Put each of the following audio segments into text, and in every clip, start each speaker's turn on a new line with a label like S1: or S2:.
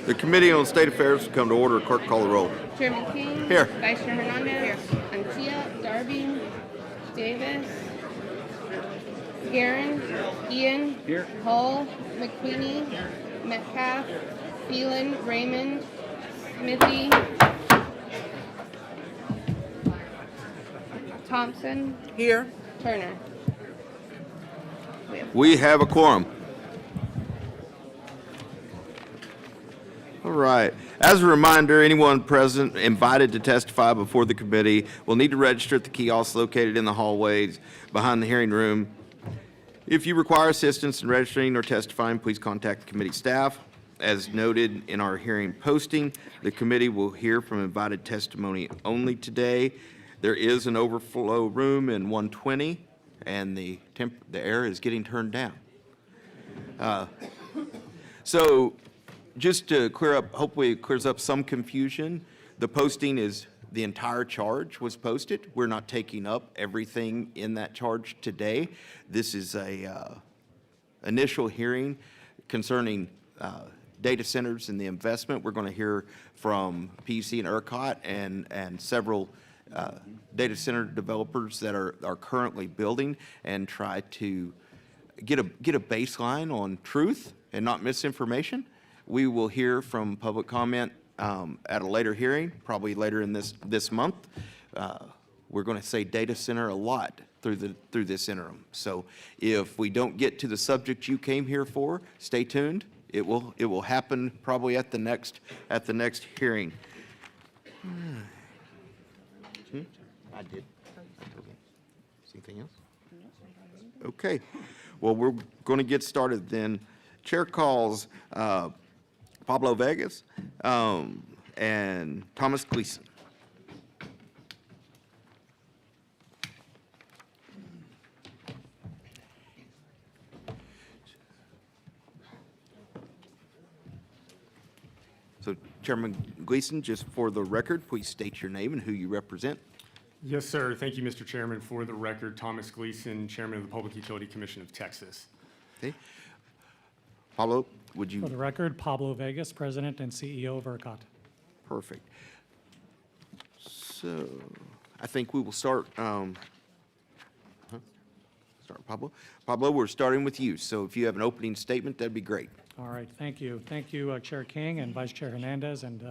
S1: The Committee on State Affairs will come to order. Clerk, call the roll.
S2: Chairman King.
S1: Here.
S2: Vice Chair Hernandez. Here. Antia, Darby, Davis, Guerin, Ian. Here. Hull, McQueenie, Metcalf, Phelan, Raymond, Smithy, Thompson.
S3: Here.
S2: Turner.
S1: We have a quorum. All right. As a reminder, anyone present invited to testify before the committee will need to register at the kiosk located in the hallways behind the hearing room. If you require assistance in registering or testifying, please contact the committee staff. As noted in our hearing posting, the committee will hear from invited testimony only today. There is an overflow room in 120, and the air is getting turned down. So just to clear up, hopefully it clears up some confusion, the posting is the entire charge was posted. We're not taking up everything in that charge today. This is a initial hearing concerning data centers and the investment. We're going to hear from PUC and ERCOT and several data center developers that are currently building and try to get a baseline on truth and not misinformation. We will hear from public comment at a later hearing, probably later in this month. We're going to say data center a lot through this interim. So if we don't get to the subject you came here for, stay tuned. It will happen probably at the next hearing. I did. Anything else? Okay. Well, we're going to get started then. Chair calls Pablo Vegas and Thomas Gleason. So, Chairman Gleason, just for the record, please state your name and who you represent.
S4: Yes, sir. Thank you, Mr. Chairman. For the record, Thomas Gleason, Chairman of the Public Utility Commission of Texas.
S1: Okay. Pablo, would you?
S5: For the record, Pablo Vegas, President and CEO of ERCOT.
S1: Perfect. So I think we will start. Start, Pablo. Pablo, we're starting with you. So if you have an opening statement, that'd be great.
S5: All right, thank you. Thank you, Chair King and Vice Chair Hernandez and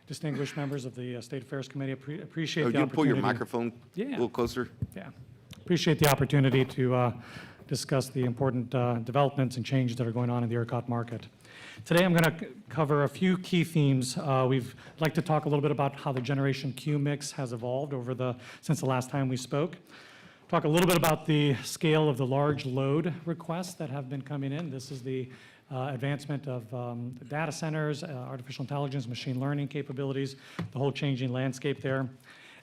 S5: distinguished members of the State Affairs Committee. Appreciate the opportunity.
S1: Pull your microphone a little closer.
S5: Yeah. Appreciate the opportunity to discuss the important developments and changes that are going on in the ERCOT market. Today I'm going to cover a few key themes. I'd like to talk a little bit about how the generation queue mix has evolved since the last time we spoke. Talk a little bit about the scale of the large load requests that have been coming in. This is the advancement of data centers, artificial intelligence, machine learning capabilities, the whole changing landscape there.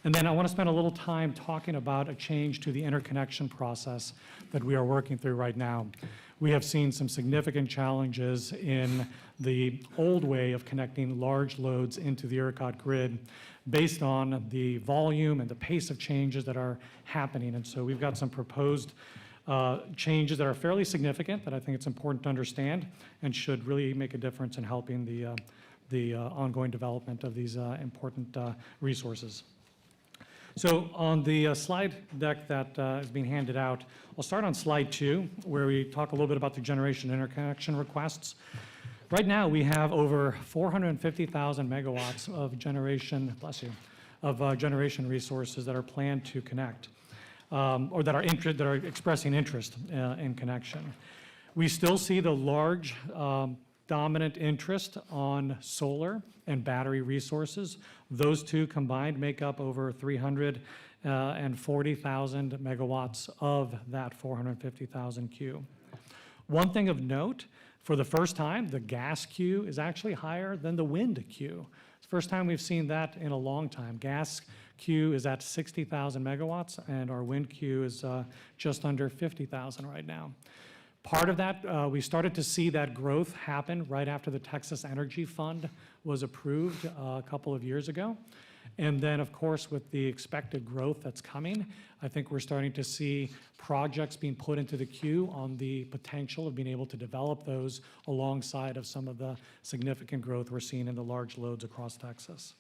S5: And then I want to spend a little time talking about a change to the interconnection process that we are working through right now. We have seen some significant challenges in the old way of connecting large loads into the ERCOT grid based on the volume and the pace of changes that are happening. And so we've got some proposed changes that are fairly significant that I think it's important to understand and should really make a difference in helping the ongoing development of these important resources. So on the slide deck that is being handed out, I'll start on slide 2, where we talk a little bit about the generation interconnection requests. Right now, we have over 450,000 megawatts of generation, generation resources that are planned to connect, or that are expressing interest in connection. We still see the large dominant interest on solar and battery resources. Those two combined make up over 340,000 megawatts of that 450,000 queue. One thing of note, for the first time, the gas queue is actually higher than the wind queue. It's the first time we've seen that in a long time. Gas queue is at 60,000 megawatts, and our wind queue is just under 50,000 right now. Part of that, we started to see that growth happen right after the Texas Energy Fund was approved a couple of years ago. And then, of course, with the expected growth that's coming, I think we're starting to see projects being put into the queue on the potential of being able to develop those alongside of some of the significant growth we're seeing in the large loads across Texas.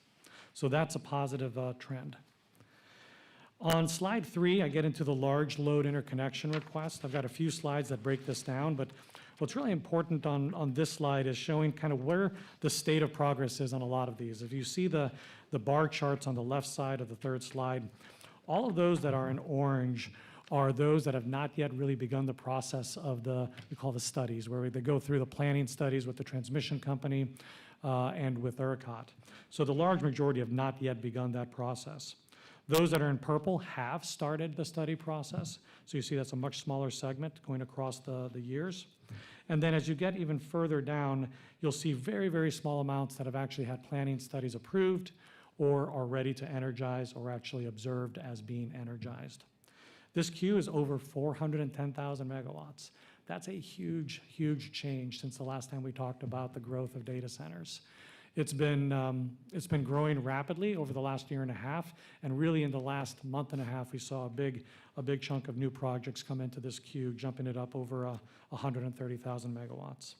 S5: So that's a positive trend. On slide 3, I get into the large load interconnection request. I've got a few slides that break this down, but what's really important on this slide is showing kind of where the state of progress is on a lot of these. If you see the bar charts on the left side of the third slide, all of those that are in orange are those that have not yet really begun the process of we call the studies, where they go through the planning studies with the transmission company and with ERCOT. So the large majority have not yet begun that process. Those that are in purple have started the study process. So you see that's a much smaller segment going across the years. And then as you get even further down, you'll see very, very small amounts that have actually had planning studies approved or are ready to energize or actually observed as being energized. This queue is over 410,000 megawatts. That's a huge, huge change since the last time we talked about the growth of data centers. It's been growing rapidly over the last year and a half, and really in the last month and a half, we saw a big chunk of new projects come into this queue, jumping it up over 130,000 megawatts.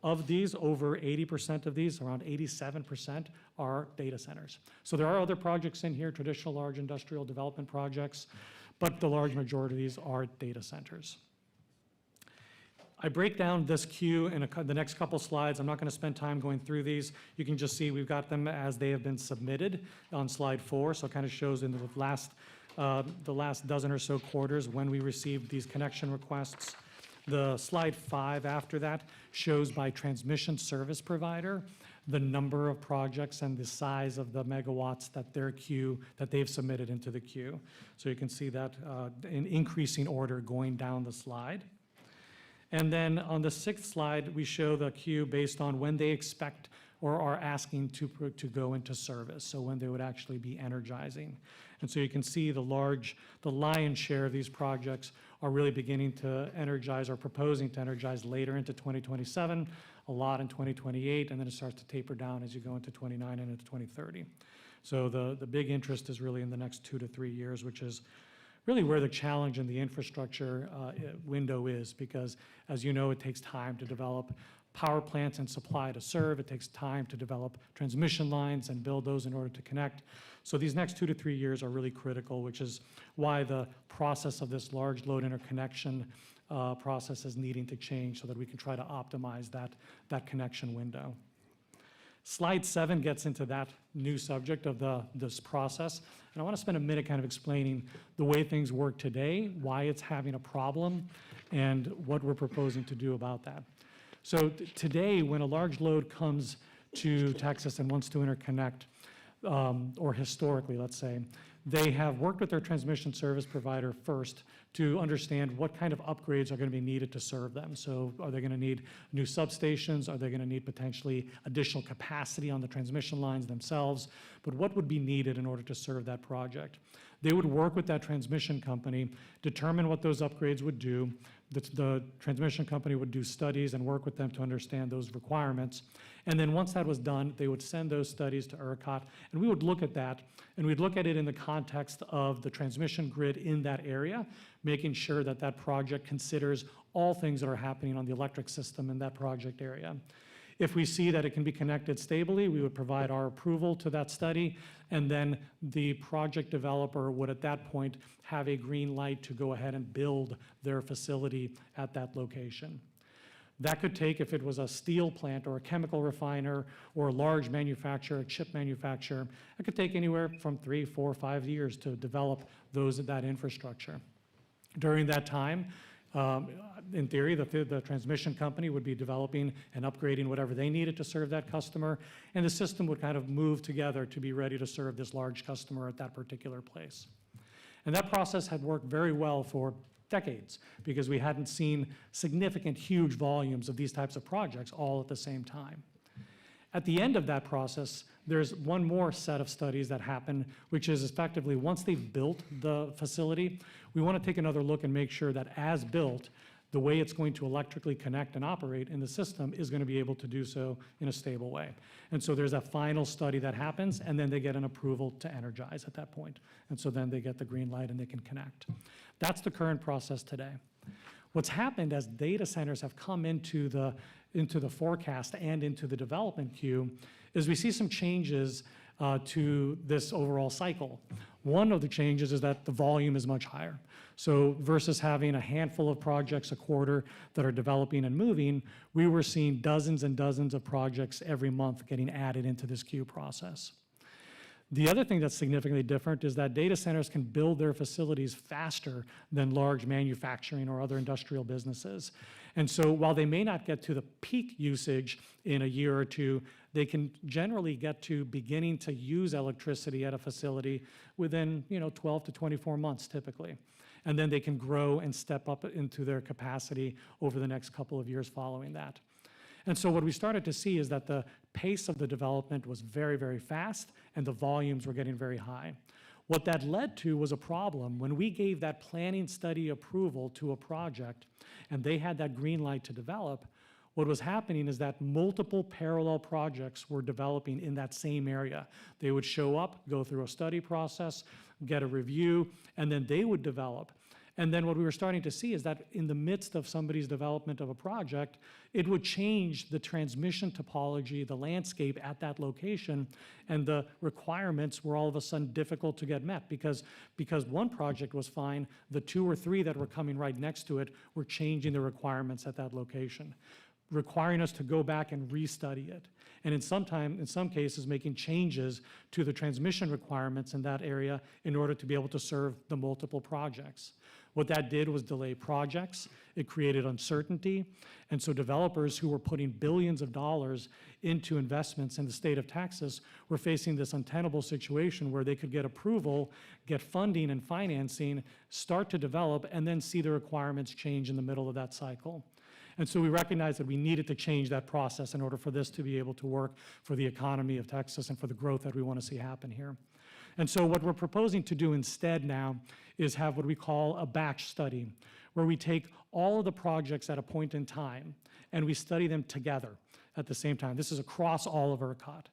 S5: Of these, over 80% of these, around 87%, are data centers. So there are other projects in here, traditional large industrial development projects, but the large majority of these are data centers. I break down this queue in the next couple slides. I'm not going to spend time going through these. You can just see we've got them as they have been submitted on slide 4. So it kind of shows in the last dozen or so quarters when we received these connection requests. The slide 5 after that shows by transmission service provider the number of projects and the size of the megawatts that they've submitted into the queue. So you can see that in increasing order going down the slide. And then on the 6th slide, we show the queue based on when they expect or are asking to go into service, so when they would actually be energizing. And so you can see the lion's share of these projects are really beginning to energize or proposing to energize later into 2027, a lot in 2028, and then it starts to taper down as you go into 29 and into 2030. So the big interest is really in the next 2 to 3 years, which is really where the challenge in the infrastructure window is, because as you know, it takes time to develop power plants and supply to serve. It takes time to develop transmission lines and build those in order to connect. So these next 2 to 3 years are really critical, which is why the process of this large load interconnection process is needing to change so that we can try to optimize that connection window. Slide 7 gets into that new subject of this process. And I want to spend a minute kind of explaining the way things work today, why it's having a problem, and what we're proposing to do about that. So today, when a large load comes to Texas and wants to interconnect, or historically, let's say, they have worked with their transmission service provider first to understand what kind of upgrades are going to be needed to serve them. So are they going to need new substations? Are they going to need potentially additional capacity on the transmission lines themselves? But what would be needed in order to serve that project? They would work with that transmission company, determine what those upgrades would do. The transmission company would do studies and work with them to understand those requirements. And then once that was done, they would send those studies to ERCOT, and we would look at that, and we'd look at it in the context of the transmission grid in that area, making sure that that project considers all things that are happening on the electric system in that project area. If we see that it can be connected stably, we would provide our approval to that study, and then the project developer would at that point have a green light to go ahead and build their facility at that location. That could take, if it was a steel plant or a chemical refiner or a large manufacturer, a chip manufacturer, it could take anywhere from 3, 4, 5 years to develop that infrastructure. During that time, in theory, the transmission company would be developing and upgrading whatever they needed to serve that customer, and the system would kind of move together to be ready to serve this large customer at that particular place. And that process had worked very well for decades because we hadn't seen significant, huge volumes of these types of projects all at the same time. At the end of that process, there's one more set of studies that happen, which is effectively once they've built the facility, we want to take another look and make sure that as built, the way it's going to electrically connect and operate in the system is going to be able to do so in a stable way. And so there's a final study that happens, and then they get an approval to energize at that point. And so then they get the green light and they can connect. That's the current process today. What's happened as data centers have come into the forecast and into the development queue is we see some changes to this overall cycle. One of the changes is that the volume is much higher. So versus having a handful of projects a quarter that are developing and moving, we were seeing dozens and dozens of projects every month getting added into this queue process. The other thing that's significantly different is that data centers can build their facilities faster than large manufacturing or other industrial businesses. And so while they may not get to the peak usage in a year or two, they can generally get to beginning to use electricity at a facility within 12 to 24 months typically. And then they can grow and step up into their capacity over the next couple of years following that. And so what we started to see is that the pace of the development was very, very fast, and the volumes were getting very high. What that led to was a problem. When we gave that planning study approval to a project, and they had that green light to develop, what was happening is that multiple parallel projects were developing in that same area. They would show up, go through a study process, get a review, and then they would develop. And then what we were starting to see is that in the midst of somebody's development of a project, it would change the transmission topology, the landscape at that location, and the requirements were all of a sudden difficult to get met because one project was fine, the 2 or 3 that were coming right next to it were changing the requirements at that location, requiring us to go back and restudy it. And in some cases, making changes to the transmission requirements in that area in order to be able to serve the multiple projects. What that did was delay projects. It created uncertainty. And so developers who were putting billions of dollars into investments in the state of Texas were facing this untenable situation where they could get approval, get funding and financing, start to develop, and then see the requirements change in the middle of that cycle. And so we recognized that we needed to change that process in order for this to be able to work for the economy of Texas and for the growth that we want to see happen here. And so what we're proposing to do instead now is have what we call a batch study, where we take all of the projects at a point in time and we study them together at the same time. This is across all of ERCOT.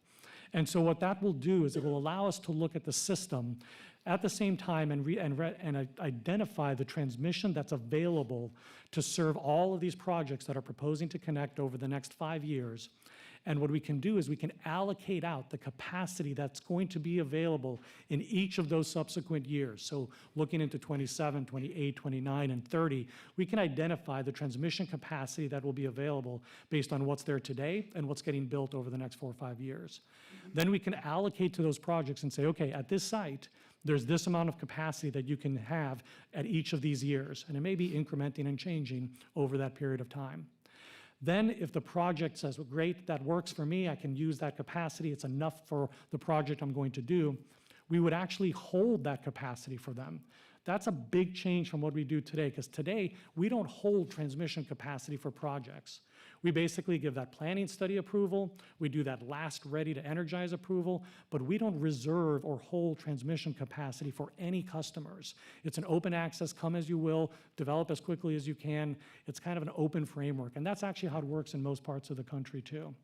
S5: And so what that will do is it will allow us to look at the system at the same time and identify the transmission that's available to serve all of these projects that are proposing to connect over the next 5 years. And what we can do is we can allocate out the capacity that's going to be available in each of those subsequent years. So looking into 27, 28, 29, and 30, we can identify the transmission capacity that will be available based on what's there today and what's getting built over the next 4 or 5 years. Then we can allocate to those projects and say, okay, at this site, there's this amount of capacity that you can have at each of these years. And it may be incrementing and changing over that period of time. Then if the project says, well, great, that works for me, I can use that capacity, it's enough for the project I'm going to do, we would actually hold that capacity for them. That's a big change from what we do today, because today we don't hold transmission capacity for projects. We basically give that planning study approval, we do that last ready to energize approval, but we don't reserve or hold transmission capacity for any customers. It's an open access, come as you will, develop as quickly as you can. It's kind of an open framework, and that's actually how it works in most parts of the country too.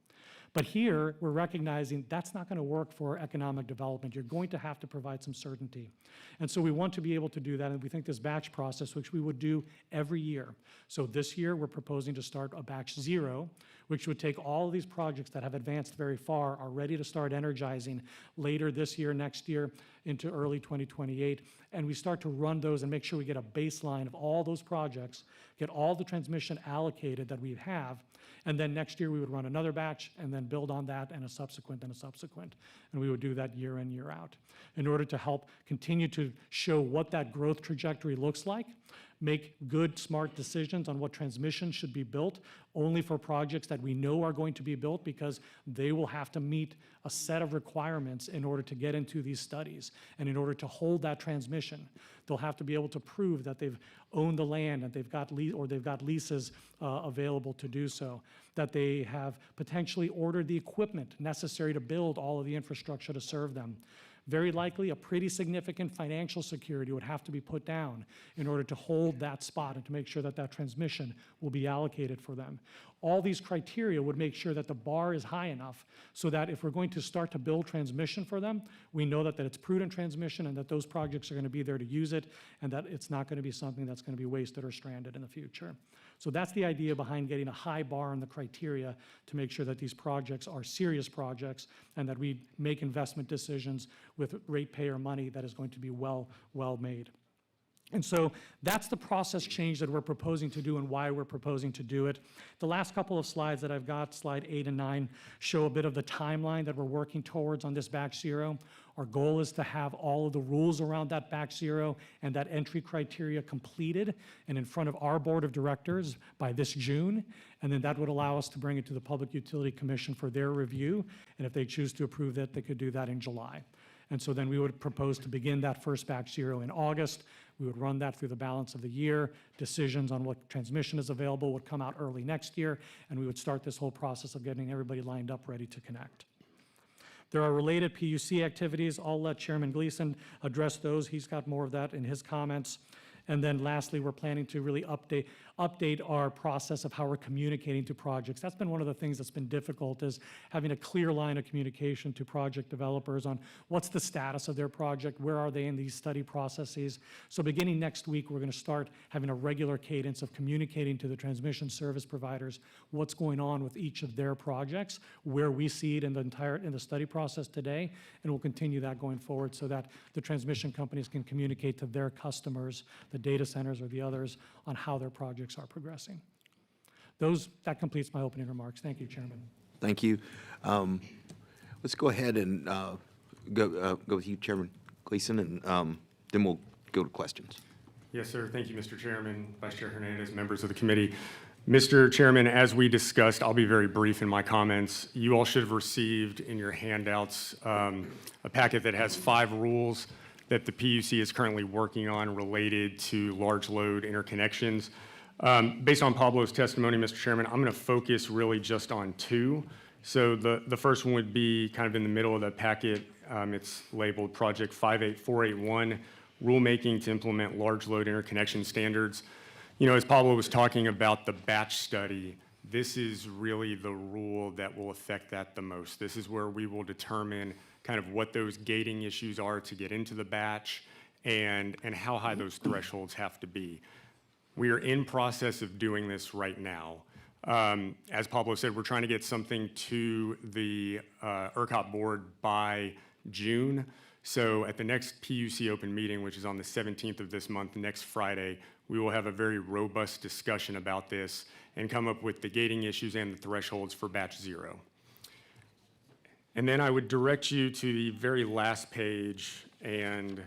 S5: But here, we're recognizing that's not going to work for economic development. You're going to have to provide some certainty. And so we want to be able to do that, and we think this batch process, which we would do every year. So this year, we're proposing to start a batch 0, which would take all of these projects that have advanced very far, are ready to start energizing later this year, next year, into early 2028, and we start to run those and make sure we get a baseline of all those projects, get all the transmission allocated that we have, and then next year we would run another batch and then build on that and a subsequent and a subsequent. And we would do that year in, year out in order to help continue to show what that growth trajectory looks like, make good, smart decisions on what transmission should be built only for projects that we know are going to be built because they will have to meet a set of requirements in order to get into these studies. And in order to hold that transmission, they'll have to be able to prove that they've owned the land and they've got leases available to do so, that they have potentially ordered the equipment necessary to build all of the infrastructure to serve them. very likely a pretty significant financial security would have to be put down in order to hold that spot and to make sure that that transmission will be allocated for them. All these criteria would make sure that the bar is high enough so that if we're going to start to build transmission for them, we know that it's prudent transmission and that those projects are going to be there to use it and that it's not going to be something that's going to be wasted or stranded in the future. So that's the idea behind getting a high bar on the criteria to make sure that these projects are serious projects and that we make investment decisions with ratepayer money that is going to be well made. And so that's the process change that we're proposing to do and why we're proposing to do it. The last couple of slides that I've got, slide 8 and 9, show a bit of the timeline that we're working towards on this batch zero. Our goal is to have all of the rules around that batch zero and that entry criteria completed and in front of our board of directors by this June. And then that would allow us to bring it to the Public Utility Commission for their review. And if they choose to approve that, they could do that in July. And so then we would propose to begin that first batch zero in August. We would run that through the balance of the year. Decisions on what transmission is available would come out early next year, and we would start this whole process of getting everybody lined up ready to connect. There are related PUC activities. I'll let Chairman Gleason address those. He's got more of that in his comments. And then lastly, we're planning to really update our process of how we're communicating to projects. That's been one of the things that's been difficult, is having a clear line of communication to project developers on what's the status of their project, where are they in these study processes. So beginning next week, we're going to start having a regular cadence of communicating to the transmission service providers what's going on with each of their projects, where we see it in the study process today, and we'll continue that going forward so that the transmission companies can communicate to their customers, the data centers or the others, on how their projects are progressing. That completes my opening remarks. Thank you, Chairman.
S1: Thank you. Let's go ahead and go with you, Chairman Gleason, and then we'll go to questions.
S4: Yes, sir. Thank you, Mr. Chairman, Vice Chair Hernandez, members of the committee. Mr. Chairman, as we discussed, I'll be very brief in my comments. You all should have received in your handouts a packet that has 5 rules that the PUC is currently working on related to large load interconnections. Based on Pablo's testimony, Mr. Chairman, I'm going to focus really just on 2. So the first one would be kind of in the middle of the packet. It's labeled Project 58481, Rulemaking to Implement Large Load Interconnection Standards. You know, as Pablo was talking about the batch study, this is really the rule that will affect that the most. This is where we will determine kind of what those gating issues are to get into the batch and how high those thresholds have to be. We are in process of doing this right now. As Pablo said, we're trying to get something to the ERCOT board by June. So at the next PUC open meeting, which is on the 17th of this month, next Friday, we will have a very robust discussion about this and come up with the gating issues and the thresholds for batch zero. And then I would direct you to the very last page, and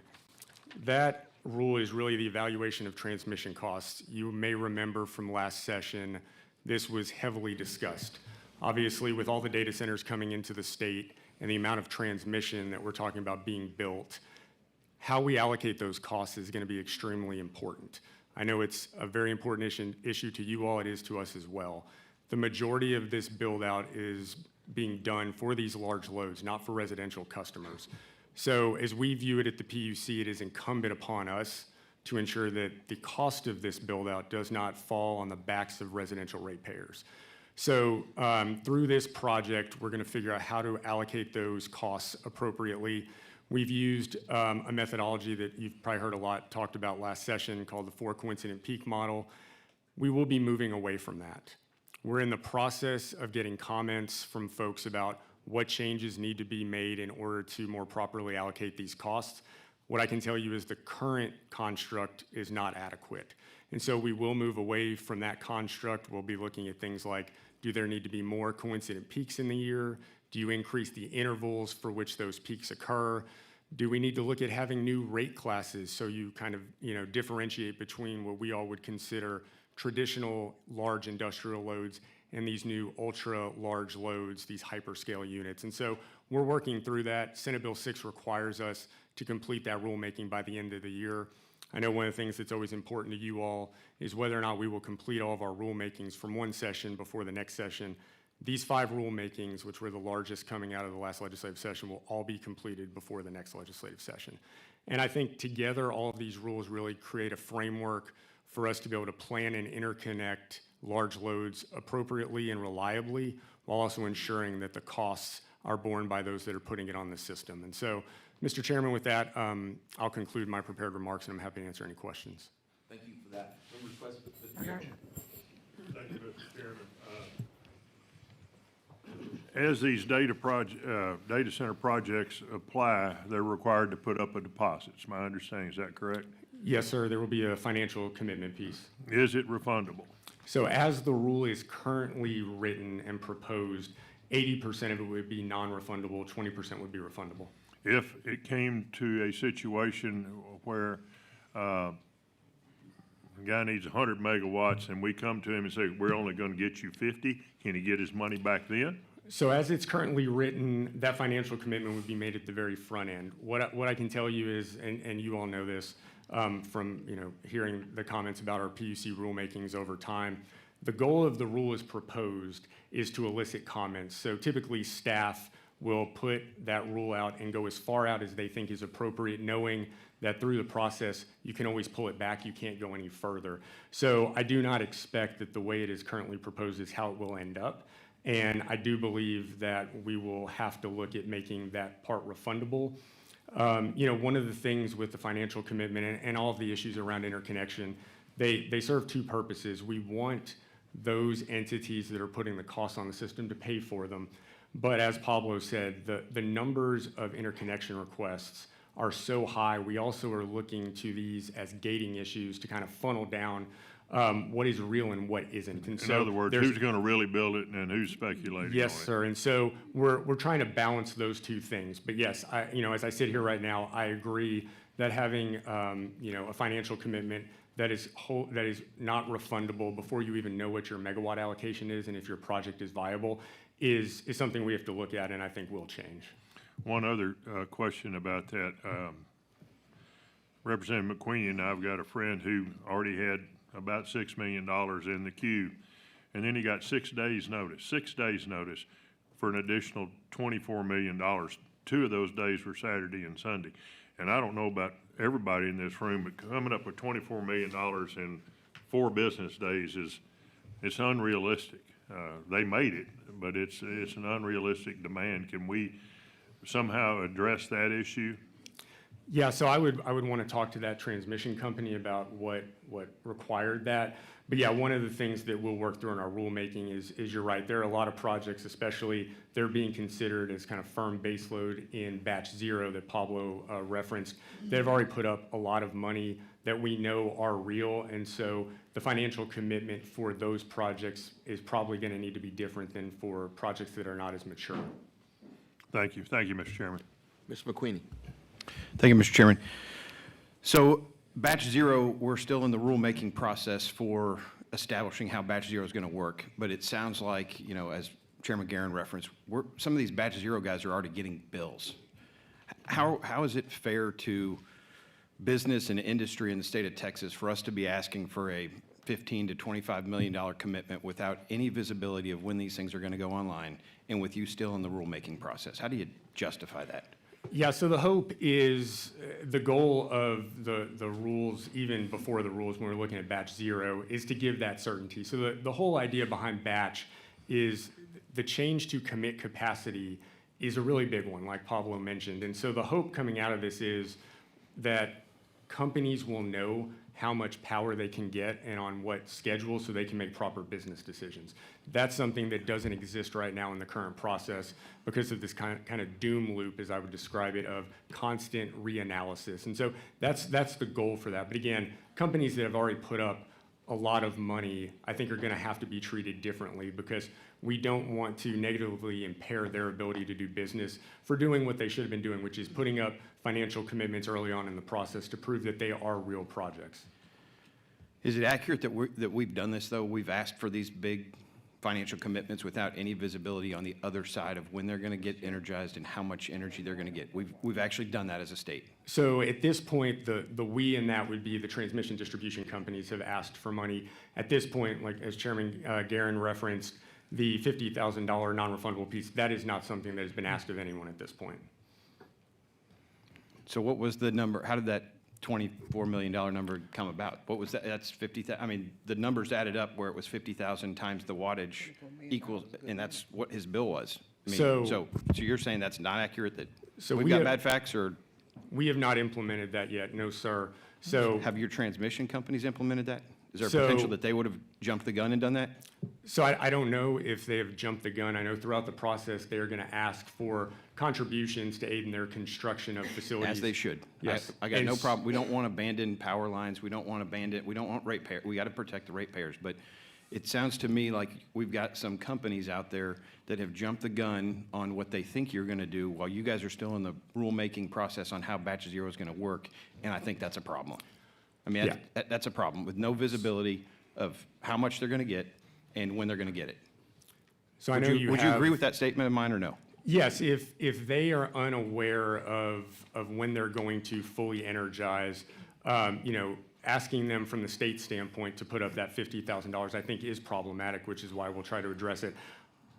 S4: that rule is really the evaluation of transmission costs. You may remember from last session, this was heavily discussed. Obviously, with all the data centers coming into the state and the amount of transmission that we're talking about being built, how we allocate those costs is going to be extremely important. I know it's a very important issue to you all. It is to us as well. The majority of this build out is being done for these large loads, not for residential customers. So as we view it at the PUC, it is incumbent upon us to ensure that the cost of this build out does not fall on the backs of residential ratepayers. So through this project, we're going to figure out how to allocate those costs appropriately. We've used a methodology that you've probably heard a lot talked about last session called the 4 coincident peak model. We will be moving away from that. We're in the process of getting comments from folks about what changes need to be made in order to more properly allocate these costs. What I can tell you is the current construct is not adequate. And so we will move away from that construct. We'll be looking at things like, do there need to be more coincident peaks in the year? Do you increase the intervals for which those peaks occur? Do we need to look at having new rate classes so you kind of differentiate between what we all would consider traditional large industrial loads and these new ultra large loads, these hyperscale units? And so we're working through that. Senate Bill 6 requires us to complete that rulemaking by the end of the year. I know one of the things that's always important to you all is whether or not we will complete all of our rulemakings from one session before the next session. These 5 rulemakings, which were the largest coming out of the last legislative session, will all be completed before the next legislative session. And I think together, all of these rules really create a framework for us to be able to plan and interconnect large loads appropriately and reliably, while also ensuring that the costs are borne by those that are putting it on the system. And so, Mr. Chairman, with that, I'll conclude my prepared remarks, and I'm happy to answer any questions.
S1: Thank you for that. Members' questions? Mr. Chairman?
S3: Thank you, Mr. Chairman. As these data center projects apply, they're required to put up a deposit. Is my understanding, is that correct?
S4: Yes, sir, there will be a financial commitment piece.
S3: Is it refundable?
S4: So as the rule is currently written and proposed, 80% of it would be non-refundable, 20% would be refundable.
S3: If it came to a situation where a guy needs 100 megawatts and we come to him and say, we're only going to get you 50, can he get his money back then?
S4: So as it's currently written, that financial commitment would be made at the very front end. What I can tell you is, and you all know this from hearing the comments about our PUC rulemakings over time, the goal of the rule as proposed is to elicit comments. So typically staff will put that rule out and go as far out as they think is appropriate, knowing that through the process, you can always pull it back, you can't go any further. So I do not expect that the way it is currently proposed is how it will end up. And I do believe that we will have to look at making that part refundable. One of the things with the financial commitment and all of the issues around interconnection, they serve 2 purposes. We want those entities that are putting the costs on the system to pay for them. But as Pablo said, the numbers of interconnection requests are so high, we also are looking to these as gating issues to kind of funnel down what is real and what isn't. And
S3: In other words, who's going to really build it and who's speculating
S4: Yes,
S3: on it?
S4: sir. And so we're trying to balance those 2 things. But yes, as I sit here right now, I agree that having a financial commitment that is not refundable before you even know what your megawatt allocation is and if your project is viable is something we have to look at, and I think will change.
S3: One other question about that. Representative McQueen and I've got a friend who already had about $6 million in the queue, and then he got 6 days notice for an additional $24 million. 2 of those days were Saturday and Sunday. And I don't know about everybody in this room, but coming up with $24 million in 4 business days it's unrealistic. They made it, but it's an unrealistic demand. Can we somehow address that issue?
S4: Yeah, so I would want to talk to that transmission company about what required that. But yeah, one of the things that we'll work through in our rulemaking is you're right, there are a lot of projects, especially they're being considered as kind of firm baseload in batch 0 that Pablo referenced. They've already put up a lot of money that we know are real, and so the financial commitment for those projects is probably going to need to be different than for projects that are not as mature.
S3: Thank you, Mr. Chairman.
S1: Ms. McQueen?
S6: Thank you, Mr. Chairman. So batch 0, we're still in the rulemaking process for establishing how batch 0 is going to work, but it sounds like, as Chairman Guerin referenced, some of these batch 0 guys are already getting bills. How is it fair to business and industry in the state of Texas for us to be asking for a $15 to $25 million commitment without any visibility of when these things are going to go online, and with you still in the rulemaking process? How do you justify that?
S4: Yeah, so the hope is the goal of the rules, even before the rules when we're looking at batch 0, is to give that certainty. So the whole idea behind batch is the change to commit capacity is a really big one, like Pablo mentioned. And so the hope coming out of this is that companies will know how much power they can get and on what schedule so they can make proper business decisions. That's something that doesn't exist right now in the current process because of this kind of doom loop, as I would describe it, of constant reanalysis. And so that's the goal for that. But again, companies that have already put up a lot of money, I think, are going to have to be treated differently because we don't want to negatively impair their ability to do business for doing what they should have been doing, which is putting up financial commitments early on in the process to prove that they are real projects.
S6: Is it accurate that we've done this, though? We've asked for these big financial commitments without any visibility on the other side of when they're going to get energized and how much energy they're going to get. We've actually done that as a state.
S4: So at this point, the we in that would be the transmission distribution companies have asked for money. At this point, like as Chairman Guerin referenced, the $50,000 non-refundable piece, that is not something that has been asked of anyone at this point.
S6: So what was the number, how did that $24 million number come about? What was that, that's 50,000, I mean, the numbers added up where it was 50,000 times the wattage equals, and that's what his bill was. I mean,
S4: So-
S6: so you're saying that's not accurate, that
S4: So
S6: we've
S4: we
S6: got
S4: have-
S6: bad facts, or
S4: We have not implemented that yet, no, sir. So,
S6: have your transmission companies implemented that? Is there a
S4: So-
S6: potential that they would have jumped the gun and done that?
S4: so I don't know if they have jumped the gun. I know throughout the process, they are going to ask for contributions to aid in their construction of facilities.
S6: As they should.
S4: Yes.
S6: I got
S4: And
S6: no
S4: s-
S6: problem. We don't want abandoned power lines. We don't want we don't want ratepayer. We got to protect the ratepayers. But it sounds to me like we've got some companies out there that have jumped the gun on what they think you're going to do while you guys are still in the rulemaking process on how Batch Zero is going to work. And I think that's a problem. I mean,
S4: Yeah.
S6: that's a problem with no visibility of how much they're going to get and when they're going to get it.
S4: So I know you
S6: Would you
S4: have-
S6: agree with that statement of mine or no?
S4: Yes, if they are unaware of when they're going to fully energize, you know, asking them from the state standpoint to put up that $50,000, I think is problematic, which is why we'll try to address it.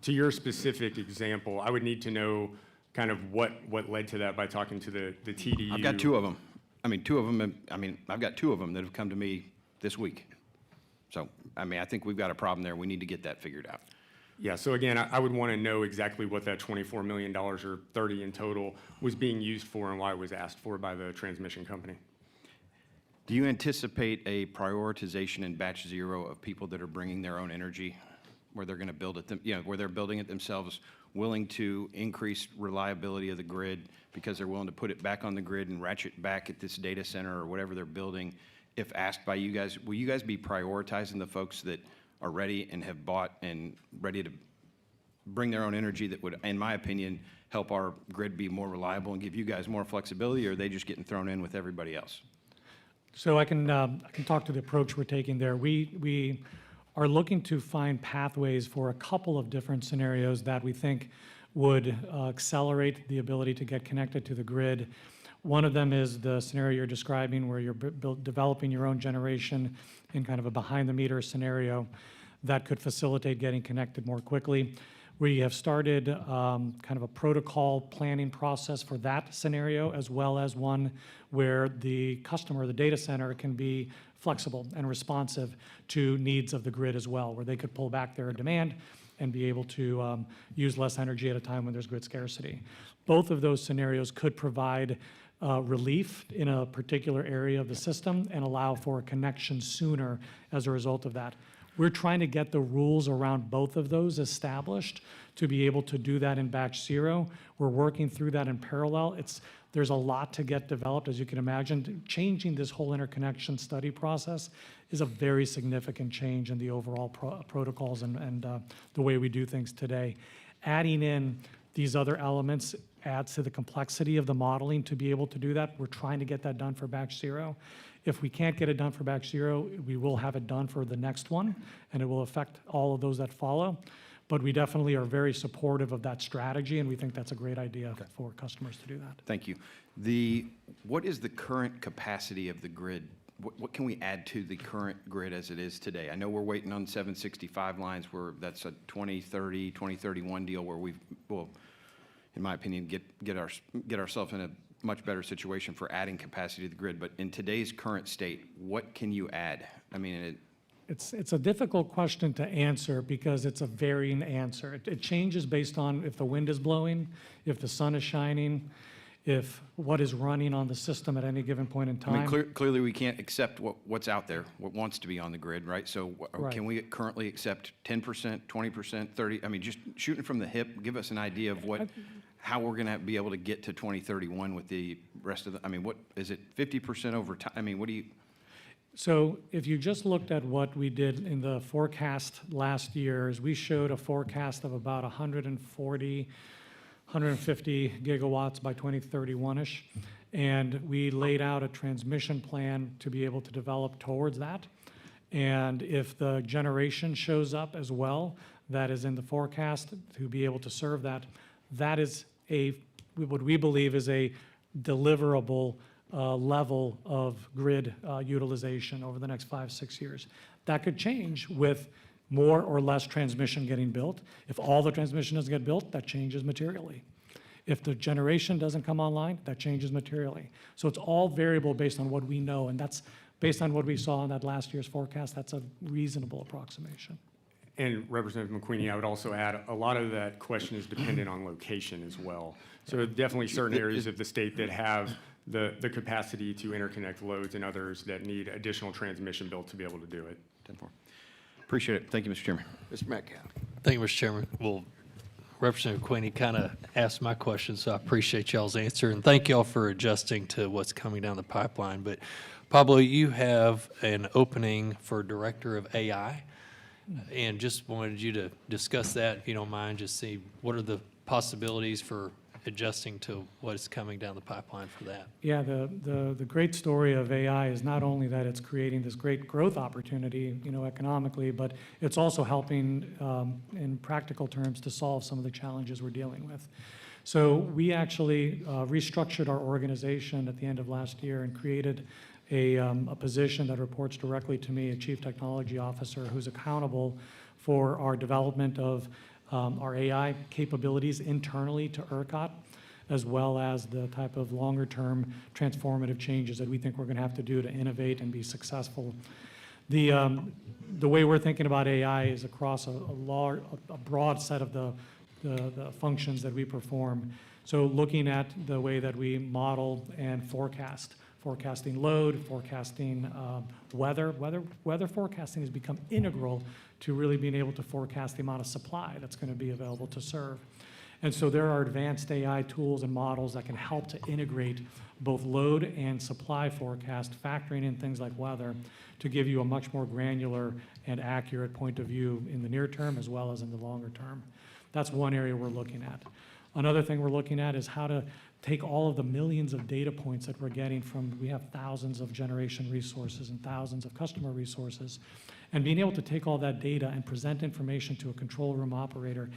S4: To your specific example, I would need to know kind of what led to that by talking to the TDU.
S6: I've got two of them. I mean, two of them, I've got two of them that have come to me this week. So, I mean, I think we've got a problem there. We need to get that figured out.
S4: Yeah, so again, I would want to know exactly what that $24 million or 30 in total was being used for and why it was asked for by the transmission company.
S6: Do you anticipate a prioritization in Batch Zero of people that are bringing their own energy, where they're going to build it, where they're building it themselves, willing to increase reliability of the grid because they're willing to put it back on the grid and ratchet back at this data center or whatever they're building? If asked by you guys, will you guys be prioritizing the folks that are ready and have bought and ready to bring their own energy that would, in my opinion, help our grid be more reliable and give you guys more flexibility, or are they just getting thrown in with everybody else?
S5: So I can talk to the approach we're taking there. We are looking to find pathways for a couple of different scenarios that we think would accelerate the ability to get connected to the grid. One of them is the scenario you're describing where you're developing your own generation in kind of a behind-the-meter scenario that could facilitate getting connected more quickly. We have started kind of a protocol planning process for that scenario, as well as one where the customer, the data center, can be flexible and responsive to needs of the grid as well, where they could pull back their demand and be able to use less energy at a time when there's grid scarcity. Both of those scenarios could provide relief in a particular area of the system and allow for a connection sooner as a result of that. We're trying to get the rules around both of those established to be able to do that in Batch Zero. We're working through that in parallel. There's a lot to get developed, as you can imagine. Changing this whole interconnection study process is a very significant change in the overall protocols and the way we do things today. Adding in these other elements adds to the complexity of the modeling to be able to do that. We're trying to get that done for Batch Zero. If we can't get it done for Batch Zero, we will have it done for the next one, and it will affect all of those that follow. But we definitely are very supportive of that strategy, and we think that's a great idea for customers to do that.
S6: Thank you. What is the current capacity of the grid? What can we add to the current grid as it is today? I know we're waiting on 765 lines where that's a 2030, 2031 deal where we will, in my opinion, get ourselves in a much better situation for adding capacity to the grid. But in today's current state, what can you add? I mean,
S5: It's a difficult question to answer because it's a varying answer. It changes based on if the wind is blowing, if the sun is shining, if what is running on the system at any given point in
S6: I mean,
S5: time.
S6: clearly we can't accept what's out there, what wants to be on the grid, right? So
S5: Right.
S6: can we currently accept 10%, 20%, 30? I mean, just shooting from the hip, give us an idea of how we're going to be able to get to 2031 with the rest of the, I mean, what, is it 50% over time? I mean, what do you?
S5: So if you just looked at what we did in the forecast last year, is we showed a forecast of about 140, 150 gigawatts by 2031-ish. And we laid out a transmission plan to be able to develop towards that. And if the generation shows up as well, that is in the forecast to be able to serve that, that is what we believe is a deliverable level of grid utilization over the next 5-6 years. That could change with more or less transmission getting built. If all the transmission doesn't get built, that changes materially. If the generation doesn't come online, that changes materially. So it's all variable based on what we know, and that's based on what we saw in that last year's forecast. That's a reasonable approximation.
S4: And Representative McQueenie, I would also add, a lot of that question is dependent on location as well. So definitely certain areas of the state that have the capacity to interconnect loads and others that need additional transmission built to be able to do it.
S6: 10-4. Appreciate it. Thank you, Mr. Chairman.
S1: Mr. Metcalf.
S7: Thank you, Mr. Chairman. Well, Representative Queenie kind of asked my question, so I appreciate y'all's answer, and thank y'all for adjusting to what's coming down the pipeline. But Pablo, you have an opening for Director of AI, and just wanted you to discuss that, if you don't mind, just see what are the possibilities for adjusting to what is coming down the pipeline for that.
S5: Yeah, the great story of AI is not only that it's creating this great growth opportunity, economically, but it's also helping in practical terms to solve some of the challenges we're dealing with. So we actually restructured our organization at the end of last year and created a position that reports directly to me, a Chief Technology Officer, who's accountable for our development of our AI capabilities internally to ERCOT, as well as the type of longer-term transformative changes that we think we're going to have to do to innovate and be successful. The way we're thinking about AI is across a broad set of the functions that we perform. So looking at the way that we model and forecasting load, forecasting weather forecasting has become integral to really being able to forecast the amount of supply that's going to be available to serve. And so there are advanced AI tools and models that can help to integrate both load and supply forecast, factoring in things like weather, to give you a much more granular and accurate point of view in the near term as well as in the longer term. That's one area we're looking at. Another thing we're looking at is how to take all of the millions of data points that we're getting from, we have thousands of generation resources and thousands of customer resources, and being able to take all that data and present information to a control room operator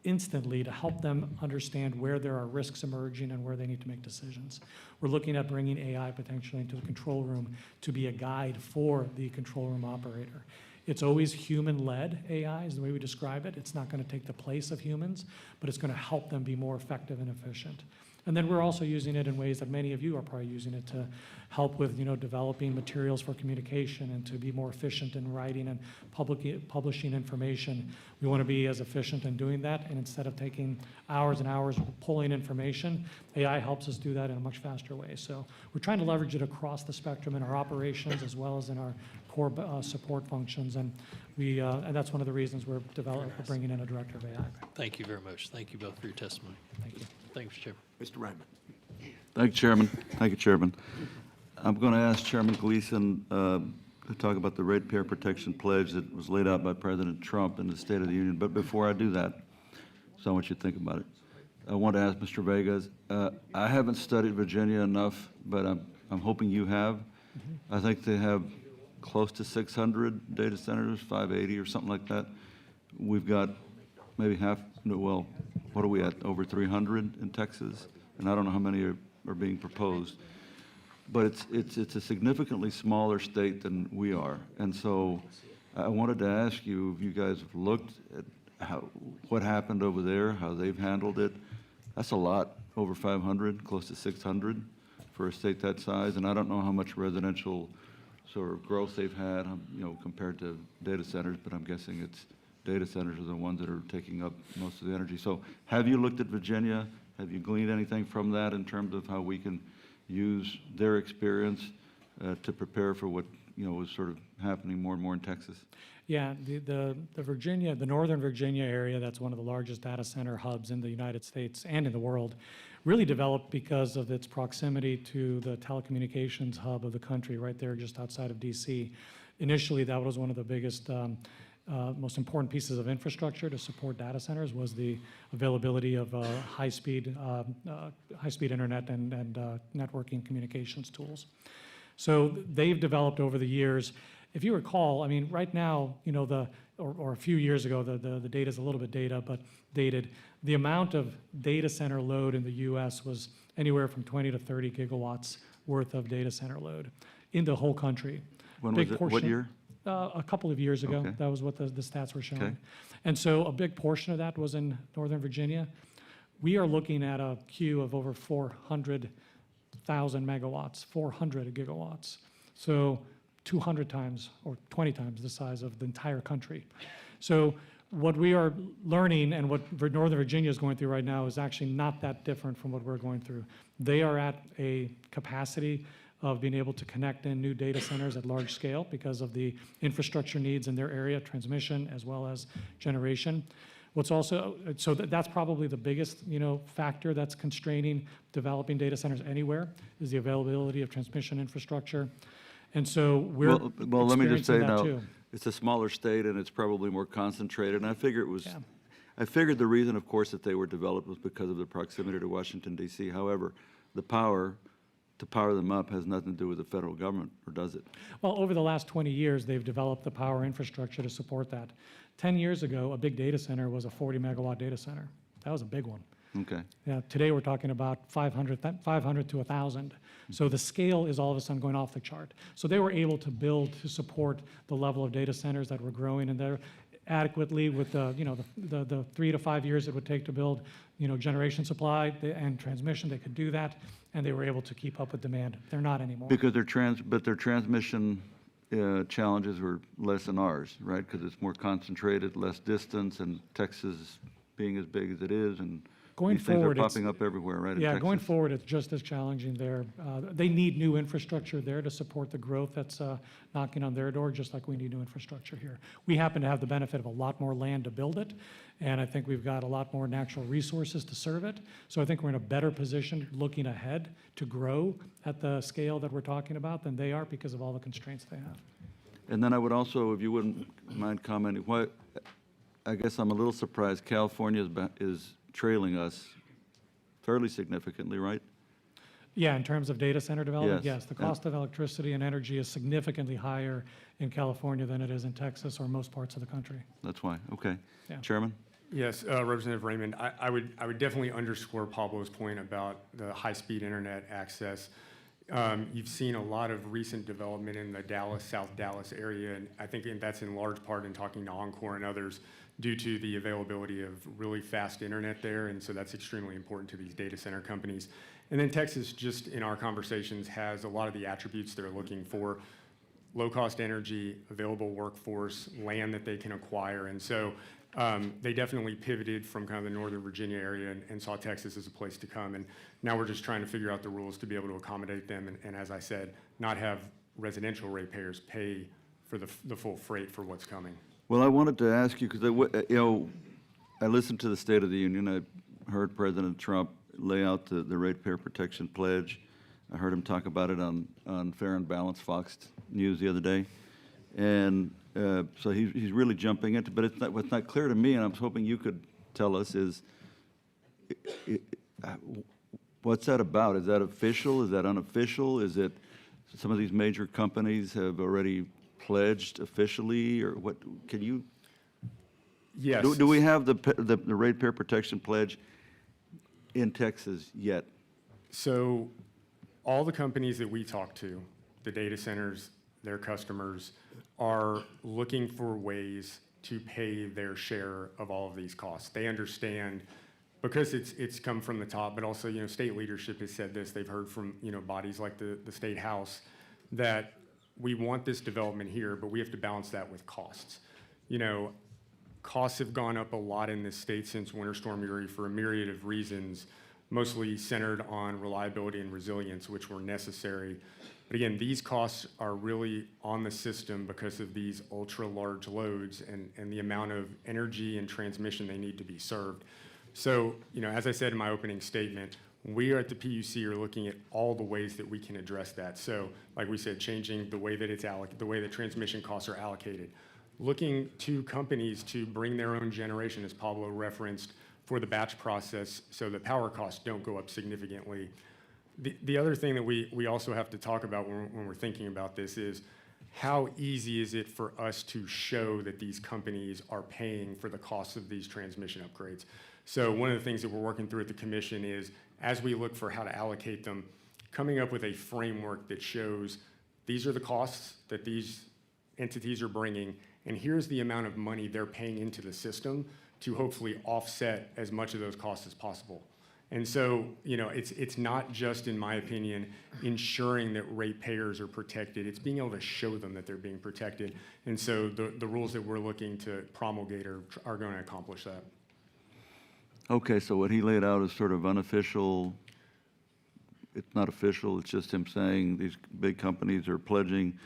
S5: instantly to help them understand where there are risks emerging and where they need to make decisions. We're looking at bringing AI potentially into the control room to be a guide for the control room operator. It's always human-led AI is the way we describe it. It's not going to take the place of humans, but it's going to help them be more effective and efficient. And then we're also using it in ways that many of you are probably using it to help with, developing materials for communication and to be more efficient in writing and publishing information. We want to be as efficient in doing that, and instead of taking hours and hours pulling information, AI helps us do that in a much faster way. So we're trying to leverage it across the spectrum in our operations as well as in our core support functions, and and that's one of the reasons we're bringing in a Director of AI.
S7: Thank you very much. Thank you both for your testimony.
S5: Thank you.
S7: Thank you, Mr. Chairman.
S1: Mr. Raymond.
S8: Thank you, Chairman. Thank you, Chairman. I'm going to ask Chairman Gleason to talk about the ratepayer protection pledge that was laid out by President Trump in the State of the Union. But before I do that, so I want you to think about it. I want to ask Mr. Vegas. I haven't studied Virginia enough, but I'm hoping you have. I think they have close to 600 data centers, 580 or something like that. We've got maybe half, well, what are we at, over 300 in Texas? And I don't know how many are being proposed. But it's a significantly smaller state than we are. And so I wanted to ask you if you guys have looked at what happened over there, how they've handled it. That's a lot, over 500, close to 600 for a state that size. And I don't know how much residential sort of growth they've had, compared to data centers, but I'm guessing it's data centers are the ones that are taking up most of the energy. So have you looked at Virginia? Have you gleaned anything from that in terms of how we can use their experience to prepare for what, is sort of happening more and more in Texas?
S5: Yeah, the Northern Virginia area, that's one of the largest data center hubs in the United States and in the world, really developed because of its proximity to the telecommunications hub of the country right there just outside of DC. Initially, that was one of the biggest, most important pieces of infrastructure to support data centers was the availability of high-speed internet and networking communications tools. So they've developed over the years. If you recall, I mean, right now, or a few years ago, the data is a little bit dated. The amount of data center load in the U.S. was anywhere from 20 to 30 gigawatts worth of data center load in the whole country.
S8: When was it? What year?
S5: a couple of years ago.
S8: Okay.
S5: That was what the stats were showing.
S8: Okay.
S5: And so a big portion of that was in Northern Virginia. We are looking at a queue of over 400,000 megawatts, 400 gigawatts. So 200 times or 20 times the size of the entire country. So what we are learning and what Northern Virginia is going through right now is actually not that different from what we're going through. They are at a capacity of being able to connect in new data centers at large scale because of the infrastructure needs in their area, transmission as well as generation. What's also, so that's probably the biggest, factor that's constraining developing data centers anywhere is the availability of transmission infrastructure. And so we're
S8: Well, let me just say
S5: experiencing that
S8: now,
S5: too.
S8: it's a smaller state and it's probably more concentrated. And I figure it was,
S5: Yeah.
S8: I figured the reason, of course, that they were developed was because of the proximity to Washington DC. However, the power to power them up has nothing to do with the federal government, or does it?
S5: Well, over the last 20 years, they've developed the power infrastructure to support that. 10 years ago, a big data center was a 40 megawatt data center. That was a big one.
S8: Okay.
S5: Yeah, today we're talking about 500 to 1,000. So the scale is all of a sudden going off the chart. So they were able to build to support the level of data centers that were growing, and they're adequately with the 3 to 5 years it would take to build, generation supply and transmission. They could do that, and they were able to keep up with demand. They're not anymore.
S8: Because their transmission challenges were less than ours, right? Because it's more concentrated, less distance, and Texas being as big as it is, and
S5: Going
S8: these things are
S5: forward, it's-
S8: popping up everywhere, right? in
S5: Yeah, going
S8: Texas?
S5: forward, it's just as challenging there. They need new infrastructure there to support the growth that's knocking on their door, just like we need new infrastructure here. We happen to have the benefit of a lot more land to build it, and I think we've got a lot more natural resources to serve it. So I think we're in a better position looking ahead to grow at the scale that we're talking about than they are because of all the constraints they have.
S8: And then I would also, if you wouldn't mind commenting, I guess I'm a little surprised California is trailing us fairly significantly, right?
S5: Yeah, in terms of data center development,
S8: Yes.
S5: yes. The cost of electricity and energy is significantly higher in California than it is in Texas or most parts of the country.
S8: That's why, okay.
S5: Yeah.
S8: Chairman?
S4: Yes, Representative Raymond, I would definitely underscore Pablo's point about the high-speed internet access. You've seen a lot of recent development in the South Dallas area, and I think that's in large part in talking to Oncor and others due to the availability of really fast internet there, and so that's extremely important to these data center companies. And then Texas, just in our conversations, has a lot of the attributes they're looking for: low-cost energy, available workforce, land that they can acquire, and so they definitely pivoted from kind of the Northern Virginia area and saw Texas as a place to come. And now we're just trying to figure out the rules to be able to accommodate them. And as I said, not have residential ratepayers pay for the full freight for what's coming.
S8: Well, I wanted to ask you, because I listened to the State of the Union. I heard President Trump lay out the ratepayer protection pledge. I heard him talk about it on Fair and Balanced Fox News the other day. And so he's really jumping into, but what's not clear to me, and I'm hoping you could tell us, is what's that about? Is that official? Is that unofficial? Is it some of these major companies have already pledged officially, or what? Can you?
S4: Yes.
S8: Do we have the ratepayer protection pledge in Texas yet?
S4: So all the companies that we talk to, the data centers, their customers, are looking for ways to pay their share of all of these costs. They understand, because it's come from the top, but also, state leadership has said this. They've heard from, bodies like the State House that we want this development here, but we have to balance that with costs. Costs have gone up a lot in this state since Winter Storm Uri for a myriad of reasons, mostly centered on reliability and resilience, which were necessary. But again, these costs are really on the system because of these ultra-large loads and the amount of energy and transmission they need to be served. So, as I said in my opening statement, we are at the PUC are looking at all the ways that we can address that. So, like we said, changing the way that it's the way that transmission costs are allocated. Looking to companies to bring their own generation, as Pablo referenced, for the batch process so that power costs don't go up significantly. The other thing that we also have to talk about when we're thinking about this is how easy is it for us to show that these companies are paying for the costs of these transmission upgrades. So one of the things that we're working through at the commission is, as we look for how to allocate them, coming up with a framework that shows these are the costs that these entities are bringing, and here's the amount of money they're paying into the system to hopefully offset as much of those costs as possible. And so, it's not just, in my opinion, ensuring that ratepayers are protected. It's being able to show them that they're being protected. And so the rules that we're looking to promulgate are going to accomplish that.
S8: Okay, so what he laid out is sort of unofficial. It's not official, it's just him saying these big companies are pledging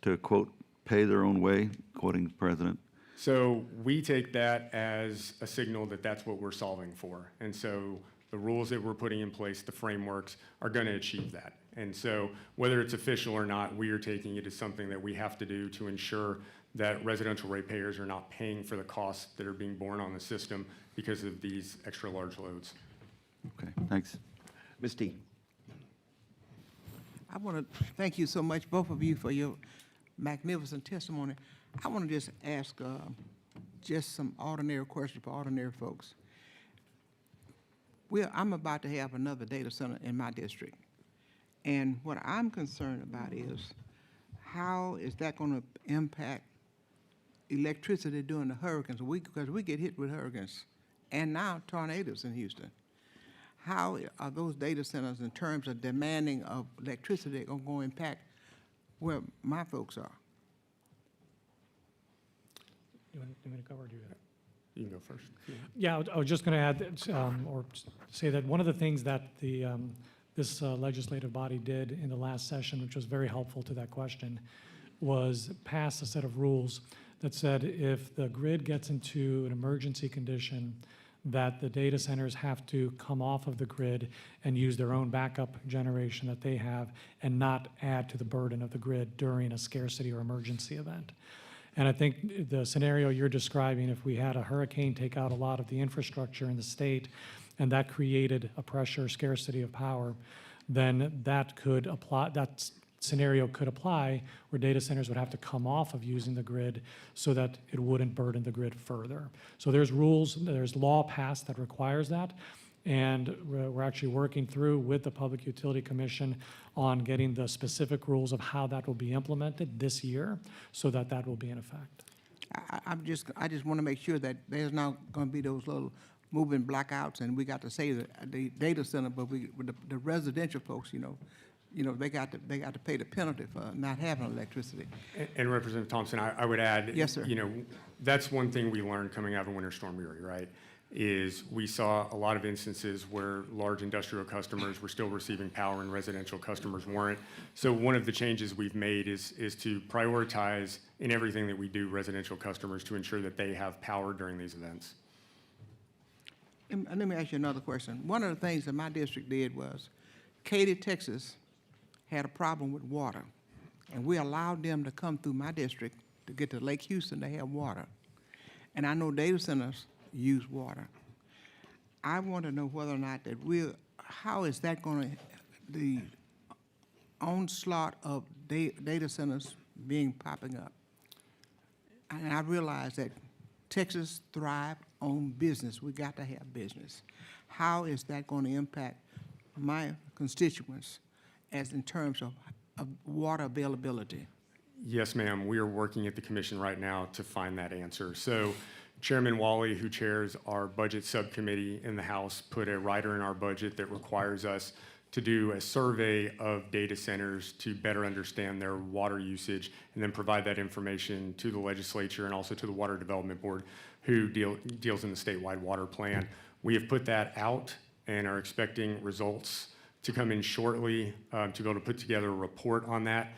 S8: to, quote, pay their own way, quoting the president.
S4: So we take that as a signal that that's what we're solving for. And so the rules that we're putting in place, the frameworks, are going to achieve that. And so whether it's official or not, we are taking it as something that we have to do to ensure that residential ratepayers are not paying for the costs that are being borne on the system because of these extra large loads.
S8: Okay, thanks.
S1: Ms. T.
S9: I want to thank you so much, both of you, for your magnificent testimony. I want to just ask just some ordinary questions for ordinary folks. I'm about to have another data center in my district. And what I'm concerned about is how is that going to impact electricity during the hurricanes? Because we get hit with hurricanes and now tornadoes in Houston. How are those data centers in terms of demanding of electricity going to impact where my folks are?
S5: You want me to cover or do that?
S4: You can go first.
S5: Yeah, I was just going to add, or say that one of the things that this legislative body did in the last session, which was very helpful to that question, was pass a set of rules that said if the grid gets into an emergency condition, that the data centers have to come off of the grid and use their own backup generation that they have and not add to the burden of the grid during a scarcity or emergency event. And I think the scenario you're describing, if we had a hurricane take out a lot of the infrastructure in the state and that created a pressure scarcity of power, then that could apply, that scenario could apply where data centers would have to come off of using the grid so that it wouldn't burden the grid further. So there's rules, there's law passed that requires that. And we're actually working through with the Public Utility Commission on getting the specific rules of how that will be implemented this year so that that will be in effect.
S9: I just want to make sure that there's not going to be those little moving blackouts, and we got to say the data center, but the residential folks, they got to pay the penalty for not having electricity.
S4: And Representative Thompson, I would add,
S9: Yes, sir.
S4: That's one thing we learned coming out of Winter Storm Uri, right? Is we saw a lot of instances where large industrial customers were still receiving power and residential customers weren't. So one of the changes we've made is to prioritize in everything that we do residential customers to ensure that they have power during these events.
S9: And let me ask you another question. One of the things that my district did was Katy, Texas had a problem with water, and we allowed them to come through my district to get to Lake Houston to have water. And I know data centers use water. I want to know whether or not that how is that going to, the onslaught of data centers popping up? And I realize that Texas thrive on business. We got to have business. How is that going to impact my constituents as in terms of water availability?
S4: Yes, ma'am. We are working at the commission right now to find that answer. So Chairman Wally, who chairs our budget subcommittee in the House, put a rider in our budget that requires us to do a survey of data centers to better understand their water usage and then provide that information to the legislature and also to the Water Development Board, who deals in the statewide water plan. We have put that out and are expecting results to come in shortly to be able to put together a report on that.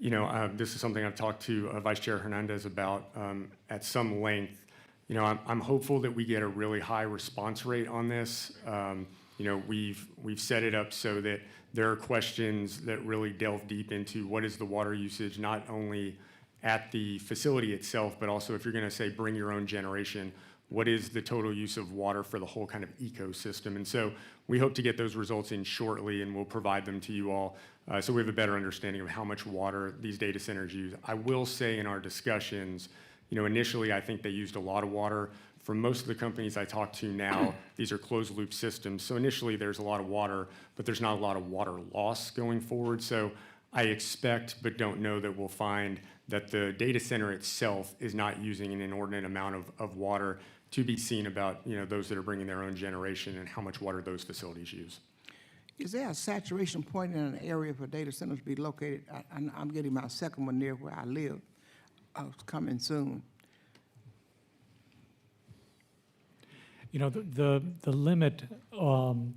S4: This is something I've talked to Vice Chair Hernandez about at some length. I'm hopeful that we get a really high response rate on this. We've set it up so that there are questions that really delve deep into what is the water usage, not only at the facility itself, but also if you're going to say bring your own generation, what is the total use of water for the whole kind of ecosystem? And so we hope to get those results in shortly, and we'll provide them to you all so we have a better understanding of how much water these data centers use. I will say in our discussions, initially I think they used a lot of water. For most of the companies I talk to now, these are closed loop systems. So initially there's a lot of water, but there's not a lot of water loss going forward. So I expect, but don't know, that we'll find that the data center itself is not using an inordinate amount of water, to be seen about, those that are bringing their own generation and how much water those facilities use.
S9: Is there a saturation point in an area for data centers to be located? I'm getting my second one near where I live. It's coming soon.
S5: The limit, I'm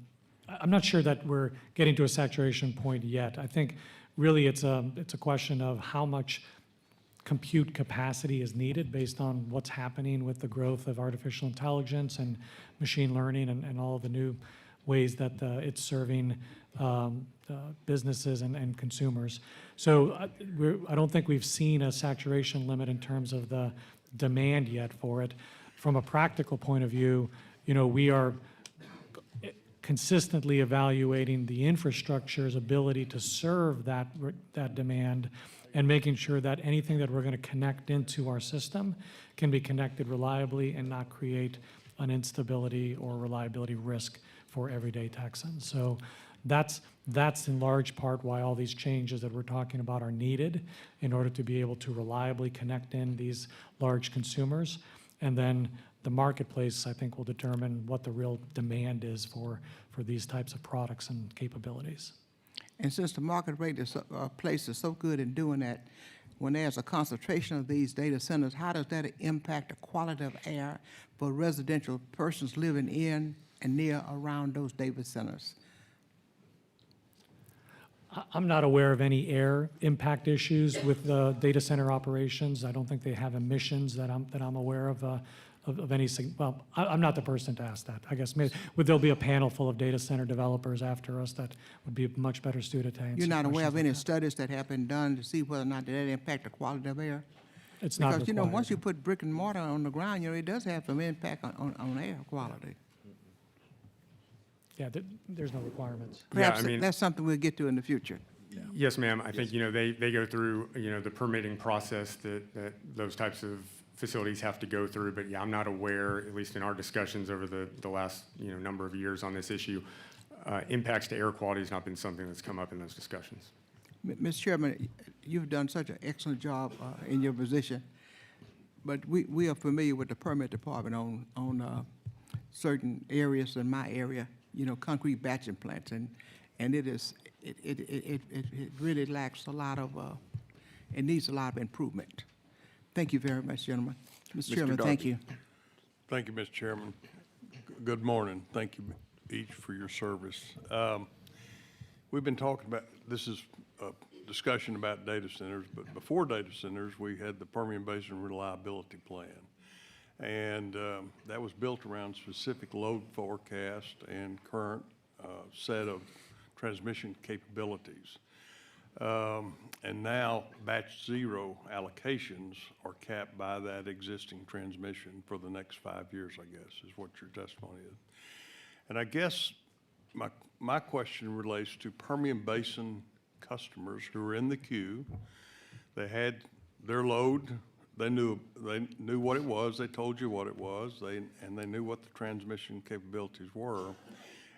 S5: not sure that we're getting to a saturation point yet. I think really it's a question of how much compute capacity is needed based on what's happening with the growth of artificial intelligence and machine learning and all of the new ways that it's serving businesses and consumers. So I don't think we've seen a saturation limit in terms of the demand yet for it. From a practical point of view, we are consistently evaluating the infrastructure's ability to serve that demand and making sure that anything that we're going to connect into our system can be connected reliably and not create an instability or reliability risk for everyday Texans. So that's in large part why all these changes that we're talking about are needed in order to be able to reliably connect in these large consumers. And then the marketplace, I think, will determine what the real demand is for these types of products and capabilities.
S9: And since the market rate place is so good in doing that, when there's a concentration of these data centers, how does that impact the quality of air for residential persons living in and near around those data centers?
S5: I'm not aware of any air impact issues with the data center operations. I don't think they have emissions that I'm aware of any. Well, I'm not the person to ask that. I guess maybe there'll be a panel full of data center developers after us that would be much better suited to answer.
S9: You're not aware of
S5: questions
S9: any
S5: like that.
S9: studies that have been done to see whether or not that impact the quality of air?
S5: It's not
S9: Because,
S5: required.
S9: once you put brick and mortar on the ground, it does have some impact on air quality.
S5: Yeah, there's no requirements.
S9: Perhaps that's something we'll get to in the future.
S4: Yes, ma'am. I think, they go through, the permitting process that those types of facilities have to go through. But yeah, I'm not aware, at least in our discussions over the last, number of years on this issue, impacts to air quality has not been something that's come up in those discussions.
S9: Mr. Chairman, you've done such an excellent job in your position, but we are familiar with the permit department on certain areas in my area, concrete batching plants, and it really lacks a lot of, it needs a lot of improvement. Thank you very much, gentlemen. Mr. Chairman, thank
S1: Darby.
S9: you.
S3: Thank you, Mr. Chairman. Good morning. Thank you each for your service. We've been talking about, this is a discussion about data centers, but before data centers, we had the Permian Basin Reliability Plan. And that was built around specific load forecast and current set of transmission capabilities. And now batch zero allocations are capped by that existing transmission for the next 5 years, I guess, is what your testimony is. And I guess my question relates to Permian Basin customers who are in the queue. They had their load, they knew what it was, they told you what it was, and they knew what the transmission capabilities were.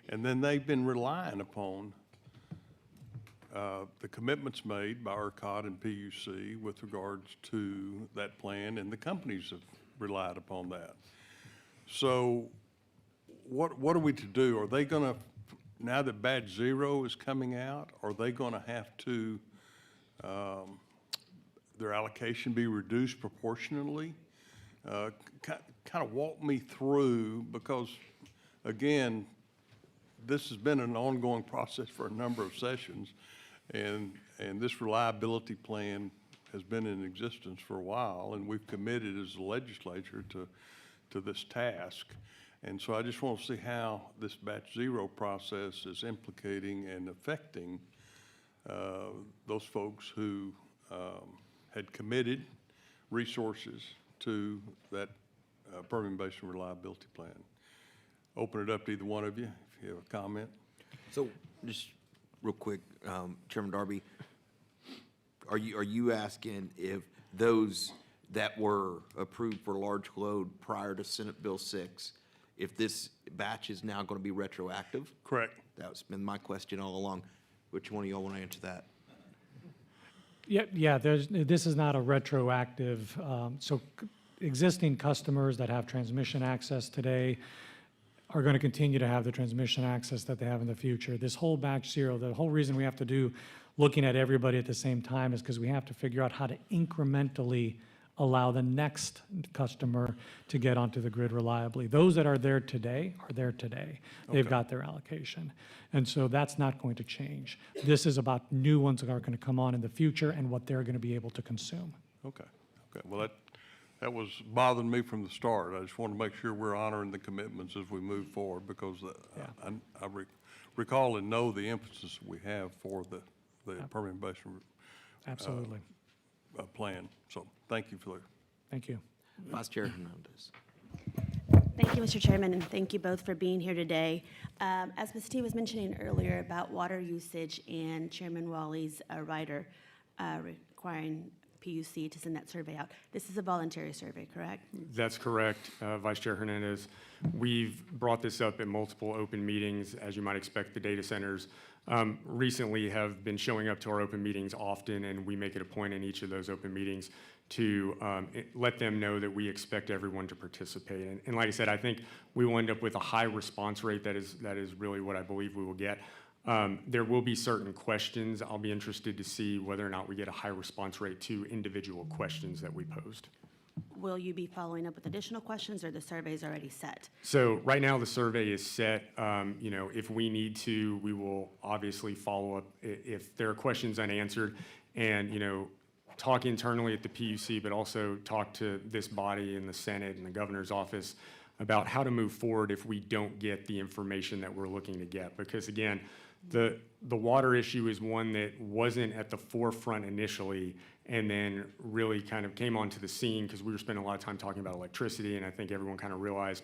S3: And then they've been relying upon the commitments made by ERCOT and PUC with regards to that plan, and the companies have relied upon that. So what are we to do? Are they going to, now that batch zero is coming out, are they going to have to, their allocation be reduced proportionally? Kind of walk me through, because again, this has been an ongoing process for a number of sessions, and this reliability plan has been in existence for a while, and we've committed as a legislature to this task. And so I just want to see how this batch zero process is implicating and affecting those folks who had committed resources to that Permian Basin Reliability Plan. Open it up to either one of you if you have a comment.
S1: So just real quick, Chairman Darby, are you asking if those that were approved for large load prior to Senate Bill 6, if this batch is now going to be retroactive?
S3: Correct.
S1: That's been my question all along. Which one of y'all want to answer that?
S5: Yeah, this is not a retroactive, existing customers that have transmission access today are going to continue to have the transmission access that they have in the future. This whole batch zero, the whole reason we have to do looking at everybody at the same time is because we have to figure out how to incrementally allow the next customer to get onto the grid reliably. Those that are there today are there today. They've got their allocation. And so that's not going to change. This is about new ones that are going to come on in the future and what they're going to be able to consume.
S10: Okay, well, that was bothering me from the start. I just want to make sure we're honoring the commitments as we move forward, because I recall and know the emphasis we have for the permanent basin
S5: Absolutely.
S10: Plan. So thank you for that.
S5: Thank you.
S1: Vice Chair Hernandez.
S11: Thank you, Mr. Chairman, and thank you both for being here today. As Ms. T was mentioning earlier about water usage and Chairman Wally's rider requiring PUC to send that survey out, this is a voluntary survey, correct?
S4: That's correct, Vice Chair Hernandez. We've brought this up in multiple open meetings. As you might expect, the data centers recently have been showing up to our open meetings often, and we make it a point in each of those open meetings to let them know that we expect everyone to participate. And like I said, I think we will end up with a high response rate. That is really what I believe we will get. There will be certain questions. I'll be interested to see whether or not we get a high response rate to individual questions that we posed.
S11: Will you be following up with additional questions, or the survey's already set?
S4: So right now the survey is set. If we need to, we will obviously follow up if there are questions unanswered, and talk internally at the PUC, but also talk to this body and the Senate and the governor's office about how to move forward if we don't get the information that we're looking to get. Because again, the water issue is one that wasn't at the forefront initially, and then really kind of came onto the scene because we were spending a lot of time talking about electricity, and I think everyone kind of realized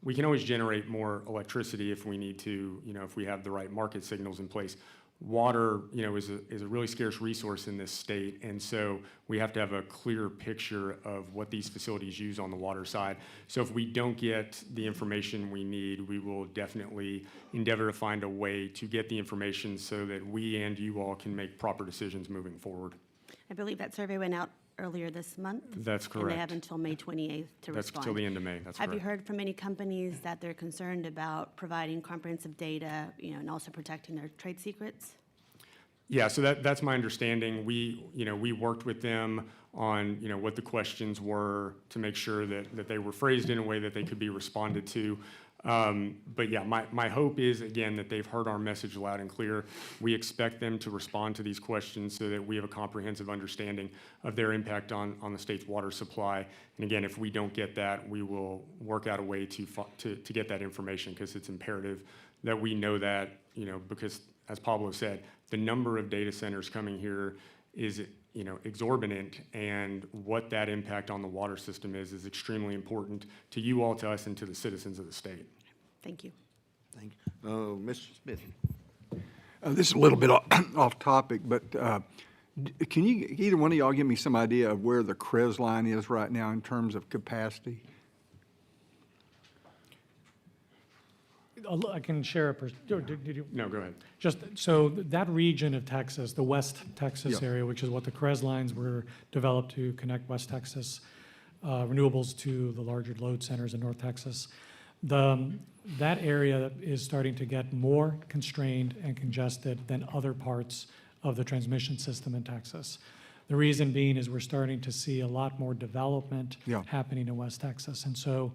S4: we can always generate more electricity if we need to, if we have the right market signals in place. Water, is a really scarce resource in this state, and so we have to have a clear picture of what these facilities use on the water side. So if we don't get the information we need, we will definitely endeavor to find a way to get the information so that we and you all can make proper decisions moving forward.
S11: I believe that survey went out earlier this month.
S4: That's correct.
S11: And they have until May 28th to respond.
S4: That's till the end of May, that's correct.
S11: Have you heard from any companies that they're concerned about providing comprehensive data, and also protecting their trade secrets?
S4: Yeah, so that's my understanding. We worked with them on, what the questions were to make sure that they were phrased in a way that they could be responded to. But yeah, my hope is, again, that they've heard our message loud and clear. We expect them to respond to these questions so that we have a comprehensive understanding of their impact on the state's water supply. And again, if we don't get that, we will work out a way to get that information, because it's imperative that we know that, because as Pablo said, the number of data centers coming here is exorbitant, and what that impact on the water system is extremely important to you all, to us, and to the citizens of the state.
S11: Thank you.
S1: Thank you. Mr. Smith.
S12: This is a little bit off topic, but can either one of y'all give me some idea of where the CREZ line is right now in terms of capacity?
S5: I can share did you?
S4: No, go ahead.
S5: Just, so that region of Texas, the West Texas
S12: Yeah.
S5: area, which is what the CREZ lines were developed to connect West Texas renewables to the larger load centers in North Texas. That area is starting to get more constrained and congested than other parts of the transmission system in Texas. The reason being is we're starting to see a lot more development happening in West Texas. And so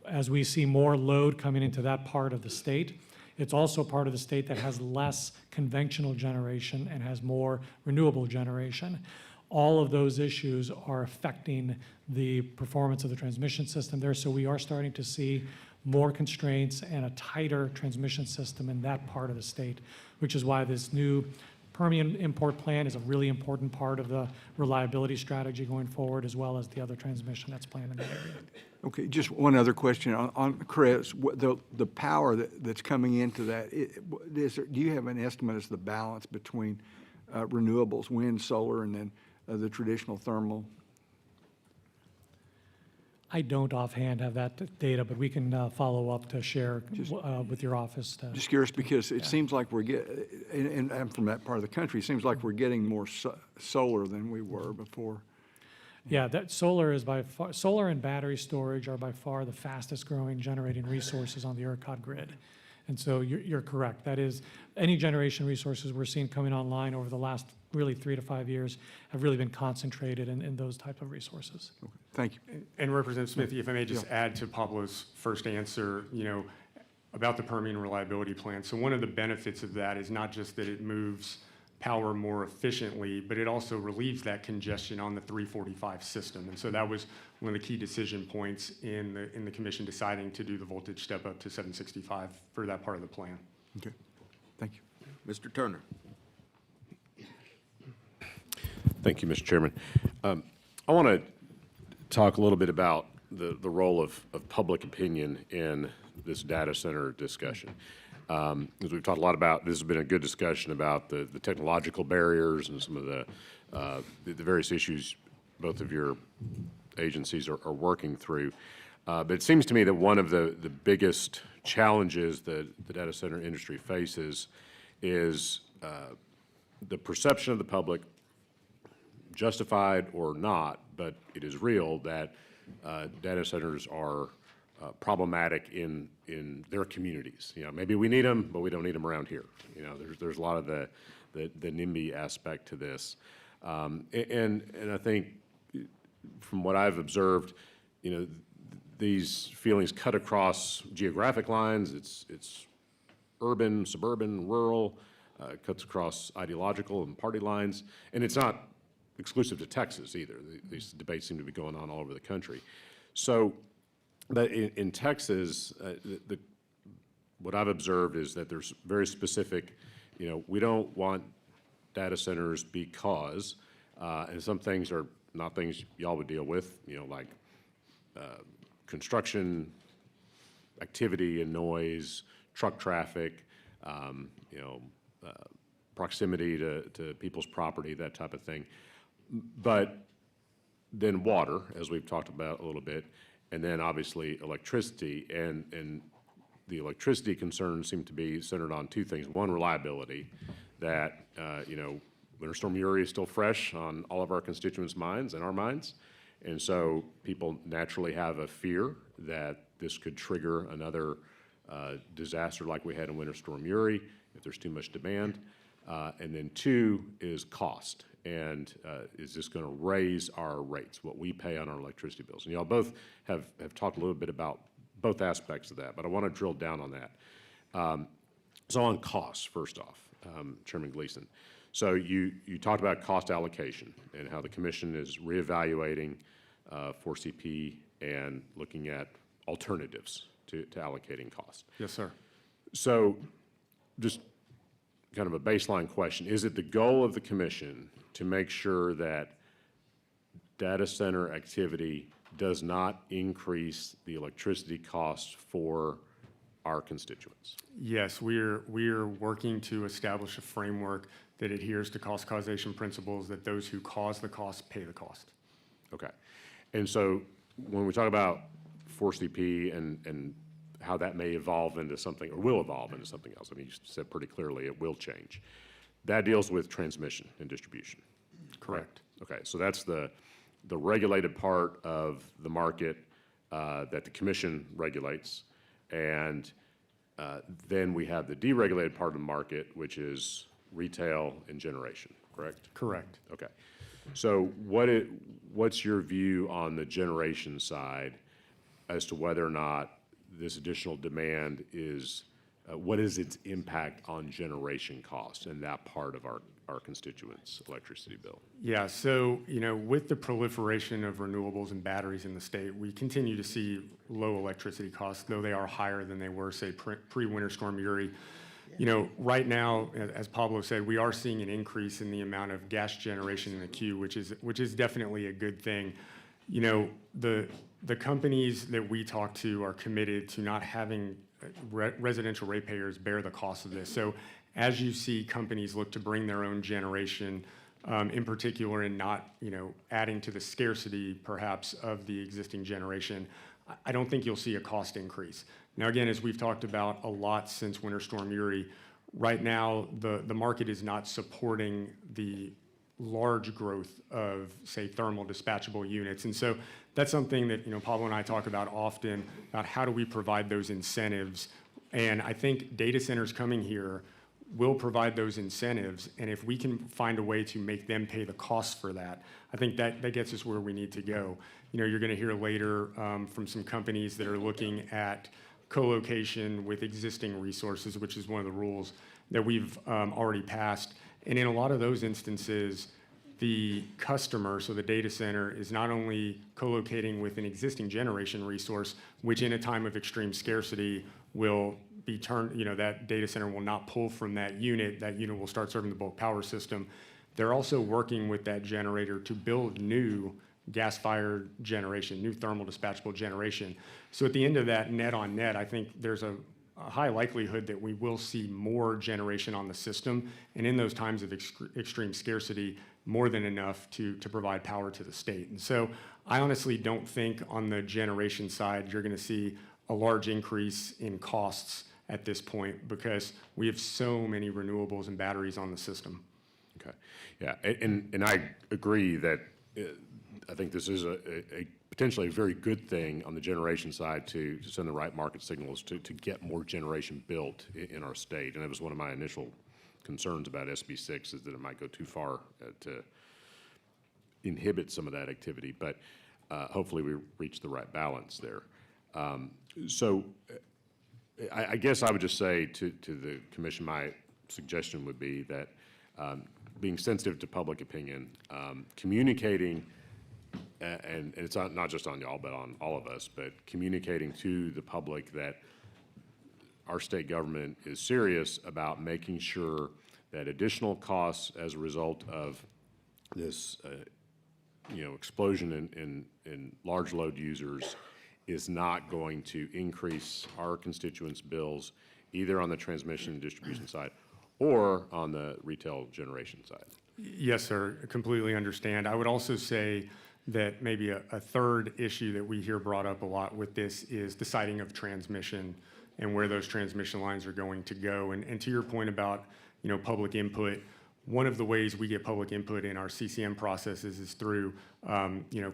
S5: as we see more load coming into that part of the state, it's also part of the state that has less conventional generation and has more renewable generation. All of those issues are affecting the performance of the transmission system there. So we are starting to see more constraints and a tighter transmission system in that part of the state, which is why this new Permian import plan is a really important part of the reliability strategy going forward, as well as the other transmission that's planned in that area.
S12: Okay, just one other question on CREZ. The power that's coming into that, do you have an estimate as to the balance between renewables, wind, solar, and then the traditional thermal?
S5: I don't offhand have that data, but we can follow up to share with your office.
S12: Just curious, because it seems like we're and I'm from that part of the country, it seems like we're getting more solar than we were before.
S5: Yeah, that solar is by far, solar and battery storage are by far the fastest growing generating resources on the ERCOT grid. And so you're correct. That is, any generation resources we're seeing coming online over the last really 3 to 5 years have really been concentrated in those type of resources.
S12: Okay. Thank you.
S4: And Representative Smithy, if I may just add to Pablo's first answer, about the Permian Reliability Plan. So one of the benefits of that is not just that it moves power more efficiently, but it also relieves that congestion on the 345 system. And so that was one of the key decision points in the commission deciding to do the voltage step up to 765 for that part of the plan.
S12: Okay. Thank you.
S1: Mr. Turner.
S13: Thank you, Mr. Chairman. I want to talk a little bit about the role of public opinion in this data center discussion. As we've talked a lot about, this has been a good discussion about the technological barriers and some of the various issues both of your agencies are working through. But it seems to me that one of the biggest challenges that the data center industry faces is the perception of the public, justified or not, but it is real that data centers are problematic in their communities. Maybe we need them, but we don't need them around here. There's a lot of the NIMBY aspect to this, and I think from what I've observed, these feelings cut across geographic lines. It's urban, suburban, rural, cuts across ideological and party lines, and it's not exclusive to Texas either. These debates seem to be going on all over the country. So, but in Texas, what I've observed is that there's very specific, we don't want data centers because, and some things are not things y'all would deal with, like construction activity and noise, truck traffic, proximity to people's property, that type of thing. But then water, as we've talked about a little bit, and then obviously electricity, and the electricity concerns seem to be centered on two things. One, reliability, that, Winter Storm Uri is still fresh on all of our constituents' minds and our minds. And so people naturally have a fear that this could trigger another disaster like we had in Winter Storm Uri if there's too much demand. And then two is cost. And is this going to raise our rates, what we pay on our electricity bills? And y'all both have talked a little bit about both aspects of that, but I want to drill down on that. So on costs, first off, Chairman Gleason. So you talked about cost allocation and how the commission is reevaluating 4CP and looking at alternatives to allocating costs.
S4: Yes, sir.
S13: So just kind of a baseline question, is it the goal of the commission to make sure that data center activity does not increase the electricity costs for our constituents?
S4: Yes, we're working to establish a framework that adheres to cost causation principles, that those who cause the cost pay the cost.
S13: Okay. And so when we talk about 4CP and how that may evolve into something, or will evolve into something else, I mean, you said pretty clearly it will change. That deals with transmission and distribution.
S4: Correct.
S13: Okay, so that's the regulated part of the market that the commission regulates. And then we have the deregulated part of the market, which is retail and generation, correct?
S4: Correct.
S13: Okay. So what's your view on the generation side as to whether or not this additional demand is, what is its impact on generation costs and that part of our constituents' electricity bill?
S4: Yeah, so, with the proliferation of renewables and batteries in the state, we continue to see low electricity costs, though they are higher than they were, say, pre-Winter Storm Uri. Right now, as Pablo said, we are seeing an increase in the amount of gas generation in the queue, which is definitely a good thing. The companies that we talk to are committed to not having residential ratepayers bear the cost of this. So as you see companies look to bring their own generation in particular in not, adding to the scarcity perhaps of the existing generation, I don't think you'll see a cost increase. Now, again, as we've talked about a lot since Winter Storm Uri, right now the market is not supporting the large growth of, say, thermal dispatchable units. And so that's something that, Pablo and I talk about often, about how do we provide those incentives. And I think data centers coming here will provide those incentives. And if we can find a way to make them pay the costs for that, I think that gets us where we need to go. You're going to hear later from some companies that are looking at co-location with existing resources, which is one of the rules that we've already passed. And in a lot of those instances, the customer, so the data center, is not only co-locating with an existing generation resource, which in a time of extreme scarcity will be turned, that data center will not pull from that unit will start serving the bulk power system. They're also working with that generator to build new gas-fired generation, new thermal dispatchable generation. So at the end of that, net on net, I think there's a high likelihood that we will see more generation on the system, and in those times of extreme scarcity, more than enough to provide power to the state. And so I honestly don't think on the generation side you're going to see a large increase in costs at this point because we have so many renewables and batteries on the system.
S13: Okay, yeah, and I agree that I think this is a potentially a very good thing on the generation side to send the right market signals to get more generation built in our state. And that was one of my initial concerns about SB 6 is that it might go too far to inhibit some of that activity. But hopefully we reach the right balance there. So I guess I would just say to the commission, my suggestion would be that being sensitive to public opinion, communicating, and it's not just on y'all, but on all of us, but communicating to the public that our state government is serious about making sure that additional costs as a result of this, explosion in large load users is not going to increase our constituents' bills either on the transmission and distribution side or on the retail generation side.
S4: Yes, sir, I completely understand. I would also say that maybe a third issue that we hear brought up a lot with this is the siting of transmission and where those transmission lines are going to go. And to your point about, public input, one of the ways we get public input in our CCM processes is through,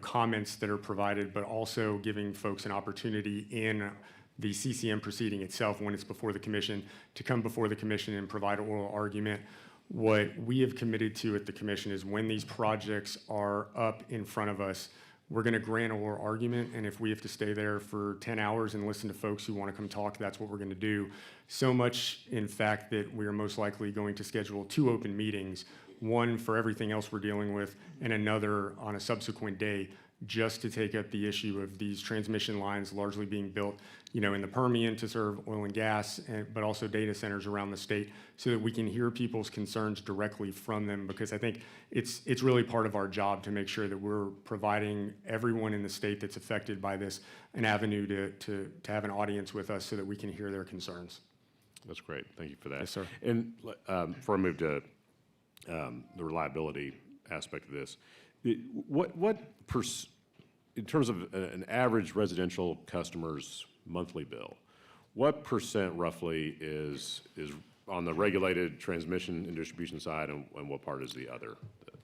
S4: comments that are provided, but also giving folks an opportunity in the CCM proceeding itself when it's before the commission to come before the commission and provide oral argument. What we have committed to at the commission is when these projects are up in front of us, we're going to grant oral argument, and if we have to stay there for 10 hours and listen to folks who want to come talk, that's what we're going to do. So much, in fact, that we are most likely going to schedule 2 open meetings, one for everything else we're dealing with, and another on a subsequent day, just to take up the issue of these transmission lines largely being built, in the Permian to serve oil and gas, but also data centers around the state, so that we can hear people's concerns directly from them. Because I think it's really part of our job to make sure that we're providing everyone in the state that's affected by this an avenue to have an audience with us, so that we can hear their concerns.
S13: That's great. Thank you for that.
S4: Yes, sir.
S13: And before I move to the reliability aspect of this, in terms of an average residential customer's monthly bill, what percent roughly is on the regulated transmission and distribution side, and what part is the other?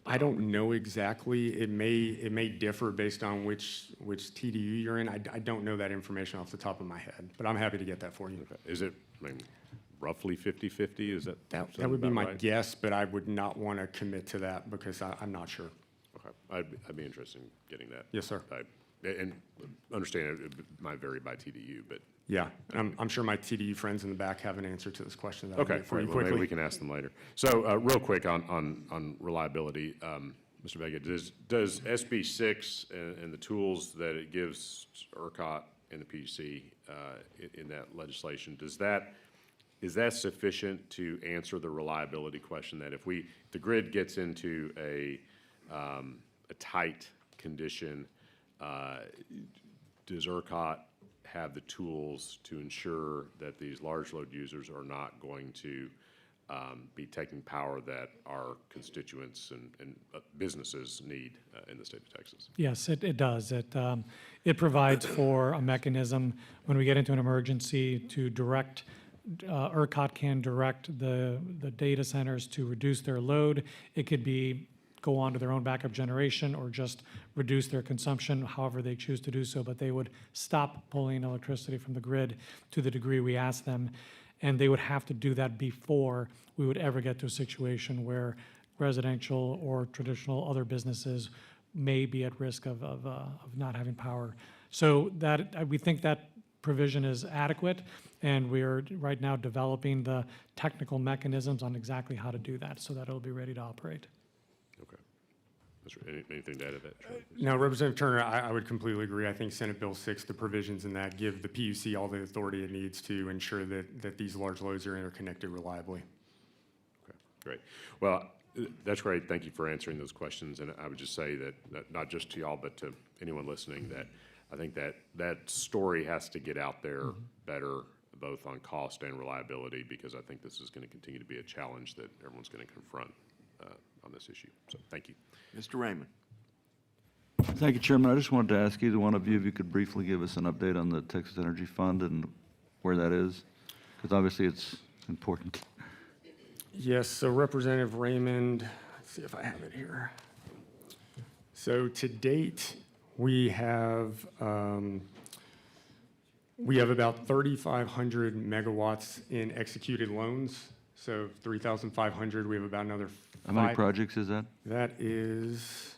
S4: I don't know exactly. It may differ based on which TDU you're in. I don't know that information off the top of my head, but I'm happy to get that for you.
S13: Okay. Is it roughly 50-50? Is that
S4: would be my
S13: right?
S4: guess, but I would not want to commit to that because I'm not sure.
S13: Okay, I'd be interested in getting that.
S4: Yes, sir.
S13: And understand it might vary by TDU, but.
S4: Yeah, and I'm sure my TDU friends in the back have an answer to this question that I'll
S13: Okay,
S4: get for you
S13: well, maybe
S4: quickly.
S13: we can ask them later. So real quick on reliability, Mr. Vega, does SB 6 and the tools that it gives ERCOT and the PUC in that legislation, is that sufficient to answer the reliability question that if the grid gets into a tight condition, does ERCOT have the tools to ensure that these large load users are not going to be taking power that our constituents and businesses need in the state of Texas.
S5: Yes, it does. It provides for a mechanism when we get into an emergency to direct, ERCOT can direct the data centers to reduce their load. It could be go on to their own backup generation or just reduce their consumption, however they choose to do so, but they would stop pulling electricity from the grid to the degree we ask them. And they would have to do that before we would ever get to a situation where residential or traditional other businesses may be at risk of not having power. So that we think that provision is adequate, and we are right now developing the technical mechanisms on exactly how to do that so that it'll be ready to operate.
S13: Okay. Anything to add to that? Charlie?
S4: No, Representative Turner, I would completely agree. I think Senate Bill 6, the provisions in that give the PUC all the authority it needs to ensure that these large loads are interconnected reliably.
S13: Okay, great. Well, that's great. Thank you for answering those questions. And I would just say that not just to y'all, but to anyone listening, that I think that story has to get out there better, both on cost and reliability, because I think this is going to continue to be a challenge that everyone's going to confront on this issue. So thank you.
S1: Mr. Raymond.
S8: Thank you, Chairman. I just wanted to ask either one of you if you could briefly give us an update on the Texas Energy Fund and where that is, because obviously it's important.
S4: Yes, so Representative Raymond, let's see if I have it here. So to date, we have about 3,500 megawatts in executed loans. So 3,500, we have about another
S8: How many projects is that?
S4: That is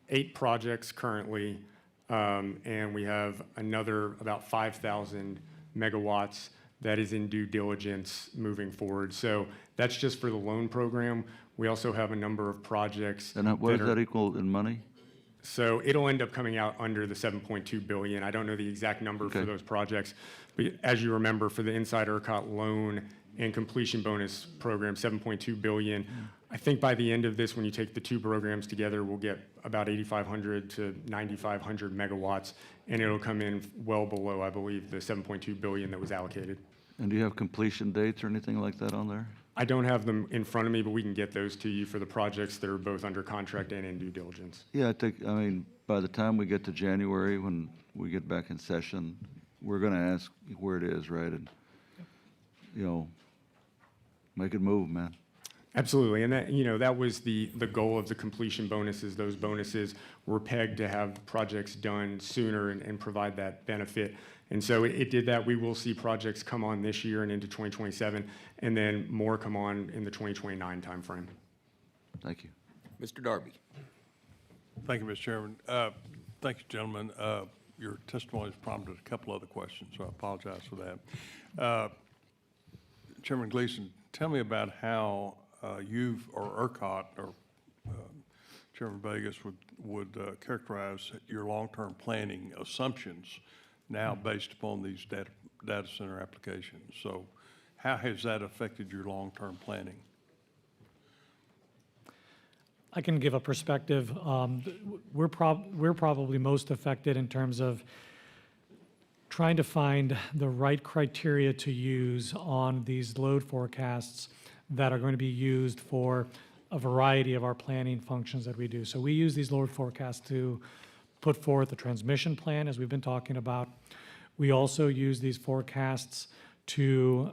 S4: 8 projects currently, and we have another about 5,000 megawatts that is in due diligence moving forward. So that's just for the loan program. We also have a number of projects.
S8: And what does that equal in money?
S4: So it'll end up coming out under the 7.2 billion. I don't know the exact number for those projects, but as you remember, for the Inside ERCOT loan and completion bonus program, 7.2 billion. I think by the end of this, when you take the 2 programs together, we'll get about 8,500 to 9,500 megawatts, and it'll come in well below, I believe, the 7.2 billion that was allocated.
S8: And do you have completion dates or anything like that on there?
S4: I don't have them in front of me, but we can get those to you for the projects that are both under contract and in due diligence.
S8: Yeah, I mean, by the time we get to January, when we get back in session, we're going to ask where it is, right? And, you know, make it move, man.
S4: Absolutely, and that was the goal of the completion bonuses. Those bonuses were pegged to have projects done sooner and provide that benefit. And so it did that. We will see projects come on this year and into 2027, and then more come on in the 2029 timeframe.
S8: Thank you.
S1: Mr. Darby.
S10: Thank you, Mr. Chairman. Thank you, gentlemen. Your testimony has prompted a couple other questions, so I apologize for that. Chairman Gleason, tell me about how you've, or ERCOT, or Chairman Vegas would characterize your long-term planning assumptions now based upon these data center applications. So how has that affected your long-term planning?
S5: I can give a perspective. We're probably most affected in terms of trying to find the right criteria to use on these load forecasts that are going to be used for a variety of our planning functions that we do. So we use these load forecasts to put forth a transmission plan, as we've been talking about. We also use these forecasts to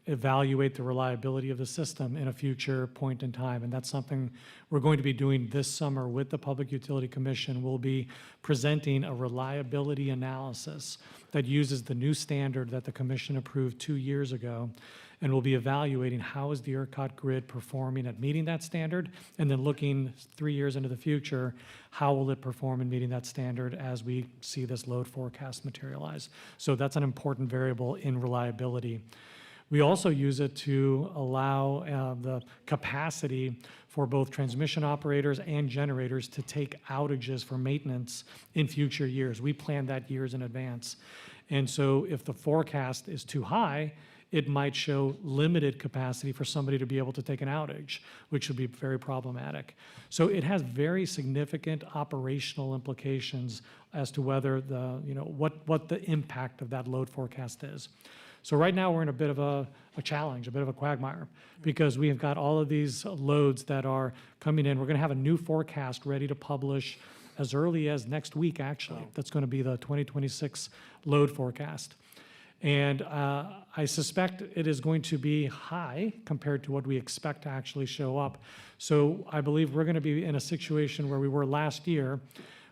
S5: evaluate the reliability of the system in a future point in time. And that's something we're going to be doing this summer with the Public Utility Commission. We'll be presenting a reliability analysis that uses the new standard that the Commission approved 2 years ago. And we'll be evaluating how is the ERCOT grid performing at meeting that standard, and then looking 3 years into the future, how will it perform in meeting that standard as we see this load forecast materialize. So that's an important variable in reliability. We also use it to allow the capacity for both transmission operators and generators to take outages for maintenance in future years. We plan that years in advance. And so if the forecast is too high, it might show limited capacity for somebody to be able to take an outage, which would be very problematic. So it has very significant operational implications as to whether what the impact of that load forecast is. So right now, we're in a bit of a challenge, a bit of a quagmire, because we have got all of these loads that are coming in. We're going to have a new forecast ready to publish as early as next week, actually. That's going to be the 2026 load forecast. And I suspect it is going to be high compared to what we expect to actually show up. So I believe we're going to be in a situation where we were last year,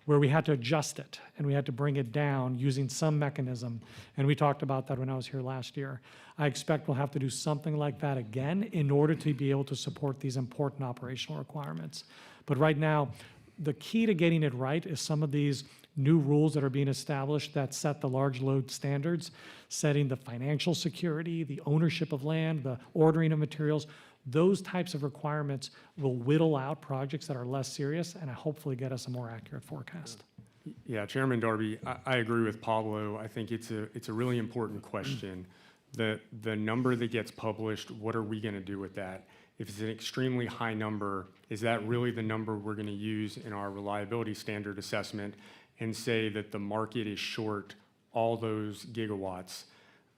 S5: where we had to adjust it and we had to bring it down using some mechanism. And we talked about that when I was here last year. I expect we'll have to do something like that again in order to be able to support these important operational requirements. But right now, the key to getting it right is some of these new rules that are being established that set the large load standards, setting the financial security, the ownership of land, the ordering of materials. Those types of requirements will whittle out projects that are less serious and hopefully get us a more accurate forecast.
S4: Yeah, Chairman Darby, I agree with Pablo. I think it's a really important question. The number that gets published, what are we going to do with that? If it's an extremely high number, is that really the number we're going to use in our reliability standard assessment and say that the market is short all those gigawatts?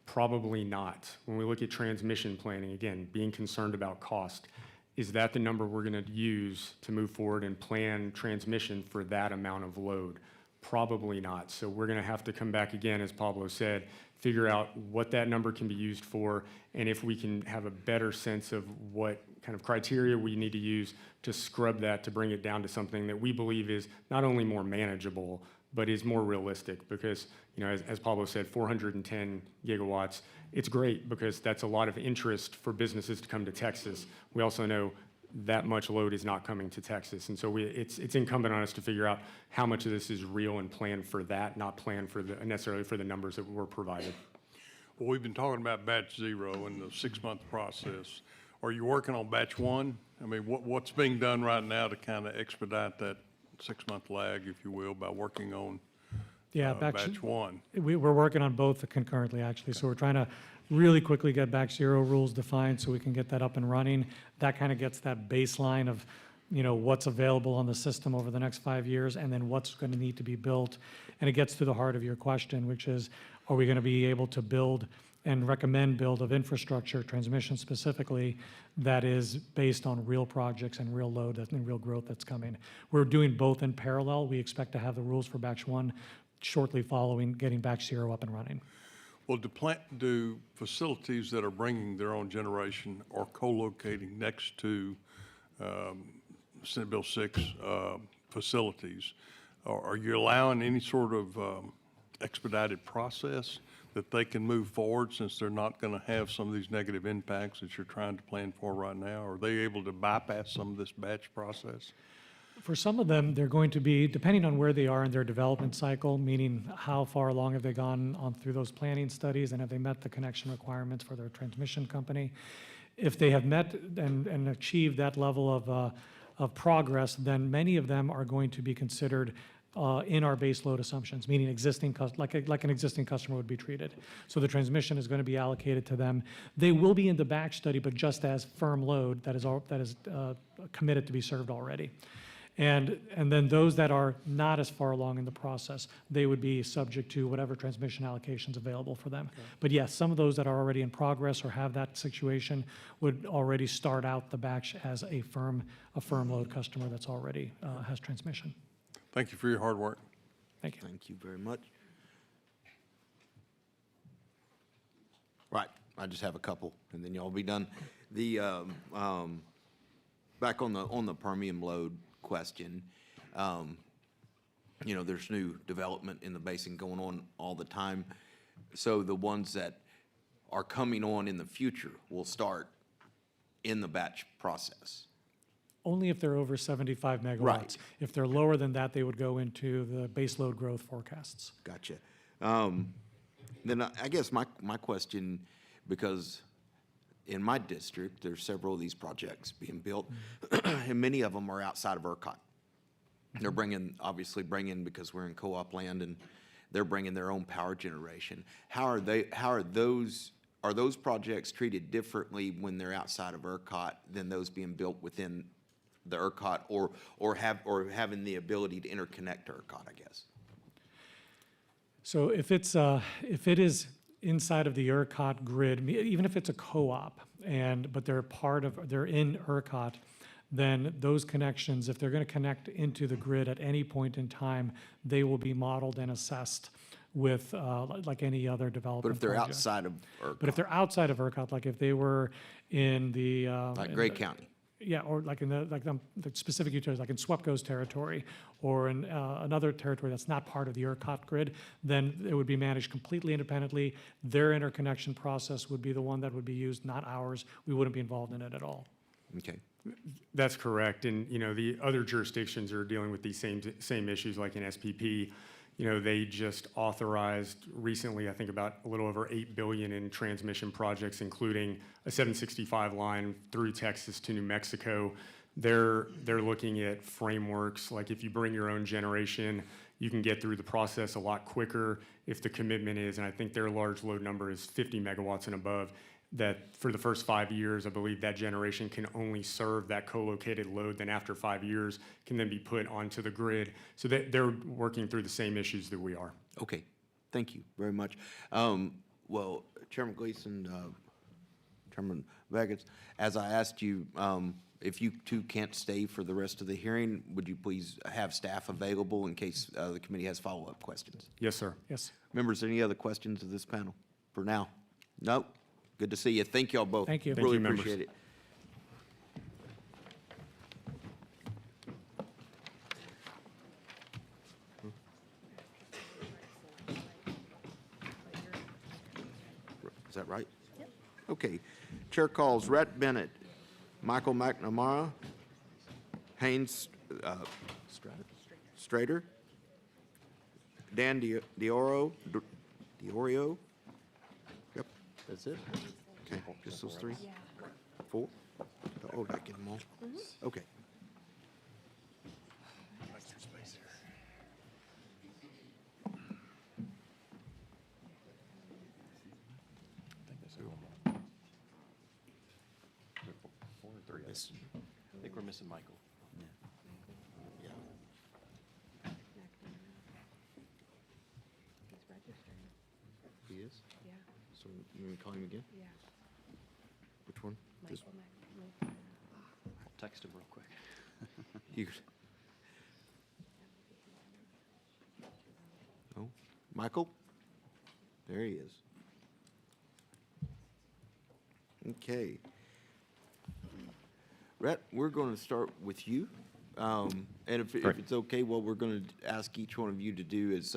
S4: Probably not. When we look at transmission planning, again, being concerned about cost, is that the number we're going to use to move forward and plan transmission for that amount of load? Probably not. So we're going to have to come back again, as Pablo said, figure out what that number can be used for, and if we can have a better sense of what kind of criteria we need to use to scrub that to bring it down to something that we believe is not only more manageable, but is more realistic. Because, you know, as Pablo said, 410 gigawatts, it's great because that's a lot of interest for businesses to come to Texas. We also know that much load is not coming to Texas. And so it's incumbent on us to figure out how much of this is real and planned for that, not planned for necessarily for the numbers that were provided.
S10: Well, we've been talking about batch 0 and the 6-month process. Are you working on batch 1? I mean, what's being done right now to kind of expedite that 6-month lag, if you will, by working on batch 1?
S5: We're working on both concurrently, actually. So we're trying to really quickly get batch 0 rules defined so we can get that up and running. That kind of gets that baseline of, you know, what's available on the system over the next 5 years and then what's going to need to be built. And it gets to the heart of your question, which is, are we going to be able to build and recommend build of infrastructure, transmission specifically, that is based on real projects and real load and real growth that's coming. We're doing both in parallel. We expect to have the rules for batch 1 shortly following getting batch 0 up and running.
S10: Well, do facilities that are bringing their own generation or co-locating next to Senate Bill 6 facilities, are you allowing any sort of expedited process that they can move forward since they're not going to have some of these negative impacts that you're trying to plan for right now? Are they able to bypass some of this batch process?
S5: For some of them, they're going to be, depending on where they are in their development cycle, meaning how far along have they gone on through those planning studies and have they met the connection requirements for their transmission company. If they have met and achieved that level of progress, then many of them are going to be considered in our base load assumptions, meaning existing, like an existing customer would be treated. So the transmission is going to be allocated to them. They will be in the batch study, but just as firm load that is committed to be served already. And then those that are not as far along in the process, they would be subject to whatever transmission allocations available for them. Okay. But yes, some of those that are already in progress or have that situation would already start out the batch as a firm load customer that's already has transmission.
S10: Thank you for your hard work.
S5: Thank you.
S1: Thank you very much. Right, I just have a couple, and then y'all be done. The back on the Permian load question, you know, there's new development in the basin going on all the time. So the ones that are coming on in the future will start in the batch process.
S5: Only if they're over 75 megawatts.
S1: Right.
S5: If they're lower than that, they would go into the base load growth forecasts.
S1: Gotcha. Then I guess my question, because in my district, there's several of these projects being built, and many of them are outside of ERCOT. They're obviously bringing, because we're in co-op land, and they're bringing their own power generation. How are those projects treated differently when they're outside of ERCOT than those being built within the ERCOT, or having the ability to interconnect to ERCOT, I guess?
S5: So if it is inside of the ERCOT grid, even if it's a co-op, but they're in ERCOT, then those connections, if they're going to connect into the grid at any point in time, they will be modeled and assessed with, like any other development
S1: But if they're
S5: project.
S1: outside of ERCOT,
S5: But if they're outside of ERCOT, like if they were in the.
S1: like
S5: in
S1: Gray
S5: the-
S1: County.
S5: Yeah, or like in the specific utilities, like in SWEPCO's territory, or in another territory that's not part of the ERCOT grid, then it would be managed completely independently. Their interconnection process would be the one that would be used, not ours. We wouldn't be involved in it at all.
S1: Okay.
S4: That's correct. And, the other jurisdictions are dealing with these same issues, like in SPP. They just authorized recently, I think about a little over $8 billion in transmission projects, including a 765 line through Texas to New Mexico. They're looking at frameworks, like if you bring your own generation, you can get through the process a lot quicker if the commitment is, and I think their large load number is 50 megawatts and above, that for the first 5 years, I believe that generation can only serve that co-located load, then after 5 years can then be put onto the grid. So they're working through the same issues that we are.
S1: Okay, thank you very much. Well, Chairman Gleason, Chairman Vegas, as I asked you, if you two can't stay for the rest of the hearing, would you please have staff available in case the committee has follow-up questions?
S4: Yes, sir.
S5: Yes.
S1: Members, any other questions of this panel for now? Nope. Good to see you. Thank y'all both.
S5: Thank you.
S4: Thank
S1: Really
S4: you, members.
S1: appreciate it. Is that right? Yep. Okay. Chair calls Rhett, Bennett, Michael McNamara, Haynes, Strater, Dan Diorio. Yep, that's it. Okay, just those three? 4? Oh, did I get them all? Okay.
S14: I think we're missing Michael.
S1: Yeah.
S2: He's registering.
S1: He is?
S2: Yeah.
S1: So you want me to call him again?
S2: Yeah.
S1: Which one? This
S2: Michael.
S14: I'll text him real quick.
S1: You. Oh, Michael? There he is. Okay. Rhett, we're going to start with you. And if it's okay, what we're going to ask each one of you to do is,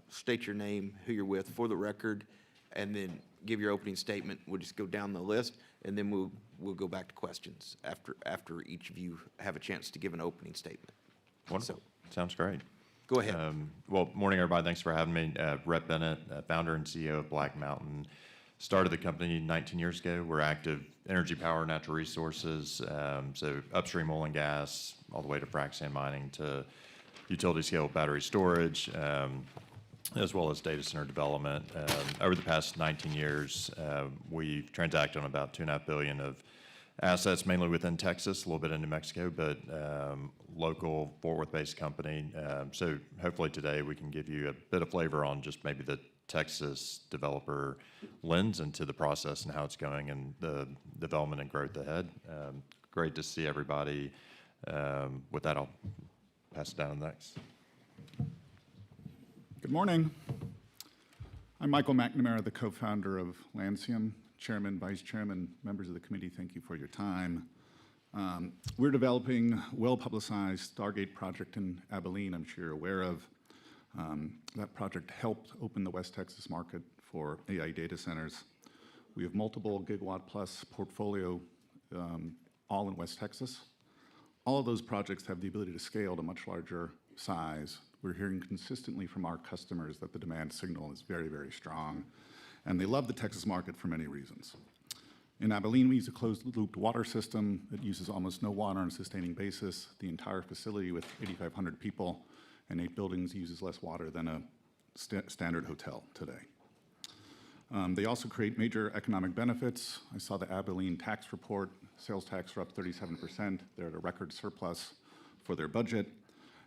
S1: state your name, who you're with for the record, and then give your opening statement. We'll just go down the list, and then we'll go back to questions after each of you have a chance to give an opening statement.
S15: Wonderful. Sounds great.
S1: Go ahead.
S15: Well, morning, everybody. Thanks for having me. Rhett Bennett, founder and CEO of Black Mountain. Started the company 19 years ago. We're active energy, power, natural resources, so upstream oil and gas, all the way to frac sand mining to utility scale battery storage, as well as data center development. Over the past 19 years, we've transacted on about $2.5 billion of assets, mainly within Texas, a little bit in New Mexico, but local Fort Worth-based company. So hopefully today we can give you a bit of flavor on just maybe the Texas developer lens into the process and how it's going and the development and growth ahead. Great to see everybody. With that, I'll pass it down next.
S16: Good morning. I'm Michael McNamara, the co-founder of Lancium. Chairman, Vice Chairman, members of the committee, thank you for your time. We're developing well-publicized Stargate project in Abilene, I'm sure you're aware of. That project helped open the West Texas market for AI data centers. We have multiple gigawatt plus portfolio, all in West Texas. All of those projects have the ability to scale to much larger size. We're hearing consistently from our customers that the demand signal is very, very strong, and they love the Texas market for many reasons. In Abilene, we use a closed-loop water system that uses almost no water on a sustaining basis. The entire facility with 8,500 people and 8 buildings uses less water than a standard hotel today. They also create major economic benefits. I saw the Abilene tax report. Sales tax are up 37%. They're at a record surplus for their budget,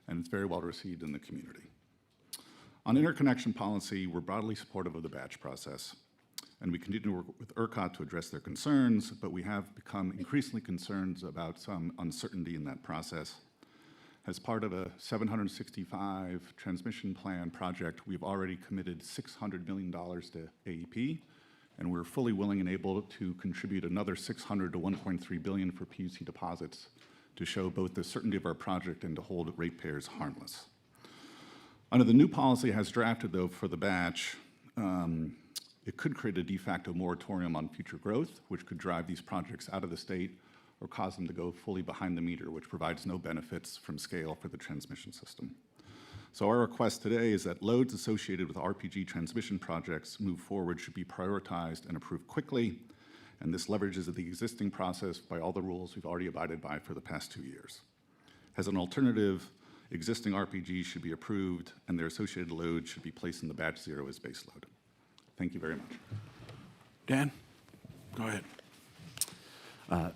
S16: and it's very well received in the community. On interconnection policy, we're broadly supportive of the batch process, and we continue to work with ERCOT to address their concerns, but we have become increasingly concerned about some uncertainty in that process. As part of a 765 transmission plan project, we've already committed $600 million to AEP, and we're fully willing and able to contribute another $600 to $1.3 billion for PUC deposits to show both the certainty of our project and to hold ratepayers harmless. Under the new policy as drafted, though, for the batch, it could create a de facto moratorium on future growth, which could drive these projects out of the state or cause them to go fully behind the meter, which provides no benefits from scale for the transmission system. So our request today is that loads associated with RPG transmission projects move forward should be prioritized and approved quickly, and this leverages the existing process by all the rules we've already abided by for the past 2 years. As an alternative, existing RPGs should be approved and their associated load should be placed in the batch zero as base load. Thank you very much.
S6: Dan, go ahead.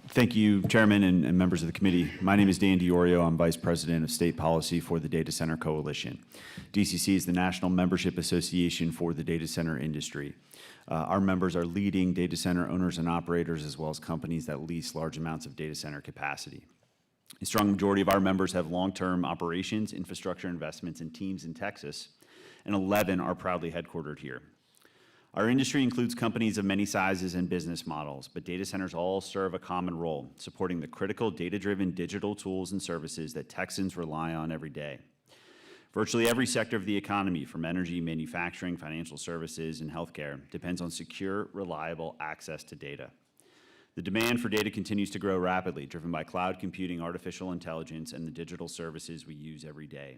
S17: Thank you, Chairman and members of the committee. My name is Dan Diorio. I'm Vice President of State Policy for the Data Center Coalition. DCC is the National Membership Association for the data center industry. Our members are leading data center owners and operators, as well as companies that lease large amounts of data center capacity. A strong majority of our members have long-term operations, infrastructure investments, and teams in Texas, and 11 are proudly headquartered here. Our industry includes companies of many sizes and business models, but data centers all serve a common role, supporting the critical data-driven digital tools and services that Texans rely on every day. Virtually every sector of the economy, from energy, manufacturing, financial services, and healthcare, depends on secure, reliable access to data. The demand for data continues to grow rapidly, driven by cloud computing, artificial intelligence, and the digital services we use every day.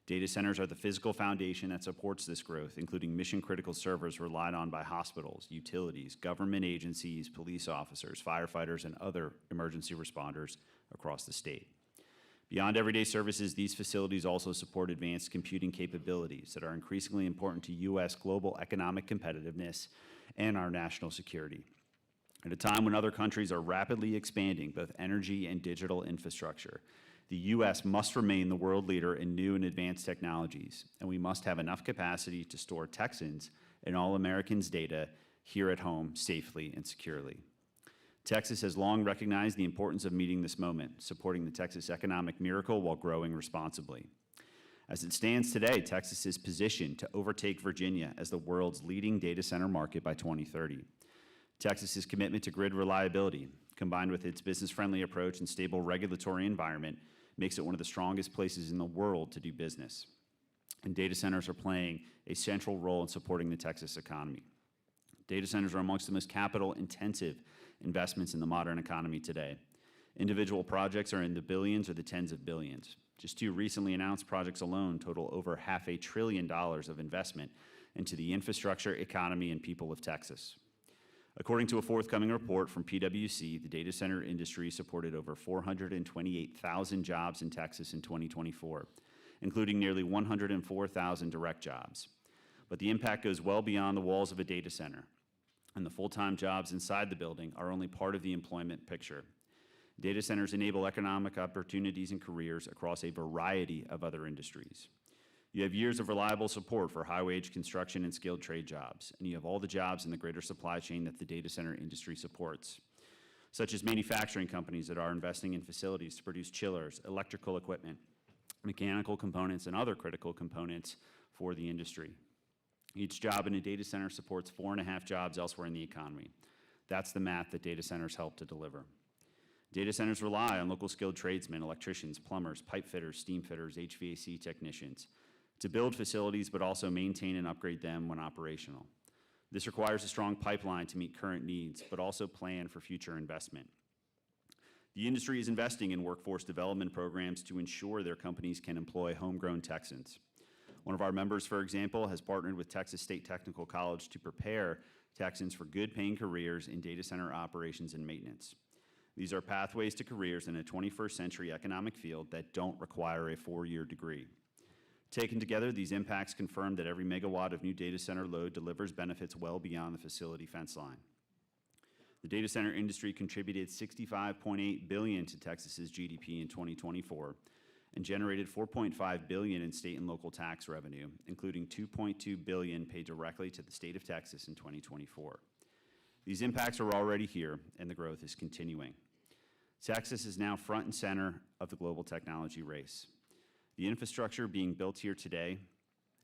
S17: Data centers are the physical foundation that supports this growth, including mission-critical servers relied on by hospitals, utilities, government agencies, police officers, firefighters, and other emergency responders across the state. Beyond everyday services, these facilities also support advanced computing capabilities that are increasingly important to U.S. global economic competitiveness and our national security. At a time when other countries are rapidly expanding both energy and digital infrastructure, the U.S. must remain the world leader in new and advanced technologies, and we must have enough capacity to store Texans and all Americans' data here at home safely and securely. Texas has long recognized the importance of meeting this moment, supporting the Texas economic miracle while growing responsibly. As it stands today, Texas is positioned to overtake Virginia as the world's leading data center market by 2030. Texas's commitment to grid reliability, combined with its business-friendly approach and stable regulatory environment, makes it one of the strongest places in the world to do business. And data centers are playing a central role in supporting the Texas economy. Data centers are amongst the most capital-intensive investments in the modern economy today. Individual projects are in the billions or the tens of billions. Just 2 recently announced projects alone total over $500 billion of investment into the infrastructure, economy, and people of Texas. According to a forthcoming report from PwC, the data center industry supported over 428,000 jobs in Texas in 2024, including nearly 104,000 direct jobs. But the impact goes well beyond the walls of a data center, and the full-time jobs inside the building are only part of the employment picture. Data centers enable economic opportunities and careers across a variety of other industries. You have years of reliable support for high-wage construction and skilled trade jobs, and you have all the jobs in the greater supply chain that the data center industry supports, such as manufacturing companies that are investing in facilities to produce chillers, electrical equipment, mechanical components, and other critical components for the industry. Each job in a data center supports 4.5 jobs elsewhere in the economy. That's the math that data centers help to deliver. Data centers rely on local skilled tradesmen, electricians, plumbers, pipe fitters, steam fitters, HVAC technicians, to build facilities, but also maintain and upgrade them when operational. This requires a strong pipeline to meet current needs, but also plan for future investment. The industry is investing in workforce development programs to ensure their companies can employ homegrown Texans. One of our members, for example, has partnered with Texas State Technical College to prepare Texans for good-paying careers in data center operations and maintenance. These are pathways to careers in a 21st century economic field that don't require a 4-year degree. Taken together, these impacts confirm that every megawatt of new data center load delivers benefits well beyond the facility fence line. The data center industry contributed $65.8 billion to Texas's GDP in 2024, and generated $4.5 billion in state and local tax revenue, including $2.2 billion paid directly to the state of Texas in 2024. These impacts are already here, and the growth is continuing. Texas is now front and center of the global technology race. The infrastructure being built here today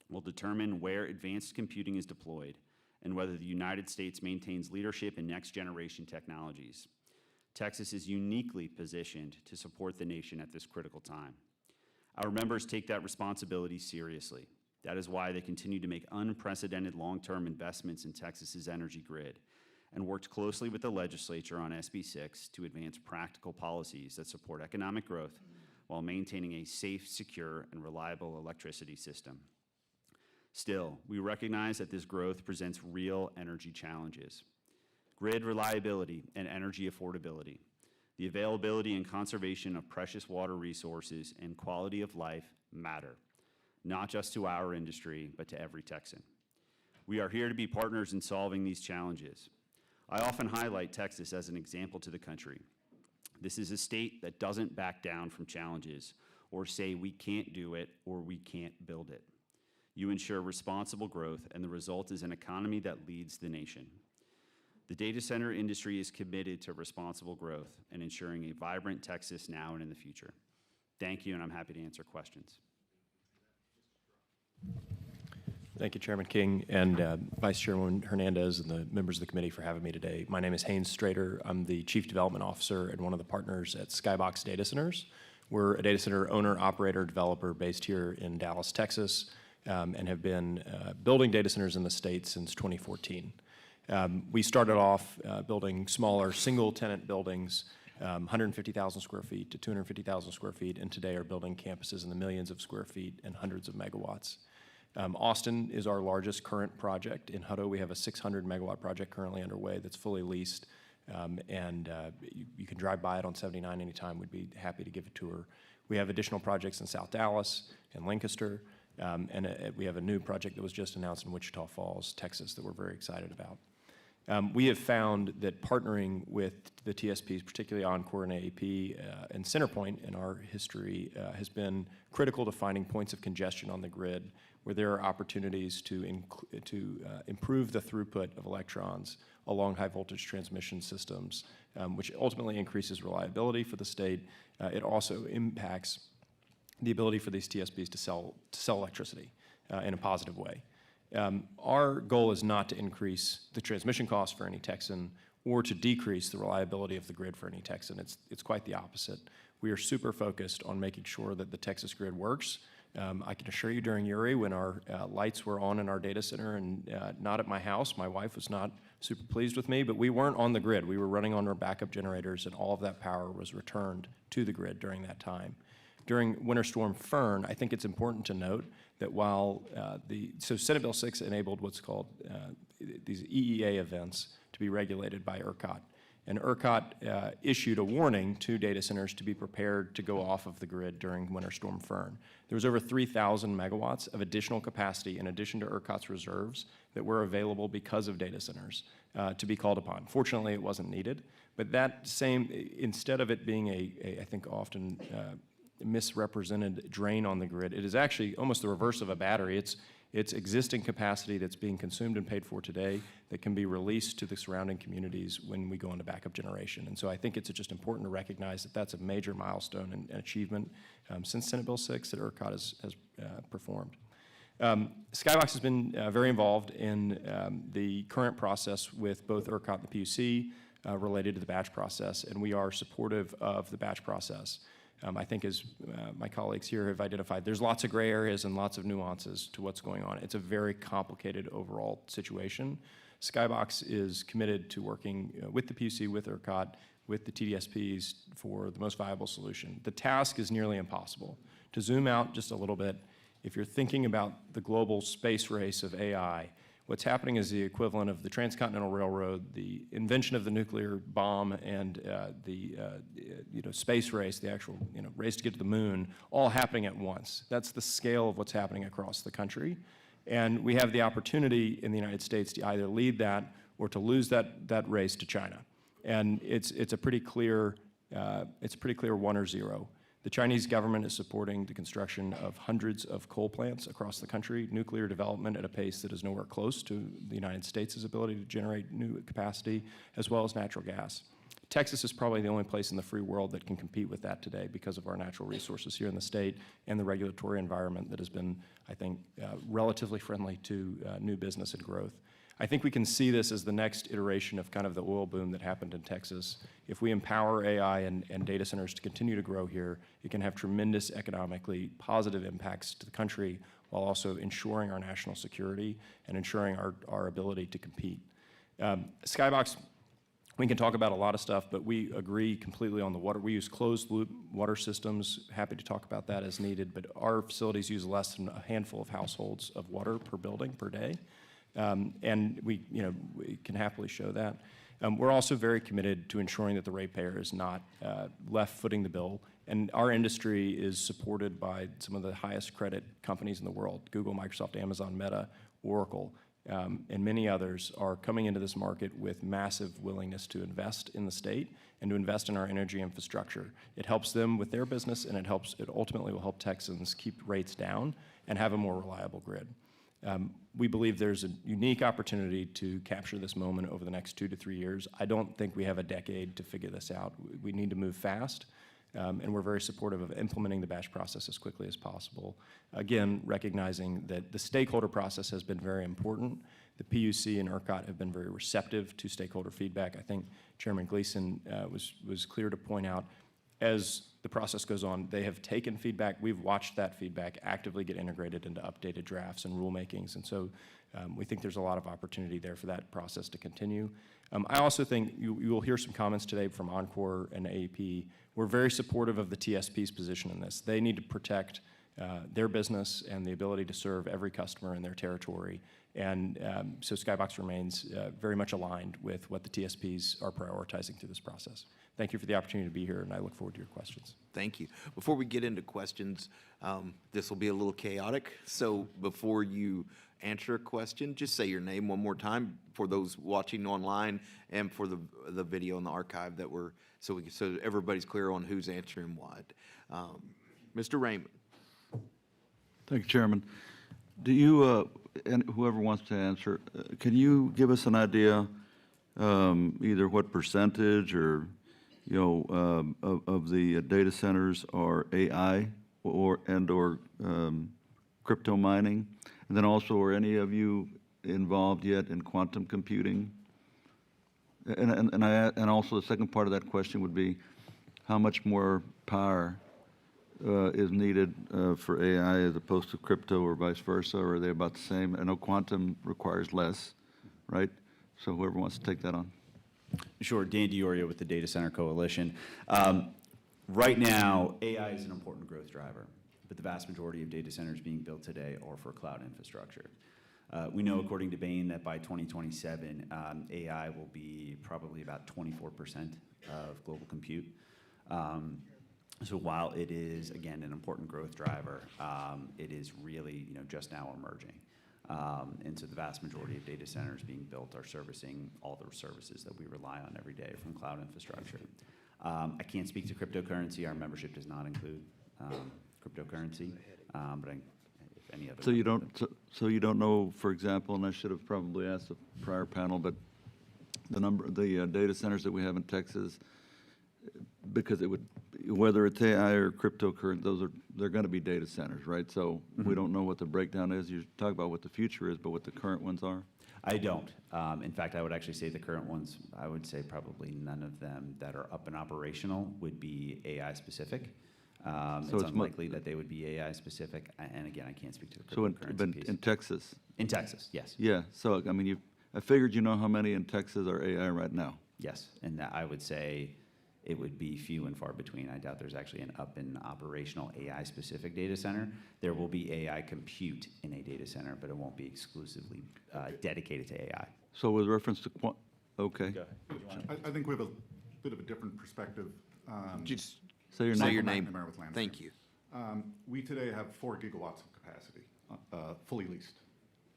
S17: will determine where advanced computing is deployed and whether the United States maintains leadership in next-generation technologies. Texas is uniquely positioned to support the nation at this critical time. Our members take that responsibility seriously. That is why they continue to make unprecedented long-term investments in Texas's energy grid and worked closely with the legislature on SB 6 to advance practical policies that support economic growth while maintaining a safe, secure, and reliable electricity system. Still, we recognize that this growth presents real energy challenges. Grid reliability and energy affordability, the availability and conservation of precious water resources, and quality of life matter, not just to our industry, but to every Texan. We are here to be partners in solving these challenges. I often highlight Texas as an example to the country. This is a state that doesn't back down from challenges or say we can't do it or we can't build it. You ensure responsible growth, and the result is an economy that leads the nation. The data center industry is committed to responsible growth and ensuring a vibrant Texas now and in the future. Thank you, and I'm happy to answer questions.
S14: Thank you, Chairman King and Vice Chairman Hernandez and the members of the committee for having me today. My name is Strater. I'm the Chief Development Officer and one of the partners at Skybox Data Centers. We're a data center owner, operator, developer based here in Dallas, Texas, and have been building data centers in the state since 2014. We started off building smaller single-tenant buildings, 150,000 square feet to 250,000 square feet, and today are building campuses in the millions of square feet and hundreds of megawatts. Austin is our largest current project. In Hutto, we have a 600 megawatt project currently underway that's fully leased, and you can drive by it on 79 anytime. We'd be happy to give a tour. We have additional projects in South Dallas and Lancaster, and we have a new project that was just announced in Wichita Falls, Texas, that we're very excited about. We have found that partnering with the TSPs, particularly Oncor and AEP and CenterPoint in our history, has been critical to finding points of congestion on the grid where there are opportunities to improve the throughput of electrons along high voltage transmission systems, which ultimately increases reliability for the state. It also impacts the ability for these TSPs to sell electricity in a positive way. Our goal is not to increase the transmission costs for any Texan or to decrease the reliability of the grid for any Texan. It's quite the opposite. We are super focused on making sure that the Texas grid works. I can assure you during Uri, when our lights were on in our data center and not at my house, my wife was not super pleased with me, but we weren't on the grid. We were running on our backup generators, and all of that power was returned to the grid during that time. During Winter Storm Fern, I think it's important to note that while Senate Bill 6 enabled what's called these EEA events to be regulated by ERCOT. And ERCOT issued a warning to data centers to be prepared to go off of the grid during Winter Storm Fern. There was over 3,000 megawatts of additional capacity in addition to ERCOT's reserves that were available because of data centers to be called upon. Fortunately, it wasn't needed, but that same, instead of it being I think often misrepresented drain on the grid, it is actually almost the reverse of a battery. It's existing capacity that's being consumed and paid for today that can be released to the surrounding communities when we go into backup generation. And so I think it's just important to recognize that that's a major milestone and achievement since Senate Bill 6 that ERCOT has performed. Skybox has been very involved in the current process with both ERCOT and the PUC related to the batch process, and we are supportive of the batch process. I think as my colleagues here have identified, there's lots of gray areas and lots of nuances to what's going on. It's a very complicated overall situation. Skybox is committed to working with the PUC, with ERCOT, with the TDSPs for the most viable solution. The task is nearly impossible. To zoom out just a little bit, if you're thinking about the global space race of AI, what's happening is the equivalent of the Transcontinental Railroad, the invention of the nuclear bomb, and the space race, the actual race to get to the moon, all happening at once. That's the scale of what's happening across the country. And we have the opportunity in the United States to either lead that or to lose that race to China. And it's a pretty clear 1 or 0. The Chinese government is supporting the construction of hundreds of coal plants across the country, nuclear development at a pace that is nowhere close to the United States' ability to generate new capacity, as well as natural gas. Texas is probably the only place in the free world that can compete with that today because of our natural resources here in the state and the regulatory environment that has been, I think, relatively friendly to new business and growth. I think we can see this as the next iteration of kind of the oil boom that happened in Texas. If we empower AI and data centers to continue to grow here, it can have tremendous economically positive impacts to the country while also ensuring our national security and ensuring our ability to compete. Skybox, we can talk about a lot of stuff, but we agree completely on the water. We use closed loop water systems. Happy to talk about that as needed, but our facilities use less than a handful of households of water per building per day. And we can happily show that. We're also very committed to ensuring that the ratepayer is not left footing the bill. And our industry is supported by some of the highest credit companies in the world: Google, Microsoft, Amazon, Meta, Oracle, and many others are coming into this market with massive willingness to invest in the state and to invest in our energy infrastructure. It helps them with their business, and it ultimately will help Texans keep rates down and have a more reliable grid. We believe there's a unique opportunity to capture this moment over the next 2 to 3 years. I don't think we have a decade to figure this out. We need to move fast, and we're very supportive of implementing the batch process as quickly as possible. Again, recognizing that the stakeholder process has been very important. The PUC and ERCOT have been very receptive to stakeholder feedback. I think Chairman Gleason was clear to point out, as the process goes on, they have taken feedback. We've watched that feedback actively get integrated into updated drafts and rulemakings. And so we think there's a lot of opportunity there for that process to continue. I also think you will hear some comments today from Oncor and AEP. We're very supportive of the TSP's position in this. They need to protect their business and the ability to serve every customer in their territory. And so Skybox remains very much aligned with what the TSPs are prioritizing through this process. Thank you for the opportunity to be here, and I look forward to your questions.
S1: Thank you. Before we get into questions, this will be a little chaotic. So before you answer a question, just say your name one more time for those watching online and for the video in the archive that so everybody's clear on who's answering what. Mr. Raymond.
S8: Thank you, Chairman. Do you, and whoever wants to answer, can you give us an idea, either what percentage or of the data centers are AI or crypto mining? And then also, are any of you involved yet in quantum computing? And also the second part of that question would be, how much more power is needed for AI as opposed to crypto or vice versa, or are they about the same? I know quantum requires less, right? So whoever wants to take that on.
S17: Sure, Dan Diorio with the Data Center Coalition. Right now, AI is an important growth driver, but the vast majority of data centers being built today are for cloud infrastructure. We know, according to Bain, that by 2027, AI will be probably about 24% of global compute. So while it is, again, an important growth driver, it is really just now emerging. And so the vast majority of data centers being built are servicing all the services that we rely on every day from cloud infrastructure. I can't speak to cryptocurrency. Our membership does not include cryptocurrency, but if any other.
S8: So you don't know, for example, and I should have probably asked the prior panel, but the data centers that we have in Texas, because it would, whether it's AI or cryptocurrency, they're going to be data centers, right? So we don't know what the breakdown is. You talk about what the future is, but what the current ones are?
S17: I don't. In fact, I would actually say the current ones, I would say probably none of them that are up and operational would be AI specific. So it's unlikely that they would be AI specific. And again, I can't speak to the cryptocurrency piece.
S8: In Texas?
S17: In Texas, yes.
S8: Yeah. So, I mean, I figured you know how many in Texas are AI right now.
S17: Yes. And I would say it would be few and far between. I doubt there's actually an up and operational AI-specific data center. There will be AI compute in a data center, but it won't be exclusively dedicated to AI.
S8: So with reference to okay.
S16: I think we have a bit of a different perspective.
S1: Just
S8: say your name.
S16: McNamara with Lancium.
S1: Thank you.
S16: We today have 4 gigawatts of capacity, fully leased,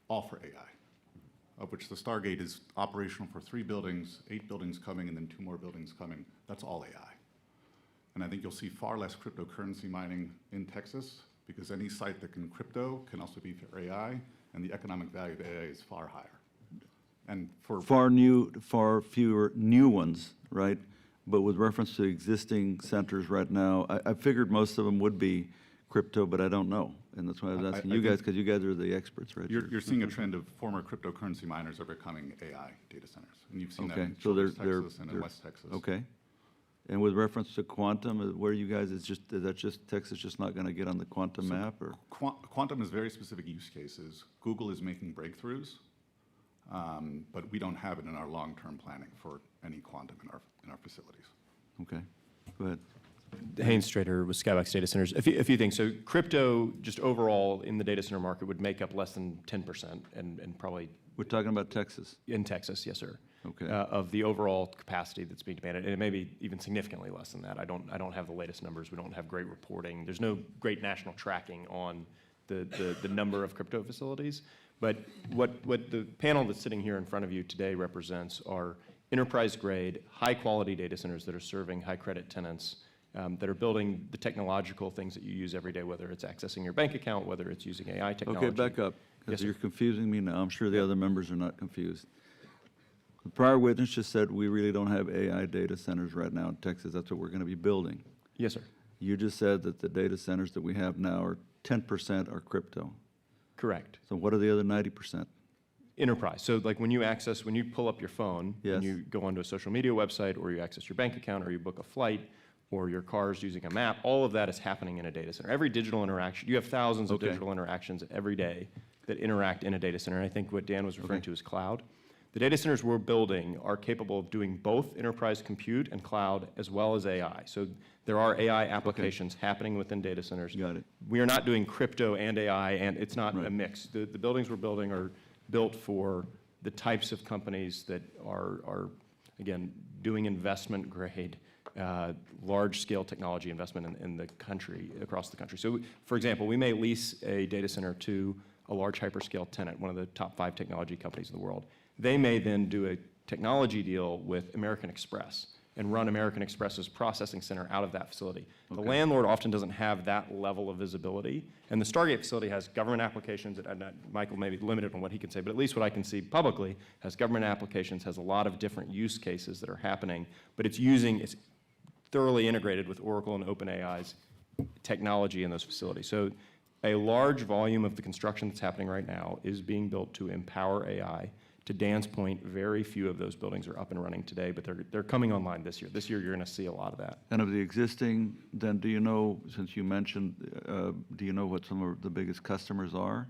S16: all for AI, of which the Stargate is operational for 3 buildings, 8 buildings coming, and then 2 more buildings coming. That's all AI. And I think you'll see far less cryptocurrency mining in Texas because any site that can crypto can also be for AI, and the economic value of AI is far higher. And for
S8: Far fewer new ones, right? But with reference to existing centers right now, I figured most of them would be crypto, but I don't know. And that's why I was asking
S16: I
S8: you guys,
S16: think
S8: because you guys are the experts, right?
S16: you're seeing a trend of former cryptocurrency miners are becoming AI data centers. And you've seen that
S8: Okay,
S16: in
S8: so
S16: Children's Texas and in West Texas.
S8: Okay. And with reference to quantum, where you guys, is that just, Texas just not going to get on the quantum map, or?
S16: Quantum is very specific use cases. Google is making breakthroughs, but we don't have it in our long-term planning for any quantum in our facilities.
S8: Okay, go ahead.
S14: Haynes Strater with Skybox Data Centers. A few things. So crypto, just overall in the data center market, would make up less than 10%, and probably.
S8: We're talking about Texas?
S14: In Texas, yes, sir.
S8: Okay.
S14: Of the overall capacity that's being demanded, and it may be even significantly less than that. I don't have the latest numbers. We don't have great reporting. There's no great national tracking on the number of crypto facilities. But what the panel that's sitting here in front of you today represents are enterprise-grade, high-quality data centers that are serving high-credit tenants, that are building the technological things that you use every day, whether it's accessing your bank account, whether it's using AI technology.
S8: Okay, back up,
S14: Yes,
S8: because
S14: sir.
S8: you're confusing me now. I'm sure the other members are not confused. The prior witness just said we really don't have AI data centers right now in Texas. That's what we're going to be building.
S14: Yes, sir.
S8: You just said that the data centers that we have now are 10% are crypto.
S14: Correct.
S8: So what are the other 90%?
S14: Enterprise. So like when you pull up your phone and
S8: Yes.
S14: you go onto a social media website, or you access your bank account, or you book a flight, or your car's using a map, all of that is happening in a data center. Every digital interaction, you have thousands of
S8: Okay.
S14: digital interactions every day that interact in a data center. And I think what Dan was referring to is cloud. The data centers we're building are capable of doing both enterprise compute and cloud, as well as AI. So there are AI applications happening within data centers.
S8: Got it.
S14: We are not doing crypto and AI, and it's not a
S8: Right.
S14: mix. The buildings we're building are built for the types of companies that are again, doing investment grade, large-scale technology investment in the country, across the country. So, for example, we may lease a data center to a large hyperscale tenant, one of the top 5 technology companies in the world. They may then do a technology deal with American Express and run American Express's processing center out of that facility. The landlord often doesn't have that level of visibility, and the Stargate facility has government applications, Michael may be limited on what he can say, but at least what I can see publicly, has government applications, has a lot of different use cases that are happening, but it's thoroughly integrated with Oracle and OpenAI's technology in those facilities. So a large volume of the construction that's happening right now is being built to empower AI. To Dan's point, very few of those buildings are up and running today, but they're coming online this year. This year, you're going to see a lot of that.
S8: And of the existing, then do you know, since you mentioned, do you know what some of the biggest customers are?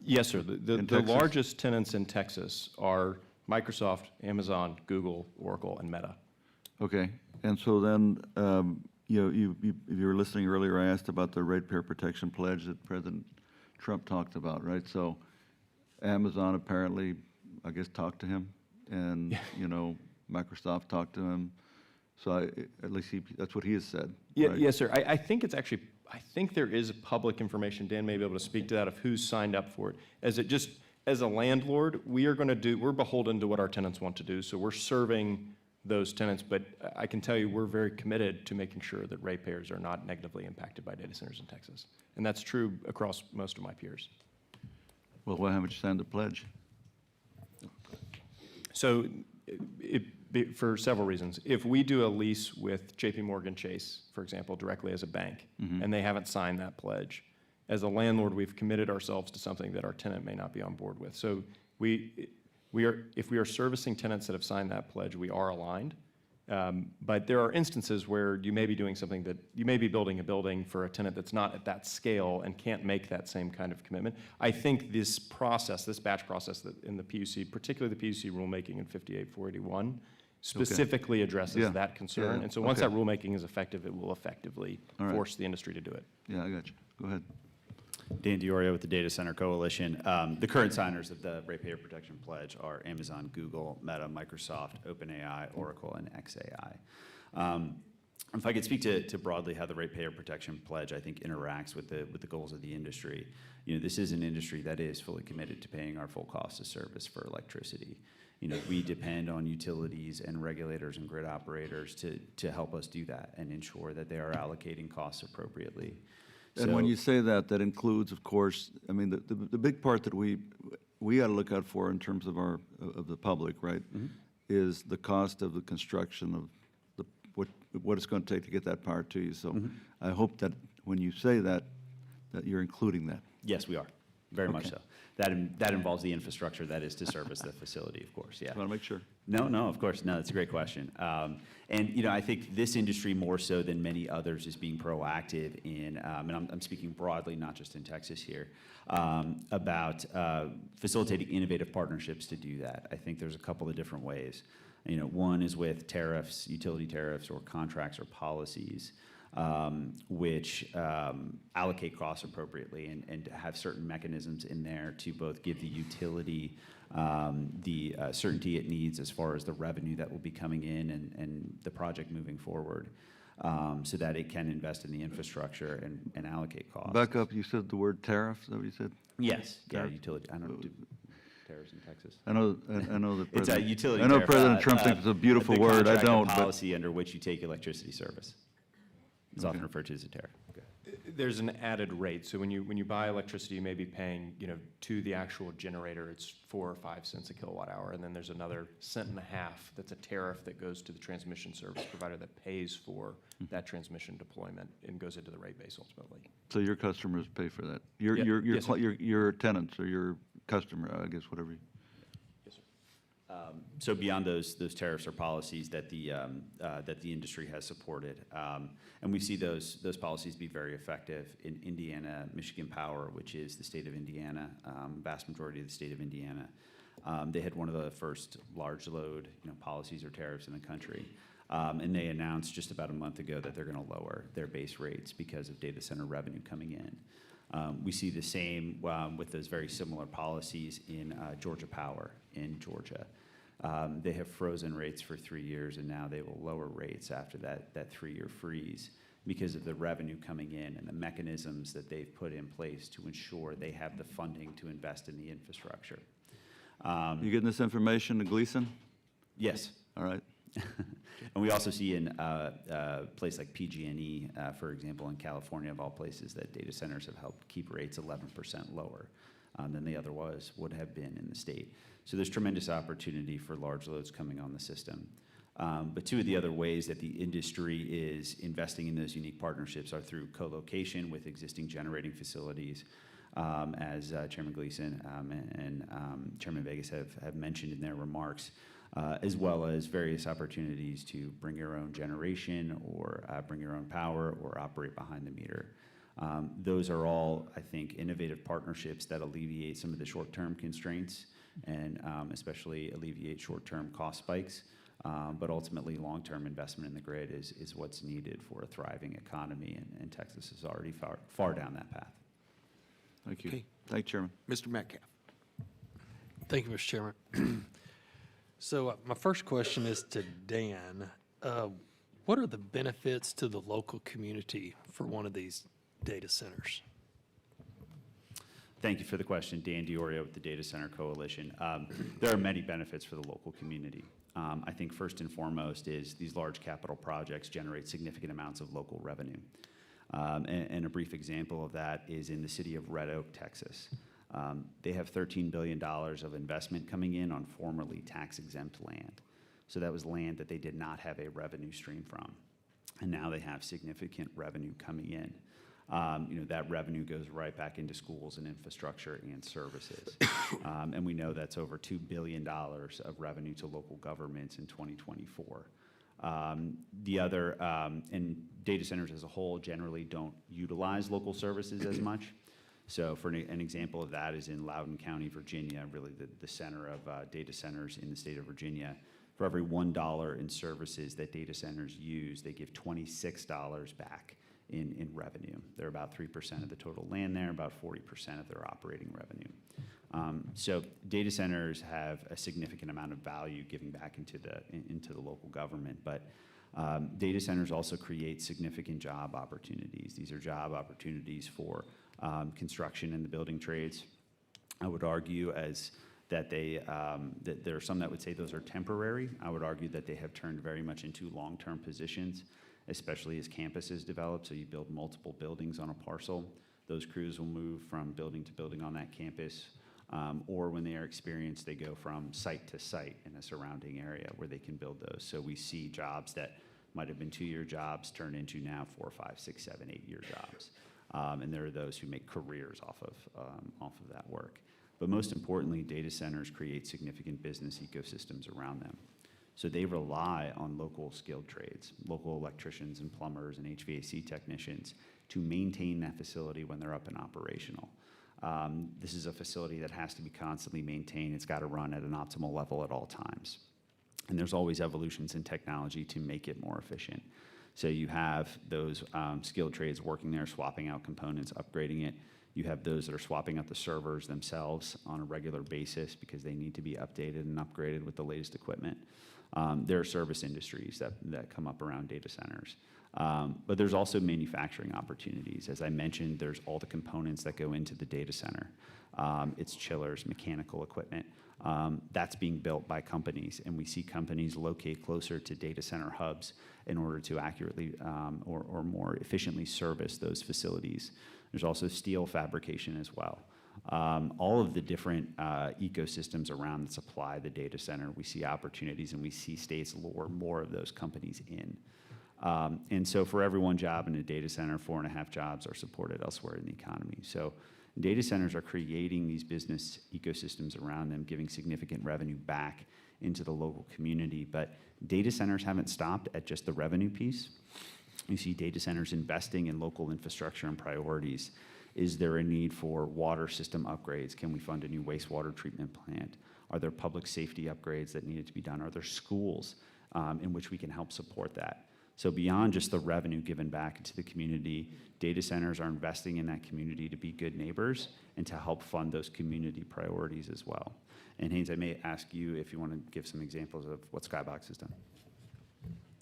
S14: Yes, sir. The
S8: Texas?
S14: largest tenants in Texas are Microsoft, Amazon, Google, Oracle, and Meta.
S8: Okay, and so then, if you were listening earlier, I asked about the ratepayer protection pledge that President Trump talked about, right? So Amazon apparently, I guess, talked to him, and, Microsoft talked to him. So at least that's what he has said.
S14: Yeah,
S8: right?
S14: yes, sir. I think I think there is public information. Dan may be able to speak to that, of who's signed up for it. As a landlord, we're beholden to what our tenants want to do, so we're serving those tenants, but I can tell you we're very committed to making sure that ratepayers are not negatively impacted by data centers in Texas. And that's true across most of my peers.
S8: Well, why haven't you signed the pledge?
S14: So for several reasons. If we do a lease with JP Morgan Chase, for example, directly as a bank, and they haven't signed that pledge, as a landlord, we've committed ourselves to something that our tenant may not be on board with. So if we are servicing tenants that have signed that pledge, we are aligned. But there are instances where you may be doing something that you may be building a building for a tenant that's not at that scale and can't make that same kind of commitment. I think this batch process that in the PUC, particularly the PUC rulemaking in 58-481, specifically addresses that concern. And so once that rulemaking is effective, it will effectively force the industry to do it.
S8: Yeah, I got you. Go ahead.
S17: Dan Diorio with the Data Center Coalition. The current signers of the Ratepayer Protection Pledge are Amazon, Google, Meta, Microsoft, OpenAI, Oracle, and xAI. If I could speak to broadly how the Ratepayer Protection Pledge, I think, interacts with the goals of the industry. This is an industry that is fully committed to paying our full cost of service for electricity. we depend on utilities and regulators and grid operators to help us do that and ensure that they are allocating costs appropriately.
S8: And when
S17: So-
S8: you say that, that includes, of course, I mean, the big part that we got to look out for in terms of of the public, right, is the cost of the construction of what it's going to take to get that power to you. So I hope that when you say that you're including that.
S17: Yes, we are, very much
S8: Okay.
S17: so. That involves the infrastructure that is to service the facility, of course, yeah.
S8: Just want to make sure.
S17: No, of course, no, that's a great question. And, I think this industry more so than many others is being proactive in, and I'm speaking broadly, not just in Texas here, about facilitating innovative partnerships to do that. I think there's a couple of different ways. One is with tariffs, utility tariffs, or contracts or policies, which allocate costs appropriately and have certain mechanisms in there to both give the utility the certainty it needs as far as the revenue that will be coming in and the project moving forward, so that it can invest in the infrastructure and allocate costs.
S8: Back up, you said the word tariff, is that what you said?
S17: Yes, yeah,
S8: Tariff.
S17: utility, I don't do tariffs in Texas.
S8: I know that
S17: It's a
S8: President,
S17: utility
S8: I know
S17: tariff,
S8: President Trump thinks it's a beautiful
S17: the
S8: word, I
S17: contract or
S8: don't, but.
S17: policy under which you take electricity service. It's often
S8: Okay.
S17: referred to as a tariff.
S14: There's an added rate. So when you buy electricity, you may be paying, to the actual generator, it's 4 or 5 cents a kilowatt hour. And then there's another cent and a half that's a tariff that goes to the transmission service provider that pays for that transmission deployment and goes into the rate base ultimately.
S8: So your customers pay for that?
S14: Yeah, yes, sir.
S8: Your tenants or your customer, I guess, whatever.
S14: Yes, sir.
S17: So beyond those tariffs or policies that the industry has supported, and we see those policies be very effective in Indiana, Michigan Power, which is the state of Indiana, vast majority of the state of Indiana. They had one of the first large load, policies or tariffs in the country. And they announced just about a month ago that they're going to lower their base rates because of data center revenue coming in. We see the same with those very similar policies in Georgia Power in Georgia. They have frozen rates for 3 years, and now they will lower rates after that 3-year freeze because of the revenue coming in and the mechanisms that they've put in place to ensure they have the funding to invest in the infrastructure.
S8: You getting this information to Gleason?
S17: Yes.
S8: All right.
S17: And we also see in a place like PG&E, for example, in California, of all places, that data centers have helped keep rates 11% lower than they otherwise would have been in the state. So there's tremendous opportunity for large loads coming on the system. But two of the other ways that the industry is investing in those unique partnerships are through co-location with existing generating facilities, as Chairman Gleason and Chairman Vegas have mentioned in their remarks, as well as various opportunities to bring your own generation or bring your own power or operate behind the meter. Those are all, I think, innovative partnerships that alleviate some of the short-term constraints and especially alleviate short-term cost spikes. But ultimately, long-term investment in the grid is what's needed for a thriving economy, and Texas is already far down that path.
S8: Thank you.
S1: Okay.
S8: Thank you, Chairman.
S1: Mr. Metcalf.
S7: Thank you, Mr. Chairman. So my first question is to Dan. What are the benefits to the local community for one of these data centers?
S17: Thank you for the question. Dan Diorio with the Data Center Coalition. There are many benefits for the local community. I think first and foremost is these large capital projects generate significant amounts of local revenue. And a brief example of that is in the city of Red Oak, Texas. They have $13 billion of investment coming in on formerly tax-exempt land. So that was land that they did not have a revenue stream from. And now they have significant revenue coming in. That revenue goes right back into schools and infrastructure and services. And we know that's over $2 billion of revenue to local governments in 2024. And data centers as a whole generally don't utilize local services as much. So for an example of that is in Loudoun County, Virginia, really the center of data centers in the state of Virginia. For every $1 in services that data centers use, they give $26 back in revenue. They're about 3% of the total land there, about 40% of their operating revenue. So data centers have a significant amount of value giving back into the local government, but data centers also create significant job opportunities. These are job opportunities for construction and the building trades. I would argue as that that there are some that would say those are temporary. I would argue that they have turned very much into long-term positions, especially as campuses develop. So you build multiple buildings on a parcel. Those crews will move from building to building on that campus, or when they are experienced, they go from site to site in a surrounding area where they can build those. So we see jobs that might have been 2-year jobs turn into now 4, 5, 6, 7, 8-year jobs. And there are those who make careers off of that work. But most importantly, data centers create significant business ecosystems around them. So they rely on local skilled trades, local electricians and plumbers and HVAC technicians to maintain that facility when they're up and operational. This is a facility that has to be constantly maintained. It's got to run at an optimal level at all times. And there's always evolutions in technology to make it more efficient. So you have those skilled trades working there, swapping out components, upgrading it. You have those that are swapping out the servers themselves on a regular basis because they need to be updated and upgraded with the latest equipment. There are service industries that come up around data centers. But there's also manufacturing opportunities. As I mentioned, there's all the components that go into the data center. It's chillers, mechanical equipment. That's being built by companies, and we see companies locate closer to data center hubs in order to accurately or more efficiently service those facilities. There's also steel fabrication as well. All of the different ecosystems around that supply the data center, we see opportunities, and we see states lure more of those companies in. And so for every 1 job in a data center, 4.5 jobs are supported elsewhere in the economy. So data centers are creating these business ecosystems around them, giving significant revenue back into the local community. But data centers haven't stopped at just the revenue piece. You see data centers investing in local infrastructure and priorities. Is there a need for water system upgrades? Can we fund a new wastewater treatment plant? Are there public safety upgrades that needed to be done? Are there schools in which we can help support that? So beyond just the revenue given back into the community, data centers are investing in that community to be good neighbors and to help fund those community priorities as well. And Haynes, I may ask you if you want to give some examples of what Skybox has done.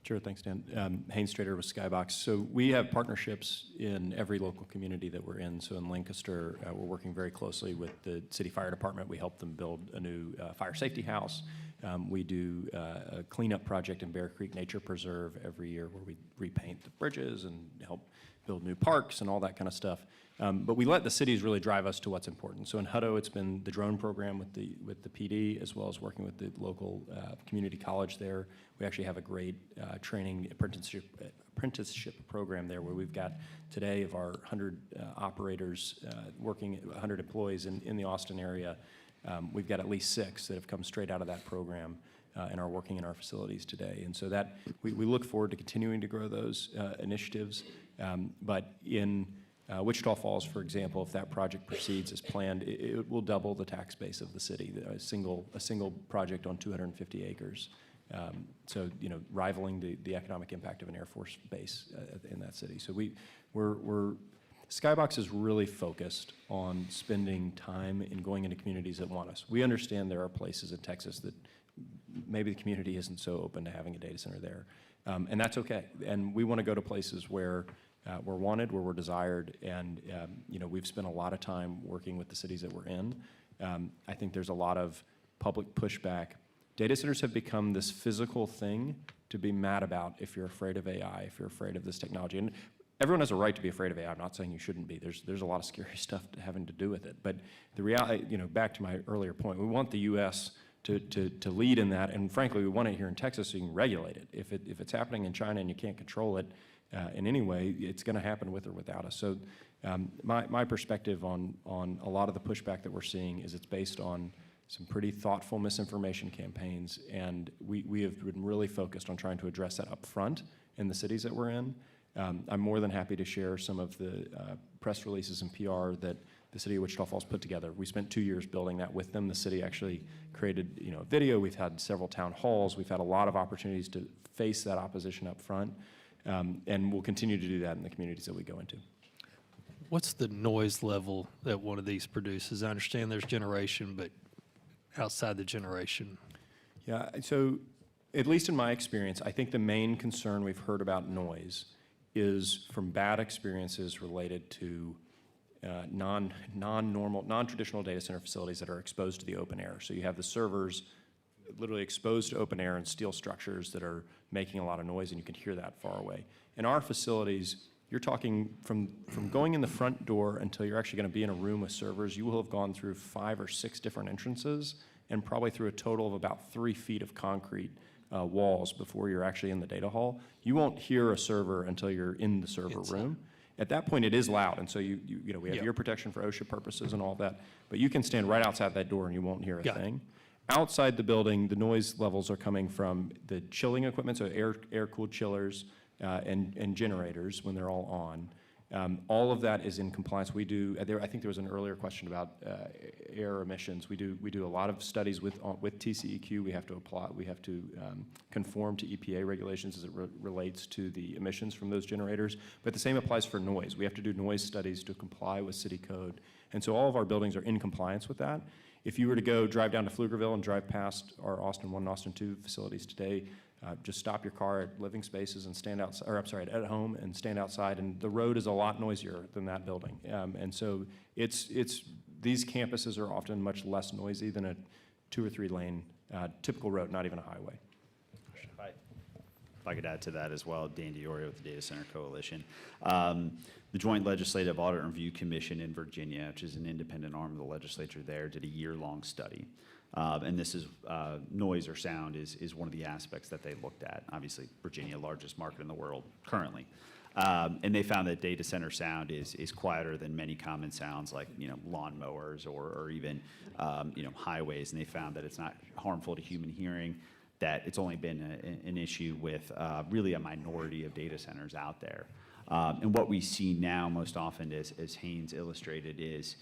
S14: Sure, thanks, Dan. Haynes Strater with Skybox. So we have partnerships in every local community that we're in. So in Lancaster, we're working very closely with the city fire department. We help them build a new fire safety house. We do a cleanup project in Bear Creek Nature Preserve every year where we repaint the bridges and help build new parks and all that kind of stuff. But we let the cities really drive us to what's important. So in Hutto, it's been the drone program with the PD, as well as working with the local community college there. We actually have a great training apprenticeship program there where we've got today of our 100 operators working, 100 employees in the Austin area. We've got at least 6 that have come straight out of that program and are working in our facilities today. And so that we look forward to continuing to grow those initiatives. But in Wichita Falls, for example, if that project proceeds as planned, it will double the tax base of the city, a single project on 250 acres. So, rivaling the economic impact of an Air Force base in that city. So Skybox is really focused on spending time in going into communities that want us. We understand there are places in Texas that maybe the community isn't so open to having a data center there. And that's okay. And we want to go to places where we're wanted, where we're desired, and we've spent a lot of time working with the cities that we're in. I think there's a lot of public pushback. Data centers have become this physical thing to be mad about if you're afraid of AI, if you're afraid of this technology. And everyone has a right to be afraid of AI. I'm not saying you shouldn't be. There's a lot of scary stuff having to do with it. But the reality, back to my earlier point, we want the U.S. to lead in that, and frankly, we want it here in Texas so you can regulate it. If it's happening in China and you can't control it in any way, it's going to happen with or without us. So my perspective on a lot of the pushback that we're seeing is it's based on some pretty thoughtful misinformation campaigns, and we have been really focused on trying to address that up front in the cities that we're in. I'm more than happy to share some of the press releases and PR that the city of Wichita Falls put together. We spent 2 years building that with them. The city actually created a video. We've had several town halls. We've had a lot of opportunities to face that opposition up front, and we'll continue to do that in the communities that we go into.
S7: What's the noise level that one of these produces? I understand there's generation, but outside the generation?
S14: Yeah, so at least in my experience, I think the main concern we've heard about noise is from bad experiences related to non-traditional data center facilities that are exposed to the open air. So you have the servers literally exposed to open air and steel structures that are making a lot of noise, and you can hear that far away. In our facilities, you're talking from going in the front door until you're actually going to be in a room with servers, you will have gone through 5 or 6 different entrances and probably through a total of about 3 feet of concrete walls before you're actually in the data hall. You won't hear a server until you're in the server room. At that point, it is loud, and so we have ear protection for OSHA purposes and all that, but you can stand right outside that door and you won't hear a thing. Outside the building, the noise levels are coming from the chilling equipment, so air-cooled chillers and generators when they're all on. All of that is in compliance. We do. I think there was an earlier question about air emissions. We do a lot of studies with TCEQ. We have to apply. We have to conform to EPA regulations as it relates to the emissions from those generators. But the same applies for noise. We have to do noise studies to comply with city code, and so all of our buildings are in compliance with that. If you were to go drive down to Pflugerville and drive past our Austin 1 and Austin 2 facilities today, just stop your car at living spaces and stand outside, or I'm sorry, at home and stand outside, and the road is a lot noisier than that building. And so these campuses are often much less noisy than a 2 or 3 lane typical road, not even a highway.
S17: If I could add to that as well, Dan Diorio with the Data Center Coalition. The Joint Legislative Audit and Review Commission in Virginia, which is an independent arm of the legislature there, did a year-long study. And this is noise or sound is one of the aspects that they looked at. Obviously, Virginia, largest market in the world currently. And they found that data center sound is quieter than many common sounds like, lawn mowers or even, highways. And they found that it's not harmful to human hearing, that it's only been an issue with really a minority of data centers out there. And what we see now most often, as Haynes illustrated, is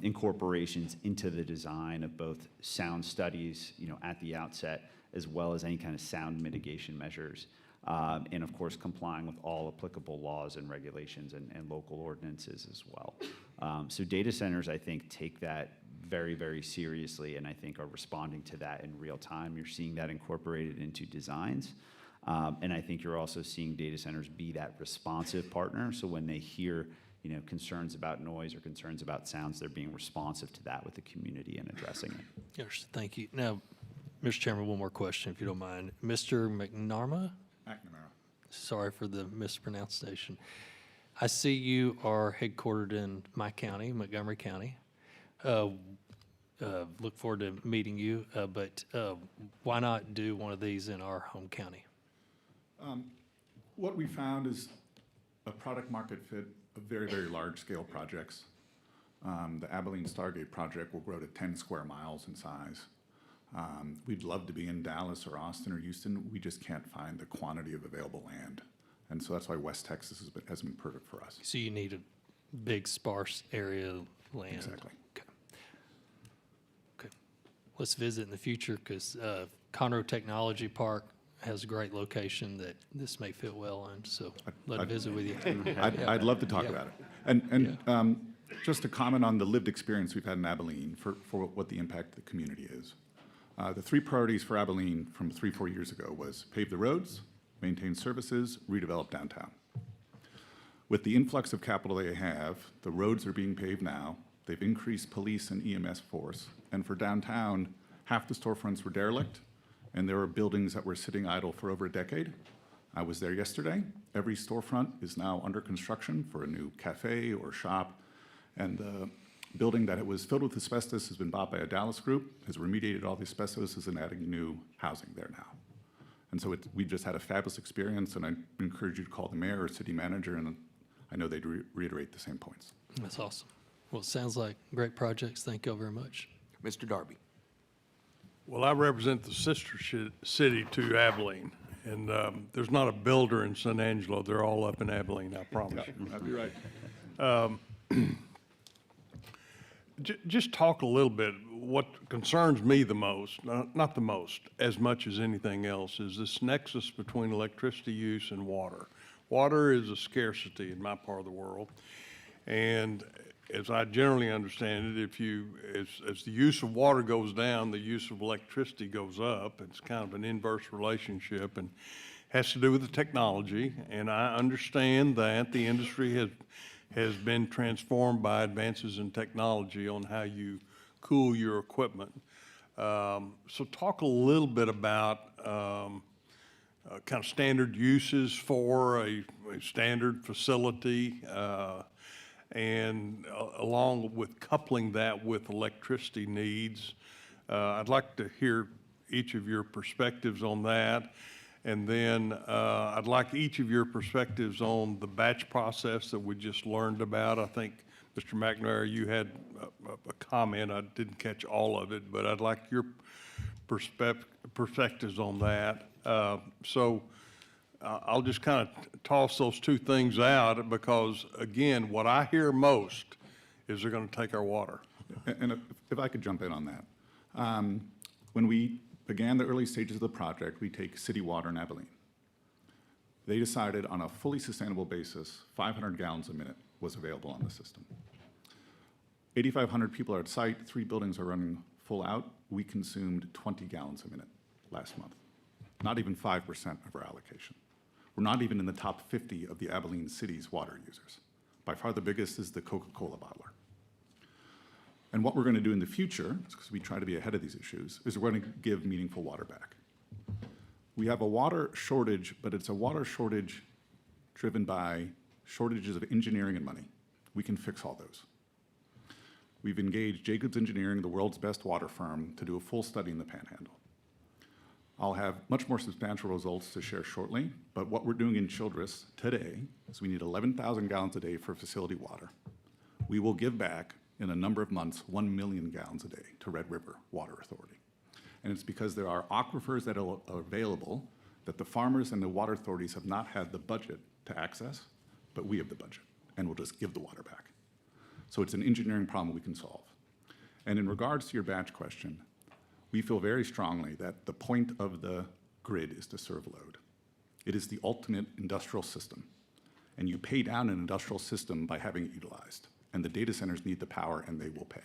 S17: incorporations into the design of both sound studies, at the outset, as well as any kind of sound mitigation measures. And of course, complying with all applicable laws and regulations and local ordinances as well. So data centers, I think, take that very, very seriously, and I think are responding to that in real time. You're seeing that incorporated into designs. And I think you're also seeing data centers be that responsive partner. So when they hear, concerns about noise or concerns about sounds, they're being responsive to that with the community and addressing it.
S7: Yes, thank you. Now, Mr. Chairman, one more question, if you don't mind. Mr. McNamara?
S16: McNamara.
S7: Sorry for the mispronunciation. I see you are headquartered in my county, Montgomery County. Look forward to meeting you, but why not do one of these in our home county?
S16: What we found is a product market fit of very, very large scale projects. The Abilene Stargate project will grow to 10 square miles in size. We'd love to be in Dallas or Austin or Houston. We just can't find the quantity of available land. And so that's why West Texas has been perfect for us.
S7: So you need a big sparse area of land.
S16: Exactly.
S7: Okay. Let's visit in the future, because Conroe Technology Park has a great location that this may fit well in, so let me visit with you.
S16: I'd love to talk about it. And just to comment on the lived experience we've had in Abilene for what the impact of the community is. The 3 priorities for Abilene from 3-4 years ago was pave the roads, maintain services, redevelop downtown. With the influx of capital they have, the roads are being paved now. They've increased police and EMS force. And for downtown, half the storefronts were derelict, and there were buildings that were sitting idle for over a decade. I was there yesterday. Every storefront is now under construction for a new cafe or shop. And the building that it was filled with asbestos has been bought by a Dallas group, has remediated all the asbestos, and adding new housing there now. And so we just had a fabulous experience, and I encourage you to call the mayor or city manager, and I know they'd reiterate the same points.
S7: That's awesome. Well, it sounds like great projects. Thank you all very much.
S1: Mr. Darby.
S10: Well, I represent the sister city to Abilene, and there's not a builder in San Angelo. They're all up in Abilene, I promise you.
S16: That'd be right.
S10: Just talk a little bit. What concerns me the most, not the most, as much as anything else, is this nexus between electricity use and water. Water is a scarcity in my part of the world, and as I generally understand it, as the use of water goes down, the use of electricity goes up. It's kind of an inverse relationship, and has to do with the technology. And I understand that the industry has been transformed by advances in technology on how you cool your equipment. So talk a little bit about kind of standard uses for a standard facility, and along with coupling that with electricity needs. I'd like to hear each of your perspectives on that. And then I'd like each of your perspectives on the batch process that we just learned about. I think, Mr. McNamara, you had a comment. I didn't catch all of it, but I'd like your perspectives on that. So I'll just kind of toss those two things out because, again, what I hear most is they're going to take our water.
S16: And if I could jump in on that. When we began the early stages of the project, we take city water in Abilene. They decided on a fully sustainable basis, 500 gallons a minute was available on the system. 8,500 people are at site, 3 buildings are running full out. We consumed 20 gallons a minute last month, not even 5% of our allocation. We're not even in the top 50 of the Abilene city's water users. By far the biggest is the Coca-Cola bottler. And what we're going to do in the future, because we try to be ahead of these issues, is we're going to give meaningful water back. We have a water shortage, but it's a water shortage driven by shortages of engineering and money. We can fix all those. We've engaged Jacobs Engineering, the world's best water firm, to do a full study in the Panhandle. I'll have much more substantial results to share shortly, but what we're doing in Childress today is we need 11,000 gallons a day for facility water. We will give back in a number of months 1 million gallons a day to Red River Water Authority. And it's because there are aquifers that are available that the farmers and the water authorities have not had the budget to access, but we have the budget, and we'll just give the water back. So it's an engineering problem we can solve. And in regards to your batch question, we feel very strongly that the point of the grid is to serve load. It is the ultimate industrial system, and you pay down an industrial system by having it utilized. And the data centers need the power, and they will pay.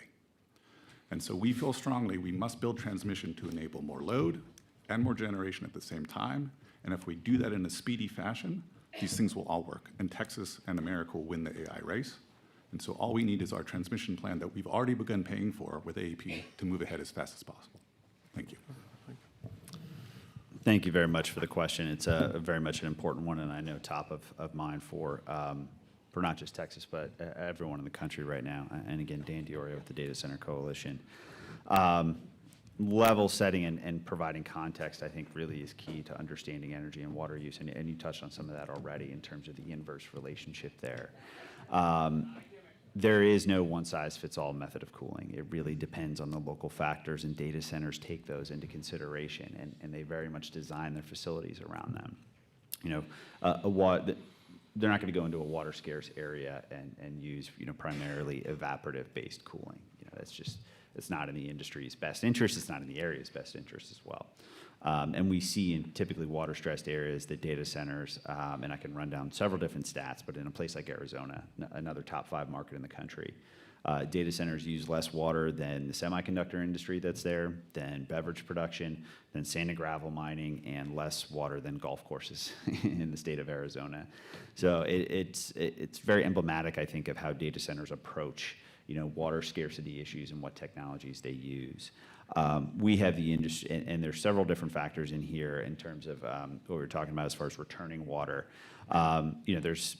S16: And so we feel strongly we must build transmission to enable more load and more generation at the same time. And if we do that in a speedy fashion, these things will all work. And Texas and America will win the AI race. And so all we need is our transmission plan that we've already begun paying for with AEP to move ahead as fast as possible. Thank you.
S17: Thank you very much for the question. It's very much an important one, and I know top of mind for not just Texas, but everyone in the country right now. And again, Dan Diorio with the Data Center Coalition. Level setting and providing context, I think, really is key to understanding energy and water use. And you touched on some of that already in terms of the inverse relationship there. There is no one-size-fits-all method of cooling. It really depends on the local factors, and data centers take those into consideration, and they very much design their facilities around them. You know, they're not going to go into a water scarce area and use, you know, primarily evaporative-based cooling. You know, that's just, it's not in the industry's best interest. It's not in the area's best interest as well. And we see in typically water-stressed areas that data centers, and I can run down several different stats, but in a place like Arizona, another top 5 market in the country, data centers use less water than the semiconductor industry that's there, than beverage production, than sand and gravel mining, and less water than golf courses in the state of Arizona. So it's very emblematic, I think, of how data centers approach, you know, water scarcity issues and what technologies they use. We have the industry, and there's several different factors in here in terms of what we were talking about as far as returning water. You know, there's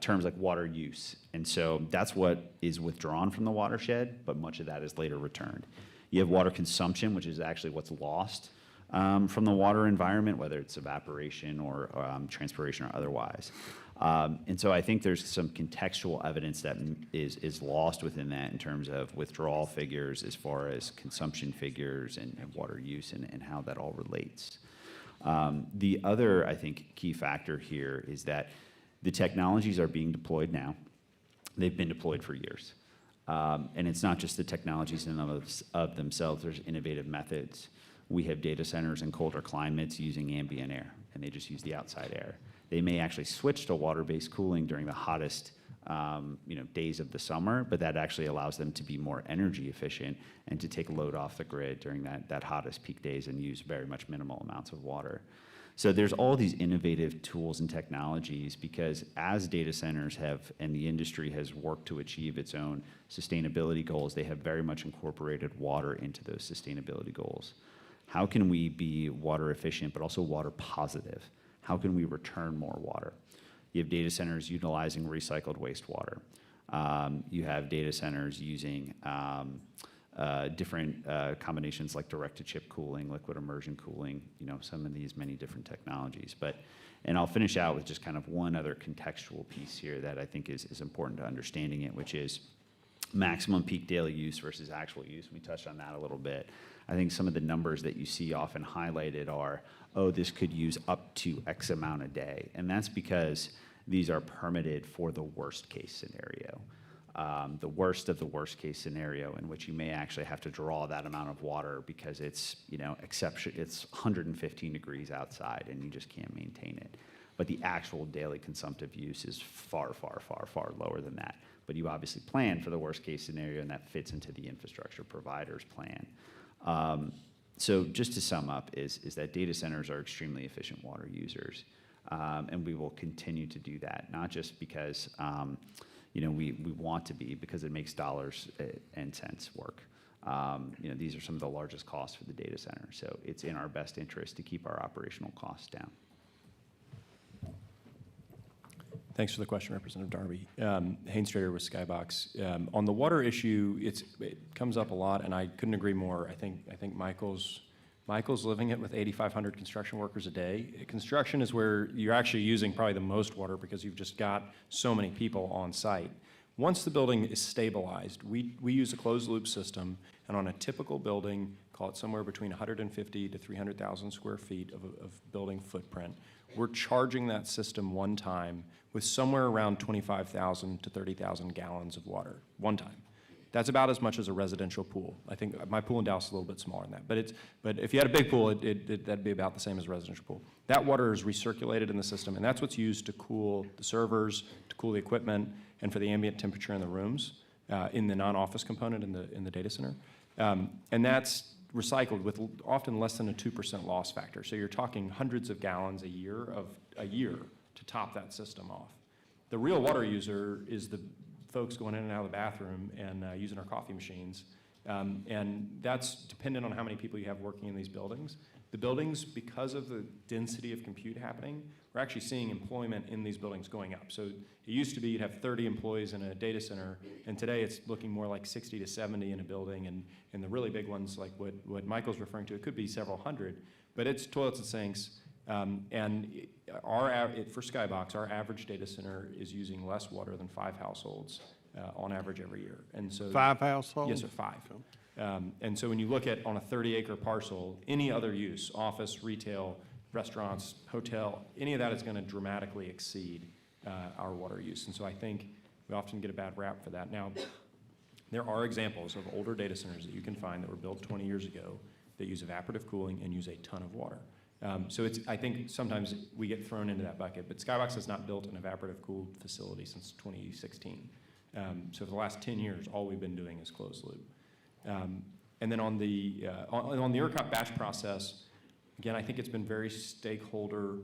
S17: terms like water use, and so that's what is withdrawn from the watershed, but much of that is later returned. You have water consumption, which is actually what's lost from the water environment, whether it's evaporation or transpiration or otherwise. And so I think there's some contextual evidence that is lost within that in terms of withdrawal figures as far as consumption figures and water use and how that all relates. The other, I think, key factor here is that the technologies are being deployed now. They've been deployed for years. And it's not just the technologies in and of themselves. There's innovative methods. We have data centers in colder climates using ambient air, and they just use the outside air. They may actually switch to water-based cooling during the hottest days of the summer, but that actually allows them to be more energy efficient and to take load off the grid during that hottest peak days and use very much minimal amounts of water. So there's all these innovative tools and technologies because as data centers have, and the industry has worked to achieve its own sustainability goals, they have very much incorporated water into those sustainability goals. How can we be water efficient, but also water positive? How can we return more water? You have data centers utilizing recycled wastewater. You have data centers using different combinations like direct-to-chip cooling, liquid immersion cooling, some of these many different technologies. And I'll finish out with just kind of one other contextual piece here that I think is important to understanding it, which is maximum peak daily use versus actual use. We touched on that a little bit. I think some of the numbers that you see often highlighted are, oh, this could use up to X amount a day. And that's because these are permitted for the worst case scenario. The worst of the worst case scenario in which you may actually have to draw that amount of water because it's, it's 115 degrees outside and you just can't maintain it. But the actual daily consumptive use is far, far, far, far lower than that. But you obviously plan for the worst case scenario and that fits into the infrastructure provider's plan. So just to sum up is that data centers are extremely efficient water users. And we will continue to do that, not just because we want to be, because it makes dollars and cents work. These are some of the largest costs for the data center, so it's in our best interest to keep our operational costs down.
S14: Thanks for the question, Representative Darby. Haynes Strater with Skybox. On the water issue, it comes up a lot, and I couldn't agree more. I think Michael's living it with 8,500 construction workers a day. Construction is where you're actually using probably the most water because you've just got so many people on site. Once the building is stabilized, we use a closed loop system, and on a typical building, call it somewhere between 150 to 300,000 square feet of building footprint, we're charging that system one time with somewhere around 25,000 to 30,000 gallons of water, one time. That's about as much as a residential pool. I think my pool in Dallas is a little bit smaller than that. But if you had a big pool, that'd be about the same as a residential pool. That water is recirculated in the system, and that's what's used to cool the servers, to cool the equipment, and for the ambient temperature in the rooms, in the non-office component in the data center. And that's recycled with often less than a 2% loss factor. So you're talking hundreds of gallons a year to top that system off. The real water user is the folks going in and out of the bathroom and using our coffee machines. And that's dependent on how many people you have working in these buildings. The buildings, because of the density of compute happening, we're actually seeing employment in these buildings going up. So it used to be you'd have 30 employees in a data center, and today it's looking more like 60 to 70 in a building, and the really big ones, like what Michael's referring to, it could be several hundred, but it's toilets and sinks. And for Skybox, our average data center is using less water than 5 households on average every year. And so
S10: 5 households?
S14: Yes, sir, 5. And so when you look at on a 30-acre parcel, any other use, office, retail, restaurants, hotel, any of that is going to dramatically exceed our water use. And so I think we often get a bad rap for that. Now, there are examples of older data centers that you can find that were built 20 years ago that use evaporative cooling and use a ton of water. So I think sometimes we get thrown into that bucket, but Skybox has not built an evaporative cooled facility since 2016. So for the last 10 years, all we've been doing is closed loop. And then on the ERCOT batch process, again, I think it's been very stakeholder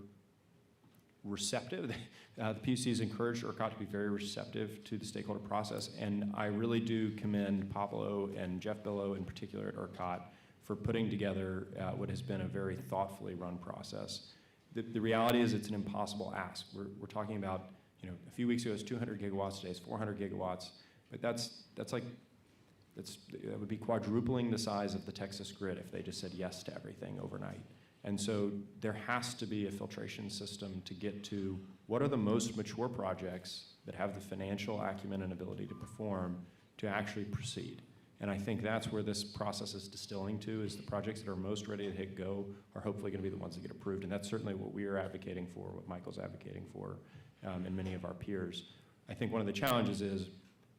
S14: receptive. The PUC has encouraged ERCOT to be very receptive to the stakeholder process, and I really do commend Pablo and Jeff Billow in particular at ERCOT for putting together what has been a very thoughtfully run process. The reality is it's an impossible ask. We're talking about, a few weeks ago it was 200 gigawatts, today it's 400 gigawatts, but that would be quadrupling the size of the Texas grid if they just said yes to everything overnight. And so there has to be a filtration system to get to what are the most mature projects that have the financial acumen and ability to perform to actually proceed. And I think that's where this process is distilling to, is the projects that are most ready to hit go are hopefully going to be the ones that get approved. And that's certainly what we are advocating for, what Michael's advocating for, and many of our peers. I think one of the challenges is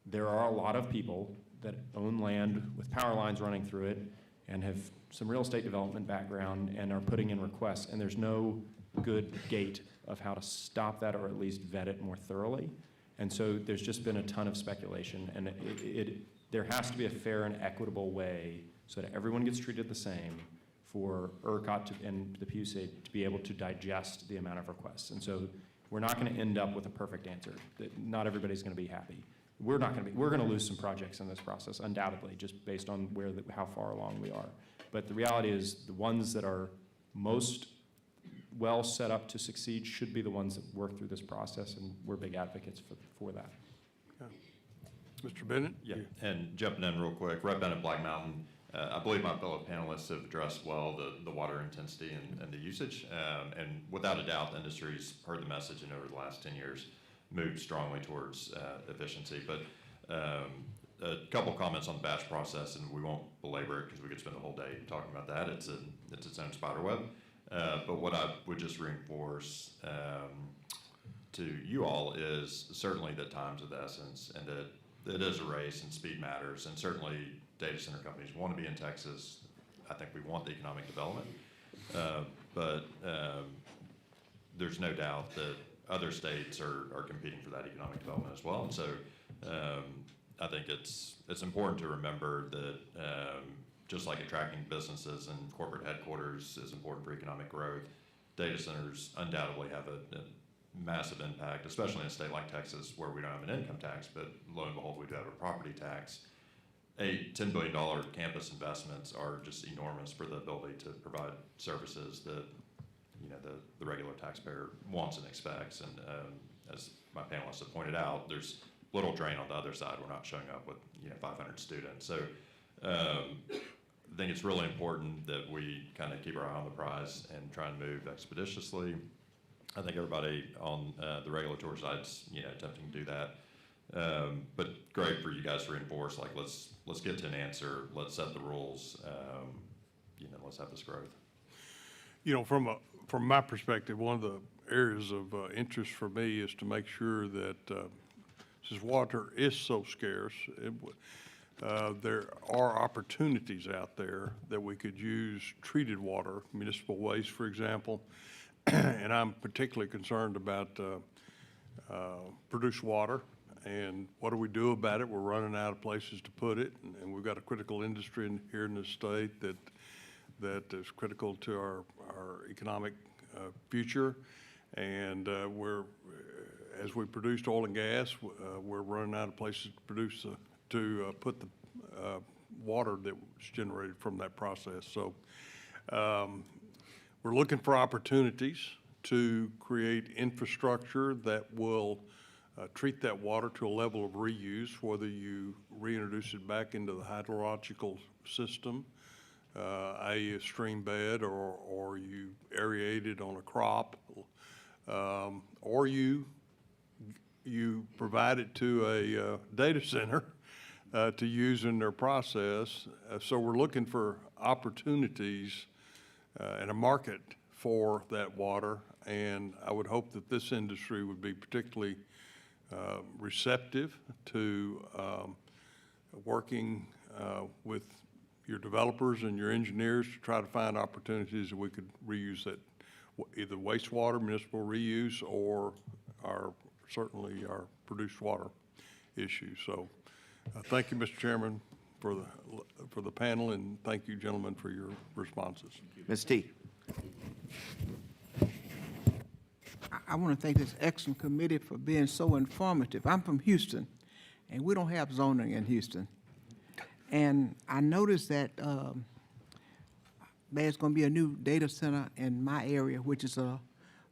S14: there are a lot of people that own land with power lines running through it and have some real estate development background and are putting in requests, and there's no good gate of how to stop that or at least vet it more thoroughly. And so there's just been a ton of speculation, and there has to be a fair and equitable way so that everyone gets treated the same for ERCOT and the PUC to be able to digest the amount of requests. And so we're not going to end up with a perfect answer. Not everybody's going to be happy. We're going to lose some projects in this process, undoubtedly, just based on how far along we are. But the reality is the ones that are most well set up to succeed should be the ones that work through this process, and we're big advocates for that.
S10: Mr. Bennett?
S15: Yeah, and jumping in real quick, Rhett, Bennett, Black Mountain. I believe my fellow panelists have addressed well the water intensity and the usage. And without a doubt, the industry's heard the message and over the last 10 years moved strongly towards efficiency. But a couple comments on the batch process, and we won't belabor it because we could spend the whole day talking about that. It's its own spider web. But what I would just reinforce to you all is certainly that time's of the essence, and that it is a race and speed matters. And certainly data center companies want to be in Texas. I think we want the economic development. But there's no doubt that other states are competing for that economic development as well. And so I think it's important to remember that just like attracting businesses and corporate headquarters is important for economic growth, data centers undoubtedly have a massive impact, especially in a state like Texas where we don't have an income tax, but lo and behold, we do have a property tax. $10 billion campus investments are just enormous for the ability to provide services that the regular taxpayer wants and expects. And as my panelists have pointed out, there's little drain on the other side. We're not showing up with 500 students. So I think it's really important that we kind of keep our eye on the prize and try and move expeditiously. I think everybody on the regulatory side's attempting to do that. But great for you guys to reinforce, like, let's get to an answer, let's set the rules, let's have this growth.
S10: From my perspective, one of the areas of interest for me is to make sure that since water is so scarce, there are opportunities out there that we could use treated water, municipal waste, for example. And I'm particularly concerned about produced water. And what do we do about it? We're running out of places to put it, and we've got a critical industry here in this state that is critical to our economic future. And as we produced oil and gas, we're running out of places to put the water that was generated from that process. So we're looking for opportunities to create infrastructure that will treat that water to a level of reuse, whether you reintroduce it back into the hydrological system, a stream bed, or you aerate it on a crop, or you provide it to a data center to use in their process. So we're looking for opportunities and a market for that water, and I would hope that this industry would be particularly receptive to working with your developers and your engineers to try to find opportunities that we could reuse that, either wastewater, municipal reuse, or certainly our produced water issue. So thank you, Mr. Chairman, for the panel, and thank you, gentlemen, for your responses.
S1: Ms. T.
S9: I want to thank this excellent committee for being so informative. I'm from Houston, and we don't have zoning in Houston. And I noticed that there's going to be a new data center in my area, which is a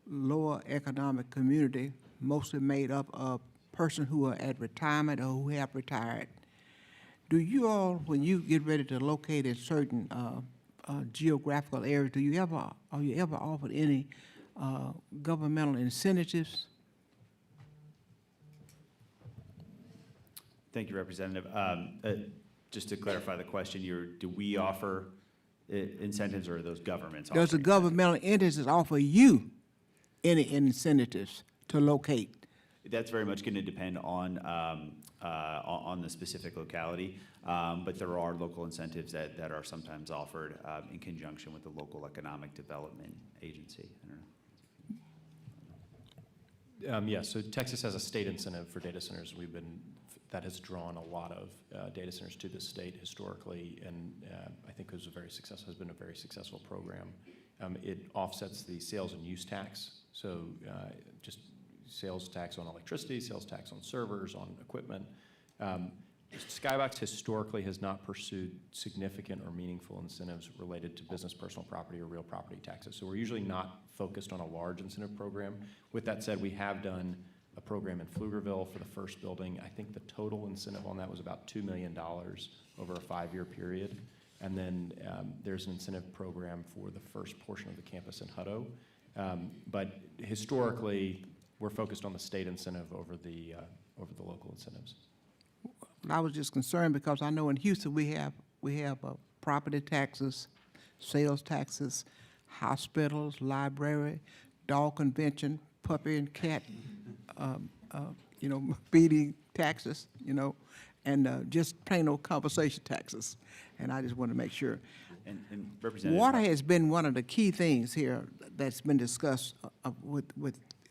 S9: lower economic community, mostly made up of persons who are at retirement or who have retired. Do you all, when you get ready to locate in certain geographical areas, are you ever offered any governmental incentives?
S17: Thank you, Representative. Just to clarify the question, do we offer incentives, or are those governments?
S9: Does the governmental entities offer you any incentives to locate?
S17: That's very much going to depend on the specific locality, but there are local incentives that are sometimes offered in conjunction with the local economic development agency. I don't know.
S14: Yes, so Texas has a state incentive for data centers. We've been that has drawn a lot of data centers to the state historically, and I think has been a very successful program. It offsets the sales and use tax, so just sales tax on electricity, sales tax on servers, on equipment. Skybox historically has not pursued significant or meaningful incentives related to business personal property or real property taxes. So we're usually not focused on a large incentive program. With that said, we have done a program in Pflugerville for the first building. I think the total incentive on that was about $2 million over a 5-year period. And then there's an incentive program for the first portion of the campus in Hutto. But historically, we're focused on the state incentive over the local incentives.
S9: I was just concerned because I know in Houston we have property taxes, sales taxes, hospitals, library, dog convention, puppy and cat, feeding taxes, and just plain old conversation taxes. And I just want to make sure.
S17: And Representative,
S9: Water has been one of the key things here that's been discussed with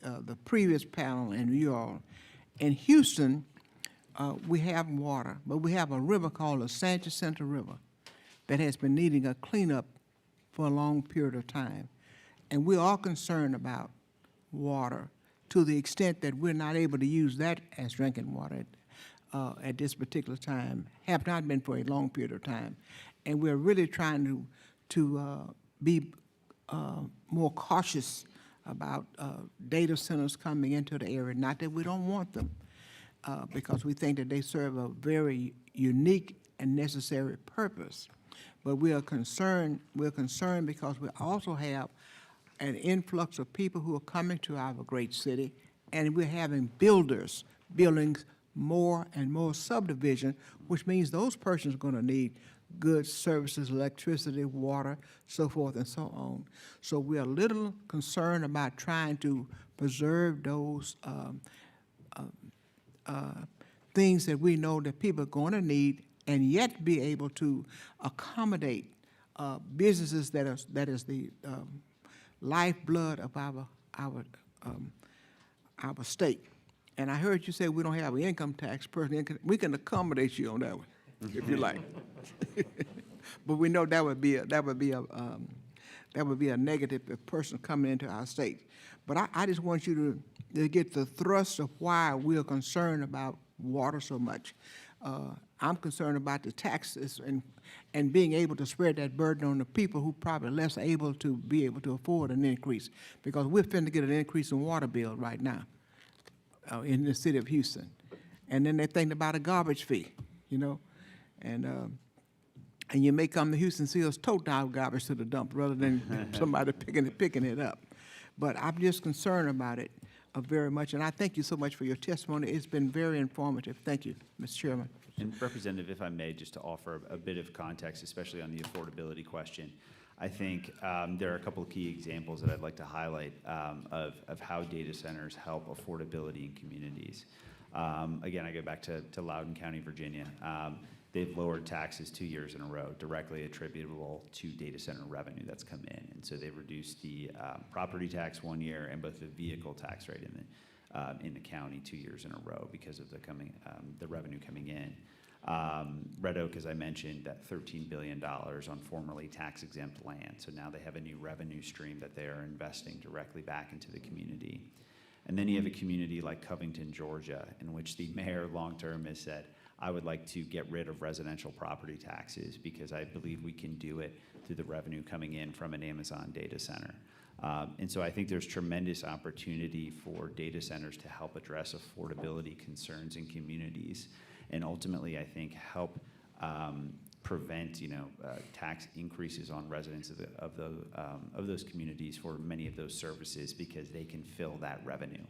S9: the previous panel and you all. In Houston, we have water, but we have a river called the Sanchez Central River that has been needing a cleanup for a long period of time. And we're all concerned about water to the extent that we're not able to use that as drinking water at this particular time, have not been for a long period of time. And we're really trying to be more cautious about data centers coming into the area. Not that we don't want them, because we think that they serve a very unique and necessary purpose. But we are concerned because we also have an influx of people who are coming to our great city, and we're having builders building more and more subdivision, which means those persons are going to need goods, services, electricity, water, so forth and so on. So we're a little concerned about trying to preserve those things that we know that people are going to need, and yet be able to accommodate businesses that is the lifeblood of our state. And I heard you say we don't have an income tax. We can accommodate you on that one, if you like. But we know that would be a negative if a person coming into our state. But I just want you to get the thrust of why we are concerned about water so much. I'm concerned about the taxes and being able to spread that burden on the people who probably less able to be able to afford an increase, because we're finna get an increase in water bill right now in the city of Houston. And then they're thinking about a garbage fee, and you may come to Houston and see us tote our garbage to the dump rather than somebody picking it up. But I'm just concerned about it very much, and I thank you so much for your testimony. It's been very informative. Thank you, Mr. Chairman.
S17: And Representative, if I may, just to offer a bit of context, especially on the affordability question, I think there are a couple of key examples that I'd like to highlight of how data centers help affordability in communities. Again, I go back to Loudoun County, Virginia. They've lowered taxes 2 years in a row, directly attributable to data center revenue that's come in. And so they've reduced the property tax 1 year and both the vehicle tax rate in the county 2 years in a row because of the revenue coming in. Red Oak, as I mentioned, that $13 billion on formerly tax-exempt land. So now they have a new revenue stream that they are investing directly back into the community. And then you have a community like Covington, Georgia, in which the mayor long-term has said, I would like to get rid of residential property taxes because I believe we can do it through the revenue coming in from an Amazon data center. And so I think there's tremendous opportunity for data centers to help address affordability concerns in communities, and ultimately, I think, help prevent tax increases on residents of those communities for many of those services, because they can fill that revenue.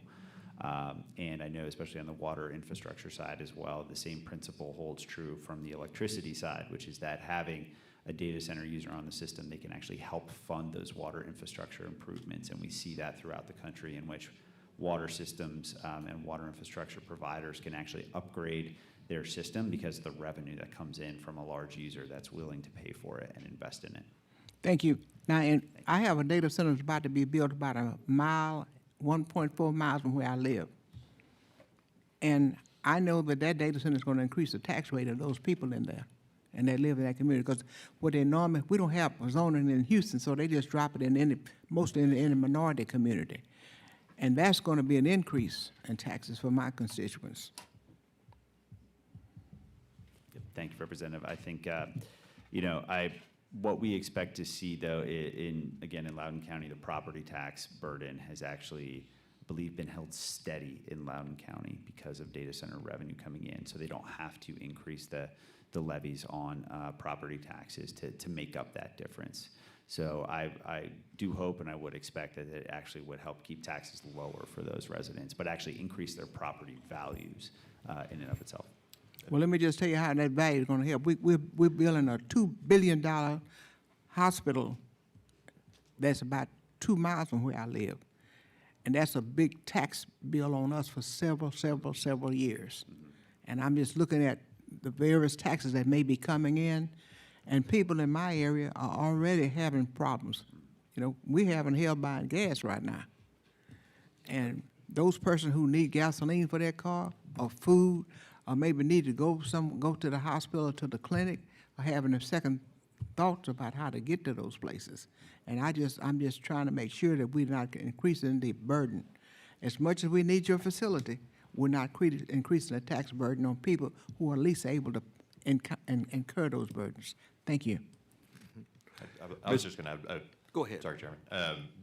S17: And I know, especially on the water infrastructure side as well, the same principle holds true from the electricity side, which is that having a data center user on the system, they can actually help fund those water infrastructure improvements. And we see that throughout the country, in which water systems and water infrastructure providers can actually upgrade their system because of the revenue that comes in from a large user that's willing to pay for it and invest in it.
S9: Thank you. Now, I have a data center that's about to be built about 1.4 miles from where I live. And I know that that data center is going to increase the tax rate of those people in there and that live in that community, because what they normally, we don't have zoning in Houston, so they just drop it in any, mostly in any minority community. And that's going to be an increase in taxes for my constituents.
S17: Thank you, Representative. I think, what we expect to see, though, again, in Loudoun County, the property tax burden has actually, I believe, been held steady in Loudoun County because of data center revenue coming in. So they don't have to increase the levies on property taxes to make up that difference. So I do hope and I would expect that it actually would help keep taxes lower for those residents, but actually increase their property values in and of itself.
S9: Well, let me just tell you how that value is going to help. We're building a $2 billion hospital that's about 2 miles from where I live. And that's a big tax bill on us for several years. And I'm just looking at the various taxes that may be coming in, and people in my area are already having problems. You know, we having hell buying gas right now. And those persons who need gasoline for their car or food, or maybe need to go to the hospital or to the clinic, are having a second thoughts about how to get to those places. And I'm just trying to make sure that we're not increasing the burden. As much as we need your facility, we're not increasing the tax burden on people who are least able to incur those burdens. Thank you.
S15: I was just going to
S1: Go ahead.
S15: Sorry, Chairman.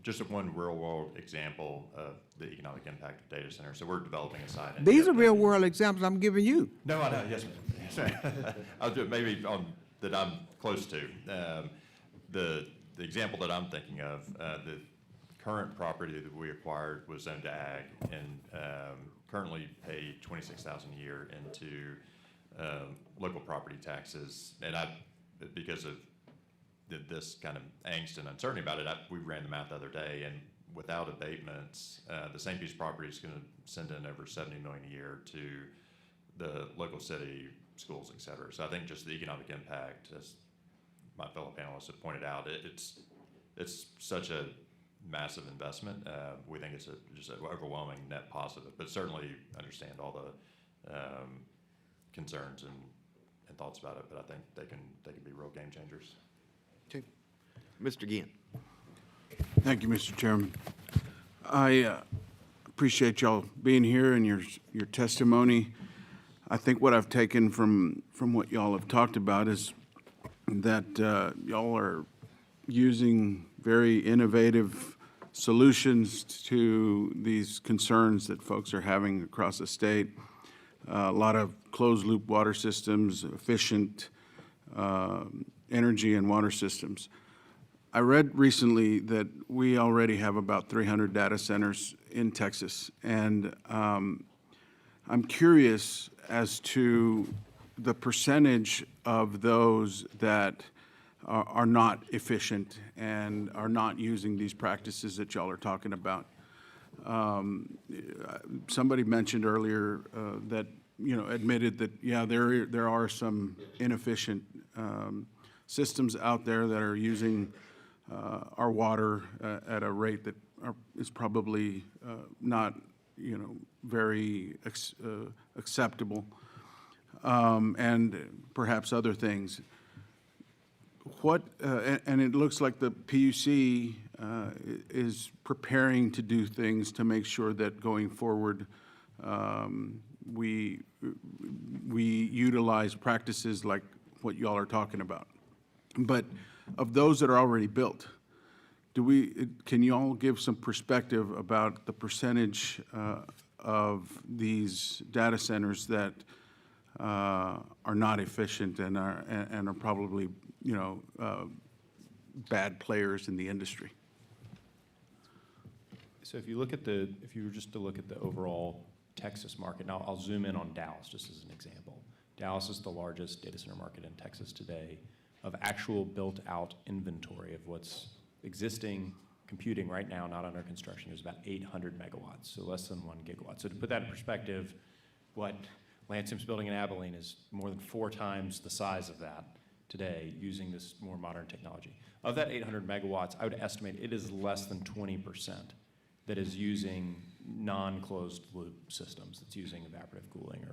S15: Just one real-world example of the economic impact of data centers. So we're developing a site.
S9: These are real-world examples I'm giving you.
S15: No, I know. Yes, ma'am. I'll do it maybe that I'm close to. The example that I'm thinking of, the current property that we acquired was zoned to ag, and currently pay $26,000 a year into local property taxes. And because of this kind of angst and uncertainty about it, we ran the math the other day, and without abatements, the same piece of property is going to send in over $70 million a year to the local city, schools, et cetera. So I think just the economic impact, as my fellow panelists have pointed out, it's such a massive investment. We think it's just an overwhelming net positive, but certainly understand all the concerns and thoughts about it. But I think they can be real game changers.
S1: Okay. Mr. Ginn.
S18: Thank you, Mr. Chairman. I appreciate y'all being here and your testimony. I think what I've taken from what y'all have talked about is that y'all are using very innovative solutions to these concerns that folks are having across the state. A lot of closed-loop water systems, efficient energy and water systems. I read recently that we already have about 300 data centers in Texas, and I'm curious as to the percentage of those that are not efficient and are not using these practices that y'all are talking about. Somebody mentioned earlier that, admitted that, yeah, there are some inefficient systems out there that are using our water at a rate that is probably not, very acceptable, and perhaps other things. And it looks like the PUC is preparing to do things to make sure that going forward we utilize practices like what y'all are talking about. But of those that are already built, can you all give some perspective about the percentage of these data centers that are not efficient and are probably, bad players in the industry?
S14: So if you were just to look at the overall Texas market, now I'll zoom in on Dallas just as an example. Dallas is the largest data center market in Texas today of actual built-out inventory of what's existing computing right now, not under construction. There's about 800 megawatts, so less than 1 gigawatt. So to put that in perspective, what Lancium's building in Abilene is more than 4 times the size of that today using this more modern technology. Of that 800 megawatts, I would estimate it is less than 20% that is using non-closed loop systems that's using evaporative cooling,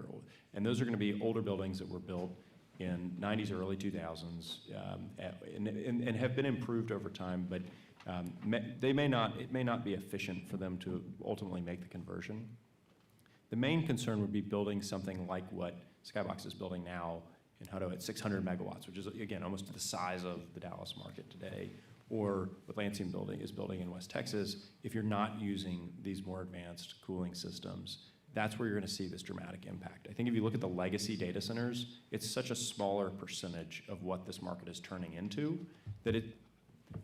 S14: and those are going to be older buildings that were built in 90s, early 2000s, and have been improved over time, but it may not be efficient for them to ultimately make the conversion. The main concern would be building something like what Skybox is building now in Hutto at 600 megawatts, which is, again, almost the size of the Dallas market today, or what Lancium is building in West Texas. If you're not using these more advanced cooling systems, that's where you're going to see this dramatic impact. I think if you look at the legacy data centers, it's such a smaller percentage of what this market is turning into that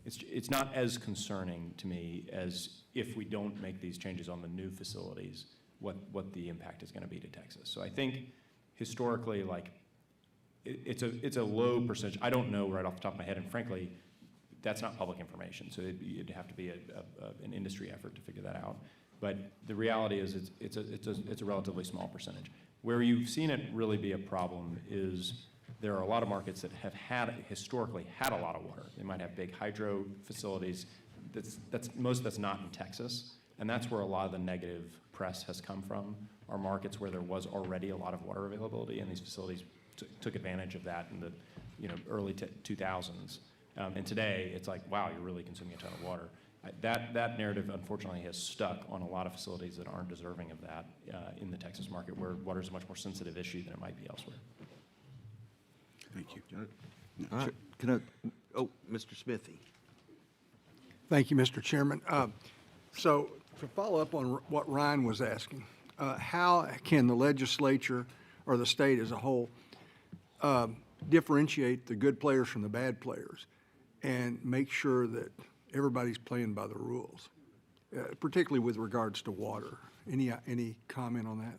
S14: it's not as concerning to me as if we don't make these changes on the new facilities, what the impact is going to be to Texas. So I think historically, like, it's a low percentage. I don't know right off the top of my head, and frankly, that's not public information, so it'd have to be an industry effort to figure that out. But the reality is it's a relatively small percentage. Where you've seen it really be a problem is there are a lot of markets that have historically had a lot of water. They might have big hydro facilities. Most of that's not in Texas, and that's where a lot of the negative press has come from, are markets where there was already a lot of water availability, and these facilities took advantage of that in the early 2000s. And today, it's like, wow, you're really consuming a ton of water. That narrative, unfortunately, has stuck on a lot of facilities that aren't deserving of that in the Texas market, where water is a much more sensitive issue than it might be elsewhere.
S18: Thank you.
S1: All right. Mr. Smithy.
S12: Thank you, Mr. Chairman. So to follow up on what Ryan was asking, how can the legislature or the state as a whole differentiate the good players from the bad players and make sure that everybody's playing by the rules, particularly with regards to water? Any comment on that?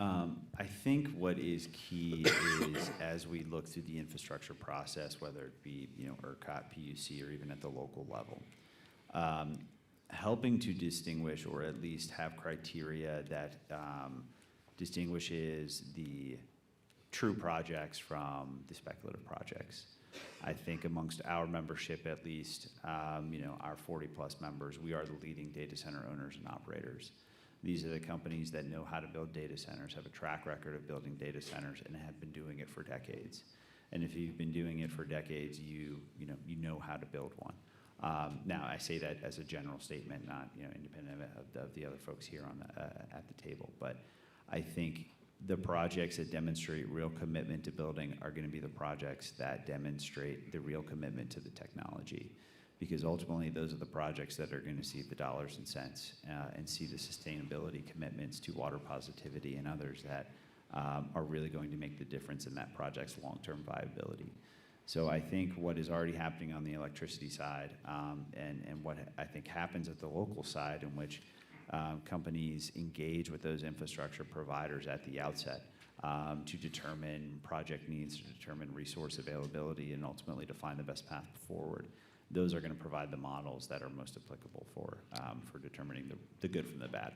S17: I think what is key is, as we look through the infrastructure process, whether it be ERCOT, PUC, or even at the local level, helping to distinguish, or at least have criteria that distinguishes the true projects from the speculative projects. I think amongst our membership, at least, our 40-plus members, we are the leading data center owners and operators. These are the companies that know how to build data centers, have a track record of building data centers, and have been doing it for decades. And if you've been doing it for decades, you know how to build one. Now, I say that as a general statement, not independent of the other folks here at the table. But I think the projects that demonstrate real commitment to building are going to be the projects that demonstrate the real commitment to the technology, because ultimately those are the projects that are going to see the dollars and cents and see the sustainability commitments to water positivity and others that are really going to make the difference in that project's long-term viability. So I think what is already happening on the electricity side and what I think happens at the local side, in which companies engage with those infrastructure providers at the outset to determine project needs, to determine resource availability, and ultimately to find the best path forward. Those are going to provide the models that are most applicable for determining the good from the bad.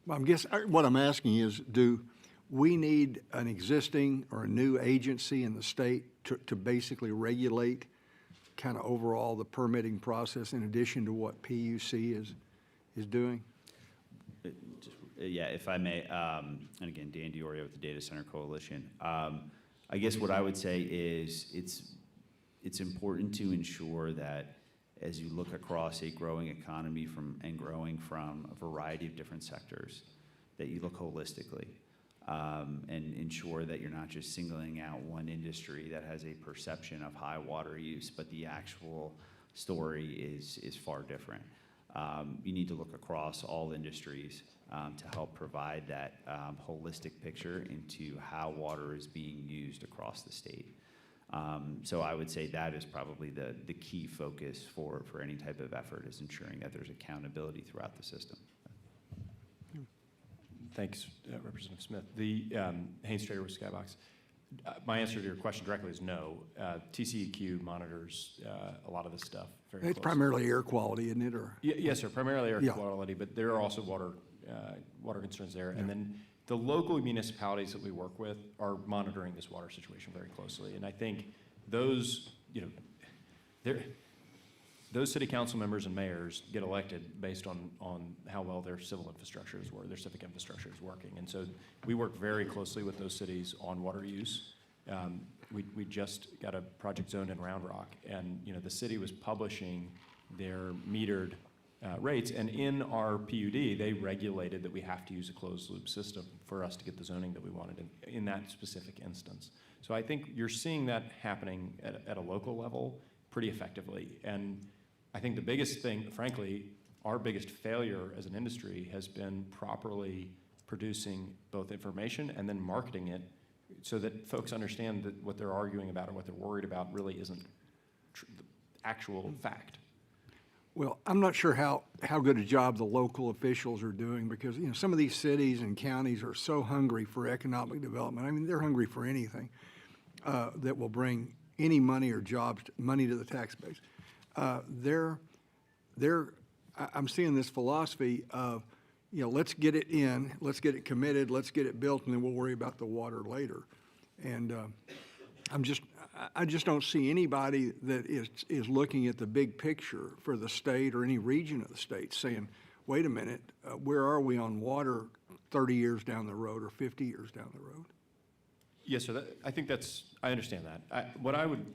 S12: Well, what I'm asking is, do we need an existing or a new agency in the state to basically regulate kind of overall the permitting process in addition to what PUC is doing?
S17: Yeah, if I may, and again, Dan Diorio with the Data Center Coalition. I guess what I would say is it's important to ensure that as you look across a growing economy and growing from a variety of different sectors, that you look holistically and ensure that you're not just singling out one industry that has a perception of high water use, but the actual story is far different. You need to look across all industries to help provide that holistic picture into how water is being used across the state. So I would say that is probably the key focus for any type of effort, is ensuring that there's accountability throughout the system.
S14: Thanks, Representative Smith. The Haynes Strater with Skybox. My answer to your question directly is no. TCEQ monitors a lot of this stuff very closely.
S12: It's primarily air quality, isn't it? Or?
S14: Yes, sir. Primarily air quality, but there are also water concerns there. Yeah. And then the local municipalities that we work with are monitoring this water situation very closely. And I think those, those city council members and mayors get elected based on how well their civil infrastructure is working, their civic infrastructure is working. And so we work very closely with those cities on water use. We just got a project zoned in Round Rock, and the city was publishing their metered rates, and in our PUD, they regulated that we have to use a closed loop system for us to get the zoning that we wanted in that specific instance. So I think you're seeing that happening at a local level pretty effectively. And I think the biggest thing, frankly, our biggest failure as an industry has been properly producing both information and then marketing it so that folks understand that what they're arguing about or what they're worried about really isn't the actual fact.
S12: Well, I'm not sure how good a job the local officials are doing, because, some of these cities and counties are so hungry for economic development. I mean, they're hungry for anything that will bring any money or jobs, money to the tax base. I'm seeing this philosophy of, let's get it in, let's get it committed, let's get it built, and then we'll worry about the water later. And I just don't see anybody that is looking at the big picture for the state or any region of the state saying, wait a minute, where are we on water 30 years down the road or 50 years down the road?
S14: Yes, sir. I think I understand that. What I would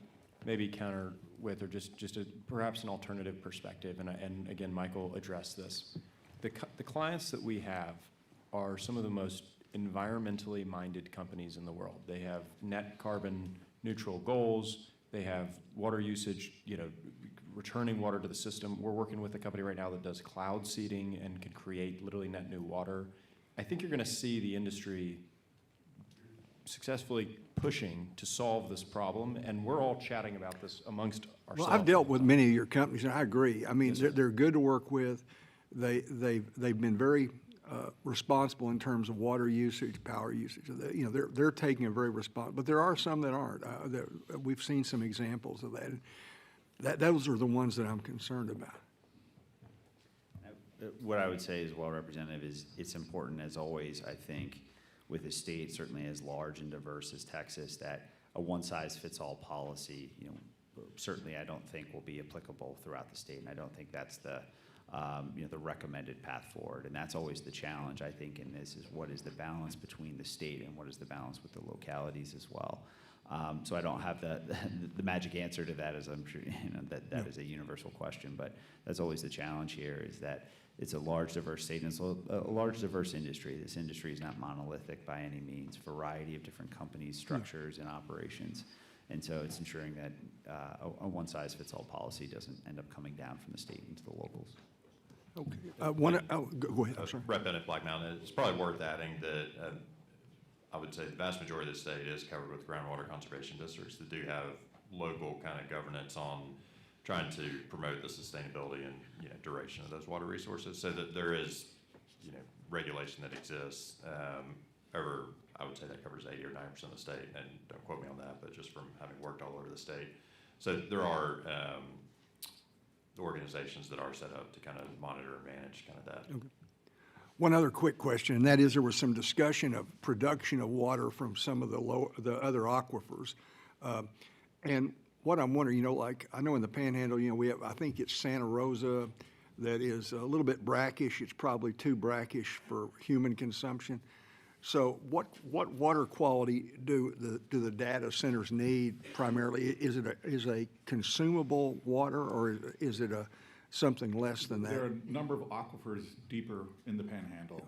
S14: maybe counter with, or just perhaps an alternative perspective, and again, Michael addressed this. The clients that we have are some of the most environmentally minded companies in the world. They have net carbon neutral goals. They have water usage, returning water to the system. We're working with a company right now that does cloud seeding and can create literally net new water. I think you're going to see the industry successfully pushing to solve this problem, and we're all chatting about this amongst ourselves.
S12: Well, I've dealt with many of your companies, and I agree. I mean, they're good to work with. They've been very responsible in terms of water usage, power usage. They're taking a very responsible, but there are some that aren't. We've seen some examples of that. Those are the ones that I'm concerned about.
S17: What I would say as well, Representative, is it's important, as always, I think, with a state certainly as large and diverse as Texas, that a one-size-fits-all policy, certainly I don't think will be applicable throughout the state, and I don't think that's the recommended path forward. And that's always the challenge, I think, in this, is what is the balance between the state and what is the balance with the localities as well. So I don't have the magic answer to that, as I'm sure that is a universal question, but that's always the challenge here, is that it's a large, diverse state, and it's a large, diverse industry. This industry is not monolithic by any means, variety of different companies, structures, and operations. And so it's ensuring that a one-size-fits-all policy doesn't end up coming down from the state into the locals.
S12: Okay. Go ahead. I'm sorry.
S15: Rhett, Bennett, Black Mountain. It's probably worth adding that I would say the vast majority of the state is covered with groundwater conservation districts that do have local kind of governance on trying to promote the sustainability and duration of those water resources, so that there is regulation that exists over, I would say that covers 80 or 90% of the state, and don't quote me on that, but just from having worked all over the state. So there are organizations that are set up to kind of monitor and manage kind of that.
S12: Okay. One other quick question, and that is, there was some discussion of production of water from some of the other aquifers. And what I'm wondering, like, I know in the Panhandle, we have, I think it's Santa Rosa, that is a little bit brackish. It's probably too brackish for human consumption. So what water quality do the data centers need primarily? Is it a consumable water, or is it something less than that?
S16: There are a number of aquifers deeper in the Panhandle.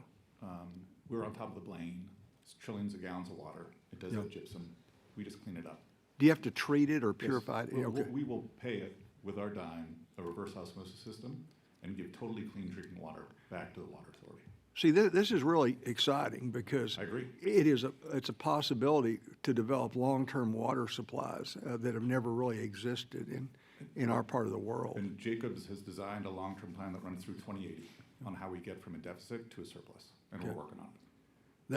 S16: We're on top of the Blaine. It's trillions of gallons of water. It does have gypsum. We just clean it up.
S12: Do you have to treat it or purify it?
S16: Yes.
S12: Okay.
S16: We will pay it with our dime, a reverse osmosis system, and give totally clean drinking water back to the Water Authority.
S12: See, this is really exciting, because
S16: I agree.
S12: It's a possibility to develop long-term water supplies that have never really existed in our part of the world.
S16: And Jacobs has designed a long-term plan that runs through 2080 on how we get from a deficit to a surplus, and we're working on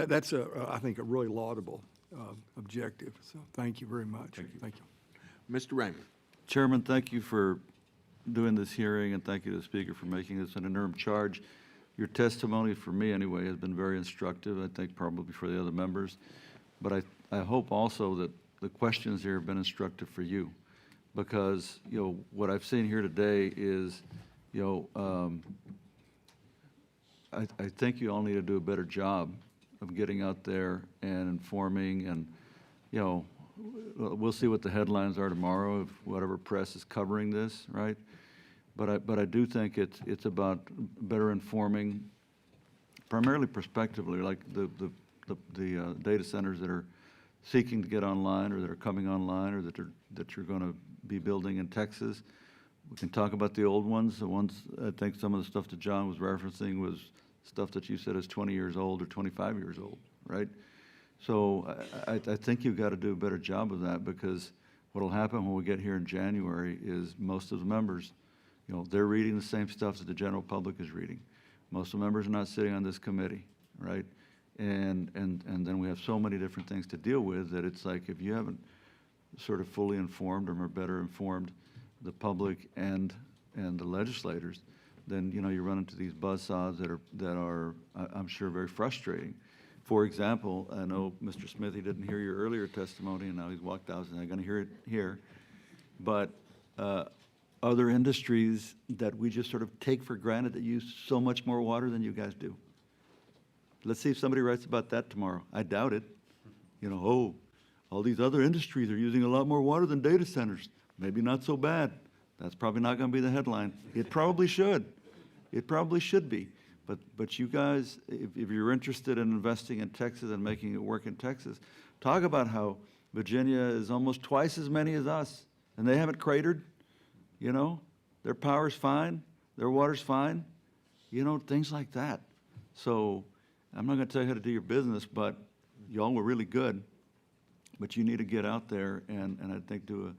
S16: it.
S12: That's I think, a really laudable objective. So thank you very much.
S16: Thank you.
S1: Mr. Raymond.
S8: Chairman, thank you for doing this hearing, and thank you to the Speaker for making this an interim charge. Your testimony, for me anyway, has been very instructive, I think probably for the other members. But I hope also that the questions here have been instructive for you, because, you know, what I've seen here today is, you know, I think you all need to do a better job of getting out there and informing, and, you know, we'll see what the headlines are tomorrow of whatever press is covering this, right? But I do think it's about better informing, primarily prospectively, like the data centers that are seeking to get online, or that are coming online, or that you're going to be building in Texas. We can talk about the old ones. The ones, I think some of the stuff that John was referencing was stuff that you said is 20 years old or 25 years old, right? So I think you've got to do a better job of that, because what'll happen when we get here in January is most of the members, you know, they're reading the same stuff that the general public is reading. Most of the members are not sitting on this committee, right? And then we have so many different things to deal with that it's like, if you haven't sort of fully informed or better informed the public and the legislators, then, you know, you run into these buzzsaws that are I'm sure very frustrating. For example, I know Mr. Smithy didn't hear your earlier testimony, and now he's walked out, and I'm going to hear it here. But other industries that we just sort of take for granted that use so much more water than you guys do. Let's see if somebody writes about that tomorrow. I doubt it. You know, oh, all these other industries are using a lot more water than data centers. Maybe not so bad. That's probably not going to be the headline. It probably should. It probably should be. But you guys, if you're interested in investing in Texas and making it work in Texas, talk about how Virginia is almost twice as many as us, and they haven't cratered, you know? Their power's fine, their water's fine, you know, things like that. So I'm not going to tell you how to do your business, but y'all were really good. But you need to get out there and I think do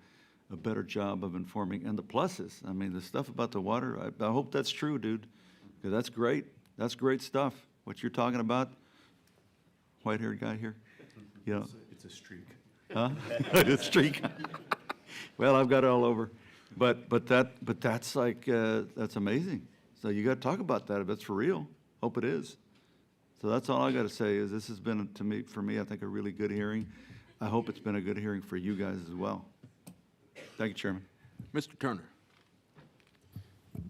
S8: a better job of informing. And the pluses, I mean, the stuff about the water, I hope that's true, dude, because that's great. That's great stuff, what you're talking about. White-haired guy here, you know.
S19: It's a streak.
S8: Huh? It's a streak. Well, I've got it all over. But that's like, that's amazing. So you got to talk about that if it's for real. Hope it is. So that's all I got to say is this has been, for me, I think, a really good hearing. I hope it's been a good hearing for you guys as well. Thank you, Chairman.
S18: Mr. Turner.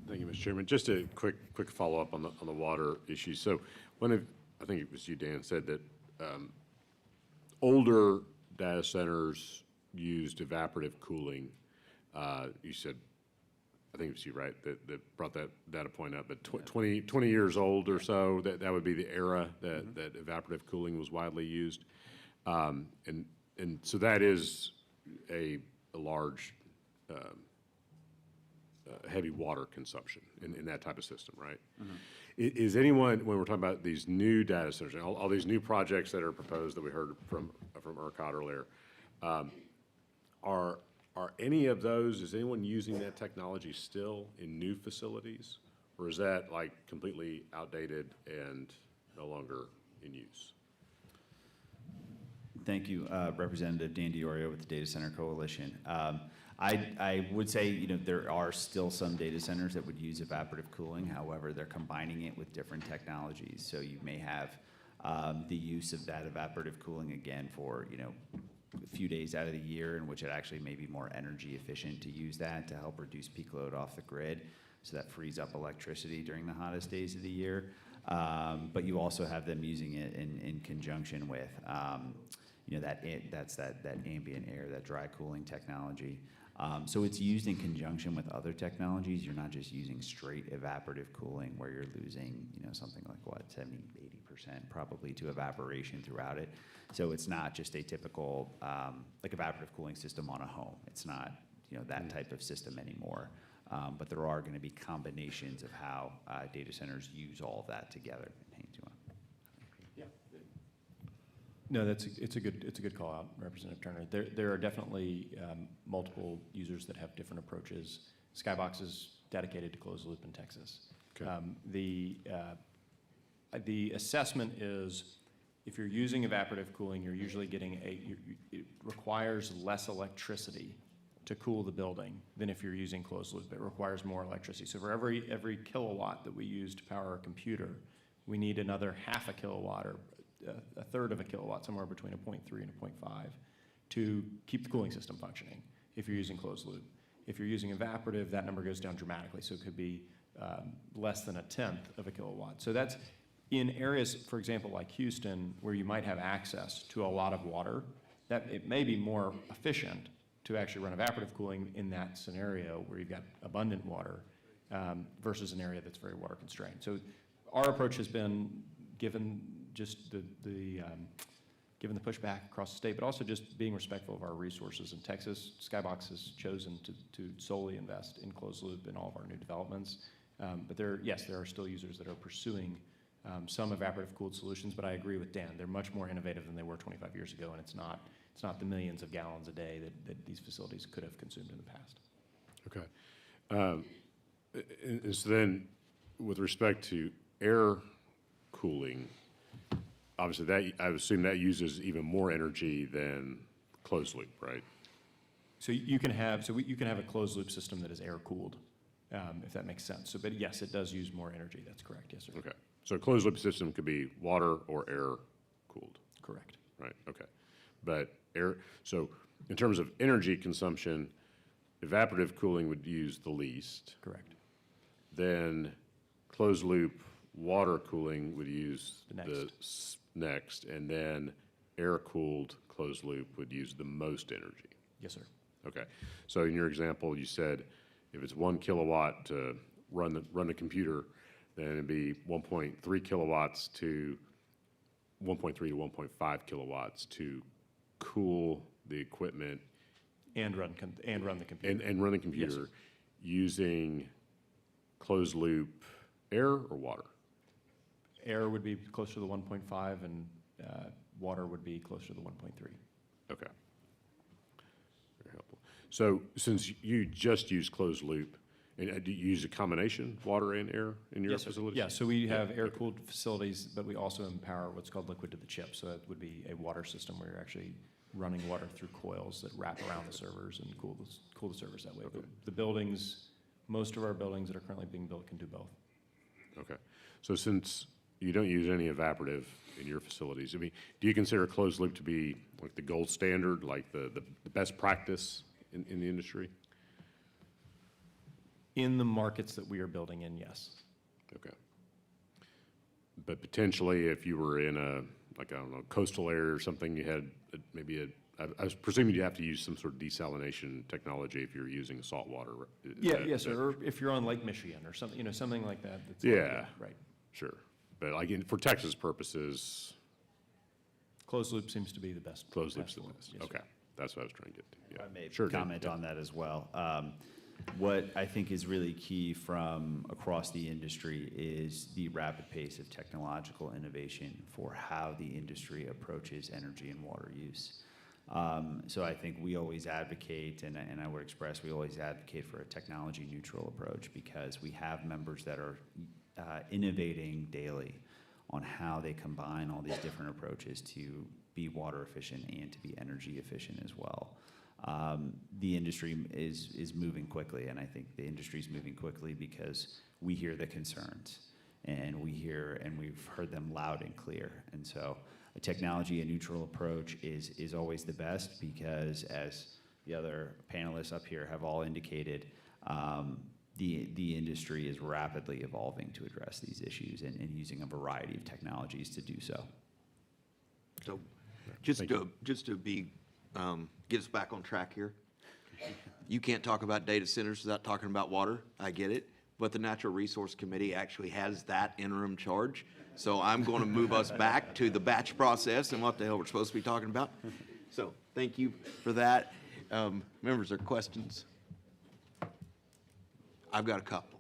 S13: Thank you, Mr. Chairman. Just a quick follow-up on the water issue. So one of, I think it was you, Dan, said that older data centers used evaporative cooling. You said, I think it was you, right, that brought that data point up, but 20 years old or so, that would be the era that evaporative cooling was widely used. And so that is a large heavy water consumption in that type of system, right? Mm-hmm. Is anyone, when we're talking about these new data centers, all these new projects that are proposed that we heard from ERCOT earlier, are any of those, is anyone using that technology still in new facilities? Or is that like completely outdated and no longer in use?
S17: Thank you, Representative Dan Diorio with the Data Center Coalition. I would say, you know, there are still some data centers that would use evaporative cooling. However, they're combining it with different technologies. So you may have the use of that evaporative cooling again for, you know, a few days out of the year in which it actually may be more energy efficient to use that to help reduce peak load off the grid. So that frees up electricity during the hottest days of the year. But you also have them using it in conjunction with, you know, that's that ambient air, that dry cooling technology. So it's used in conjunction with other technologies. You're not just using straight evaporative cooling where you're losing, you know, something like what, 70, 80% probably to evaporation throughout it. So it's not just a typical like evaporative cooling system on a home. It's not, you know, that type of system anymore. But there are going to be combinations of how data centers use all of that together.
S14: Yeah. No, it's a good call out, Representative Turner. There are definitely multiple users that have different approaches. Skybox is dedicated to closed loop in Texas. Okay. The assessment is if you're using evaporative cooling, you're usually getting it requires less electricity to cool the building than if you're using closed loop. It requires more electricity. So for every kilowatt that we use to power a computer, we need another half a kilowatt or a third of a kilowatt, somewhere between a 0.3 and a 0.5, to keep the cooling system functioning if you're using closed loop. If you're using evaporative, that number goes down dramatically, so it could be less than 1/10 of a kilowatt. So that's in areas, for example, like Houston, where you might have access to a lot of water, that it may be more efficient to actually run evaporative cooling in that scenario where you've got abundant water versus an area that's very water constrained. So our approach has been, given just given the pushback across the state, but also just being respectful of our resources. In Texas, Skybox has chosen to solely invest in closed loop in all of our new developments. But there are still users that are pursuing some evaporative cooled solutions, but I agree with Dan. They're much more innovative than they were 25 years ago, and it's not the millions of gallons a day that these facilities could have consumed in the past.
S13: Okay. And so then, with respect to air cooling, obviously I assume that uses even more energy than closed loop, right?
S14: So you can have a closed loop system that is air cooled, if that makes sense. So, but yes, it does use more energy. That's correct. Yes, sir.
S13: Okay. So a closed loop system could be water or air cooled.
S14: Correct.
S13: Right. Okay. But so in terms of energy consumption, evaporative cooling would use the least.
S14: Correct.
S13: Then closed loop water cooling would use
S14: The
S13: next, and then air-cooled closed loop would use the most energy.
S14: Yes, sir.
S13: Okay. So in your example, you said if it's 1 kilowatt to run the computer, then it'd be 1.3 kilowatts to 1.3 to 1.5 kilowatts to cool the equipment
S14: And run the computer.
S13: and run the computer using closed loop air or water.
S14: Air would be closer to the 1.5, and water would be closer to the 1.3.
S13: Okay. Very helpful. So since you just use closed loop, and do you use a combination, water and air, in your
S14: Yes, sir.
S13: facilities?
S14: Yeah, so we have air-cooled facilities, but we also empower what's called liquid to the chip. So that would be a water system where you're actually running water through coils that wrap around the servers and cool the servers that way.
S13: Okay.
S14: The buildings, most of our buildings that are currently being built can do both.
S13: Okay. So since you don't use any evaporative in your facilities, I mean, do you consider closed loop to be like the gold standard, like the best practice in the industry?
S14: In the markets that we are building in, yes.
S13: Okay. But potentially, if you were in a, like, I don't know, coastal area or something, you had I was presuming you have to use some sort of desalination technology if you're using salt water.
S14: Yes, sir. Or if you're on Lake Michigan or something, something like that. That's right.
S13: Sure. But like for Texas purposes,
S14: closed loop seems to be the best.
S13: Closed loop's the best.
S14: Yes, sir.
S13: Okay, that's what I was trying to get to. Yeah.
S17: I may
S13: Sure, Dan.
S17: comment on that as well. What I think is really key from across the industry is the rapid pace of technological innovation for how the industry approaches energy and water use. So I think we always advocate, and I would express, we always advocate for a technology neutral approach because we have members that are innovating daily on how they combine all these different approaches to be water efficient and to be energy efficient as well. The industry is moving quickly, and I think the industry is moving quickly because we hear the concerns, and we've heard them loud and clear. And so a technology and neutral approach is always the best because, as the other panelists up here have all indicated, the industry is rapidly evolving to address these issues and using a variety of technologies to do so.
S1: So just to be, get us back on track here. You can't talk about data centers without talking about water. I get it. But the Natural Resource Committee actually has that interim charge. So I'm going to move us back to the batch process and what the hell we're supposed to be talking about. So thank you for that. Members, are questions? I've got a couple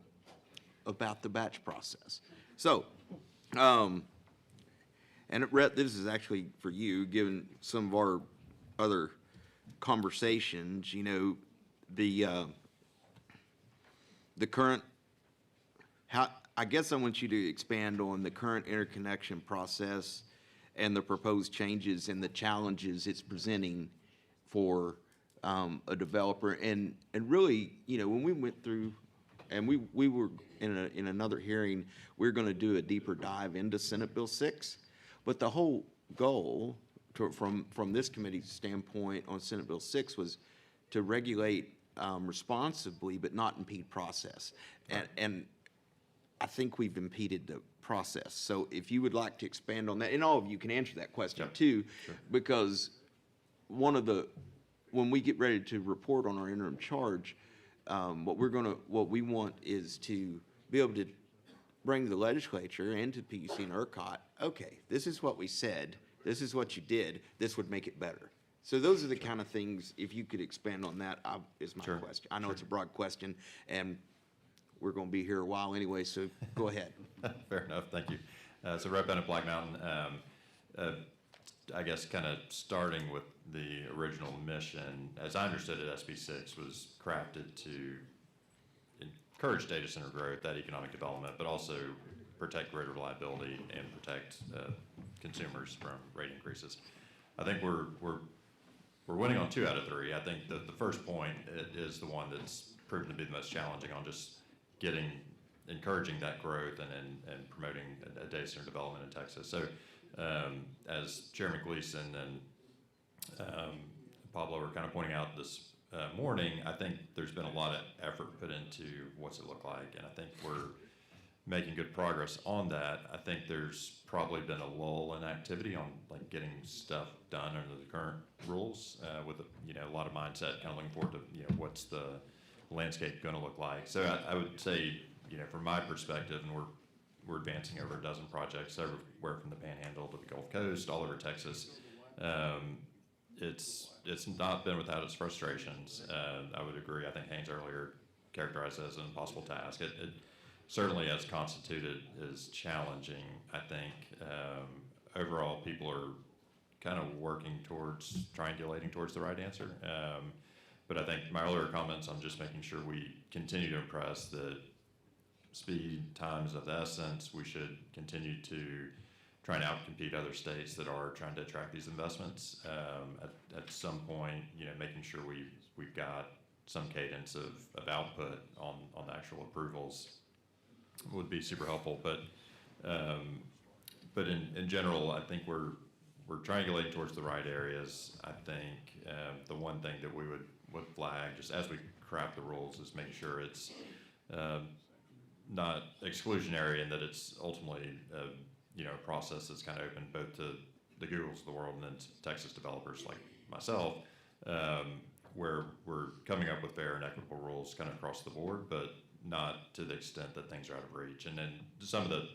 S1: about the batch process. So, and Rhett, this is actually for you, given some of our other conversations, you know, the current, I guess I want you to expand on the current interconnection process and the proposed changes and the challenges it's presenting for a developer. And really, you know, when we went through, and we were in another hearing, we were going to do a deeper dive into Senate Bill 6. But the whole goal from this committee's standpoint on Senate Bill 6 was to regulate responsibly, but not impede process. And I think we've impeded the process. So if you would like to expand on that, and all of you can answer that question too, because when we get ready to report on our interim charge, what we want is to be able to bring to the legislature and to PUC and ERCOT, okay, this is what we said, this is what you did, this would make it better. So those are the kind of things, if you could expand on that, is my question. I know it's a broad question, and we're going to be here a while anyway, so go ahead.
S15: Fair enough, thank you. So Rhett, Bennett, Black Mountain, I guess kind of starting with the original mission, as I understood it, SB 6 was crafted to encourage data center growth, that economic development, but also protect grid reliability and protect consumers from rate increases. I think we're winning on 2 out of 3. I think that the first point is the one that's proven to be the most challenging on just encouraging that growth and promoting a data center development in Texas. So as Chairman Gleason and Pablo were kind of pointing out this morning, I think there's been a lot of effort put into what's it look like, and I think we're making good progress on that. I think there's probably been a lull in activity on like getting stuff done under the current rules with a lot of mindset kind of looking forward to what's the landscape going to look like. So I would say from my perspective, and we're advancing over a dozen projects everywhere from the Panhandle to the Gulf Coast, all over Texas. It's not been without its frustrations. I would agree. I think Haynes earlier characterized it as an impossible task. It certainly, as constituted, is challenging. I think overall people are kind of working towards triangulating towards the right answer. But I think my earlier comments on just making sure we continue to impress that speed, time is of the essence. We should continue to try and outcompete other states that are trying to attract these investments. At some point, making sure we've got some cadence of output on the actual approvals would be super helpful. But in general, I think we're triangulating towards the right areas. I think the one thing that we would flag, just as we craft the rules, is making sure it's not exclusionary and that it's ultimately a process that's kind of open both to the Googles of the world and then to Texas developers like myself, where we're coming up with fair and equitable rules kind of across the board, but not to the extent that things are out of reach. And then some of the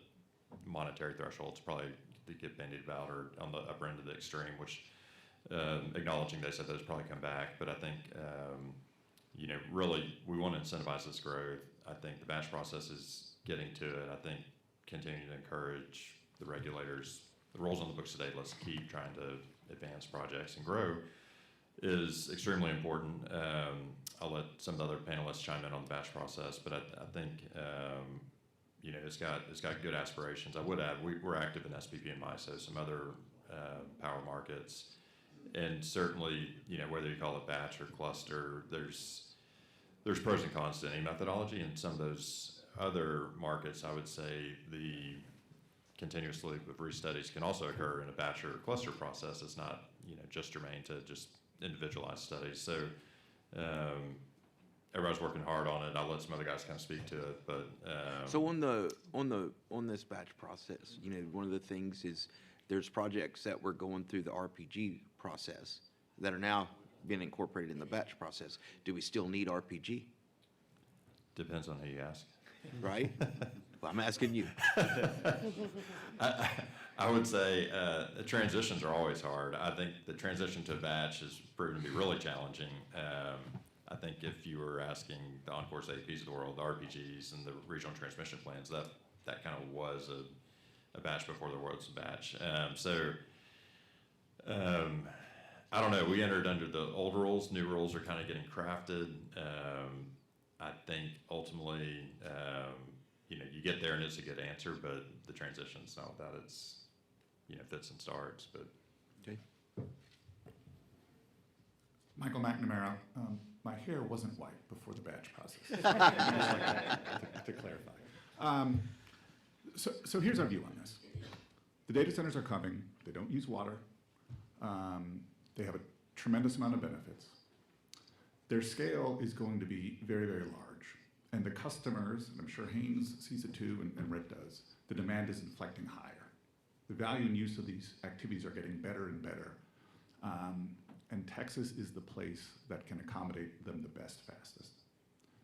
S15: monetary thresholds probably to get bandied about or on the upper end of the extreme, which acknowledging they said those probably come back. But I think, really we want to incentivize this growth. I think the batch process is getting to it. I think continuing to encourage the regulators, the rules on the books today, let's keep trying to advance projects and grow, is extremely important. I'll let some of the other panelists chime in on the batch process, but I think it's got good aspirations. I would add we're active in SPP and MISO, some other power markets, and certainly whether you call it batch or cluster, there's pros and cons to any methodology. And some of those other markets, I would say the continuous loop of restudies can also occur in a batch or cluster process. It's not just germane to just individualized studies. So everybody's working hard on it. I'll let some other guys kind of speak to it. But
S1: so on this batch process, one of the things is there's projects that were going through the RPG process that are now being incorporated in the batch process. Do we still need RPG?
S15: Depends on who you ask.
S1: Right? Well, I'm asking you.
S15: I would say the transitions are always hard. I think the transition to batch has proven to be really challenging. I think if you were asking the Oncor's APs of the world, the RPGs and the regional transmission plans, that kind of was a batch before there was a batch. I don't know. We entered under the old rules. New rules are kind of getting crafted. I think ultimately, you get there and it's a good answer, but the transition's not without its, fits and starts. But
S1: okay.
S16: Michael McNamara, my hair wasn't white before the batch process. to clarify. So here's our view on this. The data centers are coming. They don't use water. They have a tremendous amount of benefits. their scale is going to be very, very large. And the customers, and I'm sure Haynes sees it too, and Rhett does, the demand is inflecting higher. The value and use of these activities are getting better and better. And Texas is the place that can accommodate them the best, fastest.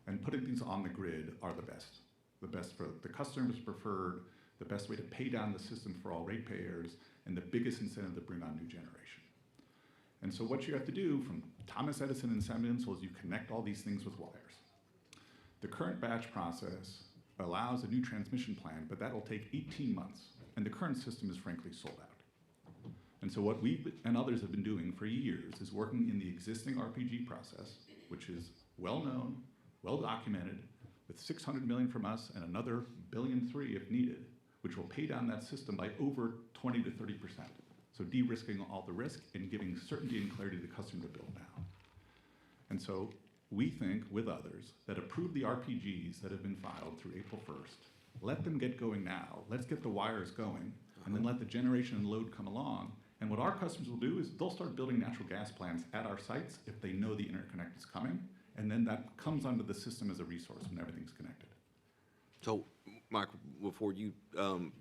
S16: And putting things on the grid are the best for the customers preferred, the best way to pay down the system for all ratepayers, and the biggest incentive to bring on new generation. And so what you have to do from Thomas Edison and Siemens is you connect all these things with wires. The current batch process allows a new transmission plan, but that'll take 18 months, and the current system is frankly sold out. And so what we and others have been doing for years is working in the existing RPG process, which is well-known, well-documented, with $600 million from us and another $1.3 billion if needed, which will pay down that system by over 20 to 30%. So de-risking all the risk and giving certainty and clarity to the customer to build now. And so we think, with others, that approve the RPGs that have been filed through April 1st. Let them get going now. Let's get the wires going, and then let the generation and load come along. And what our customers will do is they'll start building natural gas plants at our sites if they know the interconnect is coming, and then that comes onto the system as a resource when everything's connected.
S1: So, Michael, before you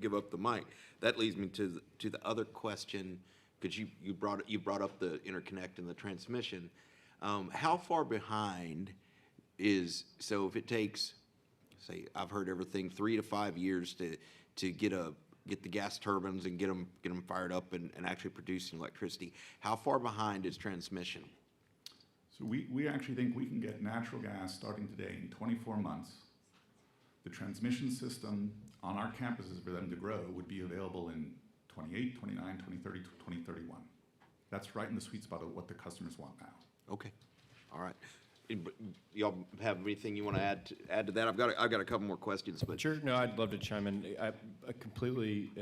S1: give up the mic, that leads me to the other question, because you brought up the interconnect and the transmission. How far behind is, so if it takes, say, I've heard everything 3 to 5 years to get the gas turbines and get them fired up and actually producing electricity, how far behind is transmission?
S16: So we actually think we can get natural gas starting today in 24 months. The transmission system on our campuses for them to grow would be available in 28, 29, 2030, 2031. That's right in the sweet spot of what the customers want now.
S1: Okay, all right. Y'all have anything you want to add to that? I've got a couple more questions, but
S14: Sure. No, I'd love to chime in. I completely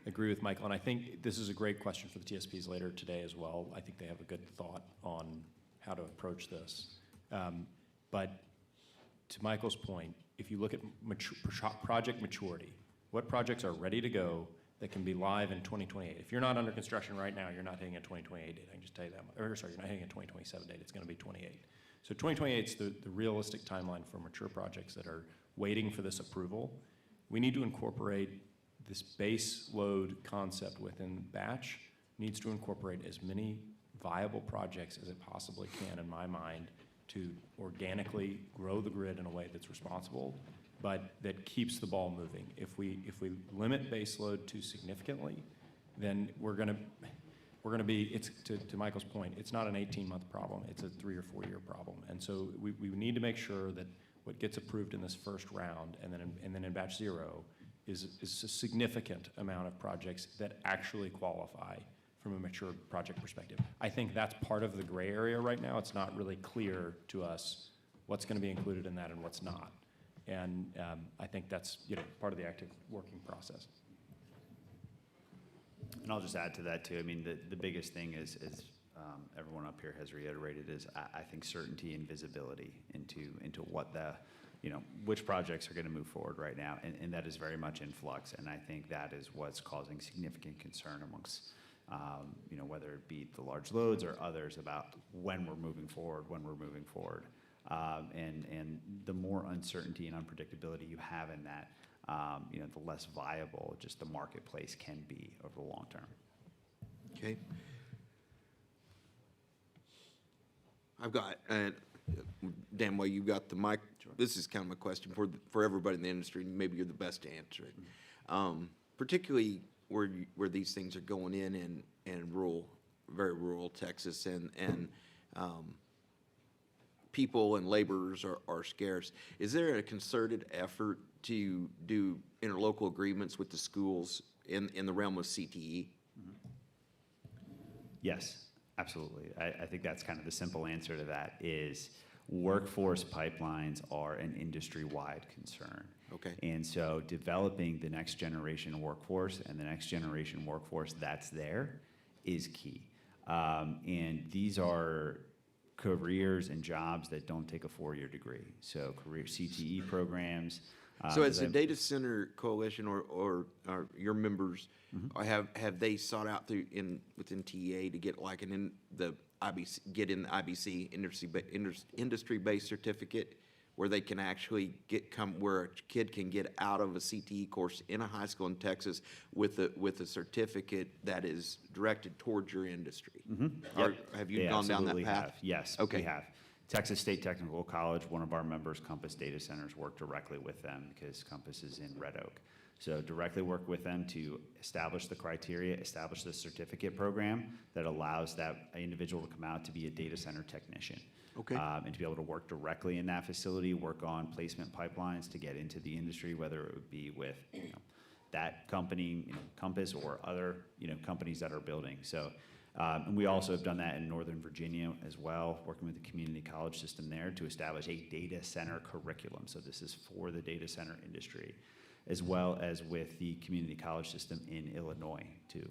S14: agree with Michael, and I think this is a great question for the TSPs later today as well. I think they have a good thought on how to approach this. But to Michael's point, if you look at project maturity, what projects are ready to go that can be live in 2028? If you're not under construction right now, you're not hitting a 2028 date. I can just tell you that. Or sorry, you're not hitting a 2027 date. It's going to be 28. So 2028 is the realistic timeline for mature projects that are waiting for this approval. We need to incorporate this base load concept within batch, needs to incorporate as many viable projects as it possibly can, in my mind, to organically grow the grid in a way that's responsible, but that keeps the ball moving. If we limit base load too significantly, then we're going to be, it's to Michael's point, it's not an 18-month problem, it's a 3 or 4 year problem. And so we need to make sure that what gets approved in this first round and then in batch 0 is a significant amount of projects that actually qualify from a mature project perspective. I think that's part of the gray area right now. It's not really clear to us what's going to be included in that and what's not. And I think that's part of the active working process.
S17: And I'll just add to that too. I mean, the biggest thing is everyone up here has reiterated is I think certainty and visibility into what which projects are going to move forward right now, and that is very much in flux. And I think that is what's causing significant concern amongst whether it be the large loads or others about when we're moving forward. And the more uncertainty and unpredictability you have in that, the less viable just the marketplace can be over the long term.
S1: Okay. I've got, Dan, while you've got the mic, this is kind of a question for everybody in the industry, and maybe you're the best to answer it. Particularly where these things are going in rural, very rural Texas, and people and laborers are scarce. Is there a concerted effort to do interlocal agreements with the schools in the realm of CTE?
S17: Yes, absolutely. I think that's kind of the simple answer to that is workforce pipelines are an industry-wide concern.
S1: Okay.
S17: And so developing the next generation workforce and the next generation workforce that's there is key. And these are careers and jobs that don't take a 4-year degree. So career CTE programs,
S1: So as a data center coalition or your members, have they sought out within TEA to get like in the IBC industry-based certificate where they can actually where a kid can get out of a CTE course in a high school in Texas with a certificate that is directed towards your industry? Have you gone down that path?
S17: Yes,
S1: Okay.
S17: we have. Texas State Technical College, one of our members, Compass Data Centers, work directly with them because Compass is in Red Oak. So directly work with them to establish the criteria, establish the certificate program that allows that individual to come out to be a data center technician.
S1: Okay.
S17: And to be able to work directly in that facility, work on placement pipelines to get into the industry, whether it would be with that company, Compass, or other companies that are building. So. And we also have done that in Northern Virginia as well, working with the community college system there to establish a data center curriculum. So this is for the data center industry, as well as with the community college system in Illinois too.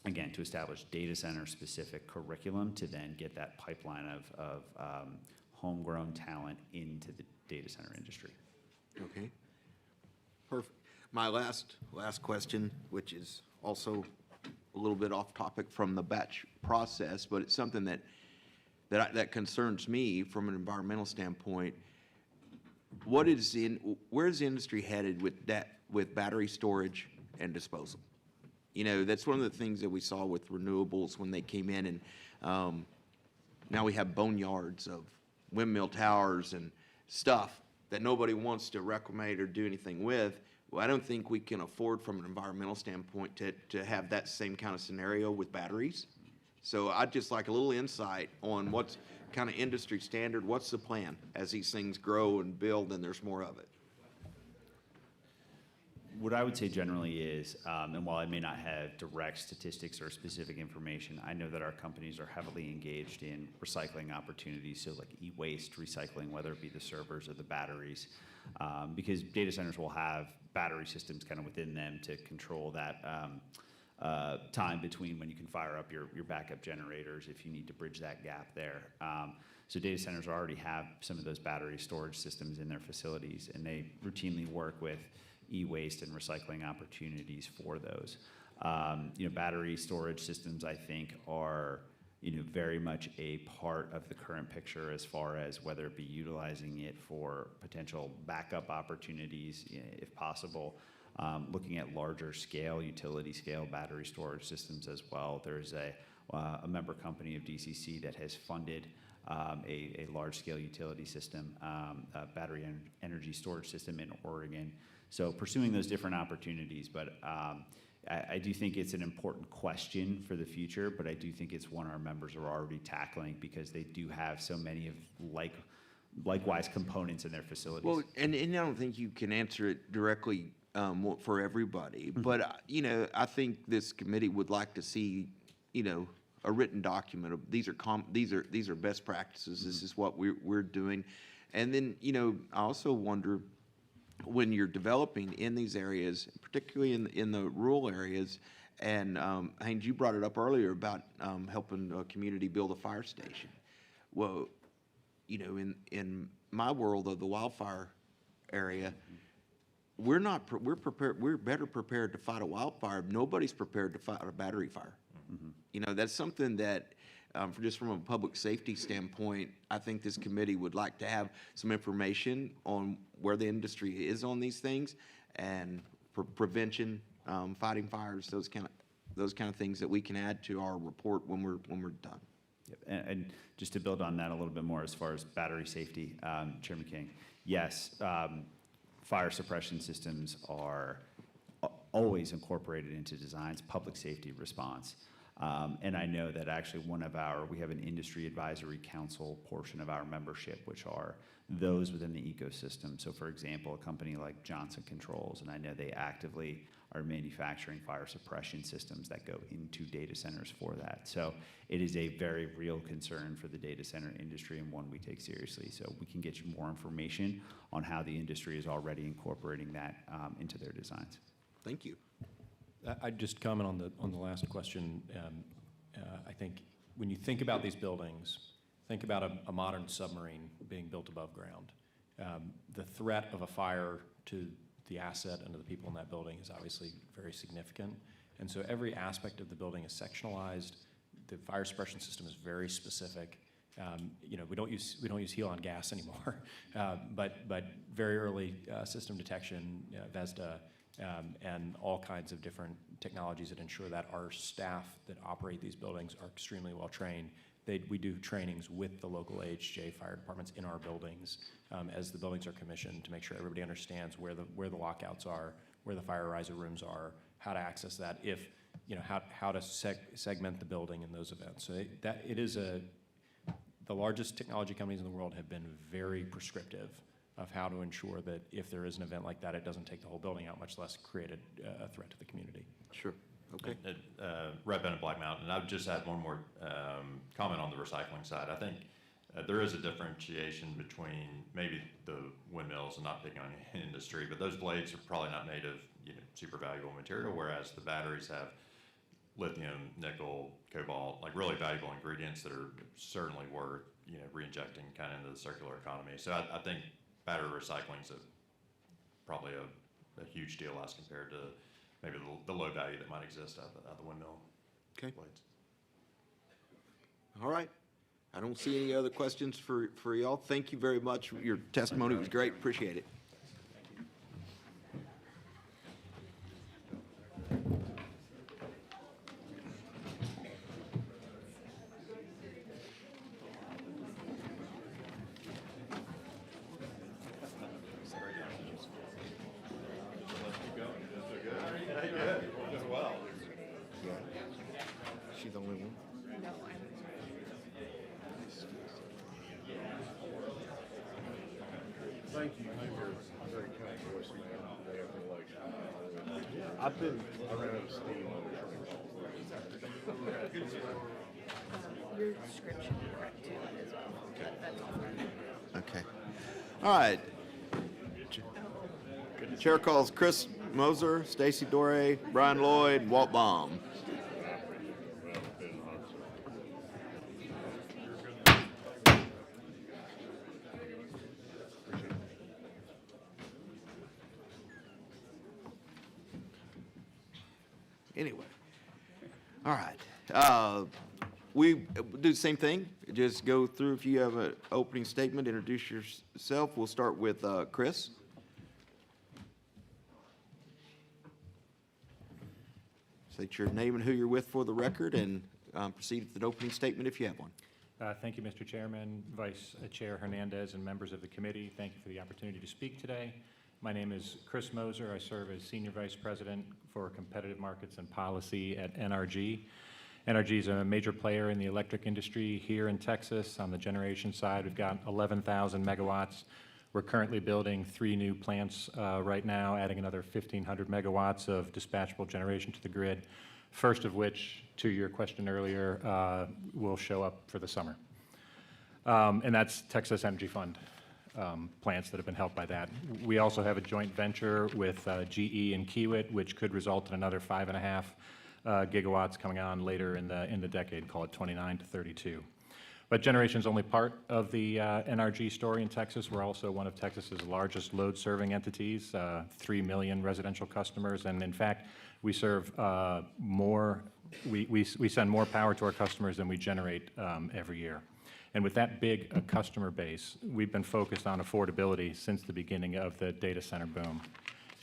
S17: Again, to establish data center specific curriculum to then get that pipeline of homegrown talent into the data center industry.
S1: Okay. Perfect. My last question, which is also a little bit off topic from the batch process, but it's something that concerns me from an environmental standpoint. Where's the industry headed with battery storage and disposal? That's one of the things that we saw with renewables when they came in, and now we have boneyards of windmill towers and stuff that nobody wants to reclaim or do anything with. Well, I don't think we can afford from an environmental standpoint to have that same kind of scenario with batteries. So I'd just like a little insight on what's kind of industry standard, what's the plan as these things grow and build and there's more of it?
S17: What I would say generally is, and while I may not have direct statistics or specific information, I know that our companies are heavily engaged in recycling opportunities, so like e-waste recycling, whether it be the servers or the batteries, because data centers will have battery systems kind of within them to control that time between when you can fire up your backup generators if you need to bridge that gap there. So data centers already have some of those battery storage systems in their facilities, and they routinely work with e-waste and recycling opportunities for those. Battery storage systems, I think, are very much a part of the current picture as far as whether it be utilizing it for potential backup opportunities, if possible, looking at larger scale, utility scale battery storage systems as well. There's a member company of DCC that has funded a large scale utility system, battery energy storage system in Oregon. So pursuing those different opportunities, but I do think it's an important question for the future, but I do think it's one our members are already tackling because they do have so many of likewise components in their facilities.
S1: Well, and I don't think you can answer it directly for everybody, but I think this committee would like to see a written document of these are best practices. This is what we're doing, and then I also wonder, when you're developing in these areas, particularly in the rural areas, and Haynes, you brought it up earlier about helping a community build a fire station. Well, in my world of the wildfire area, we're prepared. We're better prepared to fight a wildfire. Nobody's prepared to fight a battery fire. That's something that, from a public safety standpoint, I think this committee would like to have some information on where the industry is on these things and prevention, fighting fires, those kind of things that we can add to our report when we're done.
S17: Yep. And just to build on that a little bit more as far as battery safety, Chairman King, yes, fire suppression systems are always incorporated into designs, public safety response. And I know that actually we have an industry advisory council portion of our membership, which are those within the ecosystem. So for example, a company like Johnson Controls, and I know they actively are manufacturing fire suppression systems that go into data centers for that. So it is a very real concern for the data center industry and one we take seriously. So we can get you more information on how the industry is already incorporating that into their designs.
S1: Thank you.
S14: I'd just comment on the last question. I think when you think about these buildings, think about a modern submarine being built above ground. The threat of a fire to the asset and to the people in that building is obviously very significant. And so every aspect of the building is sectionalized. The fire suppression system is very specific. You know, we don't use HEAL on gas anymore, but very early system detection, VESDA, and all kinds of different technologies that ensure that our staff that operate these buildings are extremely well trained. We do trainings with the local AHJ fire departments in our buildings as the buildings are commissioned to make sure everybody understands where the lockouts are, where the fire riser rooms are, how to access that, if you know how to segment the building in those events. So the largest technology companies in the world have been very prescriptive of how to ensure that if there is an event like that, it doesn't take the whole building out, much less create a threat to the community.
S1: Sure. Okay.
S15: Rhett, Bennett, Black Mountain. And I would just add one more comment on the recycling side. I think there is a differentiation between maybe the windmills, and not picking on any industry, but those blades are probably not made of super valuable material, whereas the batteries have lithium, nickel, cobalt, like really valuable ingredients that are certainly worth reinjecting kind of into the circular economy. So I think battery recycling is probably a huge deal as compared to maybe the low value that might exist out of the windmill blades.
S1: All right. I don't see any other questions for y'all. Thank you very much. Your testimony was great. Appreciate it. She's the only one.
S2: No,
S10: Thank you for your very kind voicemail today of the election.
S16: I ran out of steam on
S2: your description correct too as well. That's all.
S1: Okay. All right. Chair calls Chris Moser, Stacy Doré, Brian Lloyd, Walt Baum. Anyway, all right. We do the same thing. Just go through, if you have an opening statement, introduce yourself. We'll start with Chris. State your name and who you're with for the record, and proceed with an opening statement if you have one.
S19: Thank you, Mr. Chairman, Vice Chair Hernandez, and members of the committee. Thank you for the opportunity to speak today. My name is Chris Moser. I serve as Senior Vice President for Competitive Markets and Policy at NRG. NRG is a major player in the electric industry here in Texas. On the generation side, we've got 11,000 megawatts. We're currently building 3 new plants right now, adding another 1,500 megawatts of dispatchable generation to the grid, first of which, to your question earlier, will show up for the summer. And that's Texas Energy Fund plants that have been helped by that. We also have a joint venture with GE and Kiewit, which could result in another 5.5 gigawatts coming on later in the decade, call it 29 to 32. But generation is only part of the NRG story in Texas. We're also one of Texas's largest load-serving entities, 3 million residential customers, and in fact, we serve we send more power to our customers than we generate every year. And with that big a customer base, we've been focused on affordability since the beginning of the data center boom.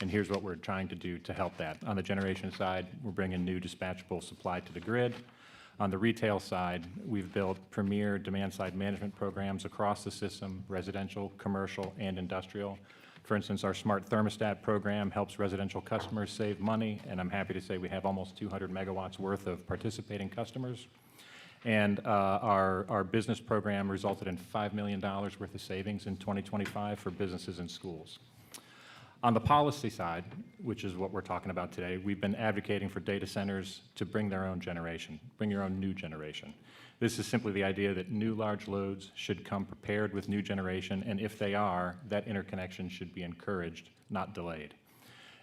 S19: And here's what we're trying to do to help that. On the generation side, we're bringing new dispatchable supply to the grid. On the retail side, we've built premier demand-side management programs across the system, residential, commercial, and industrial. For instance, our smart thermostat program helps residential customers save money, and I'm happy to say we have almost 200 megawatts worth of participating customers. And our business program resulted in $5 million worth of savings in 2025 for businesses and schools. On the policy side, which is what we're talking about today, we've been advocating for data centers to bring their own generation, bring your own new generation. This is simply the idea that new large loads should come prepared with new generation, and if they are, that interconnection should be encouraged, not delayed.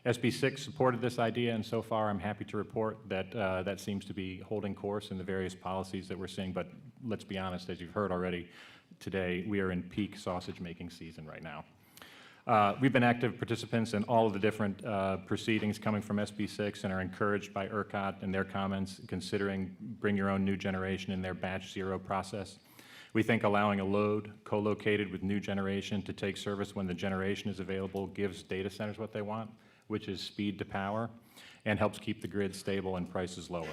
S19: SB 6 supported this idea, and so far I'm happy to report that that seems to be holding course in the various policies that we're seeing, but let's be honest, as you've heard already today, we are in peak sausage-making season right now. We've been active participants in all of the different proceedings coming from SB6 and are encouraged by ERCOT and their comments considering bring your own new generation in their batch zero process. We think allowing a load co-located with new generation to take service when the generation is available gives data centers what they want, which is speed to power, and helps keep the grid stable and prices lower.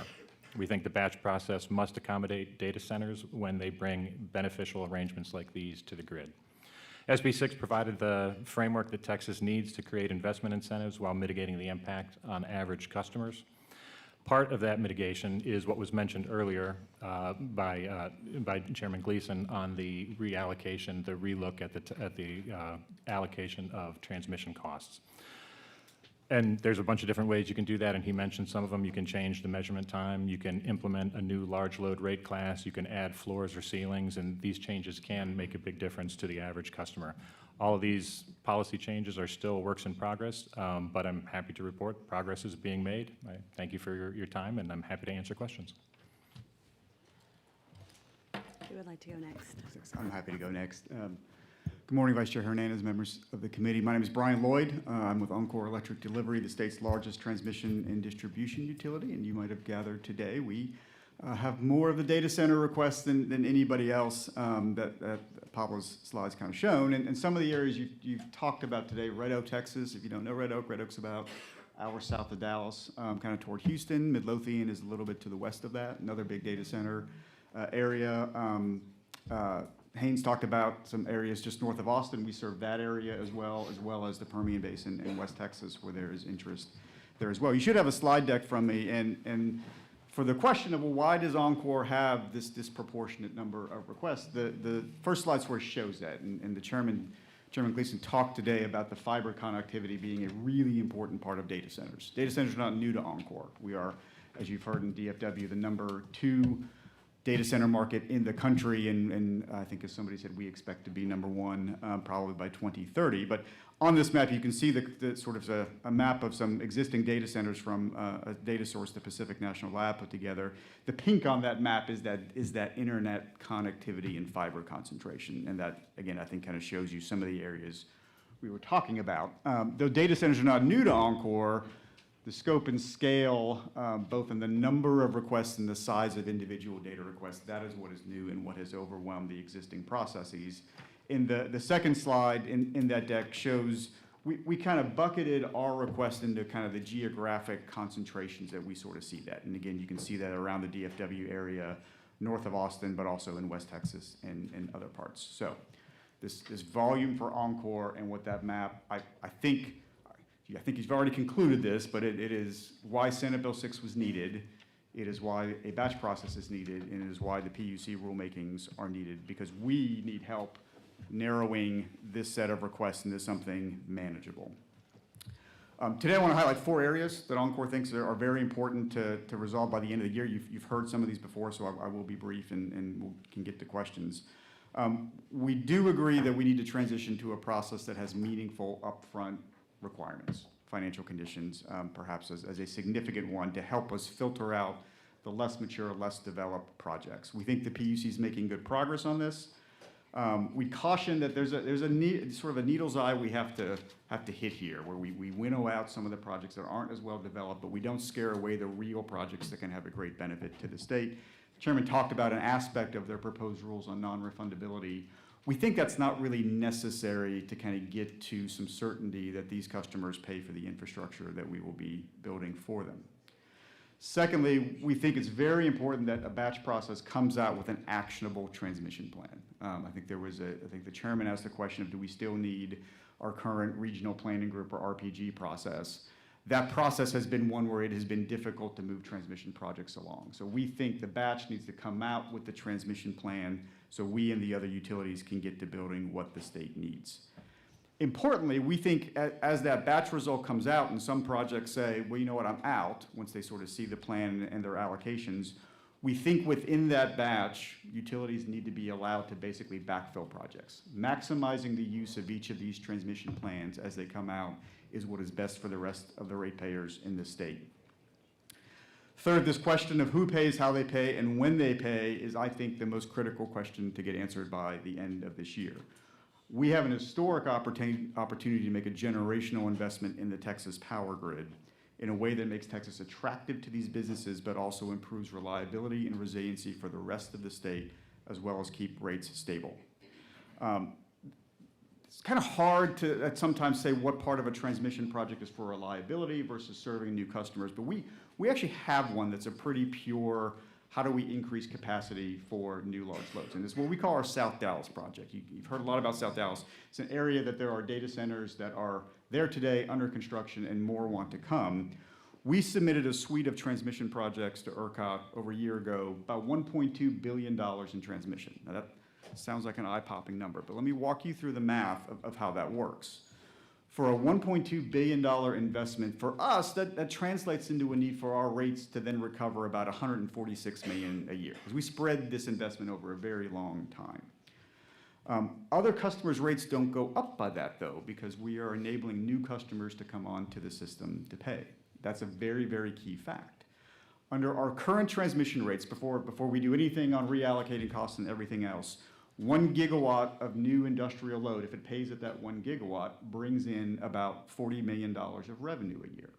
S19: We think the batch process must accommodate data centers when they bring beneficial arrangements like these to the grid. SB6 provided the framework that Texas needs to create investment incentives while mitigating the impact on average customers. Part of that mitigation is what was mentioned earlier by Chairman Gleason on the reallocation, the relook at the allocation of transmission costs. And there's a bunch of different ways you can do that, and he mentioned some of them. You can change the measurement time, you can implement a new large load rate class, you can add floors or ceilings, and these changes can make a big difference to the average customer. All of these policy changes are still works in progress, but I'm happy to report progress is being made. I thank you for your time, and I'm happy to answer questions.
S11: Who would like to go next?
S20: I'm happy to go next. Good morning, Vice Chair Hernandez, members of the committee. My name is Brian Lloyd. I'm with Oncor Electric Delivery, the state's largest transmission and distribution utility, and you might have gathered today, we have more of the data center requests than anybody else that Pablo's slides kind of shown. And some of the areas you've talked about today, Red Oak, Texas. If you don't know Red Oak's about an hour south of Dallas, kind of toward Houston. Midlothian is a little bit to the west of that, another big data center area. Haynes talked about some areas just north of Austin. We serve that area as well as the Permian Basin in West Texas, where there is interest there as well. You should have a slide deck from me, and for the question of, well, why does Oncor have this disproportionate number of requests, the first slide sort of shows that, and the Chairman Gleason talked today about the fiber connectivity being a really important part of data centers. Data centers are not new to Oncor. We are, as you've heard in DFW, the number 2 data center market in the country, and I think, as somebody said, we expect to be number 1 probably by 2030. But on this map, you can see the sort of a map of some existing data centers from a data source the Pacific National Lab put together. The pink on that map is that internet connectivity and fiber concentration, and that, again, I think kind of shows you some of the areas we were talking about. Though data centers are not new to Oncor, the scope and scale, both in the number of requests and the size of individual data requests, that is what is new and what has overwhelmed the existing processes. In the second slide in that deck shows, we kind of bucketed our request into kind of the geographic concentrations that we sort of see that. And again, you can see that around the DFW area, north of Austin, but also in West Texas and other parts. So this volume for Oncor and what that map, I think you've already concluded this, but it is why Senate Bill 6 was needed. It is why a batch process is needed, and it is why the PUC rulemakings are needed, because we need help narrowing this set of requests into something manageable. Today I want to highlight 4 areas that Oncor thinks are very important to resolve by the end of the year. You've heard some of these before, so I will be brief and we can get to questions. We do agree that we need to transition to a process that has meaningful upfront requirements, financial conditions, perhaps as a significant one to help us filter out the less mature, less developed projects. We think the PUC is making good progress on this. We caution that there's sort of a needle's eye we have to hit here, where we winnow out some of the projects that aren't as well developed, but we don't scare away the real projects that can have a great benefit to the state. The Chairman talked about an aspect of their proposed rules on non-refundability. We think that's not really necessary to kind of get to some certainty that these customers pay for the infrastructure that we will be building for them. Secondly, we think it's very important that a batch process comes out with an actionable transmission plan. I think the Chairman asked the question of, do we still need our current regional planning group or RPG process? That process has been one where it has been difficult to move transmission projects along. So we think the batch needs to come out with the transmission plan so we and the other utilities can get to building what the state needs. Importantly, we think as that batch result comes out and some projects say, well, you know what, I'm out, once they sort of see the plan and their allocations, we think within that batch, utilities need to be allowed to basically backfill projects. Maximizing the use of each of these transmission plans as they come out is what is best for the rest of the ratepayers in the state. Third, this question of who pays, how they pay, and when they pay is, I think, the most critical question to get answered by the end of this year. We have an historic opportunity to make a generational investment in the Texas power grid in a way that makes Texas attractive to these businesses, but also improves reliability and resiliency for the rest of the state, as well as keep rates stable. It's kind of hard to sometimes say what part of a transmission project is for reliability versus serving new customers, but we actually have one that's a pretty pure, how do we increase capacity for new large loads? And it's what we call our South Dallas project. You've heard a lot about South Dallas. It's an area that there are data centers that are there today, under construction, and more want to come. We submitted a suite of transmission projects to ERCOT over a year ago, about $1.2 billion in transmission. Now that sounds like an eye-popping number, but let me walk you through the math of how that works. For a $1.2 billion investment, for us, that translates into a need for our rates to then recover about $146 million a year, because we spread this investment over a very long time. Other customers' rates don't go up by that, though, because we are enabling new customers to come onto the system to pay. That's a very, very key fact. Under our current transmission rates, before we do anything on reallocating costs and everything else, 1 gigawatt of new industrial load, if it pays at that 1 gigawatt, brings in about $40 million of revenue a year.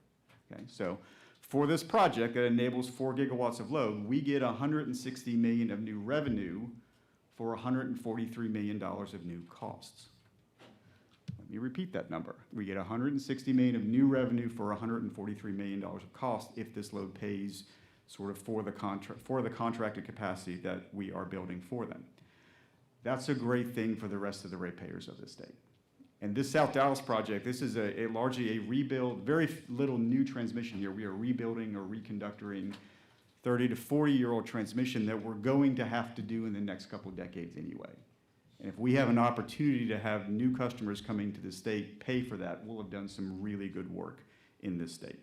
S20: Okay, so for this project that enables 4 gigawatts of load, we get $160 million of new revenue for $143 million of new costs. Let me repeat that number. We get $160 million of new revenue for $143 million of cost if this load pays sort of for the contracted capacity that we are building for them. That's a great thing for the rest of the ratepayers of the state. And this South Dallas project, this is largely a rebuild, very little new transmission here. We are rebuilding or reconductoring 30 to 40-year-old transmission that we're going to have to do in the next couple of decades anyway. And if we have an opportunity to have new customers coming to the state pay for that, we'll have done some really good work in this state.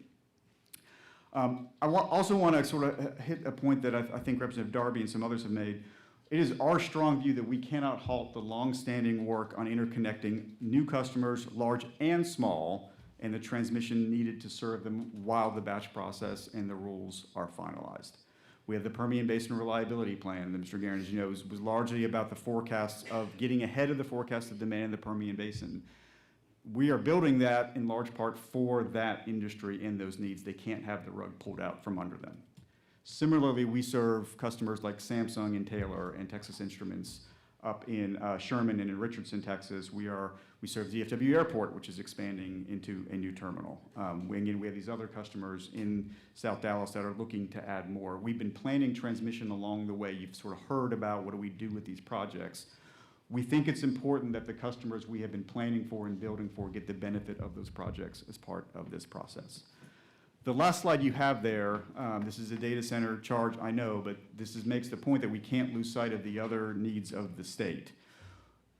S20: I also want to sort of hit a point that I think Representative Darby and some others have made. It is our strong view that we cannot halt the longstanding work on interconnecting new customers, large and small, and the transmission needed to serve them while the batch process and the rules are finalized. We have the Permian Basin Reliability Plan that Mr. Guerin, as you know, was largely about the forecasts of getting ahead of the forecast of demand in the Permian Basin. We are building that in large part for that industry and those needs. They can't have the rug pulled out from under them. Similarly, we serve customers like Samsung and Taylor and Texas Instruments up in Sherman and in Richardson, Texas. We serve DFW Airport, which is expanding into a new terminal. Again, we have these other customers in South Dallas that are looking to add more. We've been planning transmission along the way. You've sort of heard about what do we do with these projects. We think it's important that the customers we have been planning for and building for get the benefit of those projects as part of this process. The last slide you have there, this is a data center charge, I know, but this makes the point that we can't lose sight of the other needs of the state.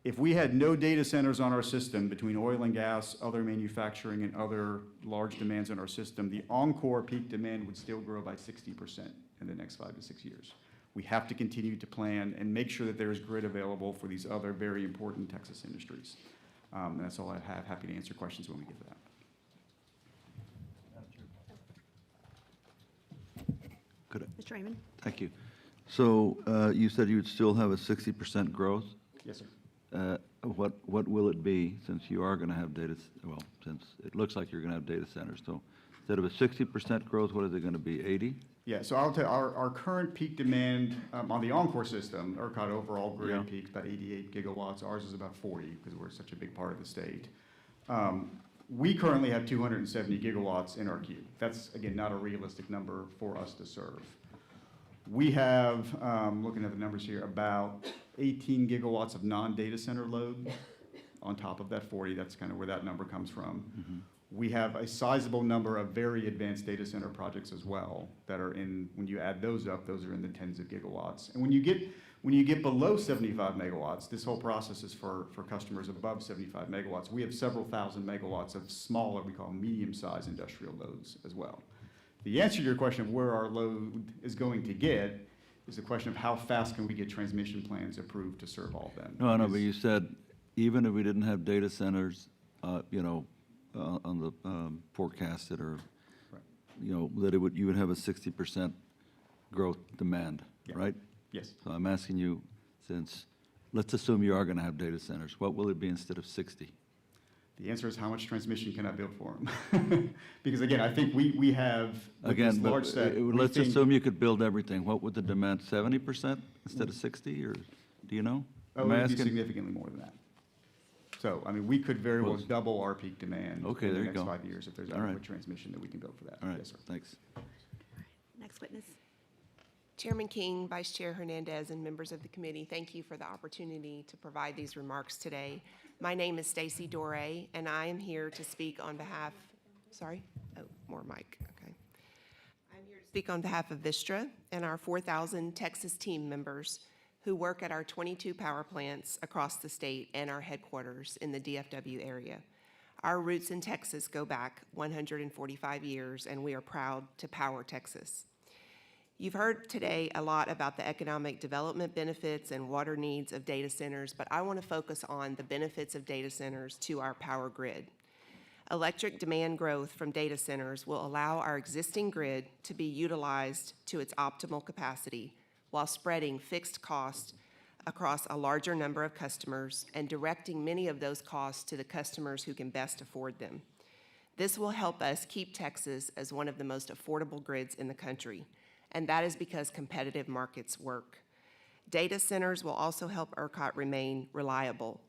S20: If we had no data centers on our system between oil and gas, other manufacturing, and other large demands on our system, the Oncor peak demand would still grow by 60% in the next 5 to 6 years. We have to continue to plan and make sure that there is grid available for these other very important Texas industries. And that's all I have. Happy to answer questions when we get to that.
S11: Mr. Raymond?
S8: Thank you. So you said you would still have a 60% growth?
S20: Yes, sir.
S8: What will it be, since you are going to have since it looks like you're going to have data centers? So instead of a 60% growth, what is it going to be, 80?
S20: Yeah, so I'll tell you, our current peak demand on the Oncor system, ERCOT overall grid peaks about 88 gigawatts. Ours is about 40 because we're such a big part of the state. We currently have 270 gigawatts in our queue. That's, again, not a realistic number for us to serve. We have, looking at the numbers here, about 18 gigawatts of non-data center load on top of that 40. That's kind of where that number comes from. Mm-hmm. We have a sizable number of very advanced data center projects as well that are in, when you add those up, those are in the tens of gigawatts. And when you get below 75 megawatts, this whole process is for customers above 75 megawatts. We have several thousand megawatts of smaller, we call medium-sized industrial loads as well. The answer to your question of where our load is going to get is a question of how fast can we get transmission plans approved to serve all of them.
S8: No, but you said even if we didn't have data centers, on the forecasted or, that you would have a 60% growth demand, right?
S20: Yes.
S8: So I'm asking you, since Let's assume you are going to have data centers. What will it be instead of 60?
S20: The answer is how much transmission can I build for them? Because again, I think we have, with this
S8: Again,
S20: large set. we
S8: let's
S20: think-
S8: assume you could build everything. What would the demand, 70% instead of 60, or do you know?
S20: Oh,
S8: Am I
S20: it would be
S8: asking?
S20: significantly more than that. So, I mean, we could very well
S8: Well,
S20: double our peak demand
S8: Okay,
S20: in the
S8: there you
S20: next
S8: go.
S20: 5 years if there's
S8: All right.
S20: adequate transmission that we can build for that.
S8: All right,
S20: Yes, sir.
S8: thanks.
S11: Next witness.
S2: Chairman King, Vice Chair Hernandez, and members of the committee, thank you for the opportunity to provide these remarks today. My name is Stacy Dore, and I am here to speak on behalf, sorry? Oh, more mic, okay. I'm here to speak on behalf of Vistra and our 4,000 Texas team members who work at our 22 power plants across the state and our headquarters in the DFW area. Our roots in Texas go back 145 years, and we are proud to power Texas. You've heard today a lot about the economic development benefits and water needs of data centers, but I want to focus on the benefits of data centers to our power grid. Electric demand growth from data centers will allow our existing grid to be utilized to its optimal capacity while spreading fixed costs across a larger number of customers and directing many of those costs to the customers who can best afford them. This will help us keep Texas as one of the most affordable grids in the country, and that is because competitive markets work. Data centers will also help ERCOT remain reliable.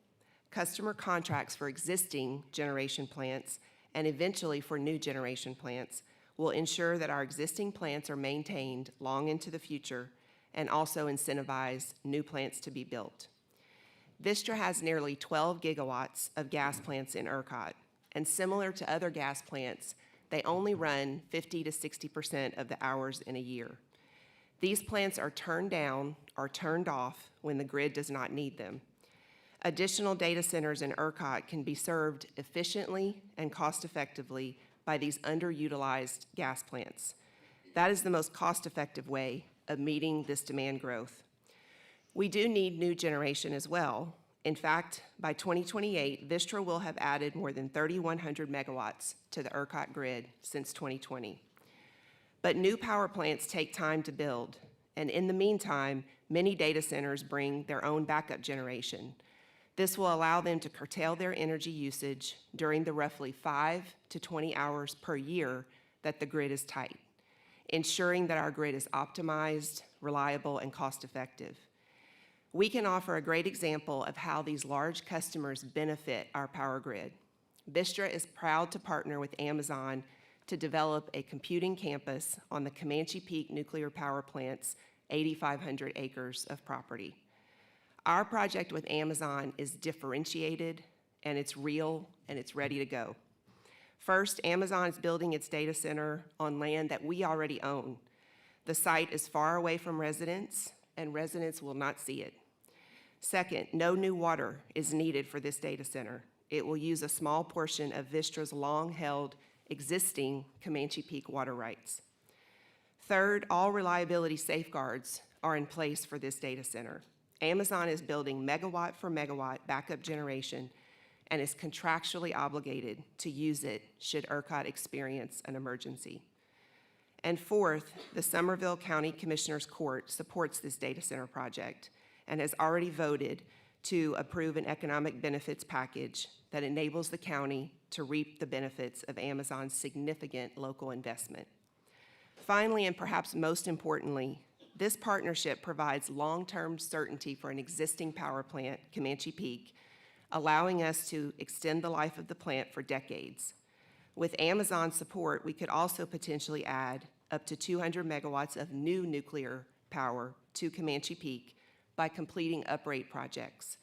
S2: Customer contracts for existing generation plants and eventually for new generation plants will ensure that our existing plants are maintained long into the future and also incentivize new plants to be built. Vistra has nearly 12 gigawatts of gas plants in ERCOT, and similar to other gas plants, they only run 50 to 60% of the hours in a year. These plants are turned down or turned off when the grid does not need them. Additional data centers in ERCOT can be served efficiently and cost-effectively by these underutilized gas plants. That is the most cost-effective way of meeting this demand growth. We do need new generation as well. In fact, by 2028, Vistra will have added more than 3,100 megawatts to the ERCOT grid since 2020. But new power plants take time to build, and in the meantime, many data centers bring their own backup generation. This will allow them to curtail their energy usage during the roughly 5 to 20 hours per year that the grid is tight, ensuring that our grid is optimized, reliable, and cost-effective. We can offer a great example of how these large customers benefit our power grid. Vistra is proud to partner with Amazon to develop a computing campus on the Comanche Peak nuclear power plant's 8,500 acres of property. Our project with Amazon is differentiated, and it's real, and it's ready to go. First, Amazon is building its data center on land that we already own. The site is far away from residents, and residents will not see it. Second, no new water is needed for this data center. It will use a small portion of Vistra's long-held existing Comanche Peak water rights. Third, all reliability safeguards are in place for this data center. Amazon is building megawatt for megawatt backup generation and is contractually obligated to use it should ERCOT experience an emergency. And fourth, the Somerville County Commissioners Court supports this data center project and has already voted to approve an economic benefits package that enables the county to reap the benefits of Amazon's significant local investment. Finally, and perhaps most importantly, this partnership provides long-term certainty for an existing power plant, Comanche Peak, allowing us to extend the life of the plant for decades. With Amazon's support, we could also potentially add up to 200 megawatts of new nuclear power to Comanche Peak by completing uprate projects,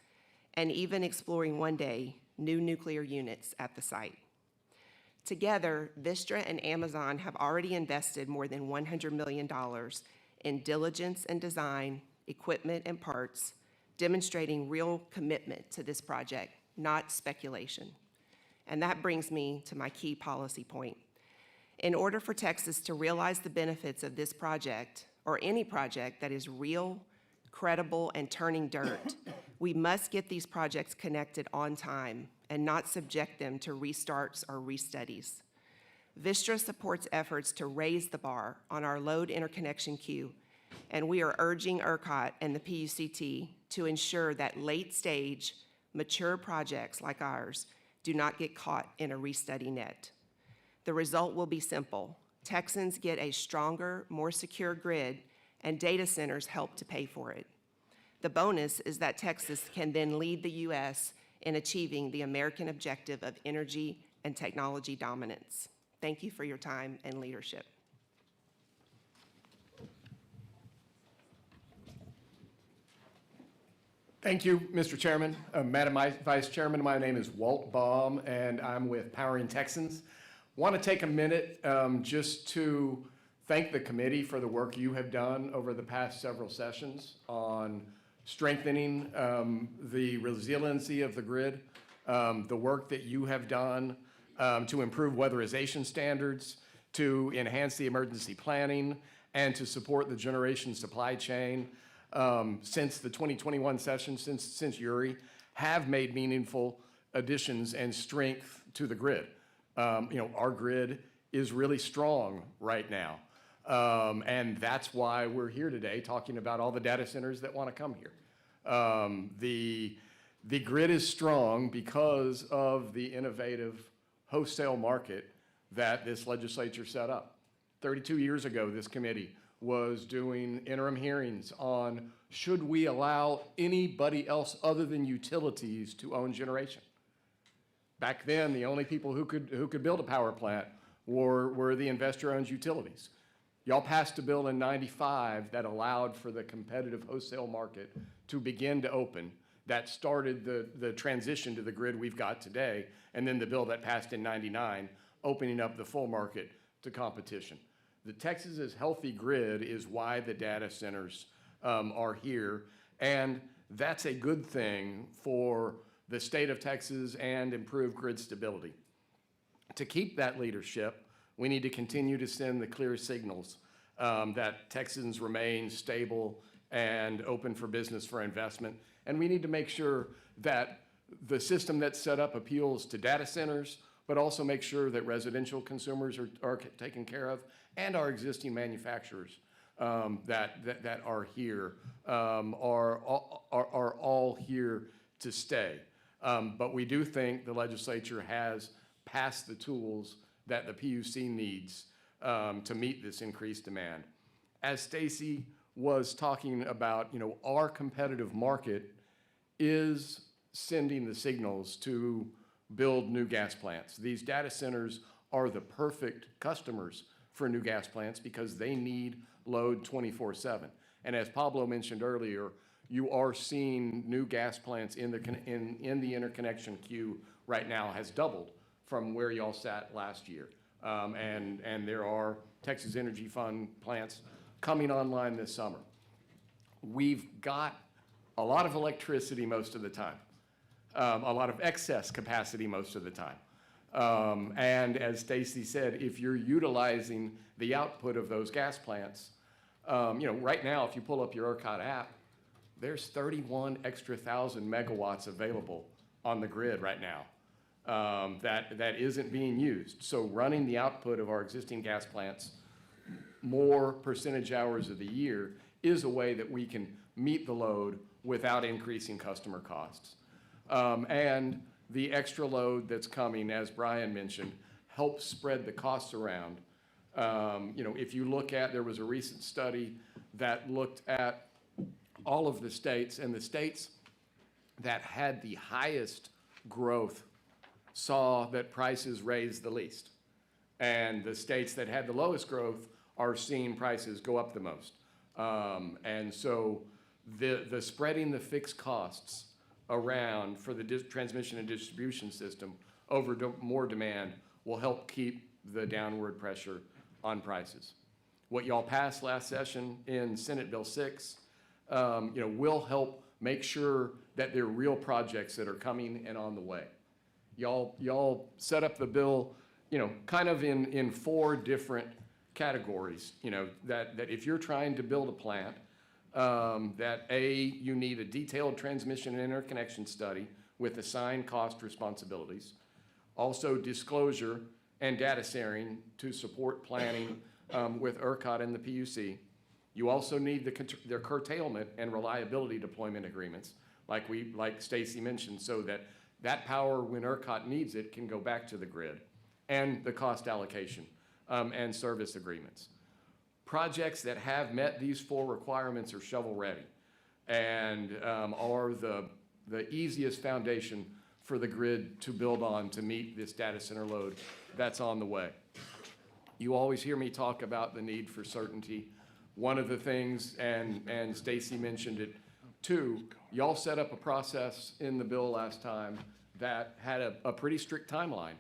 S2: and even exploring one day new nuclear units at the site. Together, Vistra and Amazon have already invested more than $100 million in diligence and design, equipment and parts, demonstrating real commitment to this project, not speculation. And that brings me to my key policy point. In order for Texas to realize the benefits of this project, or any project that is real, credible, and turning dirt, we must get these projects connected on time and not subject them to restarts or restudies. Vistra supports efforts to raise the bar on our load interconnection queue and we are urging ERCOT and the PUCT to ensure that late-stage, mature projects like ours do not get caught in a restudy net. The result will be simple. Texans get a stronger, more secure grid, and data centers help to pay for it. The bonus is that Texas can then lead the U.S. in achieving the American objective of energy and technology dominance. Thank you for your time and leadership.
S21: Thank you, Mr. Chairman. Madam Vice Chairman, my name is Walt Baum, and I'm with Powering Texans. Want to take a minute just to thank the committee for the work you have done over the past several sessions on strengthening the resiliency of the grid, the work that you have done to improve weatherization standards, to enhance the emergency planning, and to support the generation supply chain. Since the 2021 session, since Uri, have made meaningful additions and strength to the grid. Our grid is really strong right now. And that's why we're here today talking about all the data centers that want to come here. The grid is strong because of the innovative wholesale market that this legislature set up. 32 years ago, this committee was doing interim hearings on should we allow anybody else other than utilities to own generation. Back then, the only people who could build a power plant were the investor-owned utilities. Y'all passed a bill in '95 that allowed for the competitive wholesale market to begin to open. That started the transition to the grid we've got today, and then the bill that passed in '99, opening up the full market to competition. The Texas's healthy grid is why the data centers are here, and that's a good thing for the state of Texas and improve grid stability. To keep that leadership, we need to continue to send the clear signals that Texans remain stable and open for business for investment, and we need to make sure that the system that's set up appeals to data centers, but also make sure that residential consumers are taken care of, and our existing manufacturers that are here are all here to stay. But we do think the legislature has passed the tools that the PUC needs to meet this increased demand. As Stacy was talking about, our competitive market is sending the signals to build new gas plants. These data centers are the perfect customers for new gas plants because they need load 24/7. And as Pablo mentioned earlier, you are seeing new gas plants in the interconnection queue right now has doubled from where y'all sat last year. And there are Texas Energy Fund plants coming online this summer. We've got a lot of electricity most of the time, a lot of excess capacity most of the time. And as Stacy said, if you're utilizing the output of those gas plants, right now, if you pull up your ERCOT app, there's 31 extra thousand megawatts available on the grid right now that isn't being used. So running the output of our existing gas plants more percentage hours of the year is a way that we can meet the load without increasing customer costs. And the extra load that's coming, as Brian mentioned, helps spread the costs around. If you look at, there was a recent study that looked at all of the states, and the states that had the highest growth saw that prices raised the least. And the states that had the lowest growth are seeing prices go up the most. And so the spreading the fixed costs around for the transmission and distribution system over more demand will help keep the downward pressure on prices. What y'all passed last session in Senate Bill 6, will help make sure that there are real projects that are coming and on the way. Y'all set up the bill, kind of in four different categories, that if you're trying to build a plant, that you need a detailed transmission and interconnection study with assigned cost responsibilities, also disclosure and data sharing to support planning with ERCOT and the PUC. You also need the curtailment and reliability deployment agreements, like Stacy mentioned, so that power, when ERCOT needs it, can go back to the grid, and the cost allocation and service agreements. Projects that have met these 4 requirements are shovel-ready and are the easiest foundation for the grid to build on to meet this data center load that's on the way. You always hear me talk about the need for certainty. One of the things, and Stacy mentioned it too, y'all set up a process in the bill last time that had a pretty strict timeline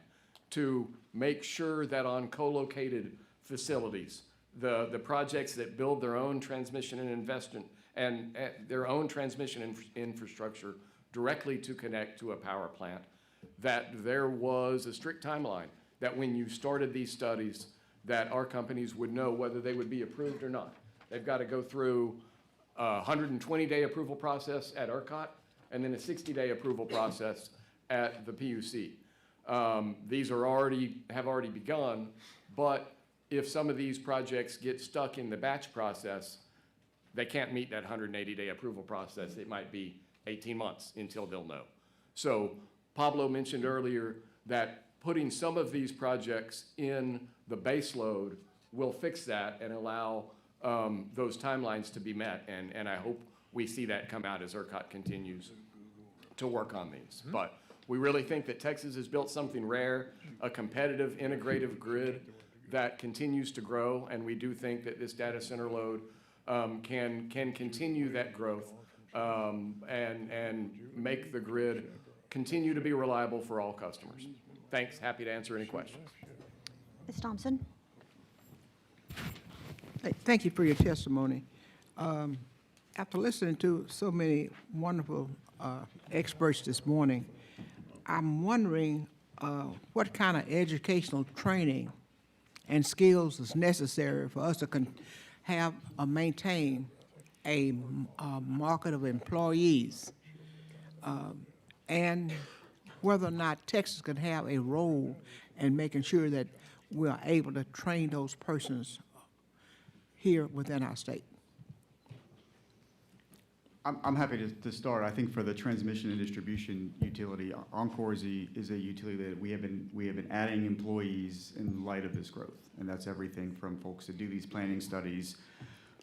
S21: to make sure that on co-located facilities, the projects that build their own transmission and investment and their own transmission infrastructure directly to connect to a power plant, that there was a strict timeline, that when you started these studies, that our companies would know whether they would be approved or not. They've got to go through a 120-day approval process at ERCOT and then a 60-day approval process at the PUC. These have already begun, but if some of these projects get stuck in the batch process, they can't meet that 180-day approval process. It might be 18 months until they'll know. So Pablo mentioned earlier that putting some of these projects in the base load will fix that and allow those timelines to be met. And I hope we see that come out as ERCOT continues to work on these. But we really think that Texas has built something rare, a competitive, integrative grid that continues to grow, and we do think that this data center load can continue that growth and make the grid continue to be reliable for all customers. Thanks. Happy to answer any questions.
S11: Ms. Thompson?
S9: Thank you for your testimony. After listening to so many wonderful experts this morning, I'm wondering what kind of educational training and skills is necessary for us to have or maintain a market of employees, and whether or not Texas can have a role in making sure that we are able to train those persons here within our state.
S20: I'm happy to start. I think for the transmission and distribution utility, Oncor is a utility that we have been adding employees in light of this growth, and that's everything from folks that do these planning studies,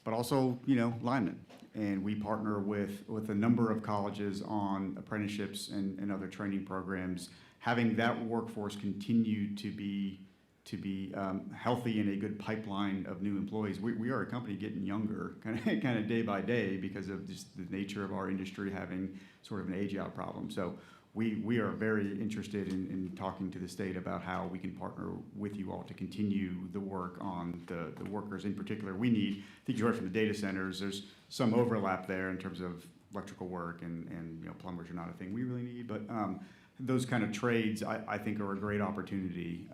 S20: but also linemen. And we partner with a number of colleges on apprenticeships and other training programs. Having that workforce continue to be healthy and a good pipeline of new employees. We are a company getting younger kind of day by day because of just the nature of our industry having sort of an age-out problem. So we are very interested in talking to the state about how we can partner with you all to continue the work on the workers in particular we need. I think you heard from the data centers, there's some overlap there in terms of electrical work and plumbers are not a thing we really need, but those kind of trades, I think, are a great opportunity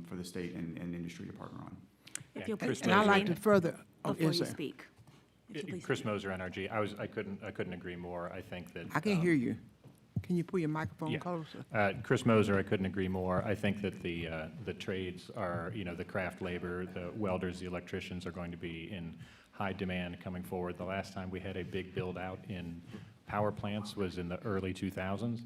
S20: for the state and industry to partner on.
S11: If you'll
S21: Chris
S11: please
S9: And I'd like
S11: name
S9: to further.
S11: before
S9: yes,
S11: you
S9: sir.
S11: speak. If you please
S19: Chris
S11: name.
S19: Moser, NRG. I couldn't agree more. I think that
S9: I can't hear you. Can you pull your microphone closer?
S19: Chris Moser, I couldn't agree more. I think that the trades are, the craft labor, the welders, the electricians are going to be in high demand coming forward. The last time we had a big build out in power plants was in the early 2000s.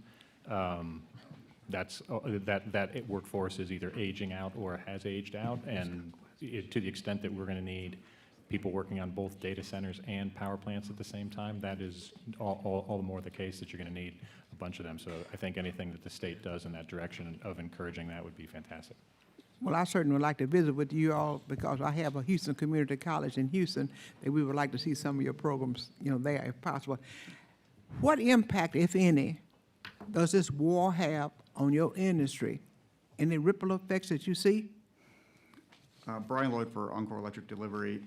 S19: That workforce is either aging out or has aged out, and to the extent that we're going to need people working on both data centers and power plants at the same time, that is all the more the case that you're going to need a bunch of them. So I think anything that the state does in that direction of encouraging that would be fantastic.
S9: Well, I certainly would like to visit with you all because I have a Houston Community College in Houston, and we would like to see some of your programs, there if possible. What impact, if any, does this war have on your industry? Any ripple effects that you see?
S20: Brian Lloyd for Oncor Electric Delivery.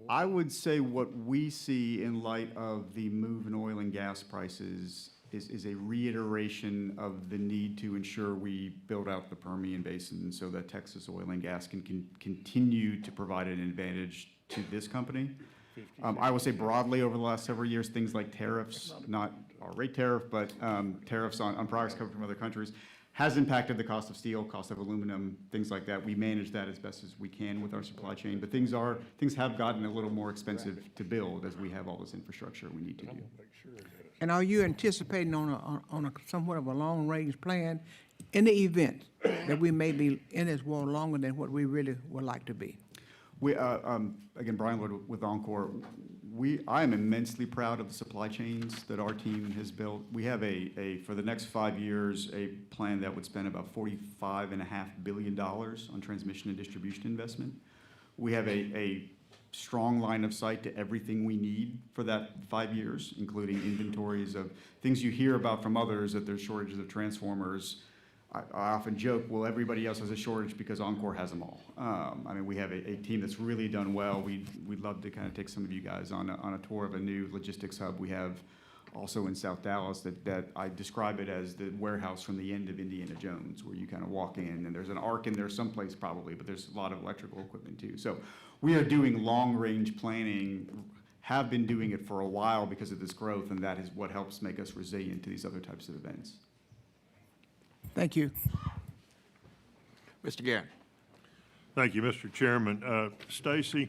S20: I would say what we see in light of the move in oil and gas prices is a reiteration of the need to ensure we build out the Permian Basin so that Texas oil and gas can continue to provide an advantage to this company. I will say broadly over the last several years, things like tariffs, not our rate tariff, but tariffs on products coming from other countries, has impacted the cost of steel, cost of aluminum, things like that. We manage that as best as we can with our supply chain, but things have gotten a little more expensive to build as we have all this infrastructure we need to do.
S9: And are you anticipating on a somewhat of a long-range plan in the event that we may be in this war longer than what we really would like to be?
S20: We, again, Brian Lloyd with Oncor, I am immensely proud of the supply chains that our team has built. We have for the next 5 years, a plan that would spend about $45.5 billion on transmission and distribution investment. We have a strong line of sight to everything we need for that 5 years, including inventories of things you hear about from others, that there's shortages of transformers. I often joke, well, everybody else has a shortage because Oncor has them all. I mean, we have a team that's really done well. We'd love to kind of take some of you guys on a tour of a new logistics hub we have also in South Dallas that I describe it as the warehouse from the end of Indiana Jones, where you kind of walk in and there's an arc in there someplace probably, but there's a lot of electrical equipment too. So we are doing long-range planning, have been doing it for a while because of this growth, and that is what helps make us resilient to these other types of events.
S9: Thank you.
S1: Mr. Guerin.
S3: Thank you, Mr. Chairman. Stacy,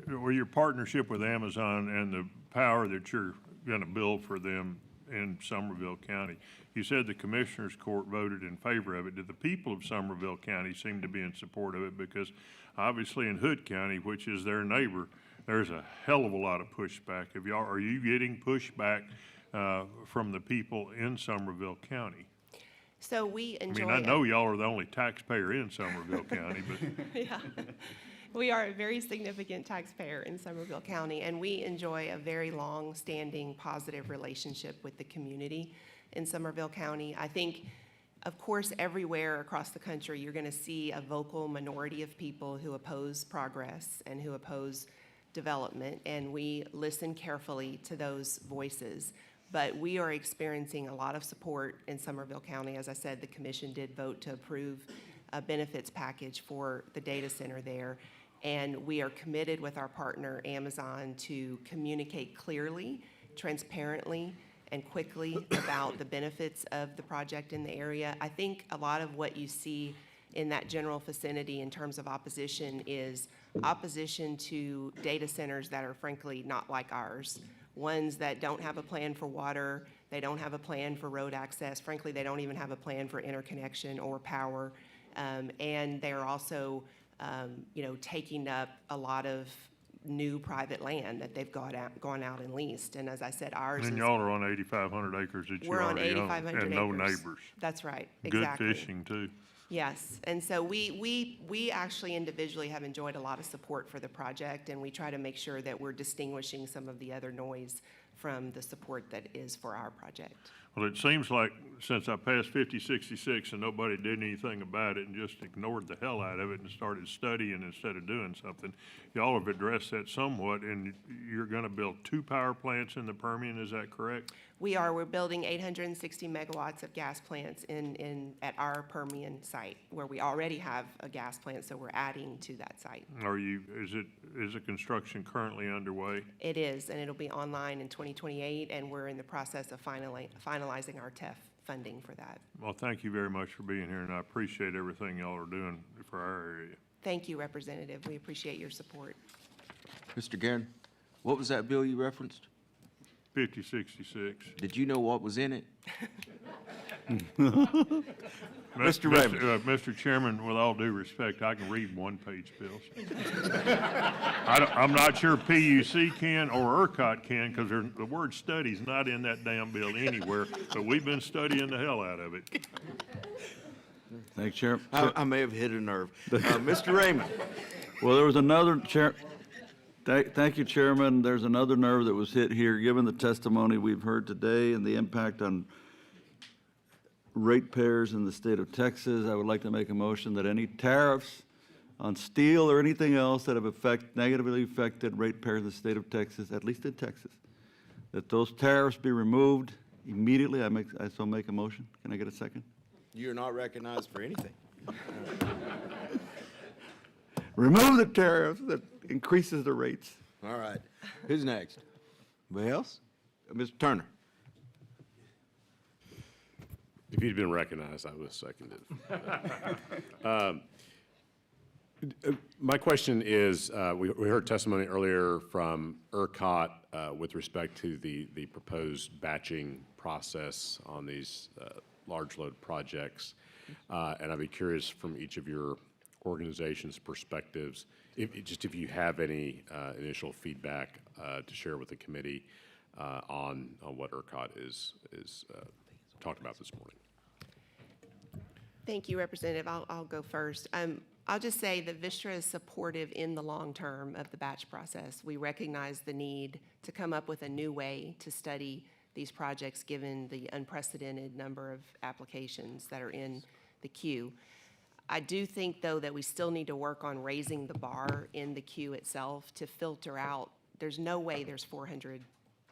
S3: your partnership with Amazon and the power that you're going to build for them in Somerville County, you said the Commissioners Court voted in favor of it. Did the people of Somerville County seem to be in support of it? Because obviously in Hood County, which is their neighbor, there's a hell of a lot of pushback. Are you getting pushback from the people in Somerville County?
S2: So we enjoy.
S3: I mean, I know y'all are the only taxpayer in Somerville County, but.
S2: Yeah. We are a very significant taxpayer in Somerville County, and we enjoy a very long-standing positive relationship with the community in Somerville County. I think, of course, everywhere across the country, you're going to see a vocal minority of people who oppose progress and who oppose development, and we listen carefully to those voices. But we are experiencing a lot of support in Somerville County. As I said, the commission did vote to approve a benefits package for the data center there. And we are committed with our partner, Amazon, to communicate clearly, transparently, and quickly about the benefits of the project in the area. I think a lot of what you see in that general vicinity in terms of opposition is opposition to data centers that are frankly not like ours. Ones that don't have a plan for water, they don't have a plan for road access. Frankly, they don't even have a plan for interconnection or power. And they're also taking up a lot of new private land that they've gone out and leased. And as I said, ours is.
S3: And y'all are on 8,500 acres that you already own.
S2: We're on 8,500 acres.
S3: And no neighbors.
S2: That's right, exactly.
S3: Good fishing, too.
S2: Yes, and so we actually individually have enjoyed a lot of support for the project, and we try to make sure that we're distinguishing some of the other noise from the support that is for our project.
S3: Well, it seems like since I passed 5066 and nobody did anything about it and just ignored the hell out of it and started studying instead of doing something, y'all have addressed that somewhat, and you're going to build 2 power plants in the Permian, is that correct?
S2: We're building 860 megawatts of gas plants at our Permian site, where we already have a gas plant, so we're adding to that site.
S3: Is the construction currently underway?
S2: It is, and it'll be online in 2028, and we're in the process of finalizing our TEF funding for that.
S3: Well, thank you very much for being here, and I appreciate everything y'all are doing for our area.
S2: Thank you, Representative. We appreciate your support.
S1: Mr. Guerin, what was that bill you referenced?
S3: 5066.
S1: Did you know what was in it?
S3: Mr. Raymond. Mr. Chairman, with all due respect, I can read one-page bills. I'm not sure PUC can or ERCOT can, because the word study's not in that damn bill anywhere, but we've been studying the hell out of it.
S8: Thanks, Chair.
S1: I may have hit a nerve. Mr. Raymond.
S8: Well, there was another, thank you, Chairman. There's another nerve that was hit here, given the testimony we've heard today and the impact on ratepayers in the state of Texas. I would like to make a motion that any tariffs on steel or anything else that have negatively affected ratepayers in the state of Texas, at least in Texas, that those tariffs be removed immediately. I so make a motion. Can I get a second?
S1: You're not recognized for anything.
S8: Remove the tariffs that increases the rates.
S1: All right. Who's next? Anybody else? Mr. Turner.
S13: If you'd been recognized, I would have seconded. My question is, we heard testimony earlier from ERCOT with respect to the proposed batching process on these large load projects. And I'd be curious from each of your organization's perspectives, if you have any initial feedback to share with the committee on what ERCOT is talking about this morning.
S2: Thank you, Representative. I'll go first. I'll just say that Vistra is supportive in the long term of the batch process. We recognize the need to come up with a new way to study these projects given the unprecedented number of applications that are in the queue. I do think, though, that we still need to work on raising the bar in the queue itself to filter out. There's no way there's 400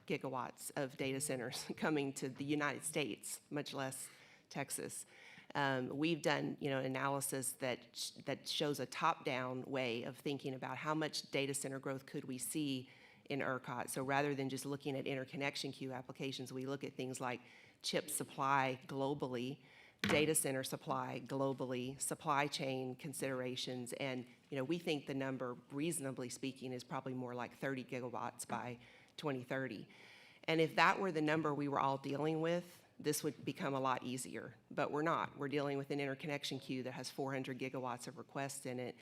S2: gigawatts of data centers coming to the United States, much less Texas. We've done, analysis that shows a top-down way of thinking about how much data center growth could we see in ERCOT. So rather than just looking at interconnection queue applications, we look at things like chip supply globally, data center supply globally, supply chain considerations, and we think the number, reasonably speaking, is probably more like 30 gigawatts by 2030. And if that were the number we were all dealing with, this would become a lot easier, but we're not. We're dealing with an interconnection queue that has 400 gigawatts of requests in it,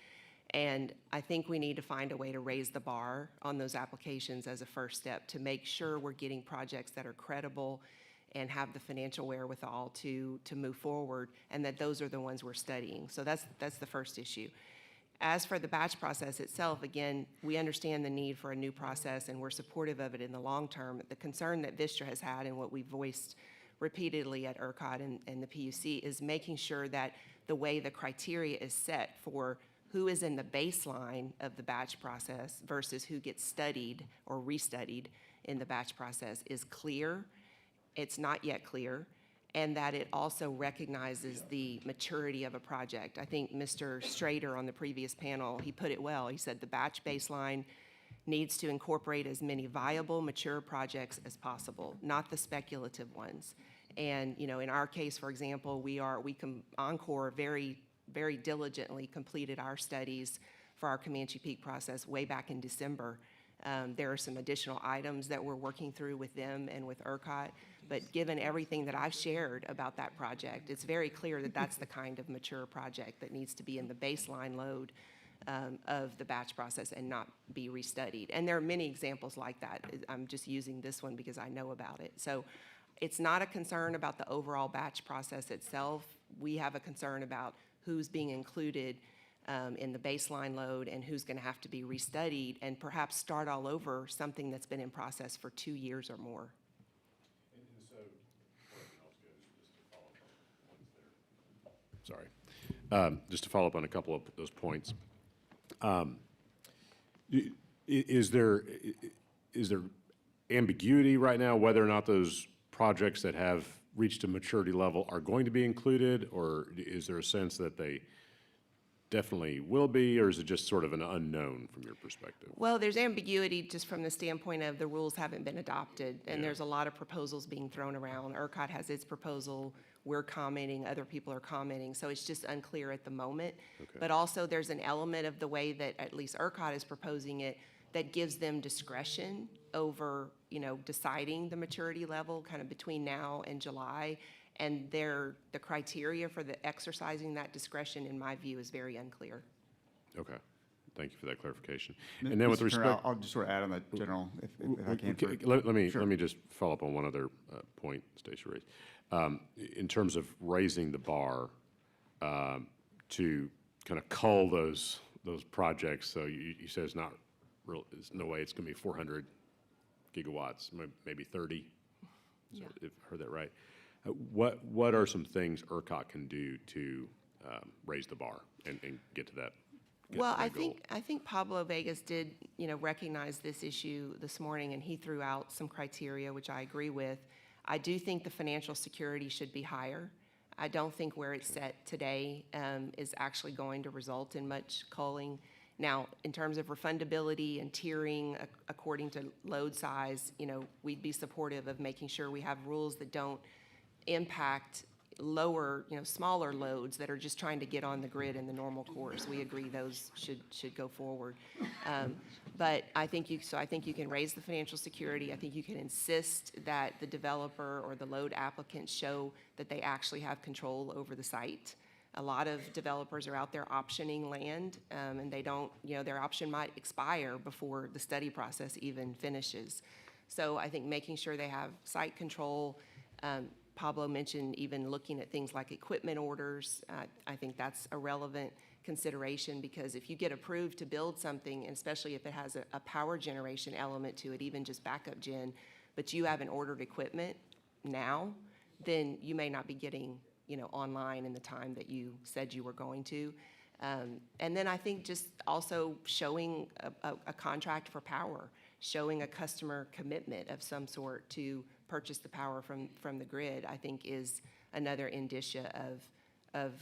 S2: and I think we need to find a way to raise the bar on those applications as a first step to make sure we're getting projects that are credible and have the financial wherewithal to move forward, and that those are the ones we're studying. So that's the first issue. As for the batch process itself, again, we understand the need for a new process, and we're supportive of it in the long term. The concern that Vistra has had and what we voiced repeatedly at ERCOT and the PUC is making sure that the way the criteria is set for who is in the baseline of the batch process versus who gets studied or restudied in the batch process is clear. It's not yet clear, and that it also recognizes the maturity of a project. I think Mr. Strater on the previous panel, he put it well. He said the batch baseline needs to incorporate as many viable, mature projects as possible, not the speculative ones. And in our case, for example, Oncor very diligently completed our studies for our Comanche Peak process way back in December. There are some additional items that we're working through with them and with ERCOT, but given everything that I've shared about that project, it's very clear that that's the kind of mature project that needs to be in the baseline load of the batch process and not be restudied. And there are many examples like that. I'm just using this one because I know about it. So it's not a concern about the overall batch process itself. We have a concern about who's being included in the baseline load and who's going to have to be restudied and perhaps start all over something that's been in process for 2 years or more.
S13: Sorry. Just to follow up on a couple of those points. Is there ambiguity right now whether or not those projects that have reached a maturity level are going to be included, or is there a sense that they definitely will be, or is it just sort of an unknown from your perspective?
S2: Well, there's ambiguity just from the standpoint of the rules haven't been adopted, and there's a lot of proposals being thrown around. ERCOT has its proposal, we're commenting, other people are commenting, so it's just unclear at the moment. Okay. But also there's an element of the way that at least ERCOT is proposing it that gives them discretion over, deciding the maturity level kind of between now and July. And the criteria for the exercising that discretion, in my view, is very unclear.
S13: Okay. Thank you for that clarification. And then with
S20: Mr.
S13: respect,
S20: Turner, I'll just sort of add on that general, if I can.
S13: Let me just follow up on one other point Stacia raised. In terms of raising the bar to kind of cull those projects, so you said it's not real. There's no way it's going to be 400 gigawatts, maybe 30. So if I heard that right. What are some things ERCOT can do to raise the bar and get to that?
S2: Well, I think Pablo Vegas did, recognize this issue this morning, and he threw out some criteria, which I agree with. I do think the financial security should be higher. I don't think where it's set today is actually going to result in much culling. Now, in terms of refundability and tiering according to load size, we'd be supportive of making sure we have rules that don't impact lower, smaller loads that are just trying to get on the grid in the normal course, we agree those should go forward. But I think you can raise the financial security. I think you can insist that the developer or the load applicant show that they actually have control over the site. A lot of developers are out there optioning land, and they don't, their option might expire before the study process even finishes. So I think making sure they have site control. Pablo mentioned even looking at things like equipment orders. I think that's a relevant consideration, because if you get approved to build something, and especially if it has a power generation element to it, even just backup gen, but you haven't ordered equipment now, then you may not be getting online in the time that you said you were going to. And then I think just also showing a contract for power, showing a customer commitment of some sort to purchase the power from the grid, I think is another indicia of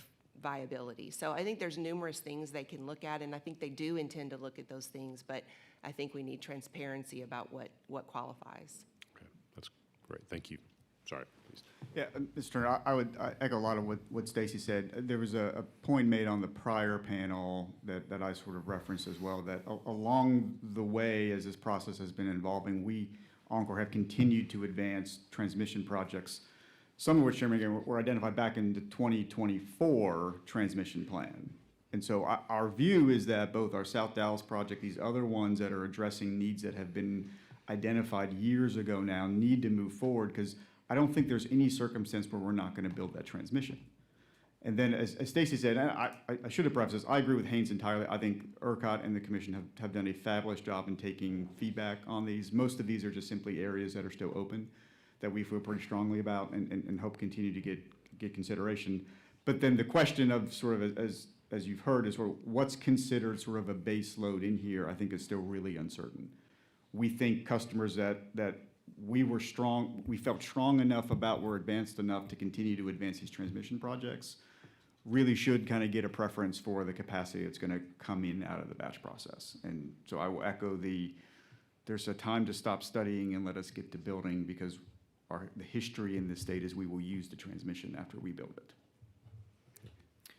S2: viability. So I think there's numerous things they can look at, and I think they do intend to look at those things, but I think we need transparency about what qualifies.
S13: Okay, that's great. Thank you. Sorry, please.
S20: Yeah, Mr. Turner, I echo a lot of what Stacy said. There was a point made on the prior panel that I sort of referenced as well, that along the way, as this process has been evolving, we, Oncor, have continued to advance transmission projects, some of which, Chairman, again, were identified back in the 2024 transmission plan. And so our view is that both our South Dallas project, these other ones that are addressing needs that have been identified years ago now, need to move forward, because I don't think there's any circumstance where we're not going to build that transmission. And then, as Stacy said, and I should have prefaced this, I agree with Haynes entirely. I think ERCOT and the Commission have done a fabulous job in taking feedback on these. Most of these are just simply areas that are still open, that we feel pretty strongly about and hope continue to get consideration. But then the question of sort of, as you've heard, is sort of what's considered sort of a base load in here, I think is still really uncertain. We think customers that we felt strong enough about, were advanced enough to continue to advance these transmission projects, really should kind of get a preference for the capacity that's going to come in out of the batch process. And so I will echo there's a time to stop studying and let us get to building, because the history in this state is we will use the transmission after we build it.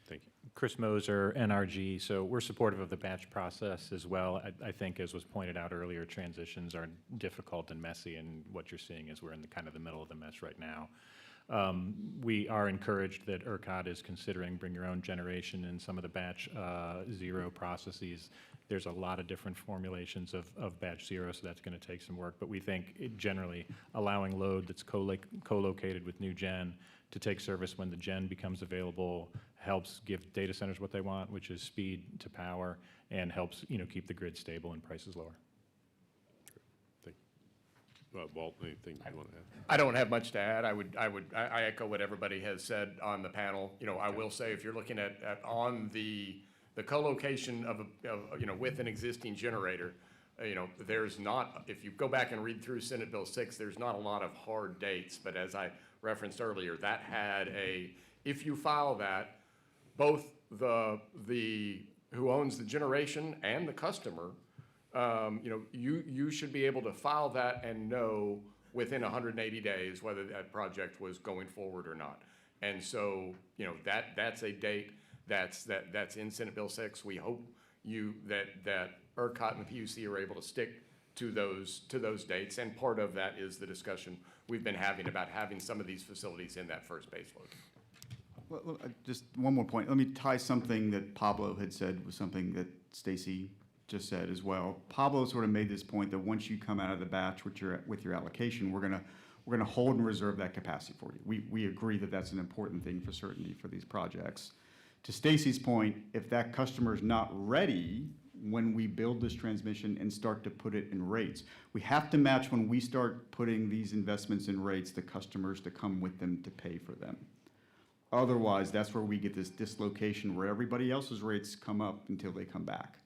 S13: Thank you.
S19: Chris Moser, NRG. So we're supportive of the batch process as well. I think, as was pointed out earlier, transitions are difficult and messy, and what you're seeing is we're in kind of the middle of the mess right now. We are encouraged that ERCOT is considering bring your own generation in some of the batch zero processes. There's a lot of different formulations of batch zero, so that's going to take some work. But we think generally allowing load that's co-located with new gen to take service when the gen becomes available helps give data centers what they want, which is speed to power, and helps keep the grid stable and prices lower.
S13: Thank you. Walt, anything you want to add?
S21: I don't have much to add. I echo what everybody has said on the panel. I will say, if you're looking at on the co-location of with an existing generator, there's not, if you go back and read through Senate Bill 6, there's not a lot of hard dates, but as I referenced earlier, that had if you file that, both the who owns the generation and the customer, you should be able to file that and know within 180 days whether that project was going forward or not. And so, that's a date that's in Senate Bill 6. We hope that ERCOT and the PUC are able to stick to those dates, and part of that is the discussion we've been having about having some of these facilities in that first base load.
S20: Well, just one more point. Let me tie something that Pablo had said with something that Stacy just said as well. Pablo sort of made this point that once you come out of the batch with your allocation, we're gonna hold and reserve that capacity for you. We agree that that's an important thing for certainty for these projects. To Stacy's point, if that customer is not ready when we build this transmission and start to put it in rates, we have to match when we start putting these investments in rates, the customers to come with them to pay for them. Otherwise, that's where we get this dislocation where everybody else's rates come up until they come back.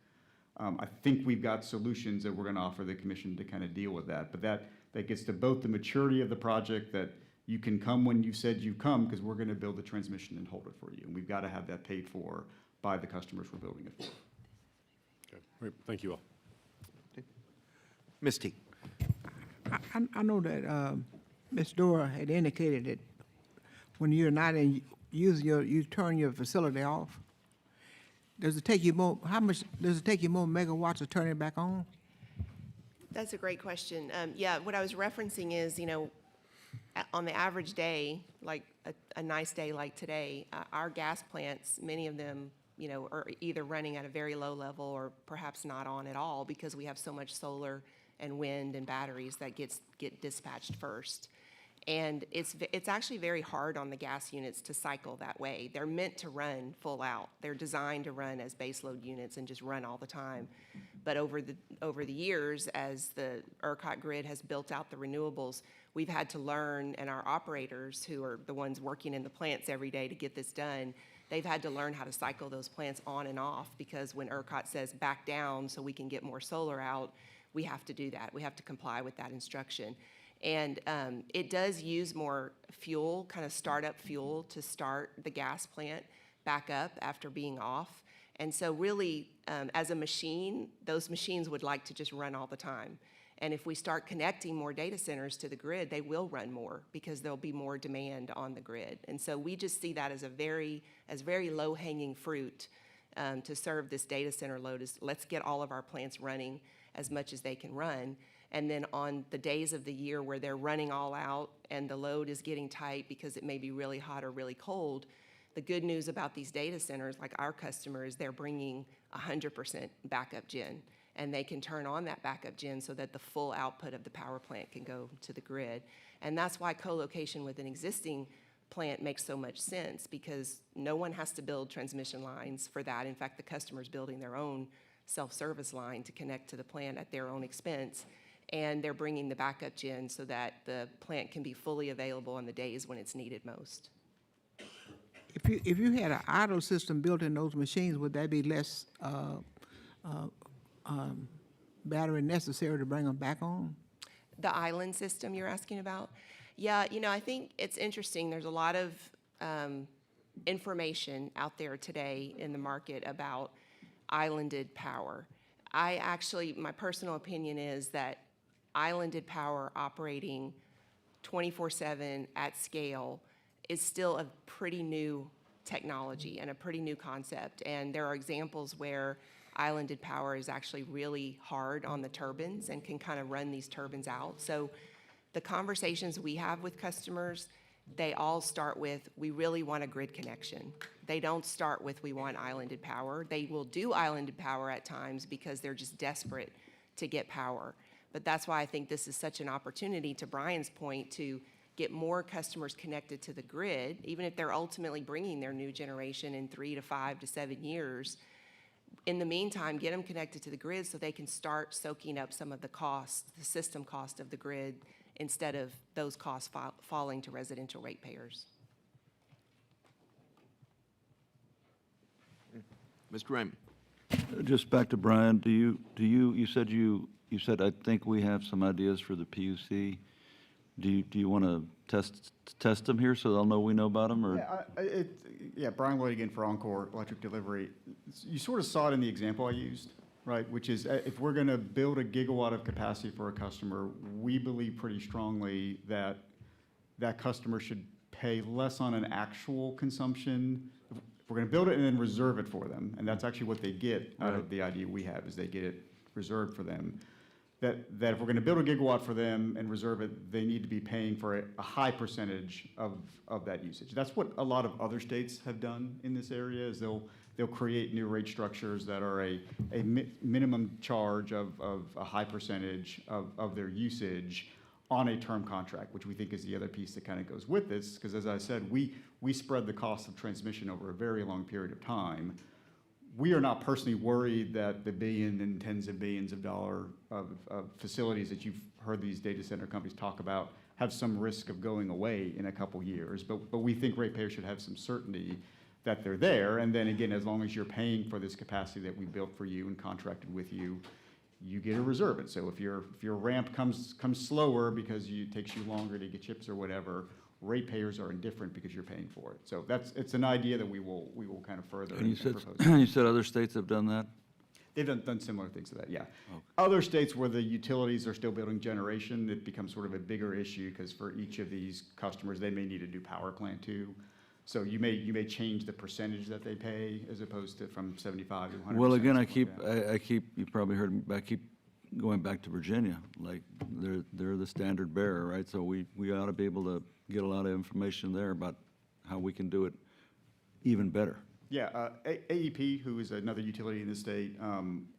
S20: I think we've got solutions that we're going to offer the commission to kind of deal with that. But that gets to both the maturity of the project, that you can come when you said you come, because we're going to build the transmission and hold it for you. And we've got to have that paid for by the customers we're building it for.
S13: Okay. All right. Thank you all.
S1: Ms. T.
S9: I know that Ms. Dora had indicated that when you're not in, using you turn your facility off? Does it take you more, how much, does it take you more megawatts to turn it back on?
S2: That's a great question. Yeah, what I was referencing is, on the average day, like a nice day like today, our gas plants, many of them, are either running at a very low level or perhaps not on at all because we have so much solar and wind and batteries that get dispatched first. And it's actually very hard on the gas units to cycle that way. They're meant to run full out. They're designed to run as baseload units and just run all the time. But over the years, as the ERCOT grid has built out the renewables, we've had to learn, and our operators, who are the ones working in the plants every day to get this done, they've had to learn how to cycle those plants on and off, because when ERCOT says back down so we can get more solar out, we have to do that. We have to comply with that instruction. And it does use more fuel, kind of startup fuel, to start the gas plant back up after being off. And so really, as a machine, those machines would like to just run all the time. And if we start connecting more data centers to the grid, they will run more because there'll be more demand on the grid. And so we just see that as very low-hanging fruit to serve this data center load. Is let's get all of our plants running as much as they can run. And then on the days of the year where they're running all out and the load is getting tight because it may be really hot or really cold, the good news about these data centers, like our customers, they're bringing 100% backup gen. And they can turn on that backup gen so that the full output of the power plant can go to the grid. And that's why co-location with an existing plant makes so much sense, because no one has to build transmission lines for that. In fact, the customer's building their own self-service line to connect to the plant at their own expense. And they're bringing the backup gen so that the plant can be fully available on the days when it's needed most.
S9: If you had an idle system built in those machines, would that be less battery necessary to bring them back on?
S2: The island system you're asking about? Yeah, I think it's interesting. There's a lot of information out there today in the market about islanded power. My personal opinion is that islanded power operating 24/7 at scale is still a pretty new technology and a pretty new concept. And there are examples where islanded power is actually really hard on the turbines and can kind of run these turbines out. So the conversations we have with customers, they all start with, we really want a grid connection. They don't start with, we want islanded power. They will do islanded power at times because they're just desperate to get power. But that's why I think this is such an opportunity, to Brian's point, to get more customers connected to the grid, even if they're ultimately bringing their new generation in 3 to 5 to 7 years. In the meantime, get them connected to the grid so they can start soaking up some of the costs, the system cost of the grid, instead of those costs falling to residential ratepayers.
S1: Mr. Raymond.
S8: Just back to Brian, you said, I think we have some ideas for the PUC. Do you want to test them here so they'll know we know about them, or?
S20: Yeah, Brian Lloyd again for Oncor Electric Delivery. You sort of saw it in the example I used, right? Which is, if we're going to build a gigawatt of capacity for a customer, we believe pretty strongly that that customer should pay less on an actual consumption. If we're going to build it and then reserve it for them, and that's actually what they get out of the idea we have, is they get it reserved for them. That if we're going to build a gigawatt for them and reserve it, they need to be paying for a high percentage of that usage. That's what a lot of other states have done in this area, is they'll create new rate structures that are a minimum charge of a high percentage of their usage on a term contract, which we think is the other piece that kind of goes with this, because as I said, we spread the cost of transmission over a very long period of time. We are not personally worried that the billion and tens of billions of dollars of facilities that you've heard these data center companies talk about have some risk of going away in a couple years. But we think ratepayers should have some certainty that they're there. And then again, as long as you're paying for this capacity that we built for you and contracted with you, you get to reserve it. So if your ramp comes slower because it takes you longer to get chips or whatever, ratepayers are indifferent because you're paying for it. So it's an idea that we will kind of further.
S8: And you said other states have done that?
S20: They've done similar things to that, yeah. Other states where the utilities are still building generation, it becomes sort of a bigger issue because for each of these customers, they may need a new power plant too. So you may change the percentage that they pay as opposed to from 75 to 100%.
S8: Well, again,
S20: something like that.
S8: you probably heard me, I keep going back to Virginia, like, they're the standard bearer, right? So we ought to be able to get a lot of information there about how we can do it even better.
S20: Yeah, AEP, who is another utility in the state,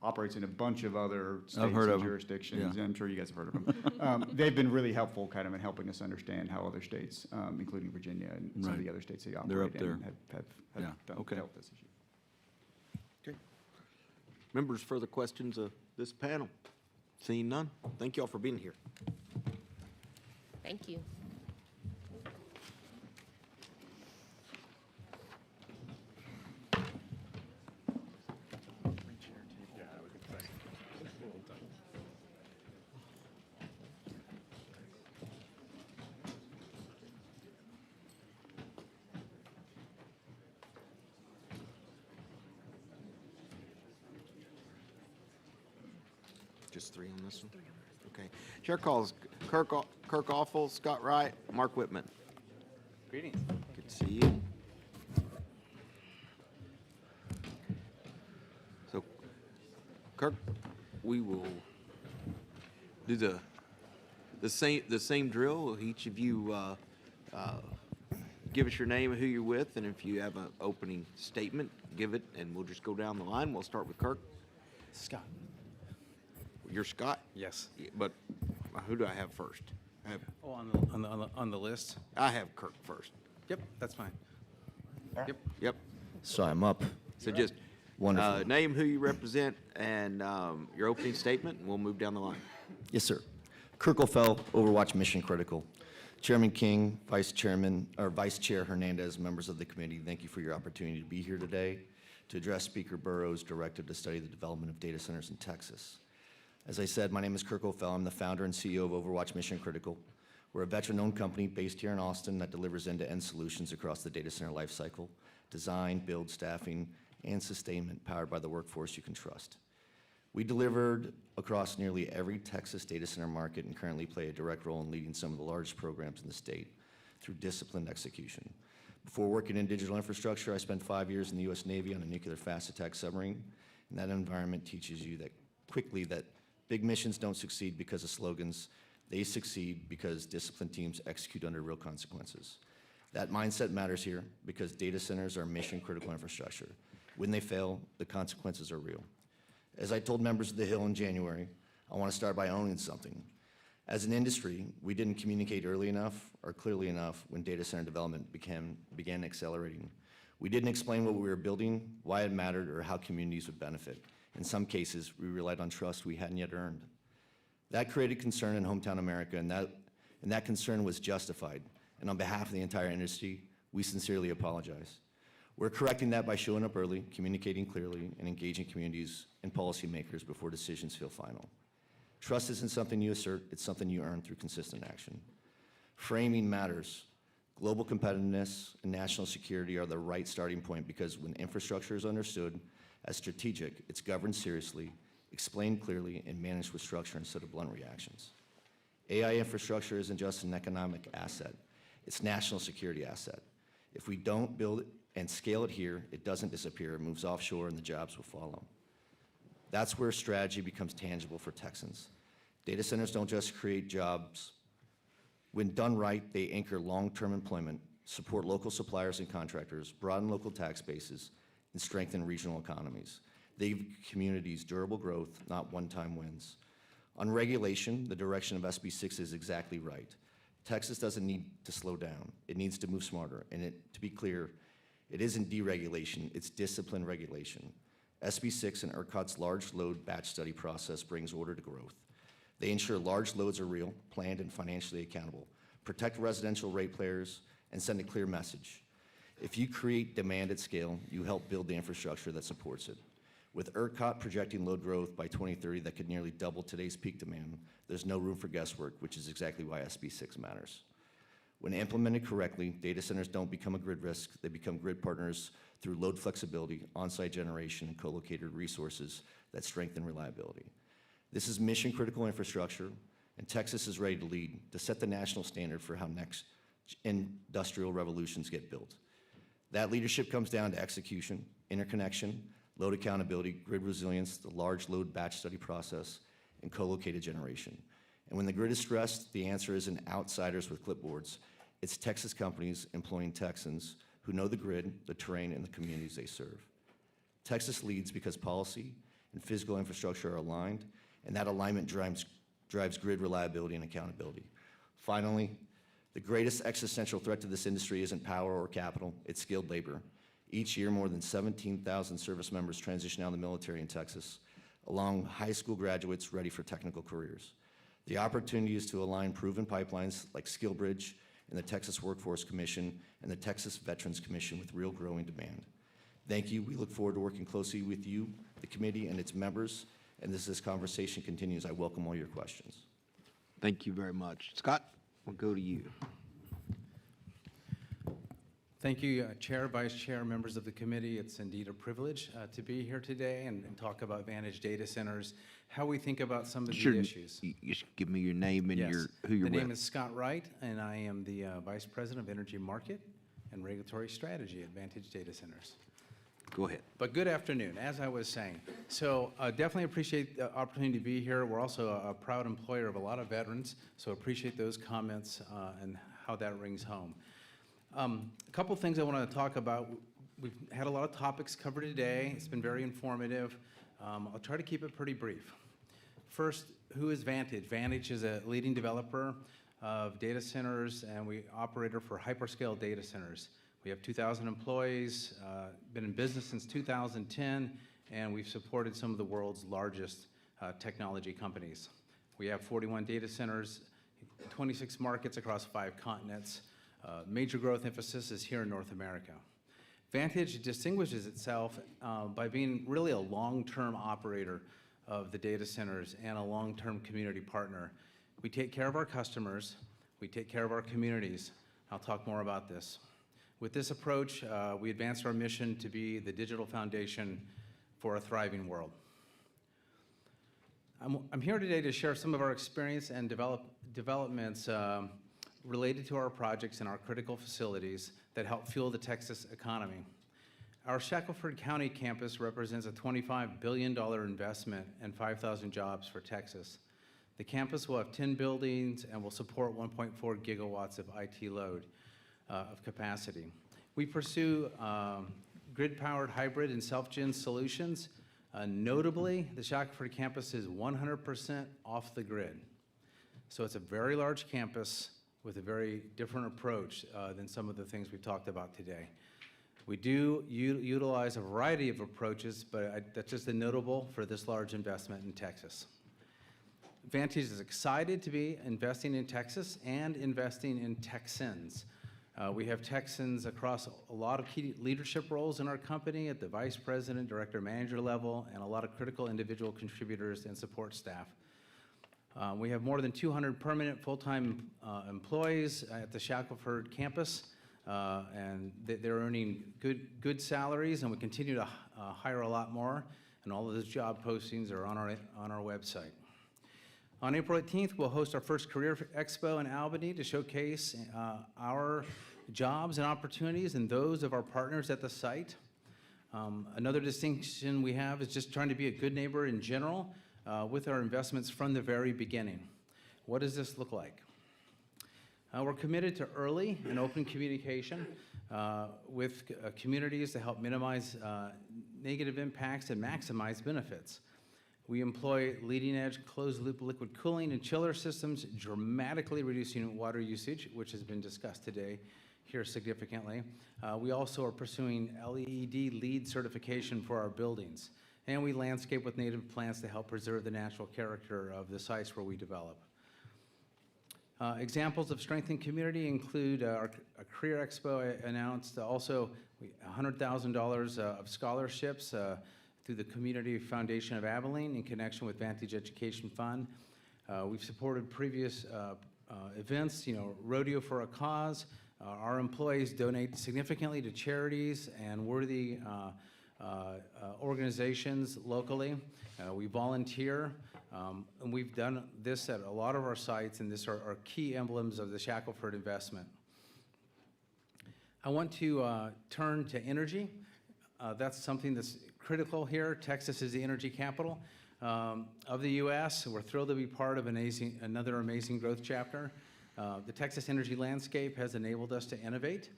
S20: operates in a bunch of other states
S8: I've heard
S20: and
S8: of 'em.
S20: jurisdictions.
S8: Yeah.
S20: I'm sure you guys have heard of them. They've been really helpful kind of in helping us understand how other states, including Virginia and some of
S8: Right.
S20: the other states they
S8: They're
S20: operate
S8: up there.
S20: in, have
S8: Yeah, okay.
S20: dealt with this issue.
S1: Okay. Members, further questions of this panel? Seeing none, thank you all for being here.
S2: Thank you.
S1: Just three on this one? Okay. Chair calls Kirk Offal, Scott Wright, Mark Whitman.
S5: Greetings.
S1: Good to see you. So, Kirk, we will do the same drill. Each of you give us your name and who you're with, and if you have an opening statement, give it, and we'll just go down the line. We'll start with Kirk.
S5: Scott.
S1: You're Scott?
S5: Yes.
S1: But who do I have first? I have,
S5: Oh, on the list?
S1: I have Kirk first.
S5: Yep, that's fine. Yep.
S1: Yep.
S5: So I'm up.
S1: So just
S5: Wonderful.
S1: name who you represent and your opening statement, and we'll move down the line.
S5: Yes, sir. Kirklefell, Overwatch Mission Critical. Chairman King, Vice Chair Hernandez, members of the committee, thank you for your opportunity to be here today to address Speaker Burrow's directive to study the development of data centers in Texas. As I said, my name is Kirklefell. I'm the founder and CEO of Overwatch Mission Critical. We're a veteran-owned company based here in Austin that delivers end-to-end solutions across the data center lifecycle, design, build, staffing, and sustainment powered by the workforce you can trust. We delivered across nearly every Texas data center market and currently play a direct role in leading some of the largest programs in the state through disciplined execution. Before working in digital infrastructure, I spent 5 years in the U.S. Navy on a nuclear fast attack submarine, and that environment teaches you that quickly that big missions don't succeed because of slogans. They succeed because disciplined teams execute under real consequences. That mindset matters here because data centers are mission-critical infrastructure. When they fail, the consequences are real. As I told members of the Hill in January, I want to start by owning something. As an industry, we didn't communicate early enough or clearly enough when data center development began accelerating. We didn't explain what we were building, why it mattered, or how communities would benefit. In some cases, we relied on trust we hadn't yet earned. That created concern in hometown America, and that concern was justified. And on behalf of the entire industry, we sincerely apologize. We're correcting that by showing up early, communicating clearly, and engaging communities and policymakers before decisions feel final. Trust isn't something you assert, it's something you earn through consistent action. Framing matters. Global competitiveness and national security are the right starting point because when infrastructure is understood as strategic, it's governed seriously, explained clearly, and managed with structure instead of blunt reactions. AI infrastructure isn't just an economic asset, it's national security asset. If we don't build it and scale it here, it doesn't disappear, it moves offshore and the jobs will follow. That's where strategy becomes tangible for Texans. Data centers don't just create jobs. When done right, they anchor long-term employment, support local suppliers and contractors, broaden local tax bases, and strengthen regional economies. They give communities durable growth, not one-time wins. On regulation, the direction of SB 6 is exactly right. Texas doesn't need to slow down. It needs to move smarter. And to be clear, it isn't deregulation, it's disciplined regulation. SB 6 and ERCOT's large load batch study process brings order to growth. They ensure large loads are real, planned, and financially accountable, protect residential rate players, and send a clear message. If you create demand at scale, you help build the infrastructure that supports it. With ERCOT projecting load growth by 2030 that could nearly double today's peak demand, there's no room for guesswork, which is exactly why SB 6 matters. When implemented correctly, data centers don't become a grid risk, they become grid partners through load flexibility, on-site generation, and co-located resources that strengthen reliability. This is mission-critical infrastructure, and Texas is ready to lead, to set the national standard for how next industrial revolutions get built. That leadership comes down to execution, interconnection, load accountability, grid resilience, the large load batch study process, and co-located generation. And when the grid is stressed, the answer isn't outsiders with clipboards. It's Texas companies employing Texans who know the grid, the terrain, and the communities they serve. Texas leads because policy and physical infrastructure are aligned, and that alignment drives grid reliability and accountability. Finally, the greatest existential threat to this industry isn't power or capital, it's skilled labor. Each year, more than 17,000 service members transition out of the military in Texas, along high school graduates ready for technical careers. The opportunity is to align proven pipelines like SkillBridge and the Texas Workforce Commission and the Texas Veterans Commission with real growing demand. Thank you. We look forward to working closely with you, the committee, and its members. And as this conversation continues, I welcome all your questions.
S1: Thank you very much. Scott, we'll go to you.
S4: Thank you, Chair, Vice Chair, members of the committee. It's indeed a privilege to be here today and talk about Vantage Data Centers, how we think about some of the issues.
S1: You should give me your name and
S4: Yes.
S1: who you're with.
S4: The name is Scott Wright, and I am the Vice President of Energy Market and Regulatory Strategy at Vantage Data Centers.
S1: Go ahead.
S4: But good afternoon, as I was saying. So definitely appreciate the opportunity to be here. We're also a proud employer of a lot of veterans, so appreciate those comments and how that rings home. A couple things I want to talk about. We've had a lot of topics covered today. It's been very informative. I'll try to keep it pretty brief. First, who is Vantage? Vantage is a leading developer of data centers, and we operator for hyperscale data centers. We have 2,000 employees, been in business since 2010, and we've supported some of the world's largest technology companies. We have 41 data centers, 26 markets across 5 continents. Major growth emphasis is here in North America. Vantage distinguishes itself by being really a long-term operator of the data centers and a long-term community partner. We take care of our customers, we take care of our communities. I'll talk more about this. With this approach, we advanced our mission to be the digital foundation for a thriving world. I'm here today to share some of our experience and developments related to our projects and our critical facilities that help fuel the Texas economy. Our Shackelford County campus represents a $25 billion investment and 5,000 jobs for Texas. The campus will have 10 buildings and will support 1.4 gigawatts of IT load of capacity. We pursue grid-powered hybrid and self-gen solutions. Notably, the Shackelford campus is 100% off the grid. So it's a very large campus with a very different approach than some of the things we've talked about today. We do utilize a variety of approaches, but that's just a notable for this large investment in Texas. Vantage is excited to be investing in Texas and investing in Texans. We have Texans across a lot of key leadership roles in our company at the vice president, director, manager level, and a lot of critical individual contributors and support staff. We have more than 200 permanent full-time employees at the Shackelford campus, and they're earning good salaries, and we continue to hire a lot more, and all of those job postings are on our website. On April 18th, we'll host our first Career Expo in Albany to showcase our jobs and opportunities and those of our partners at the site. Another distinction we have is just trying to be a good neighbor in general with our investments from the very beginning. What does this look like? We're committed to early and open communication with communities to help minimize negative impacts and maximize benefits. We employ leading-edge closed-loop liquid cooling and chiller systems, dramatically reducing water usage, which has been discussed today here significantly. We also are pursuing LED LEED certification for our buildings. And we landscape with native plants to help preserve the natural character of the sites where we develop. Examples of strengthened community include our Career Expo I announced, also $100,000 of scholarships through the Community Foundation of Abilene in connection with Vantage Education Fund. We've supported previous events, Rodeo for a Cause. Our employees donate significantly to charities and worthy organizations locally. We volunteer, and we've done this at a lot of our sites, and these are key emblems of the Shackelford investment. I want to turn to energy. That's something that's critical here. Texas is the energy capital of the U.S. We're thrilled to be part of another amazing growth chapter. The Texas energy landscape has enabled us to innovate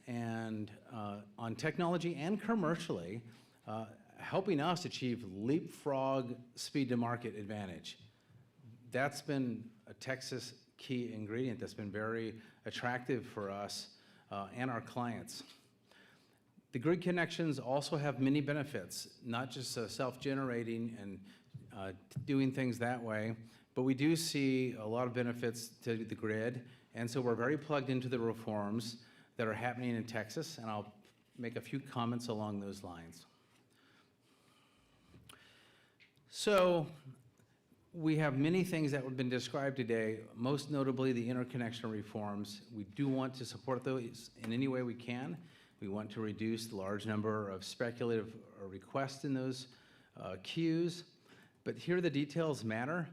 S4: and on technology and commercially, helping us achieve leapfrog speed to market advantage. That's been a Texas key ingredient that's been very attractive for us and our clients. The grid connections also have many benefits, not just self-generating and doing things that way, but we do see a lot of benefits to the grid, and so we're very plugged into the reforms that are happening in Texas, and I'll make a few comments along those lines. So we have many things that have been described today, most notably the interconnection reforms. We do want to support those in any way we can. We want to reduce the large number of speculative requests in those queues, but here the details matter,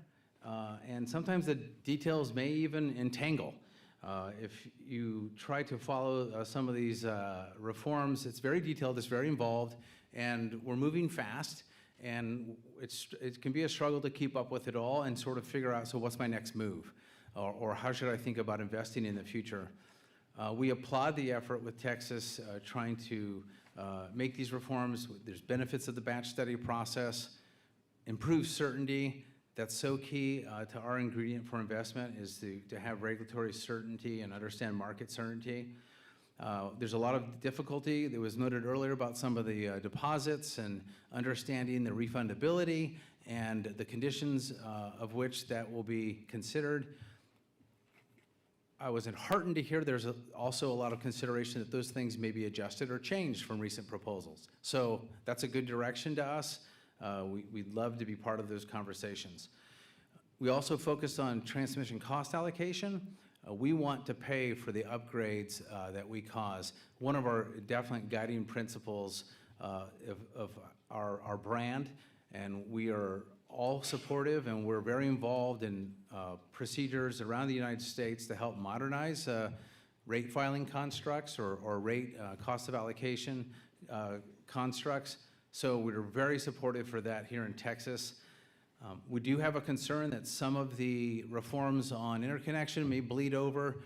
S4: and sometimes the details may even entangle. If you try to follow some of these reforms, it's very detailed, it's very involved, and we're moving fast, and it can be a struggle to keep up with it all and sort of figure out, so what's my next move? Or how should I think about investing in the future? We applaud the effort with Texas trying to make these reforms. There's benefits of the batch study process, improve certainty. That's so key to our ingredient for investment is to have regulatory certainty and understand market certainty. There's a lot of difficulty that was noted earlier about some of the deposits and understanding the refundability and the conditions of which that will be considered. I was heartened to hear there's also a lot of consideration that those things may be adjusted or changed from recent proposals. So that's a good direction to us. We'd love to be part of those conversations. We also focused on transmission cost allocation. We want to pay for the upgrades that we cause. One of our definite guiding principles of our brand, and we are all supportive, and we're very involved in procedures around the United States to help modernize rate filing constructs or rate cost of allocation constructs. So we're very supportive for that here in Texas. We do have a concern that some of the reforms on interconnection may bleed over,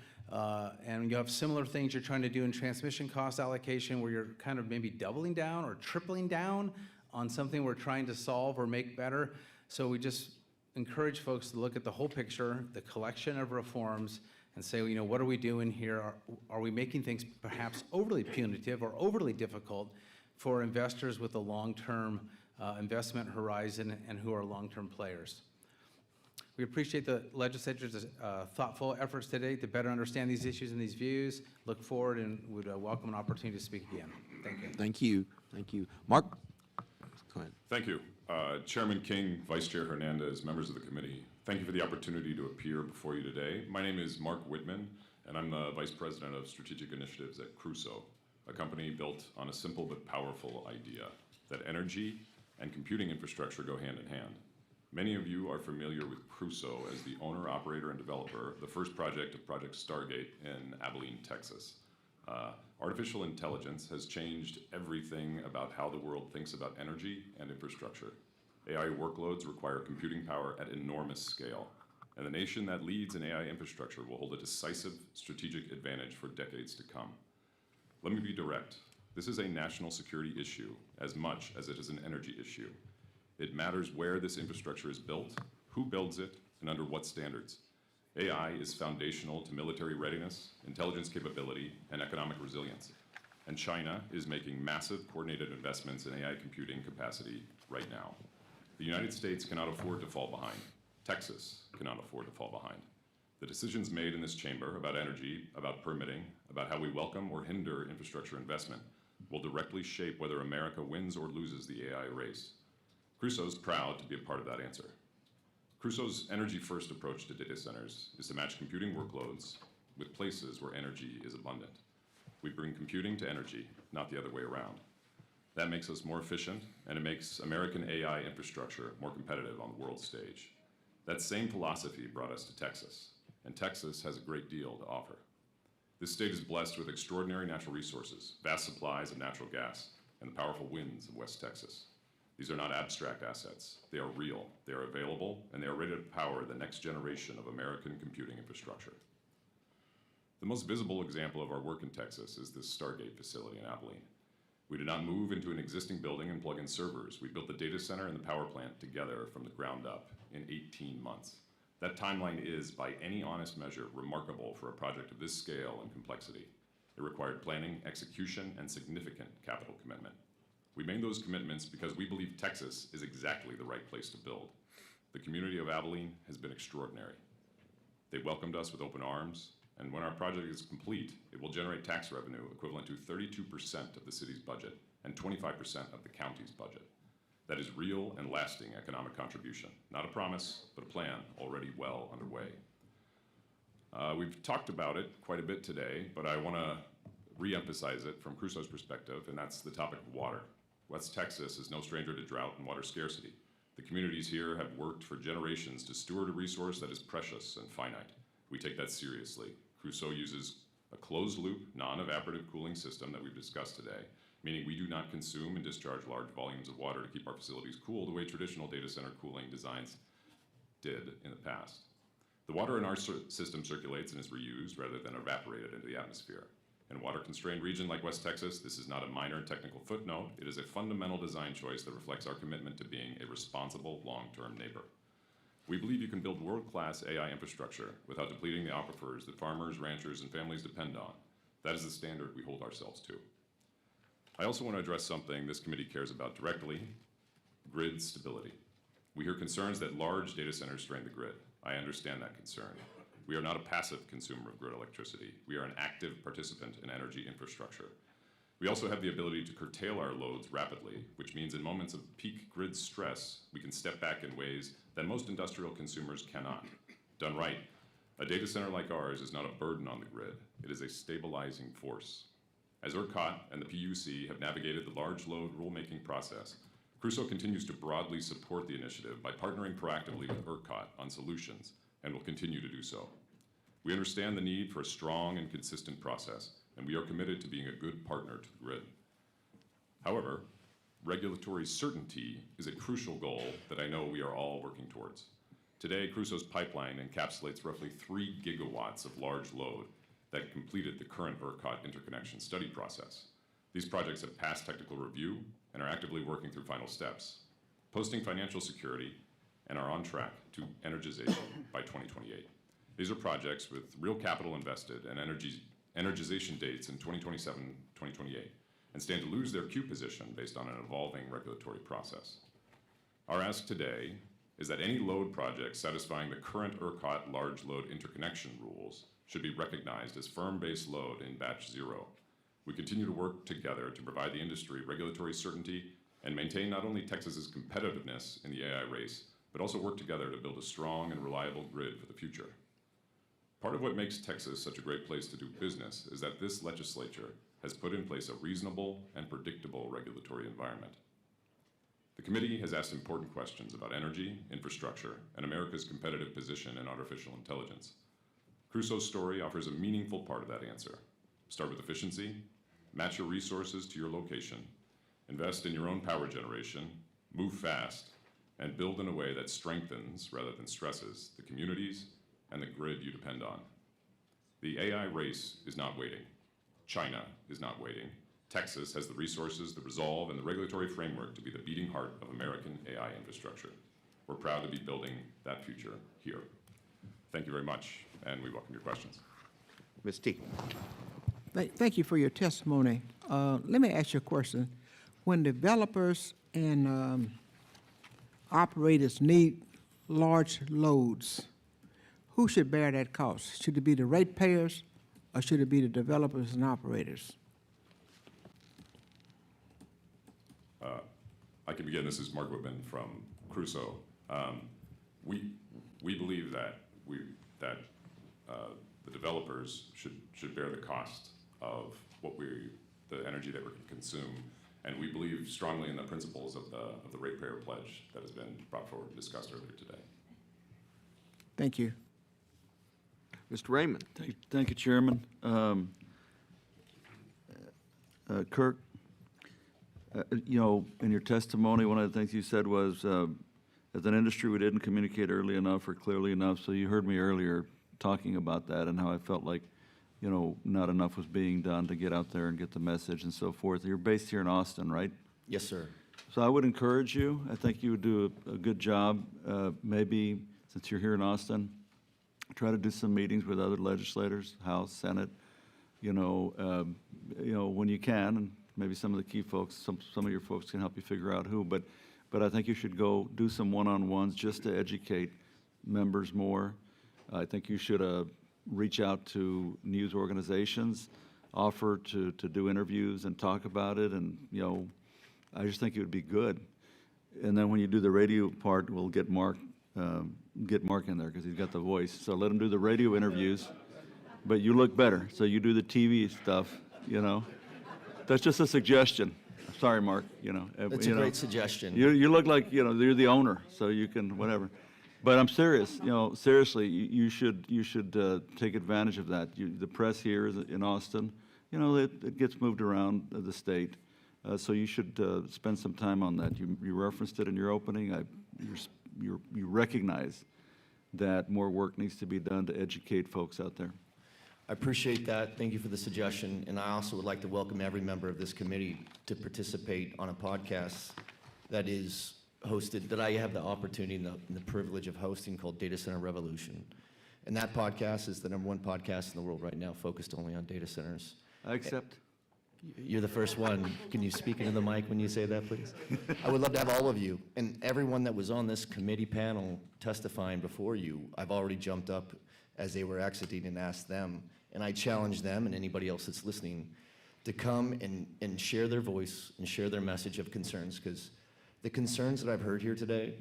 S4: and you have similar things you're trying to do in transmission cost allocation where you're kind of maybe doubling down or tripling down on something we're trying to solve or make better. So we just encourage folks to look at the whole picture, the collection of reforms, and say, what are we doing here? Are we making things perhaps overly punitive or overly difficult for investors with a long-term investment horizon and who are long-term players? We appreciate the legislature's thoughtful efforts today to better understand these issues and these views. Look forward and would welcome an opportunity to speak again. Thank you.
S1: Thank you. Thank you. Mark? Go ahead.
S6: Thank you. Chairman King, Vice Chair Hernandez, members of the committee, thank you for the opportunity to appear before you today. My name is Mark Whitman, and I'm the Vice President of Strategic Initiatives at Crusoe, a company built on a simple but powerful idea that energy and computing infrastructure go hand in hand. Many of you are familiar with Crusoe as the owner, operator, and developer of the first project of Project Stargate in Abilene, Texas. Artificial intelligence has changed everything about how the world thinks about energy and infrastructure. AI workloads require computing power at enormous scale, and the nation that leads in AI infrastructure will hold a decisive strategic advantage for decades to come. Let me be direct. This is a national security issue as much as it is an energy issue. It matters where this infrastructure is built, who builds it, and under what standards. AI is foundational to military readiness, intelligence capability, and economic resilience. And China is making massive coordinated investments in AI computing capacity right now. The United States cannot afford to fall behind. Texas cannot afford to fall behind. The decisions made in this chamber about energy, about permitting, about how we welcome or hinder infrastructure investment will directly shape whether America wins or loses the AI race. Crusoe is proud to be a part of that answer. Crusoe's energy-first approach to data centers is to match computing workloads with places where energy is abundant. We bring computing to energy, not the other way around. That makes us more efficient, and it makes American AI infrastructure more competitive on the world stage. That same philosophy brought us to Texas, and Texas has a great deal to offer. This state is blessed with extraordinary natural resources, vast supplies of natural gas, and the powerful winds of West Texas. These are not abstract assets. They are real, they are available, and they are ready to power the next generation of American computing infrastructure. The most visible example of our work in Texas is this Stargate facility in Abilene. We did not move into an existing building and plug in servers. We built the data center and the power plant together from the ground up in 18 months. That timeline is, by any honest measure, remarkable for a project of this scale and complexity. It required planning, execution, and significant capital commitment. We made those commitments because we believe Texas is exactly the right place to build. The community of Abilene has been extraordinary. They welcomed us with open arms, and when our project is complete, it will generate tax revenue equivalent to 32% of the city's budget and 25% of the county's budget. That is real and lasting economic contribution, not a promise, but a plan already well underway. We've talked about it quite a bit today, but I want to re-emphasize it from Crusoe's perspective, and that's the topic of water. West Texas is no stranger to drought and water scarcity. The communities here have worked for generations to steward a resource that is precious and finite. We take that seriously. Crusoe uses a closed-loop, non-evaporative cooling system that we've discussed today, meaning we do not consume and discharge large volumes of water to keep our facilities cool the way traditional data center cooling designs did in the past. The water in our system circulates and is reused rather than evaporated into the atmosphere. In a water-constrained region like West Texas, this is not a minor technical footnote. It is a fundamental design choice that reflects our commitment to being a responsible, long-term neighbor. We believe you can build world-class AI infrastructure without depleting the aquifers that farmers, ranchers, and families depend on. That is the standard we hold ourselves to. I also want to address something this committee cares about directly: grid stability. We hear concerns that large data centers strain the grid. I understand that concern. We are not a passive consumer of grid electricity. We are an active participant in energy infrastructure. We also have the ability to curtail our loads rapidly, which means in moments of peak grid stress, we can step back in ways that most industrial consumers cannot. Done right, a data center like ours is not a burden on the grid. It is a stabilizing force. As ERCOT and the PUC have navigated the large load rulemaking process, Crusoe continues to broadly support the initiative by partnering proactively with ERCOT on solutions, and will continue to do so. We understand the need for a strong and consistent process, and we are committed to being a good partner to the grid. However, regulatory certainty is a crucial goal that I know we are all working towards. Today, Crusoe's pipeline encapsulates roughly 3 gigawatts of large load that completed the current ERCOT interconnection study process. These projects have passed technical review and are actively working through final steps, posting financial security, and are on track to energization by 2028. These are projects with real capital invested and energization dates in 2027, 2028, and stand to lose their queue position based on an evolving regulatory process. Our ask today is that any load project satisfying the current ERCOT large load interconnection rules should be recognized as firm-based load in batch 0. We continue to work together to provide the industry regulatory certainty and maintain not only Texas's competitiveness in the AI race, but also work together to build a strong and reliable grid for the future. Part of what makes Texas such a great place to do business is that this legislature has put in place a reasonable and predictable regulatory environment. The committee has asked important questions about energy, infrastructure, and America's competitive position in artificial intelligence. Crusoe's story offers a meaningful part of that answer. Start with efficiency, match your resources to your location, invest in your own power generation, move fast, and build in a way that strengthens rather than stresses the communities and the grid you depend on. The AI race is not waiting. China is not waiting. Texas has the resources, the resolve, and the regulatory framework to be the beating heart of American AI infrastructure. We're proud to be building that future here. Thank you very much, and we welcome your questions.
S1: Ms. T.
S9: Thank you for your testimony. Let me ask you a question. When developers and operators need large loads, who should bear that cost? Should it be the ratepayers, or should it be the developers and operators?
S6: I can begin. This is Mark Whitman from Crusoe. we believe that the developers should bear the cost of the energy that we can consume, and we believe strongly in the principles of the ratepayer pledge that has been brought forward and discussed earlier today.
S9: Thank you.
S1: Mr. Raymond.
S8: Thank you, Chairman. Kirk, you know, in your testimony, one of the things you said was, as an industry, we didn't communicate early enough or clearly enough. So you heard me earlier talking about that and how I felt like, you know, not enough was being done to get out there and get the message and so forth. You're based here in Austin, right?
S5: Yes, sir.
S8: So I would encourage you. I think you would do a good job. Maybe since you're here in Austin, try to do some meetings with other legislators, House, Senate, you know, when you can, and maybe some of the key folks, some of your folks can help you figure out who. But I think you should go do some one-on-ones just to educate members more. I think you should reach out to news organizations, offer to do interviews and talk about it, and, you know, I just think it would be good. And then when you do the radio part, we'll get Mark in there because he's got the voice. So let him do the radio interviews, but you look better, so you do the TV stuff, you know. That's just a suggestion. Sorry, Mark, you know.
S5: That's
S8: you
S5: a
S8: know,
S5: great suggestion.
S8: You look like, you know, you're the owner, so you can, whatever. But I'm serious, you know, seriously, you should take advantage of that. The press here is in Austin, you know, it gets moved around the state. So you should spend some time on that. You referenced it in your opening. You recognize that more work needs to be done to educate folks out there.
S5: I appreciate that. Thank you for the suggestion. And I also would like to welcome every member of this committee to participate on a podcast that is hosted, that I have the opportunity and the privilege of hosting, called Data Center Revolution. And that podcast is the #1 podcast in the world right now, focused only on data centers.
S8: I accept.
S5: You're the first one. Can you speak into the mic when you say that, please? I would love to have all of you. And everyone that was on this committee panel testifying before you, I've already jumped up as they were exiting and asked them. And I challenge them and anybody else that's listening to come and share their voice and share their message of concerns, because the concerns that I've heard here today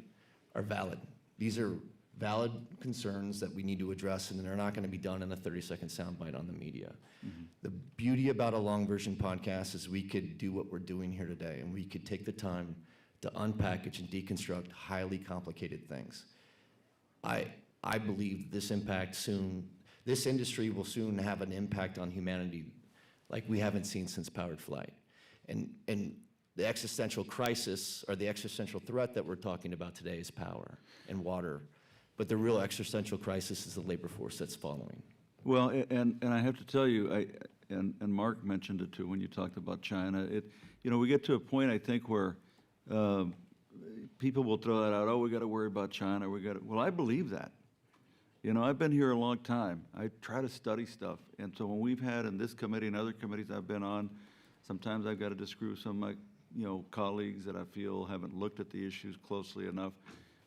S5: are valid. These are valid concerns that we need to address, and they're not going to be done in a 30-second soundbite on the media. Mm-hmm. The beauty about a long version podcast is we could do what we're doing here today, and we could take the time to unpackage and deconstruct highly complicated things. I believe this industry will soon have an impact on humanity like we haven't seen since powered flight. And the existential crisis, or the existential threat that we're talking about today, is power and water. But the real existential crisis is the labor force that's following.
S8: Well, and I have to tell you, and Mark mentioned it too when you talked about China. We get to a point, I think, where people will throw that out. Oh, we got to worry about China. Well, I believe that. You know, I've been here a long time. I try to study stuff, and so when we've had in this committee and other committees I've been on, sometimes I've got to disagree with some of my, colleagues that I feel haven't looked at the issues closely enough.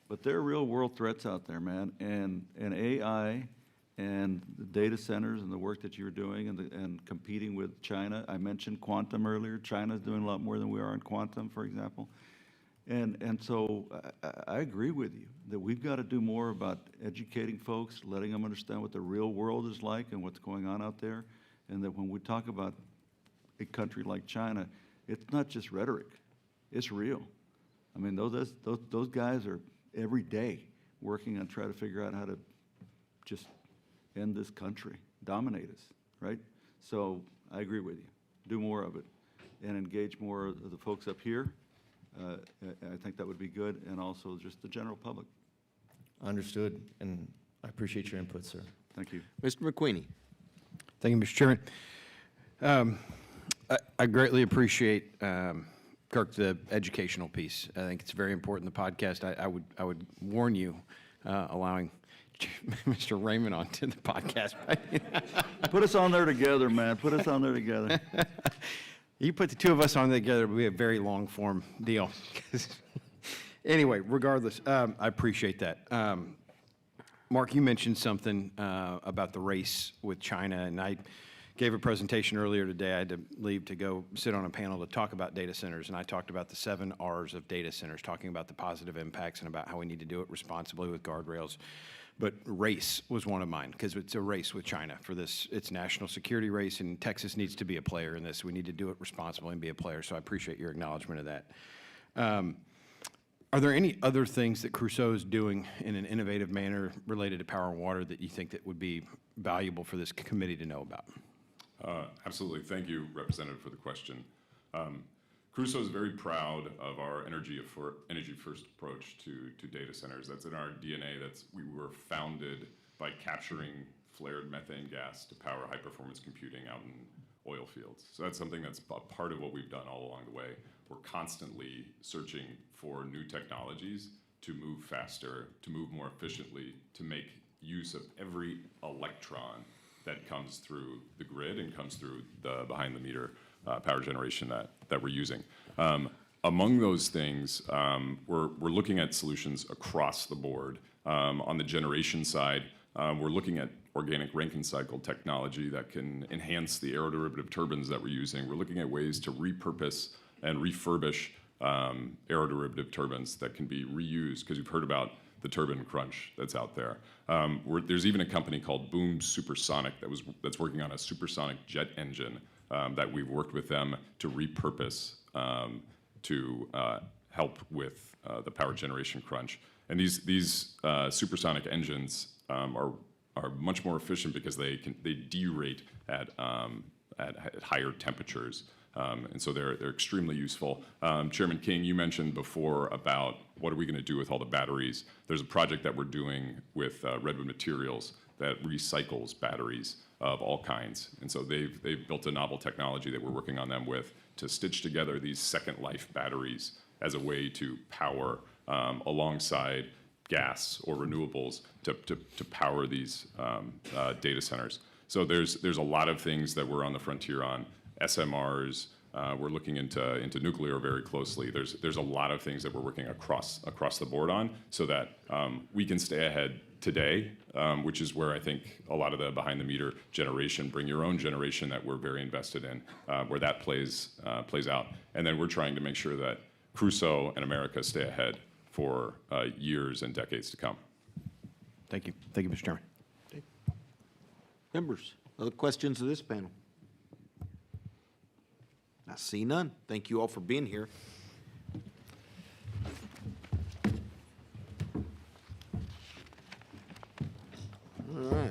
S8: But there are real world threats out there, man, and AI and the data centers and the work that you're doing and competing with China. I mentioned quantum earlier. China's doing a lot more than we are in quantum, for example. And so I agree with you that we've got to do more about educating folks, letting them understand what the real world is like and what's going on out there, and that when we talk about a country like China, it's not just rhetoric, it's real. I mean, those guys are every day working on trying to figure out how to just end this country, dominate us, right? So I agree with you. Do more of it and engage more of the folks up here. I think that would be good, and also just the general public.
S5: Understood, and I appreciate your input, sir.
S8: Thank you.
S1: Mr. McQueenie.
S7: Thank you, Mr. Chairman. I greatly appreciate, Kirk, the educational piece. I think it's very important. The podcast, I would warn you, allowing Mr. Raymond onto the podcast.
S8: Put us on there together, man. Put us on there together.
S7: You put the two of us on together, we have a very long form deal. Anyway, regardless, I appreciate that. Mark, you mentioned something about the race with China, and I gave a presentation earlier today. I had to leave to go sit on a panel to talk about data centers, and I talked about the 7 R's of data centers, talking about the positive impacts and about how we need to do it responsibly with guardrails. But race was one of mine, because it's a race with China for this. It's a national security race, and Texas needs to be a player in this. We need to do it responsibly and be a player, so I appreciate your acknowledgement of that. Are there any other things that Crusoe is doing in an innovative manner related to power and water that you think that would be valuable for this committee to know about?
S6: Absolutely. Thank you, Representative, for the question. Crusoe is very proud of our energy first approach to data centers. That's in our DNA. We were founded by capturing flared methane gas to power high-performance computing out in oil fields. So that's something that's a part of what we've done all along the way. We're constantly searching for new technologies to move faster, to move more efficiently, to make use of every electron that comes through the grid and comes through the behind-the-meter power generation that we're using. Among those things, we're looking at solutions across the board. On the generation side, we're looking at organic Rankine cycle technology that can enhance the aeroderivative turbines that we're using. We're looking at ways to repurpose and refurbish aeroderivative turbines that can be reused, because you've heard about the turbine crunch that's out there. There's even a company called Boom Supersonic that's working on a supersonic jet engine that we've worked with them to repurpose to help with the power generation crunch. And these supersonic engines are much more efficient because they derate at higher temperatures. And so they're extremely useful. Chairman King, you mentioned before about what are we going to do with all the batteries. There's a project that we're doing with Redwood Materials that recycles batteries of all kinds. And so they've built a novel technology that we're working on them with to stitch together these second life batteries as a way to power alongside gas or renewables to power these data centers. So there's a lot of things that we're on the frontier on. SMRs, we're looking into nuclear very closely. There's a lot of things that we're working across the board on so that we can stay ahead today, which is where I think a lot of the behind the meter generation, bring your own generation that we're very invested in, where that plays out. And then we're trying to make sure that Crusoe and America stay ahead for years and decades to come.
S7: Thank you. Thank you, Mr. Chairman.
S1: Members, other questions of this panel? I see none. Thank you all for being here. All right.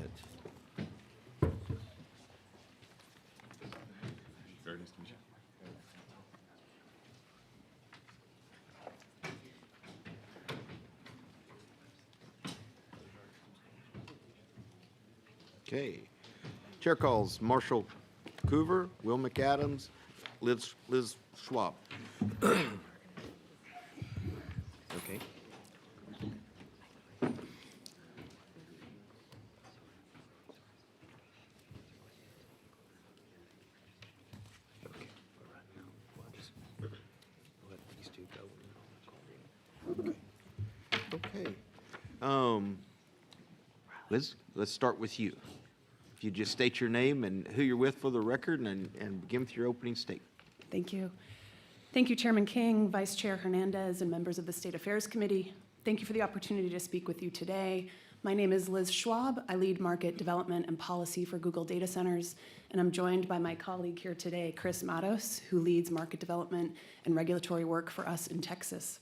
S6: Very nice to meet you.
S1: Okay. Chair calls Marshall Coover, Will McAdams, Liz Schwab. Okay. Okay. Liz, let's start with you. If you just state your name and who you're with for the record and begin with your opening statement.
S12: Thank you. Thank you, Chairman King, Vice Chair Hernandez, and members of the State Affairs Committee. Thank you for the opportunity to speak with you today. My name is Liz Schwab. I lead market development and policy for Google Data Centers, and I'm joined by my colleague here today, Chris Matos, who leads market development and regulatory work for us in Texas.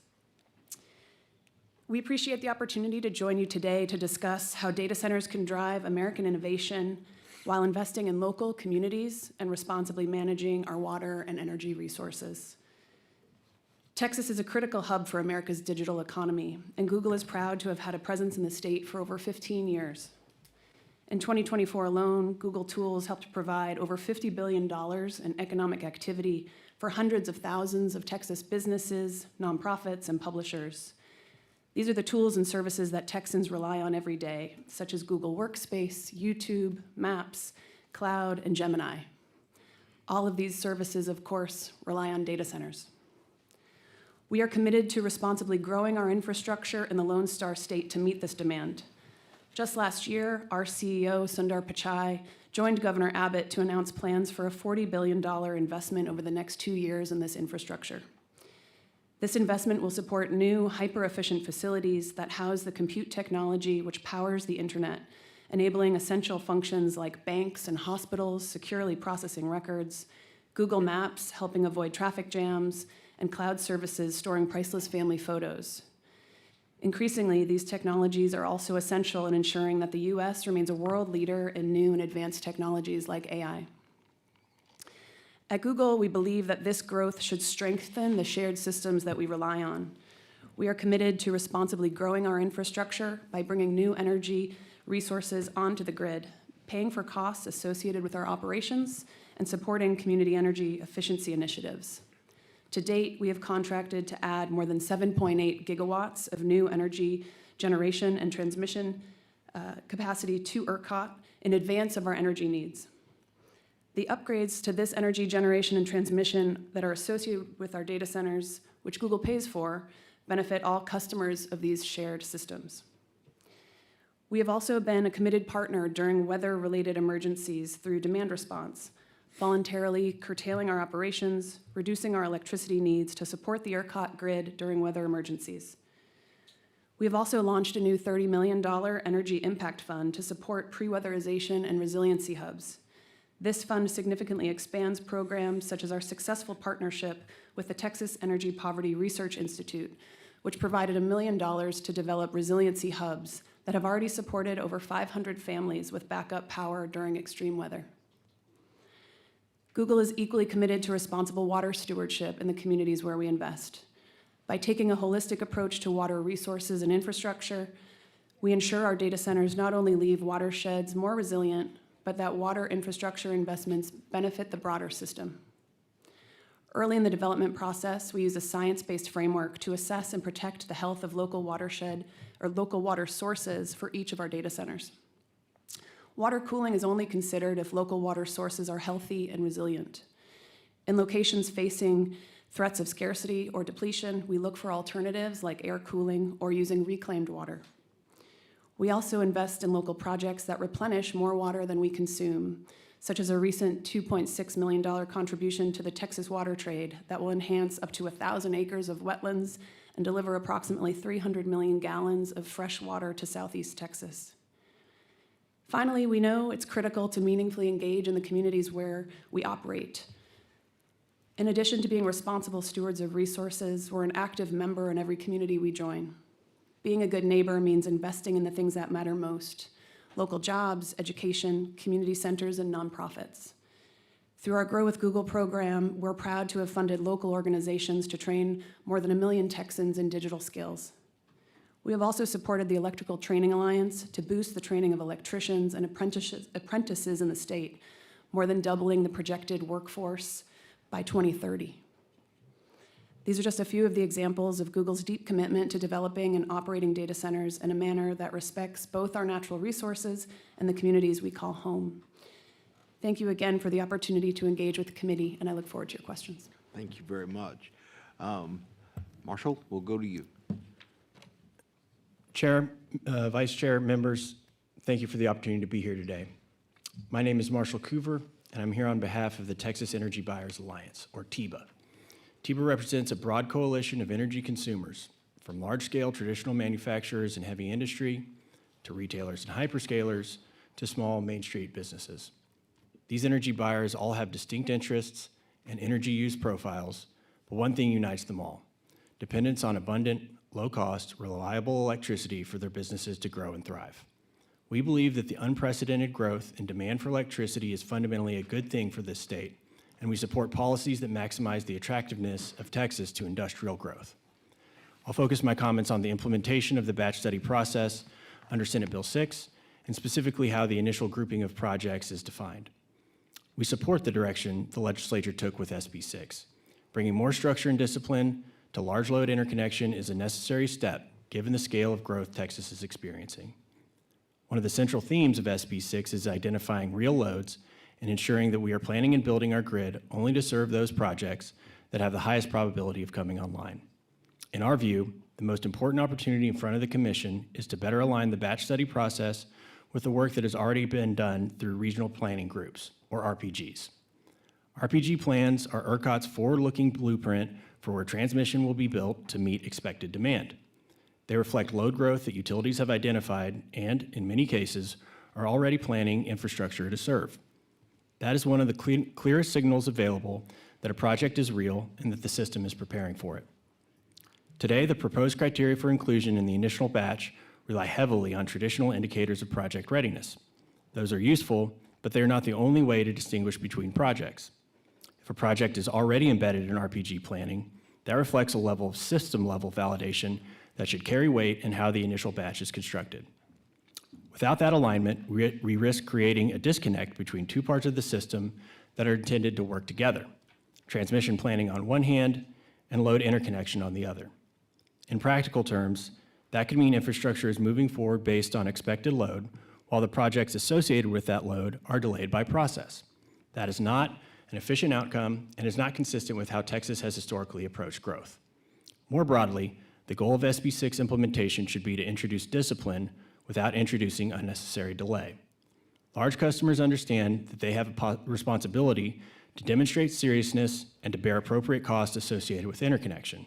S12: We appreciate the opportunity to join you today to discuss how data centers can drive American innovation while investing in local communities and responsibly managing our water and energy resources. Texas is a critical hub for America's digital economy, and Google is proud to have had a presence in the state for over 15 years. In 2024 alone, Google tools helped provide over $50 billion in economic activity for hundreds of thousands of Texas businesses, nonprofits, and publishers. These are the tools and services that Texans rely on every day, such as Google Workspace, YouTube, Maps, Cloud, and Gemini. All of these services, of course, rely on data centers. We are committed to responsibly growing our infrastructure in the Lone Star State to meet this demand. Just last year, our CEO, Sundar Pichai, joined Governor Abbott to announce plans for a $40 billion investment over the next 2 years in this infrastructure. This investment will support new, hyper-efficient facilities that house the compute technology which powers the internet, enabling essential functions like banks and hospitals securely processing records, Google Maps helping avoid traffic jams, and cloud services storing priceless family photos. Increasingly, these technologies are also essential in ensuring that the U.S. remains a world leader in new and advanced technologies like AI. At Google, we believe that this growth should strengthen the shared systems that we rely on. We are committed to responsibly growing our infrastructure by bringing new energy resources onto the grid, paying for costs associated with our operations, and supporting community energy efficiency initiatives. To date, we have contracted to add more than 7.8 gigawatts of new energy generation and transmission capacity to ERCOT in advance of our energy needs. The upgrades to this energy generation and transmission that are associated with our data centers, which Google pays for, benefit all customers of these shared systems. We have also been a committed partner during weather-related emergencies through demand response, voluntarily curtailing our operations, reducing our electricity needs to support the ERCOT grid during weather emergencies. We have also launched a new $30 million Energy Impact Fund to support pre-weatherization and resiliency hubs. This fund significantly expands programs such as our successful partnership with the Texas Energy Poverty Research Institute, which provided $1 million to develop resiliency hubs that have already supported over 500 families with backup power during extreme weather. Google is equally committed to responsible water stewardship in the communities where we invest. By taking a holistic approach to water resources and infrastructure, we ensure our data centers not only leave watersheds more resilient, but that water infrastructure investments benefit the broader system. Early in the development process, we use a science-based framework to assess and protect the health of local watershed or local water sources for each of our data centers. Water cooling is only considered if local water sources are healthy and resilient. In locations facing threats of scarcity or depletion, we look for alternatives like air cooling or using reclaimed water. We also invest in local projects that replenish more water than we consume, such as a recent $2.6 million contribution to the Texas Water Trade that will enhance up to 1,000 acres of wetlands and deliver approximately 300 million gallons of fresh water to Southeast Texas. Finally, we know it's critical to meaningfully engage in the communities where we operate. In addition to being responsible stewards of resources, we're an active member in every community we join. Being a good neighbor means investing in the things that matter most: local jobs, education, community centers, and nonprofits. Through our Grow with Google program, we're proud to have funded local organizations to train more than 1 million Texans in digital skills. We have also supported the Electrical Training Alliance to boost the training of electricians and apprentices in the state, more than doubling the projected workforce by 2030. These are just a few of the examples of Google's deep commitment to developing and operating data centers in a manner that respects both our natural resources and the communities we call home. Thank you again for the opportunity to engage with the committee, and I look forward to your questions.
S1: Thank you very much. Marshall, we'll go to you.
S18: Chair, Vice Chair, members, thank you for the opportunity to be here today. My name is Marshall Coover, and I'm here on behalf of the Texas Energy Buyers Alliance, or TEBA. TEBA represents a broad coalition of energy consumers, from large-scale traditional manufacturers and heavy industry, to retailers and hyperscalers, to small Main Street businesses. These energy buyers all have distinct interests and energy use profiles, but one thing unites them all: dependence on abundant, low-cost, reliable electricity for their businesses to grow and thrive. We believe that the unprecedented growth and demand for electricity is fundamentally a good thing for this state, and we support policies that maximize the attractiveness of Texas to industrial growth. I'll focus my comments on the implementation of the batch study process under Senate Bill 6, and specifically how the initial grouping of projects is defined. We support the direction the legislature took with SB 6. Bringing more structure and discipline to large load interconnection is a necessary step, given the scale of growth Texas is experiencing. One of the central themes of SB 6 is identifying real loads and ensuring that we are planning and building our grid only to serve those projects that have the highest probability of coming online. In our view, the most important opportunity in front of the Commission is to better align the batch study process with the work that has already been done through regional planning groups, or RPGs. RPG plans are ERCOT's forward-looking blueprint for where transmission will be built to meet expected demand. They reflect load growth that utilities have identified and, in many cases, are already planning infrastructure to serve. That is one of the clearest signals available that a project is real and that the system is preparing for it. Today, the proposed criteria for inclusion in the initial batch rely heavily on traditional indicators of project readiness. Those are useful, but they are not the only way to distinguish between projects. If a project is already embedded in RPG planning, that reflects a level of system-level validation that should carry weight in how the initial batch is constructed. Without that alignment, we risk creating a disconnect between two parts of the system that are intended to work together: transmission planning on one hand and load interconnection on the other. In practical terms, that could mean infrastructure is moving forward based on expected load, while the projects associated with that load are delayed by process. That is not an efficient outcome and is not consistent with how Texas has historically approached growth. More broadly, the goal of SB6 implementation should be to introduce discipline without introducing unnecessary delay. Large customers understand that they have a responsibility to demonstrate seriousness and to bear appropriate costs associated with interconnection.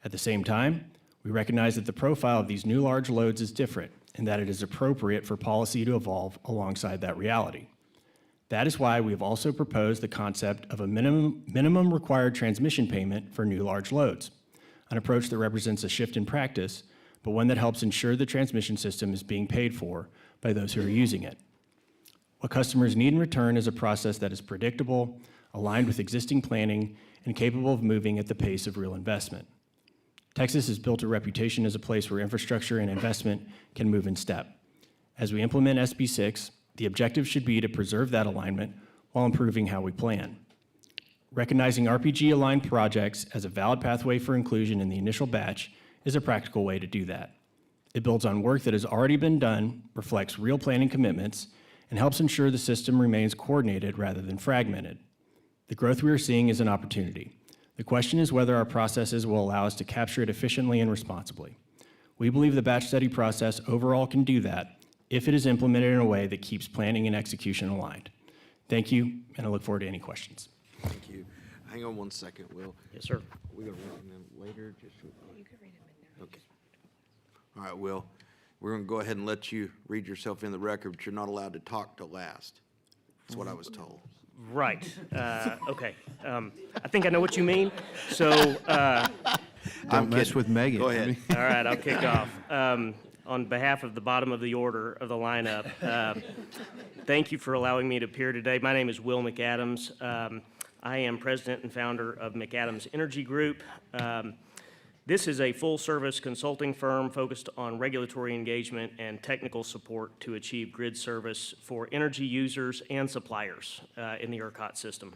S18: At the same time, we recognize that the profile of these new large loads is different and that it is appropriate for policy to evolve alongside that reality. That is why we have also proposed the concept of a minimum required transmission payment for new large loads, an approach that represents a shift in practice, but one that helps ensure the transmission system is being paid for by those who are using it. What customers need in return is a process that is predictable, aligned with existing planning, and capable of moving at the pace of real investment. Texas has built a reputation as a place where infrastructure and investment can move in step. As we implement SB6, the objective should be to preserve that alignment while improving how we plan. Recognizing RPG-aligned projects as a valid pathway for inclusion in the initial batch is a practical way to do that. It builds on work that has already been done, reflects real planning commitments, and helps ensure the system remains coordinated rather than fragmented. The growth we are seeing is an opportunity. The question is whether our processes will allow us to capture it efficiently and responsibly. We believe the batch study process overall can do that if it is implemented in a way that keeps planning and execution aligned. Thank you, and I look forward to any questions.
S1: Thank you. Hang on one second, Will.
S18: Yes, sir.
S1: We're going to read them later. You can read them in there. Okay. All right, Will. We're going to go ahead and let you read yourself in the record, but you're not allowed to talk till last. That's what I was told.
S17: Right. Okay. I think I know what you mean. So.
S7: Don't mess with Megan.
S1: Go ahead.
S17: All right, I'll kick off. On behalf of the bottom of the order of the lineup, thank you for allowing me to appear today. My name is Will McAdams. I am president and founder of McAdams Energy Group. This is a full-service consulting firm focused on regulatory engagement and technical support to achieve grid service for energy users and suppliers in the ERCOT system.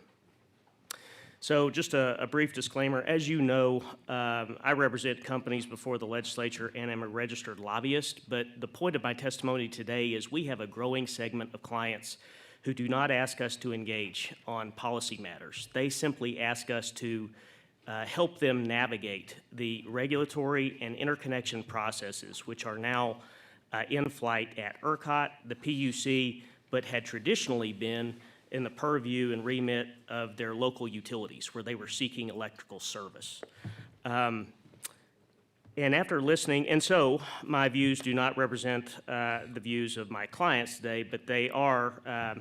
S17: So just a brief disclaimer. As you know, I represent companies before the legislature and am a registered lobbyist, but the point of my testimony today is we have a growing segment of clients who do not ask us to engage on policy matters. They simply ask us to help them navigate the regulatory and interconnection processes, which are now in flight at ERCOT, the PUC, but had traditionally been in the purview and remit of their local utilities, where they were seeking electrical service. And after listening, and so my views do not represent the views of my clients today, but they are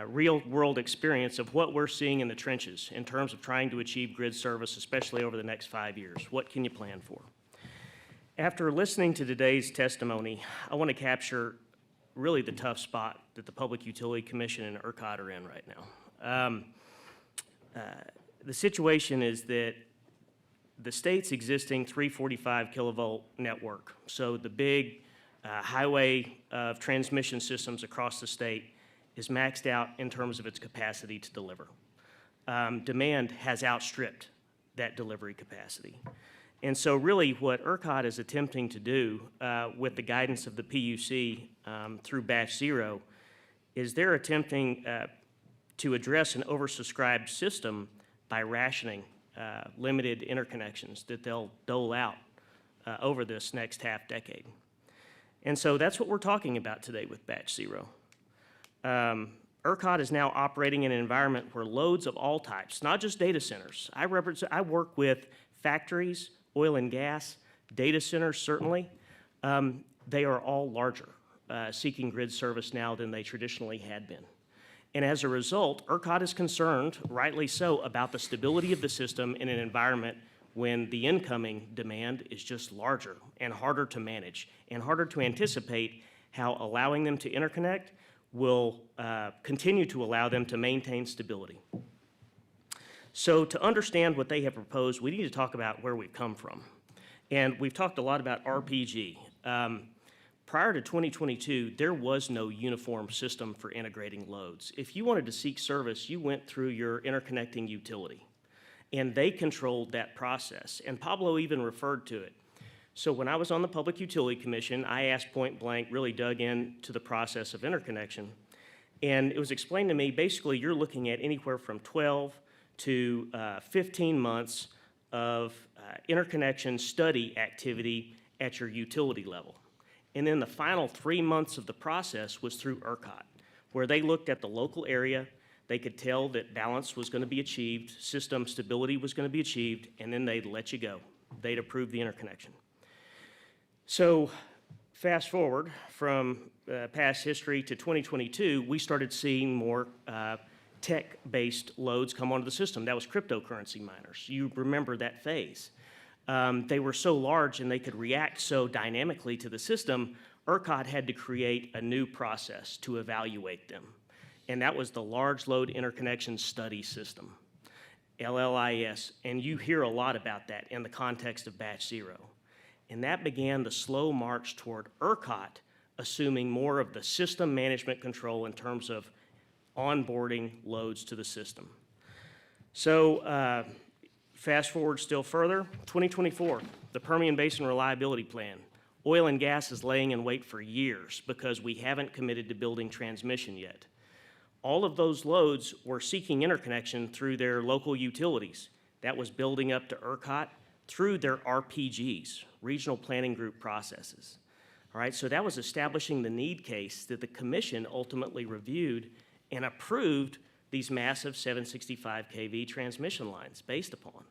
S17: real-world experience of what we're seeing in the trenches in terms of trying to achieve grid service, especially over the next 5 years. What can you plan for? After listening to today's testimony, I want to capture really the tough spot that the Public Utility Commission and ERCOT are in right now. The situation is that the state's existing 345 kilovolt network, so the big highway of transmission systems across the state, is maxed out in terms of its capacity to deliver. Demand has outstripped that delivery capacity. And so really what ERCOT is attempting to do with the guidance of the PUC through Batch Zero is they're attempting to address an oversubscribed system by rationing limited interconnections that they'll dole out over this next half decade. And so that's what we're talking about today with Batch Zero. ERCOT is now operating in an environment where loads of all types, not just data centers. I work with factories, oil and gas, data centers certainly. They are all larger, seeking grid service now than they traditionally had been. And as a result, ERCOT is concerned, rightly so, about the stability of the system in an environment when the incoming demand is just larger and harder to manage and harder to anticipate how allowing them to interconnect will continue to allow them to maintain stability. So to understand what they have proposed, we need to talk about where we've come from. And we've talked a lot about RPG. Prior to 2022, there was no uniform system for integrating loads. If you wanted to seek service, you went through your interconnecting utility, and they controlled that process. And Pablo even referred to it. So when I was on the Public Utility Commission, I asked point blank, really dug into the process of interconnection. And it was explained to me, basically, you're looking at anywhere from 12 to 15 months of interconnection study activity at your utility level. And then the final 3 months of the process was through ERCOT, where they looked at the local area, they could tell that balance was going to be achieved, system stability was going to be achieved, and then they'd let you go. They'd approve the interconnection. So fast forward from past history to 2022, we started seeing more tech-based loads come onto the system. That was cryptocurrency miners. You remember that phase. They were so large and they could react so dynamically to the system, ERCOT had to create a new process to evaluate them. And that was the Large Load Interconnection Study System, LLIS. And you hear a lot about that in the context of Batch Zero. And that began the slow march toward ERCOT assuming more of the system management control in terms of onboarding loads to the system. So fast forward still further, 2024, the Permian Basin Reliability Plan. Oil and gas is laying in wait for years because we haven't committed to building transmission yet. All of those loads were seeking interconnection through their local utilities. That was building up to ERCOT through their RPGs, Regional Planning Group processes. All right, so that was establishing the need case that the commission ultimately reviewed and approved these massive 765 kV transmission lines based upon.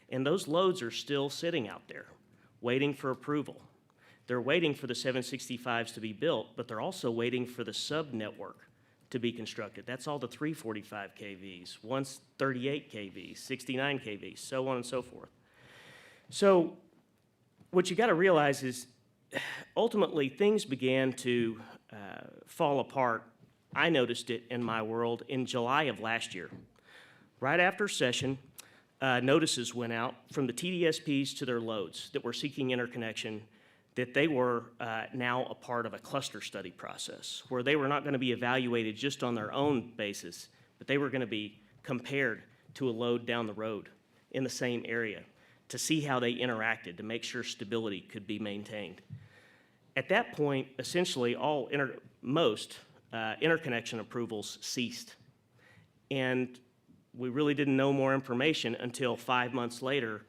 S17: And those loads are still sitting out there, waiting for approval. They're waiting for the 765s to be built, but they're also waiting for the sub-network to be constructed. That's all the 345 kVs, 138 kVs, 69 kVs, so on and so forth. So what you got to realize is ultimately things began to fall apart. I noticed it in my world in July of last year. Right after session, notices went out from the TDSPs to their loads that were seeking interconnection that they were now a part of a cluster study process where they were not going to be evaluated just on their own basis, but they were going to be compared to a load down the road in the same area to see how they interacted, to make sure stability could be maintained. At that point, essentially most interconnection approvals ceased. And we really didn't know more information until 5 months later.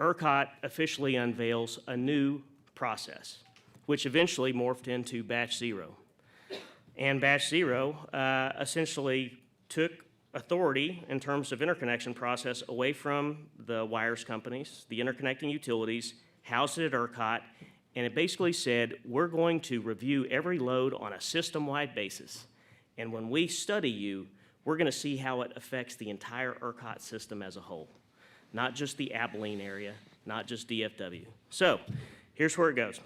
S17: ERCOT officially unveils a new process, which eventually morphed into Batch Zero. And Batch Zero essentially took authority in terms of interconnection process away from the wires companies, the interconnecting utilities, housed it at ERCOT, and it basically said, we're going to review every load on a system-wide basis. And when we study you, we're going to see how it affects the entire ERCOT system as a whole, not just the Abilene area, not just DFW. So here's where it goes.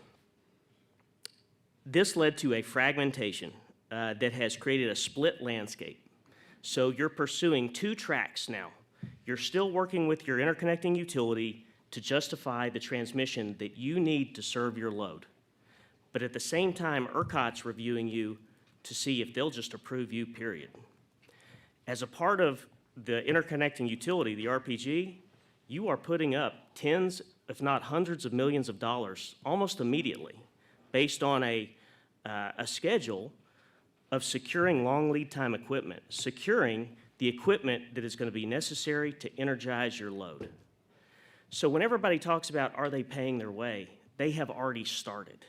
S17: This led to a fragmentation that has created a split landscape. So you're pursuing two tracks now. You're still working with your interconnecting utility to justify the transmission that you need to serve your load. But at the same time, ERCOT's reviewing you to see if they'll just approve you, period. As a part of the interconnecting utility, the RPG, you are putting up tens, if not hundreds of millions of dollars almost immediately based on a schedule of securing long lead time equipment, securing the equipment that is going to be necessary to energize your load. So when everybody talks about are they paying their way, they have already started.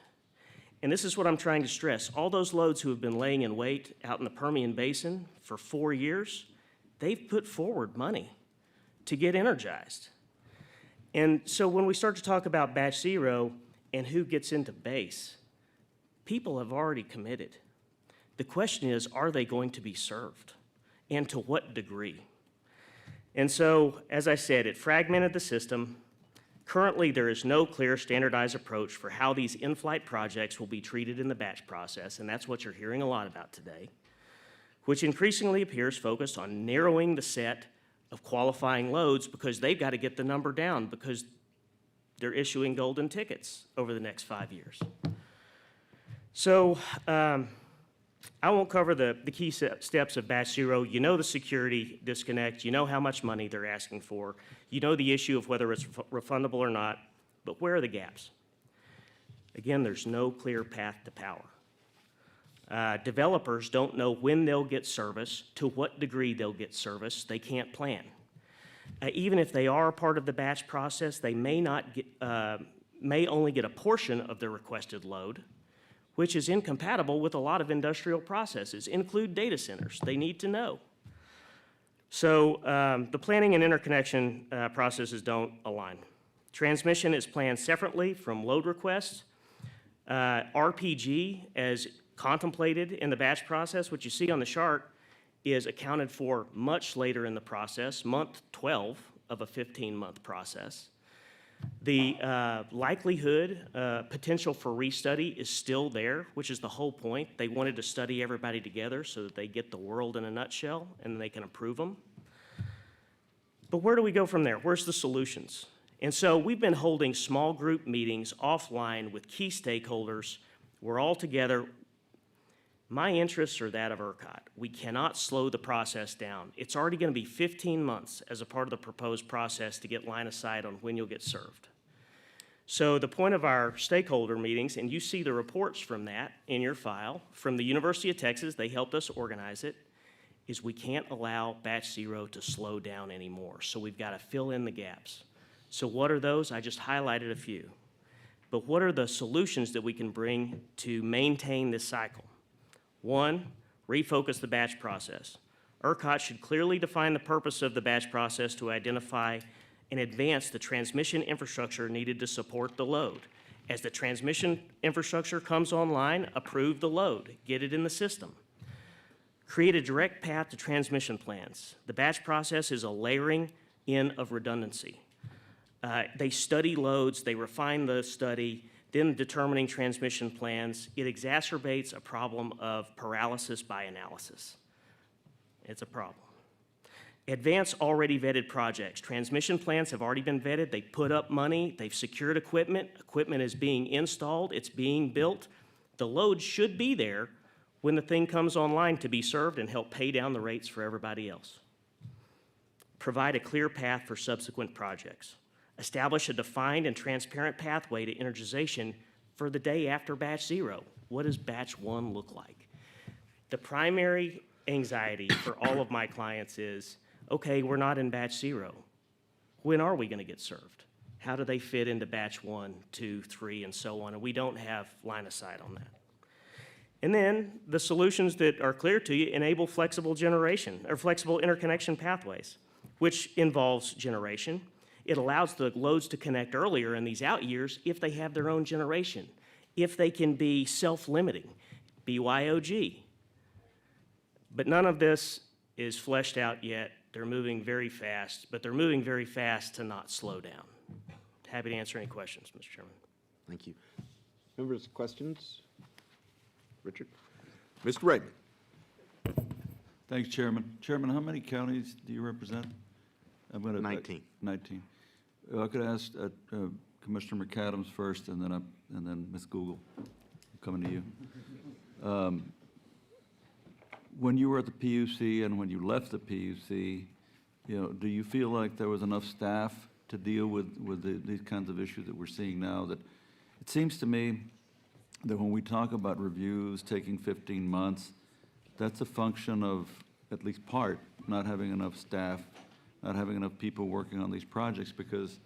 S17: And this is what I'm trying to stress. All those loads who have been laying in wait out in the Permian Basin for 4 years, they've put forward money to get energized. And so when we start to talk about batch zero and who gets into base, people have already committed. The question is, are they going to be served? And to what degree? And so, as I said, it fragmented the system. Currently, there is no clear standardized approach for how these in-flight projects will be treated in the batch process, and that's what you're hearing a lot about today, which increasingly appears focused on narrowing the set of qualifying loads because they've got to get the number down because they're issuing golden tickets over the next 5 years. So I won't cover the key steps of batch zero. You know the security disconnect. You know how much money they're asking for. You know the issue of whether it's refundable or not. But where are the gaps? Again, there's no clear path to power. Developers don't know when they'll get service, to what degree they'll get service. They can't plan. Even if they are a part of the batch process, they may only get a portion of the requested load, which is incompatible with a lot of industrial processes, include data centers. They need to know. So the planning and interconnection processes don't align. Transmission is planned separately from load requests. RPG, as contemplated in the batch process, what you see on the chart, is accounted for much later in the process, month 12 of a 15-month process. The likelihood, potential for restudy is still there, which is the whole point. They wanted to study everybody together so that they get the world in a nutshell and they can approve them. But where do we go from there? Where's the solutions? And so we've been holding small group meetings offline with key stakeholders. We're all together. My interests are that of ERCOT. We cannot slow the process down. It's already going to be 15 months as a part of the proposed process to get line of sight on when you'll get served. So the point of our stakeholder meetings, and you see the reports from that in your file, from the University of Texas, they helped us organize it, is we can't allow batch zero to slow down anymore. So we've got to fill in the gaps. So what are those? I just highlighted a few. But what are the solutions that we can bring to maintain this cycle? One, refocus the batch process. ERCOT should clearly define the purpose of the batch process to identify and advance the transmission infrastructure needed to support the load. As the transmission infrastructure comes online, approve the load, get it in the system. Create a direct path to transmission plans. The batch process is a layering in of redundancy. They study loads, they refine the study, then determining transmission plans. It exacerbates a problem of paralysis by analysis. It's a problem. Advance already vetted projects. Transmission plans have already been vetted. They put up money. They've secured equipment. Equipment is being installed. It's being built. The load should be there when the thing comes online to be served and help pay down the rates for everybody else. Provide a clear path for subsequent projects. Establish a defined and transparent pathway to energization for the day after batch zero. What does batch one look like? The primary anxiety for all of my clients is, okay, we're not in batch zero. When are we going to get served? How do they fit into batch 1, 2, 3, and so on? And we don't have line of sight on that. And then the solutions that are clear to you enable flexible generation or flexible interconnection pathways, which involves generation. It allows the loads to connect earlier in these out years if they have their own generation, if they can be self-limiting, BYOG. But none of this is fleshed out yet. They're moving very fast, but they're moving very fast to not slow down. Happy to answer any questions, Mr. Chairman.
S1: Thank you. Members, questions? Richard? Mr. Redmond.
S8: Thanks, Chairman. Chairman, how many counties do you represent?
S1: 19.
S8: 19. I could ask Commissioner McAdams first, and then Ms. Google. I'm coming to you. When you were at the PUC and when you left the PUC, do you feel like there was enough staff to deal with these kinds of issues that we're seeing now? That it seems to me that when we talk about reviews taking 15 months, that's a function of, at least part, not having enough staff, not having enough people working on these projects, because,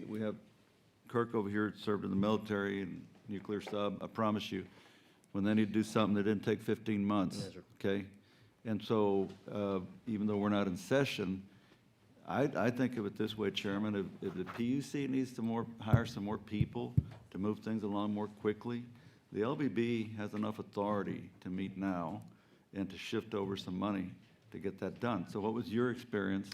S8: we have Kirk over here served in the military and nuclear sub. I promise you, when they need to do something, it didn't take 15 months, okay? And so, even though we're not in session, I think of it this way, Chairman, if the PUC needs to hire some more people to move things along more quickly, the LBB has enough authority to meet now and to shift over some money to get that done. So what was your experience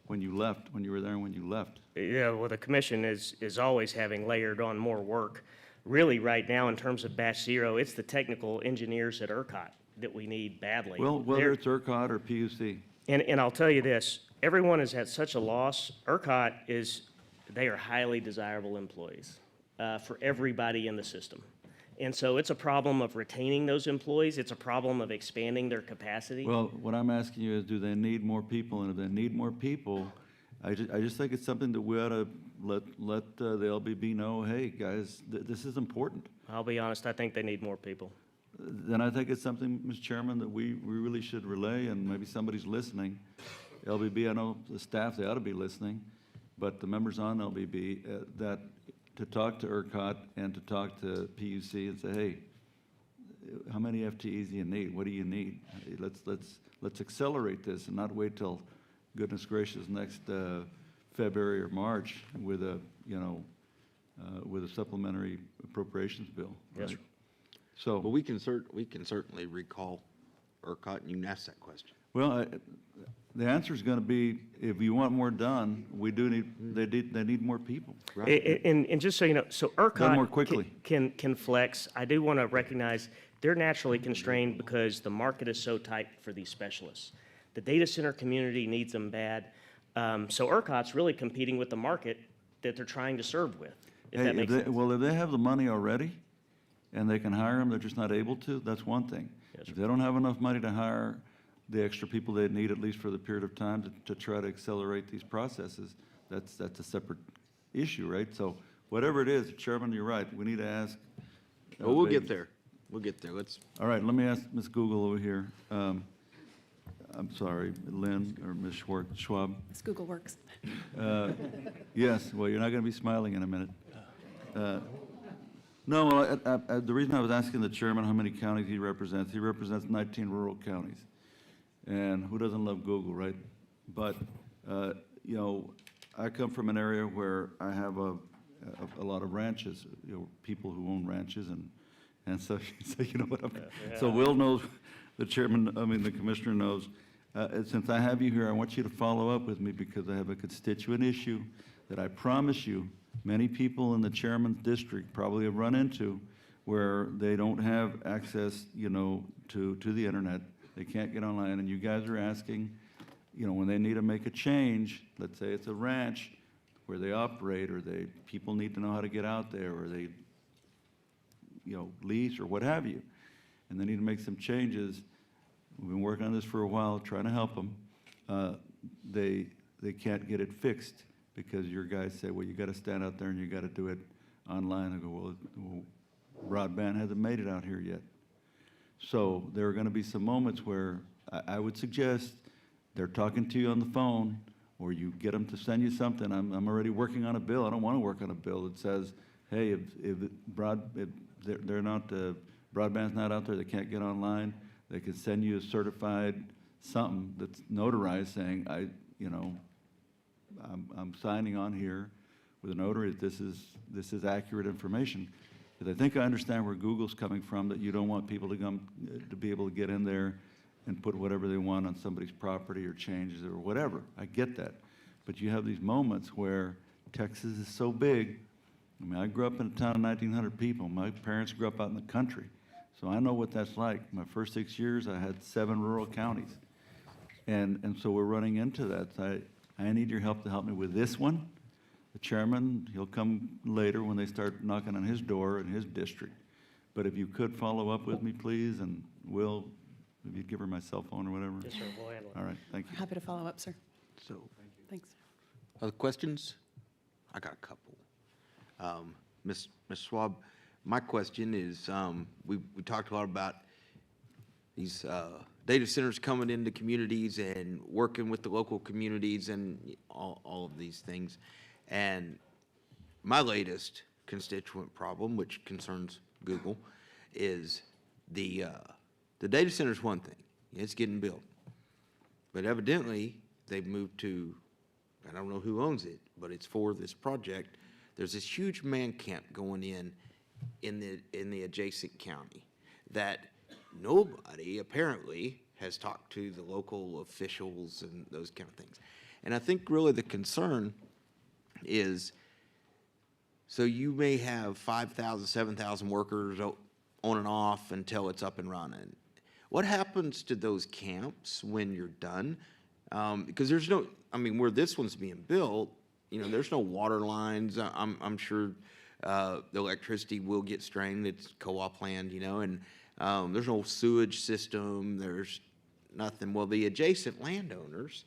S8: when you left, when you were there and when you left?
S17: Yeah, well, the commission is always having layered on more work. Really, right now, in terms of batch zero, it's the technical engineers at ERCOT that we need badly.
S8: Well, whether it's ERCOT or PUC.
S17: And I'll tell you this, everyone is at such a loss. ERCOT they are highly desirable employees for everybody in the system. And so it's a problem of retaining those employees. It's a problem of expanding their capacity.
S8: Well, what I'm asking you is, do they need more people? And if they need more people, I just think it's something that we ought to let the LBB know, hey, guys, this is important.
S17: I'll be honest, I think they need more people.
S8: Then I think it's something, Mr. Chairman, that we really should relay, and maybe somebody's listening. LBB, I know the staff, they ought to be listening, but the members on LBB, that to talk to ERCOT and to talk to PUC and say, hey, how many FTEs do you need? What do you need? Let's accelerate this and not wait till, goodness gracious, next February or March with a supplementary appropriations bill.
S1: Yes, sir.
S8: Right? So,
S1: But we can certainly recall ERCOT, and you can ask that question.
S8: well, the answer is going to be, if you want more done, they need more people.
S17: And just so you know, so
S8: Done more
S17: ERCOT
S8: quickly.
S17: can flex. I do want to recognize they're naturally constrained because the market is so tight for these specialists. The data center community needs them bad. So ERCOT's really competing with the market that they're trying to serve with, if that makes sense.
S8: Well, if they have the money already and they can hire them, they're just not able to, that's one thing. If they don't have enough money to hire the extra people they need, at least for the period of time, to try to accelerate these processes, that's a separate issue, right? So whatever it is, Chairman, you're right, we need to ask.
S1: Well, we'll get there. We'll get there.
S8: All right, let me ask Ms. Google over here. I'm sorry, Lynn or Ms. Schwab.
S12: This Google works.
S8: Yes, well, you're not going to be smiling in a minute. No, the reason I was asking the chairman how many counties he represents 19 rural counties. And who doesn't love Google, right? But, I come from an area where I have a lot of ranches, people who own ranches, and so you know what I'm, so Will knows, the commissioner knows. Since I have you here, I want you to follow up with me because I have a constituent issue that I promise you many people in the chairman's district probably have run into, where they don't have access, to the internet. They can't get online, and you guys are asking, when they need to make a change, let's say it's a ranch where they operate, or people need to know how to get out there, or they, lease or what have you, and they need to make some changes. We've been working on this for a while, trying to help them. They can't get it fixed because your guys say, well, you got to stand out there and you got to do it online. I go, well, broadband hasn't made it out here yet. So there are going to be some moments where I would suggest they're talking to you on the phone, or you get them to send you something. I'm already working on a bill. I don't want to work on a bill that says, hey, if they're not, broadband's not out there, they can't get online, they can send you a certified something that's notarized saying, I'm signing on here with a notary that this is accurate information. Because I think I understand where Google's coming from, that you don't want people to be able to get in there and put whatever they want on somebody's property or changes or whatever. I get that. But you have these moments where Texas is so big. I grew up in a town of 1,900 people. My parents grew up out in the country. So I know what that's like. My first 6 years, I had 7 rural counties. And so we're running into that. I need your help to help me with this one. The chairman, he'll come later when they start knocking on his door in his district. But if you could follow up with me, please, and Will, if you'd give her my cell phone or whatever.
S17: Yes, sir, we'll handle it.
S8: All right, thank you.
S12: Happy to follow up, sir.
S1: So,
S12: Thanks.
S1: other questions? I got a couple. Ms. Schwab, my question is, we talked a lot about these data centers coming into communities and working with the local communities and all of these things. And my latest constituent problem, which concerns Google, is the data center is one thing. It's getting built. But evidently, they've moved to, I don't know who owns it, but it's for this project. There's this huge man camp going in the adjacent county that nobody apparently has talked to the local officials and those kind of things. And I think really the concern is, so you may have 5,000, 7,000 workers on and off until it's up and running. What happens to those camps when you're done? Because there's no, I mean, where this one's being built, you know, there's no water lines. I'm sure the electricity will get strained. It's co-op land, you know, and there's no sewage system. There's nothing. Well, the adjacent landowners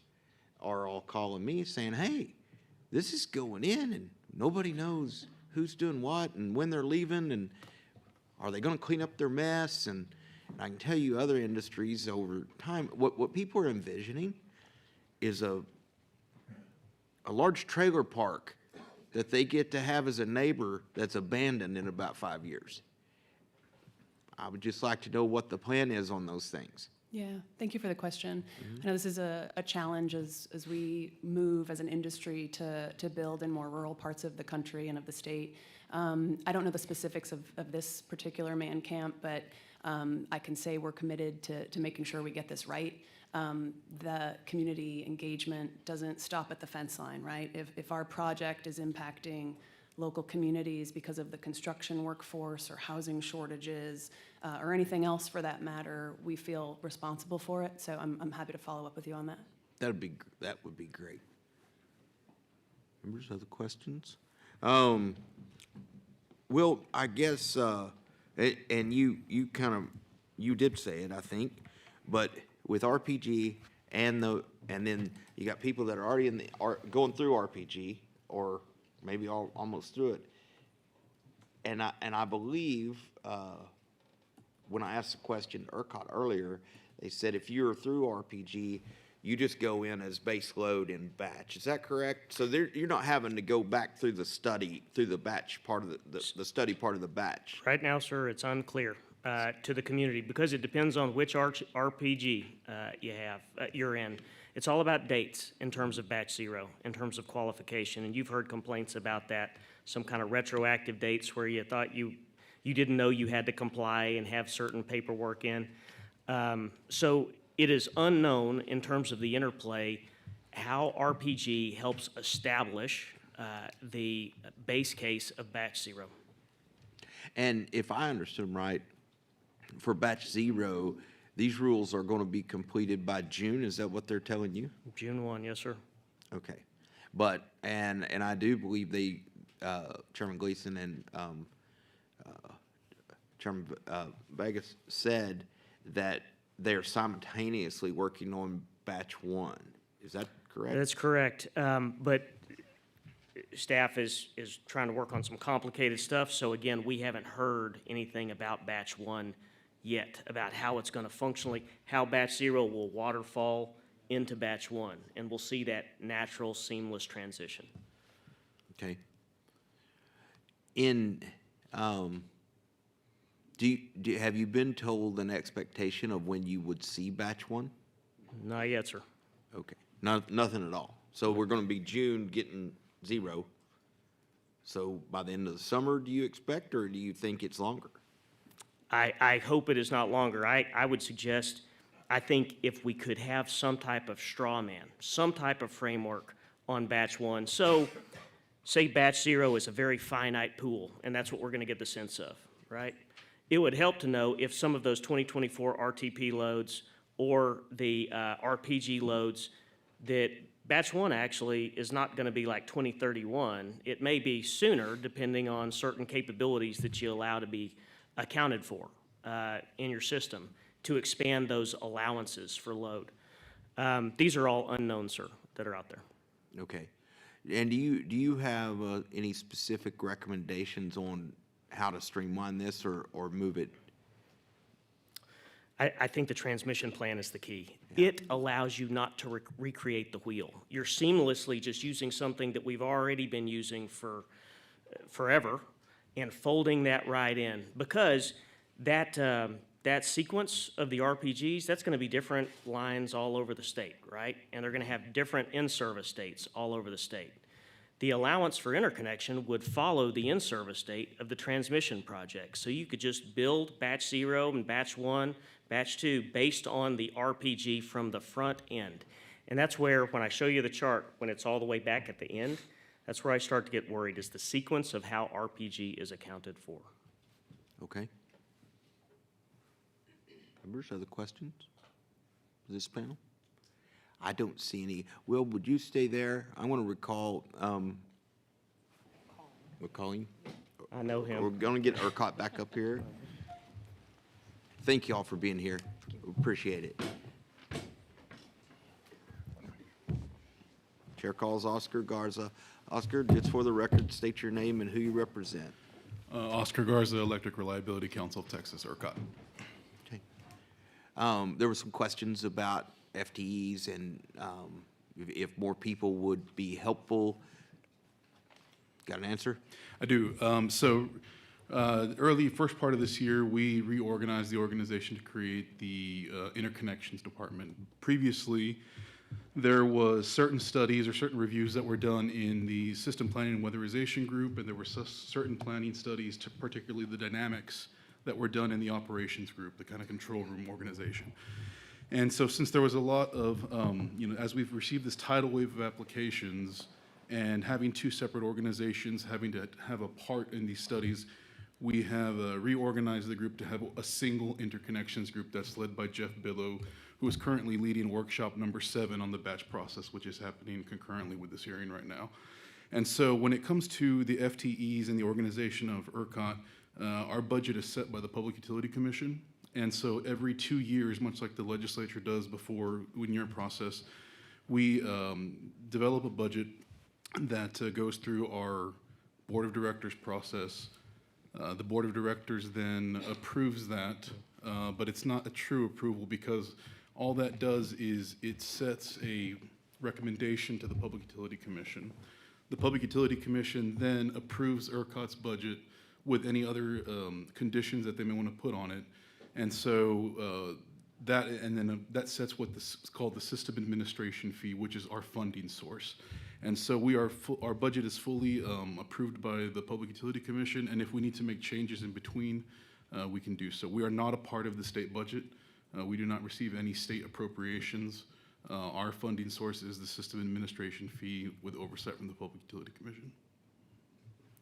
S1: are all calling me saying, hey, this is going in and nobody knows who's doing what and when they're leaving and are they going to clean up their mess? And I can tell you other industries over time, what people are envisioning is a large trailer park that they get to have as a neighbor that's abandoned in about 5 years. I would just like to know what the plan is on those things.
S12: Yeah, thank you for the question. I know this is a challenge as we move as an industry to build in more rural parts of the country and of the state. I don't know the specifics of this particular man camp, but I can say we're committed to making sure we get this right. The community engagement doesn't stop at the fence line, right? If our project is impacting local communities because of the construction workforce or housing shortages or anything else for that matter, we feel responsible for it. So I'm happy to follow up with you on that.
S1: That would be great. Members, other questions? Well, I guess, and you did say it, I think, but with RPG and then you got people that are already going through RPG or maybe almost through it. And I believe when I asked the question to ERCOT earlier, they said if you're through RPG, you just go in as base load and batch. Is that correct? So you're not having to go back through the batch part of the study part of the batch.
S17: Right now, sir, it's unclear to the community because it depends on which RPG you're in. It's all about dates in terms of batch zero, in terms of qualification, and you've heard complaints about that, some kind of retroactive dates where you thought you didn't know you had to comply and have certain paperwork in. So it is unknown in terms of the interplay how RPG helps establish the base case of batch zero.
S1: And if I understood right, for batch zero, these rules are going to be completed by June. Is that what they're telling you?
S17: June 1, yes, sir.
S1: Okay. But, and I do believe Chairman Gleason and Chairman Vegas said that they're simultaneously working on batch 1. Is that correct?
S17: That's correct. But staff is trying to work on some complicated stuff. So again, we haven't heard anything about batch 1 yet, about how it's going to functionally, how batch 0 will waterfall into batch 1, and we'll see that natural, seamless transition.
S1: Okay. Have you been told an expectation of when you would see batch 1?
S17: Not yet, sir.
S1: Okay. Nothing at all. So we're going to be June getting 0. So by the end of the summer, do you expect, or do you think it's longer?
S17: I hope it is not longer. I would suggest, I think if we could have some type of straw man, some type of framework on batch 1. So say batch 0 is a very finite pool, and that's what we're going to get the sense of, right? It would help to know if some of those 2024 RTP loads or the RPG loads, that batch 1 actually is not going to be like 2031. It may be sooner depending on certain capabilities that you allow to be accounted for in your system to expand those allowances for load. These are all unknowns, sir, that are out there.
S1: Okay. And do you have any specific recommendations on how to streamline this or move it?
S17: I think the transmission plan is the key. Yeah. It allows you not to recreate the wheel. You're seamlessly just using something that we've already been using for forever and folding that right in, because that sequence of the RPGs, that's going to be different lines all over the state, right? And they're going to have different in-service dates all over the state. The allowance for interconnection would follow the in-service date of the transmission project. So you could just build batch 0 and batch 1, batch 2 based on the RPG from the front end. And that's where, when I show you the chart, when it's all the way back at the end, that's where I start to get worried, is the sequence of how RPG is accounted for.
S1: Okay. Members, other questions for this panel? I don't see any. Will, would you stay there? I want to recall, we're calling?
S17: I know him.
S1: We're going to get ERCOT back up here. Thank you all for being here. Appreciate it. Chair calls Oscar Garza. Oscar, just for the record, state your name and who you represent.
S14: Oscar Garza, Electric Reliability Council of Texas, ERCOT.
S1: Okay. There were some questions about FTEs and if more people would be helpful. Got an answer?
S14: I do. Early first part of this year, we reorganized the organization to create the interconnections department. Previously, there was certain studies or certain reviews that were done in the system planning and weatherization group, and there were certain planning studies, to particularly the dynamics, that were done in the operations group, the kind of control room organization. And so since there was a lot of, as we've received this tidal wave of applications and having two separate organizations having to have a part in these studies, we have reorganized the group to have a single interconnections group that's led by Jeff Billow, who is currently leading workshop number 7 on the batch process, which is happening concurrently with this hearing right now. And so when it comes to the FTEs and the organization of ERCOT, our budget is set by the Public Utility Commission. And so every 2 years, much like the legislature does before when you're in process, we develop a budget that goes through our board of directors process. The board of directors then approves that, but it's not a true approval, because all that does is it sets a recommendation to the Public Utility Commission. The Public Utility Commission then approves ERCOT's budget with any other conditions that they may want to put on it. And so that sets what is called the system administration fee, which is our funding source. And so our budget is fully approved by the Public Utility Commission, and if we need to make changes in between, we can do so. We are not a part of the state budget. We do not receive any state appropriations. Our funding source is the system administration fee with oversight from the Public Utility Commission.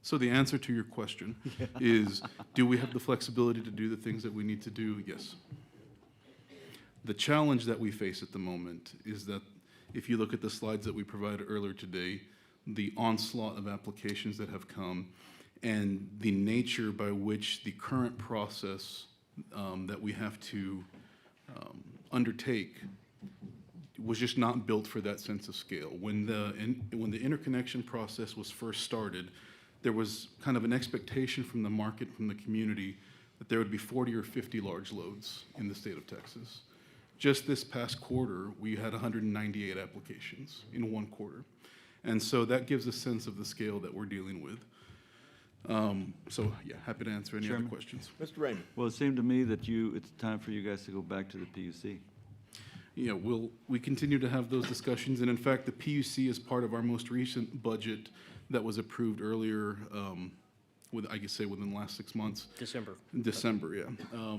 S14: So the answer to your question is, do we have the flexibility to do the things that we need to do? Yes. The challenge that we face at the moment is that if you look at the slides that we provided earlier today, the onslaught of applications that have come and the nature by which the current process that we have to undertake was just not built for that sense of scale. When the interconnection process was first started, there was kind of an expectation from the market, from the community, that there would be 40 or 50 large loads in the state of Texas. Just this past quarter, we had 198 applications in one quarter. And so that gives a sense of the scale that we're dealing with. So yeah, happy to answer any other questions.
S1: Mr. Raymond.
S8: Well, it seemed to me that it's time for you guys to go back to the PUC.
S14: Yeah, we continue to have those discussions, and in fact, the PUC is part of our most recent budget that was approved earlier, I guess say within the last 6 months. December, yeah.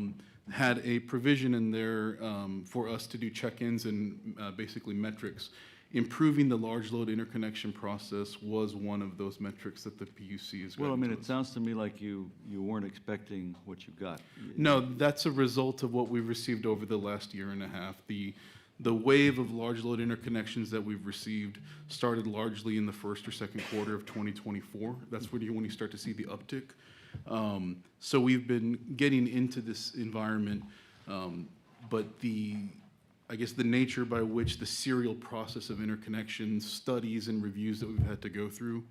S14: Had a provision in there for us to do check-ins and basically metrics. Improving the large load interconnection process was one of those metrics that the PUC is.
S8: Well, I mean, it sounds to me like you weren't expecting what you got.
S14: No, that's a result of what we've received over the last year and a half. The wave of large load interconnections that we've received started largely in the first or second quarter of 2024. That's when you start to see the uptick. So we've been getting into this environment, but I guess the nature by which the serial process of interconnection studies and reviews that we've had to go through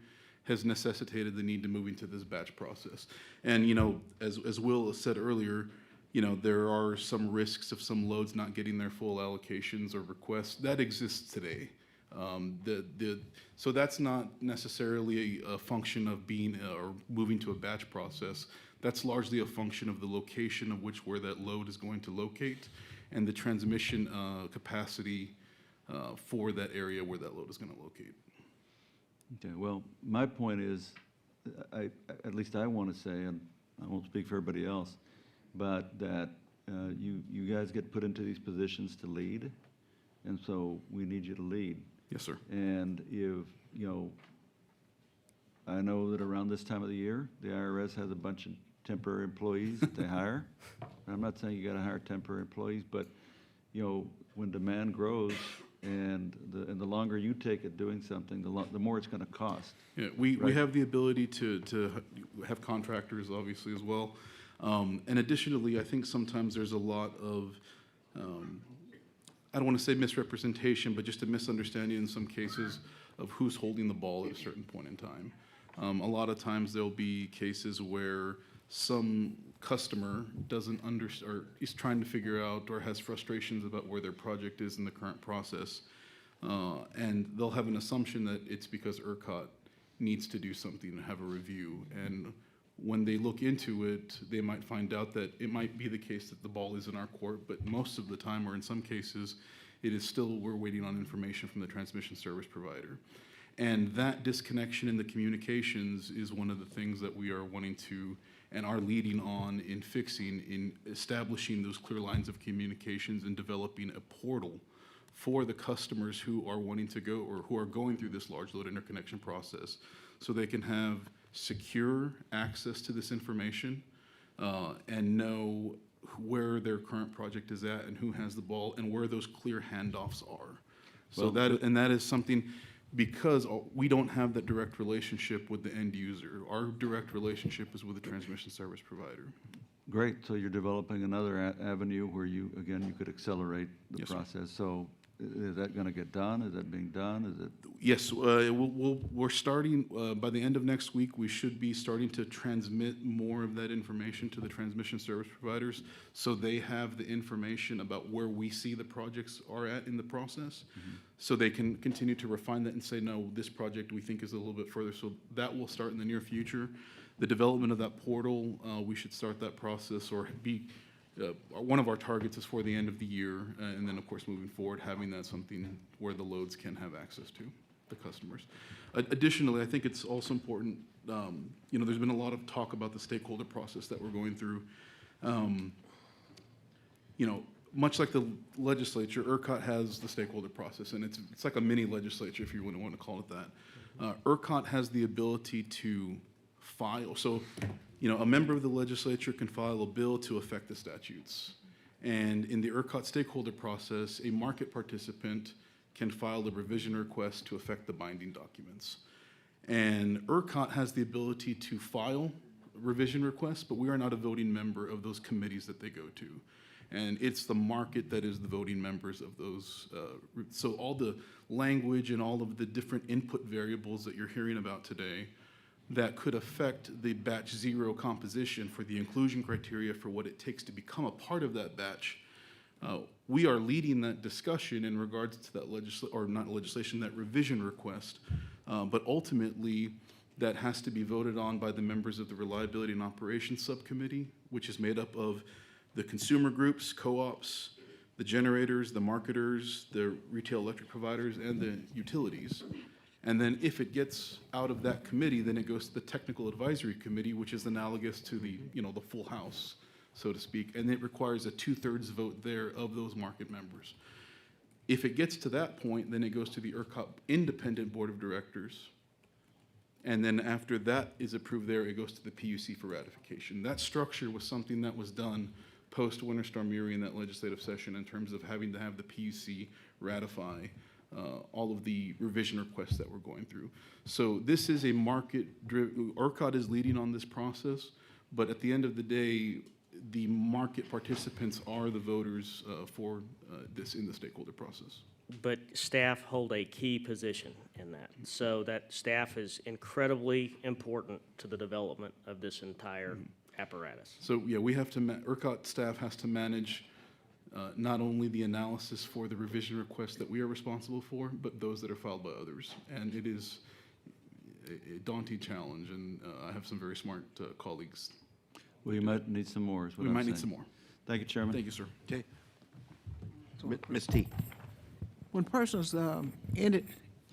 S14: has necessitated the need to move into this batch process. And, as Will said earlier, there are some risks of some loads not getting their full allocations or requests. That exists today. So that's not necessarily a function of being or moving to a batch process. That's largely a function of the location of where that load is going to locate and the transmission capacity for that area where that load is going to locate.
S8: Okay, well, my point is, at least I want to say, and I won't speak for everybody else, but that you guys get put into these positions to lead, and so we need you to lead.
S14: Yes, sir.
S8: And if, I know that around this time of the year, the IRS has a bunch of temporary employees that they hire. I'm not saying you got to hire temporary employees, but, when demand grows and the longer you take at doing something, the more it's going to cost.
S14: Yeah, we have the ability to have contractors, obviously, as well. And additionally, I think sometimes there's a lot of, I don't want to say misrepresentation, but just a misunderstanding in some cases of who's holding the ball at a certain point in time. A lot of times there'll be cases where some customer doesn't or is trying to figure out or has frustrations about where their project is in the current process. And they'll have an assumption that it's because ERCOT needs to do something and have a review. And when they look into it, they might find out that it might be the case that the ball is in our court, but most of the time, or in some cases, it is still we're waiting on information from the transmission service provider. And that disconnection in the communications is one of the things that we are wanting to and are leading on in fixing, in establishing those clear lines of communications and developing a portal for the customers who are wanting to go or who are going through this large load interconnection process, so they can have secure access to this information and know where their current project is at and who has the ball and where those clear handoffs are. So that is something, because we don't have that direct relationship with the end user. Our direct relationship is with the transmission service provider.
S8: Great, so you're developing another avenue where you could accelerate the process. So is that going to get done? Is that being done? Is it?
S14: Yes, we're starting, by the end of next week, we should be starting to transmit more of that information to the transmission service providers, so they have the information about where we see the projects are at in the process, so they can continue to refine that and say, no, this project we think is a little bit further. So that will start in the near future. The development of that portal, we should start that process or be one of our targets is for the end of the year, and then, of course, moving forward, having that something where the loads can have access to the customers. Additionally, I think it's also important, there's been a lot of talk about the stakeholder process that we're going through. Much like the legislature, ERCOT has the stakeholder process, and it's like a mini legislature, if you wouldn't want to call it that. ERCOT has the ability to file. So, a member of the legislature can file a bill to affect the statutes. And in the ERCOT stakeholder process, a market participant can file a revision request to affect the binding documents. And ERCOT has the ability to file revision requests, but we are not a voting member of those committees that they go to. And it's the market that is the voting members of those. So all the language and all of the different input variables that you're hearing about today that could affect the batch zero composition for the inclusion criteria for what it takes to become a part of that batch. We are leading that discussion in regards to that that revision request, but ultimately that has to be voted on by the members of the Reliability and Operations Subcommittee, which is made up of the consumer groups, co-ops, the generators, the marketers, the retail electric providers, and the utilities. And then if it gets out of that committee, then it goes to the Technical Advisory Committee, which is analogous to the full house, so to speak, and it requires a 2/3 vote there of those market members. If it gets to that point, then it goes to the ERCOT Independent Board of Directors, and then after that is approved there, it goes to the PUC for ratification. That structure was something that was done post-Winter Storm Uri in that legislative session in terms of having to have the PUC ratify all of the revision requests that we're going through. So this is a market-driven, ERCOT is leading on this process, but at the end of the day, the market participants are the voters for this in the stakeholder process.
S17: But staff hold a key position in that. So that staff is incredibly important to the development of this entire apparatus.
S14: So yeah, we have to, ERCOT staff has to manage not only the analysis for the revision requests that we are responsible for, but those that are filed by others. And it is a daunting challenge, and I have some very smart colleagues.
S8: Well, you might need some more, is what
S14: We
S8: I'm
S14: might need
S8: saying.
S14: some more.
S8: Thank you, Chairman.
S14: Thank you, sir.
S1: Okay. Ms. T.
S9: When persons,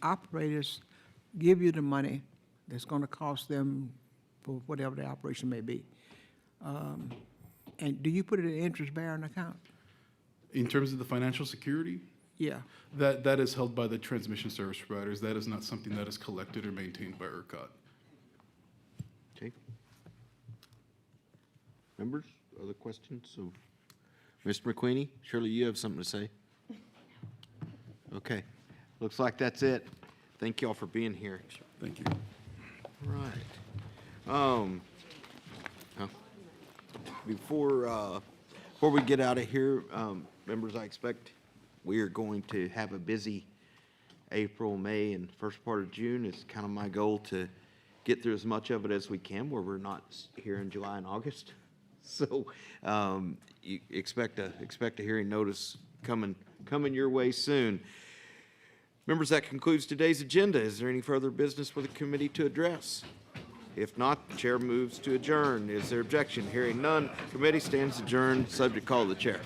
S9: operators give you the money that's gonna cost them for whatever the operation may be, and do you put it in interest-bearing account?
S14: In terms of the financial security,
S9: Yeah.
S14: that is held by the transmission service providers. That is not something that is collected or maintained by ERCOT.
S1: Okay. Members, other questions? So, Mr. McQueenie, surely you have something to say? Okay. Looks like that's it. Thank you all for being here.
S14: Thank you.
S1: Right. Before we get out of here, members, I expect we are going to have a busy April, May, and first part of June. It's kind of my goal to get through as much of it as we can where we're not here in July and August. So you expect a hearing notice coming your way soon. Members, that concludes today's agenda. Is there any further business for the committee to address? If not, the chair moves to adjourn. Is there objection? Hearing none, committee stands adjourned, subject call of the chair.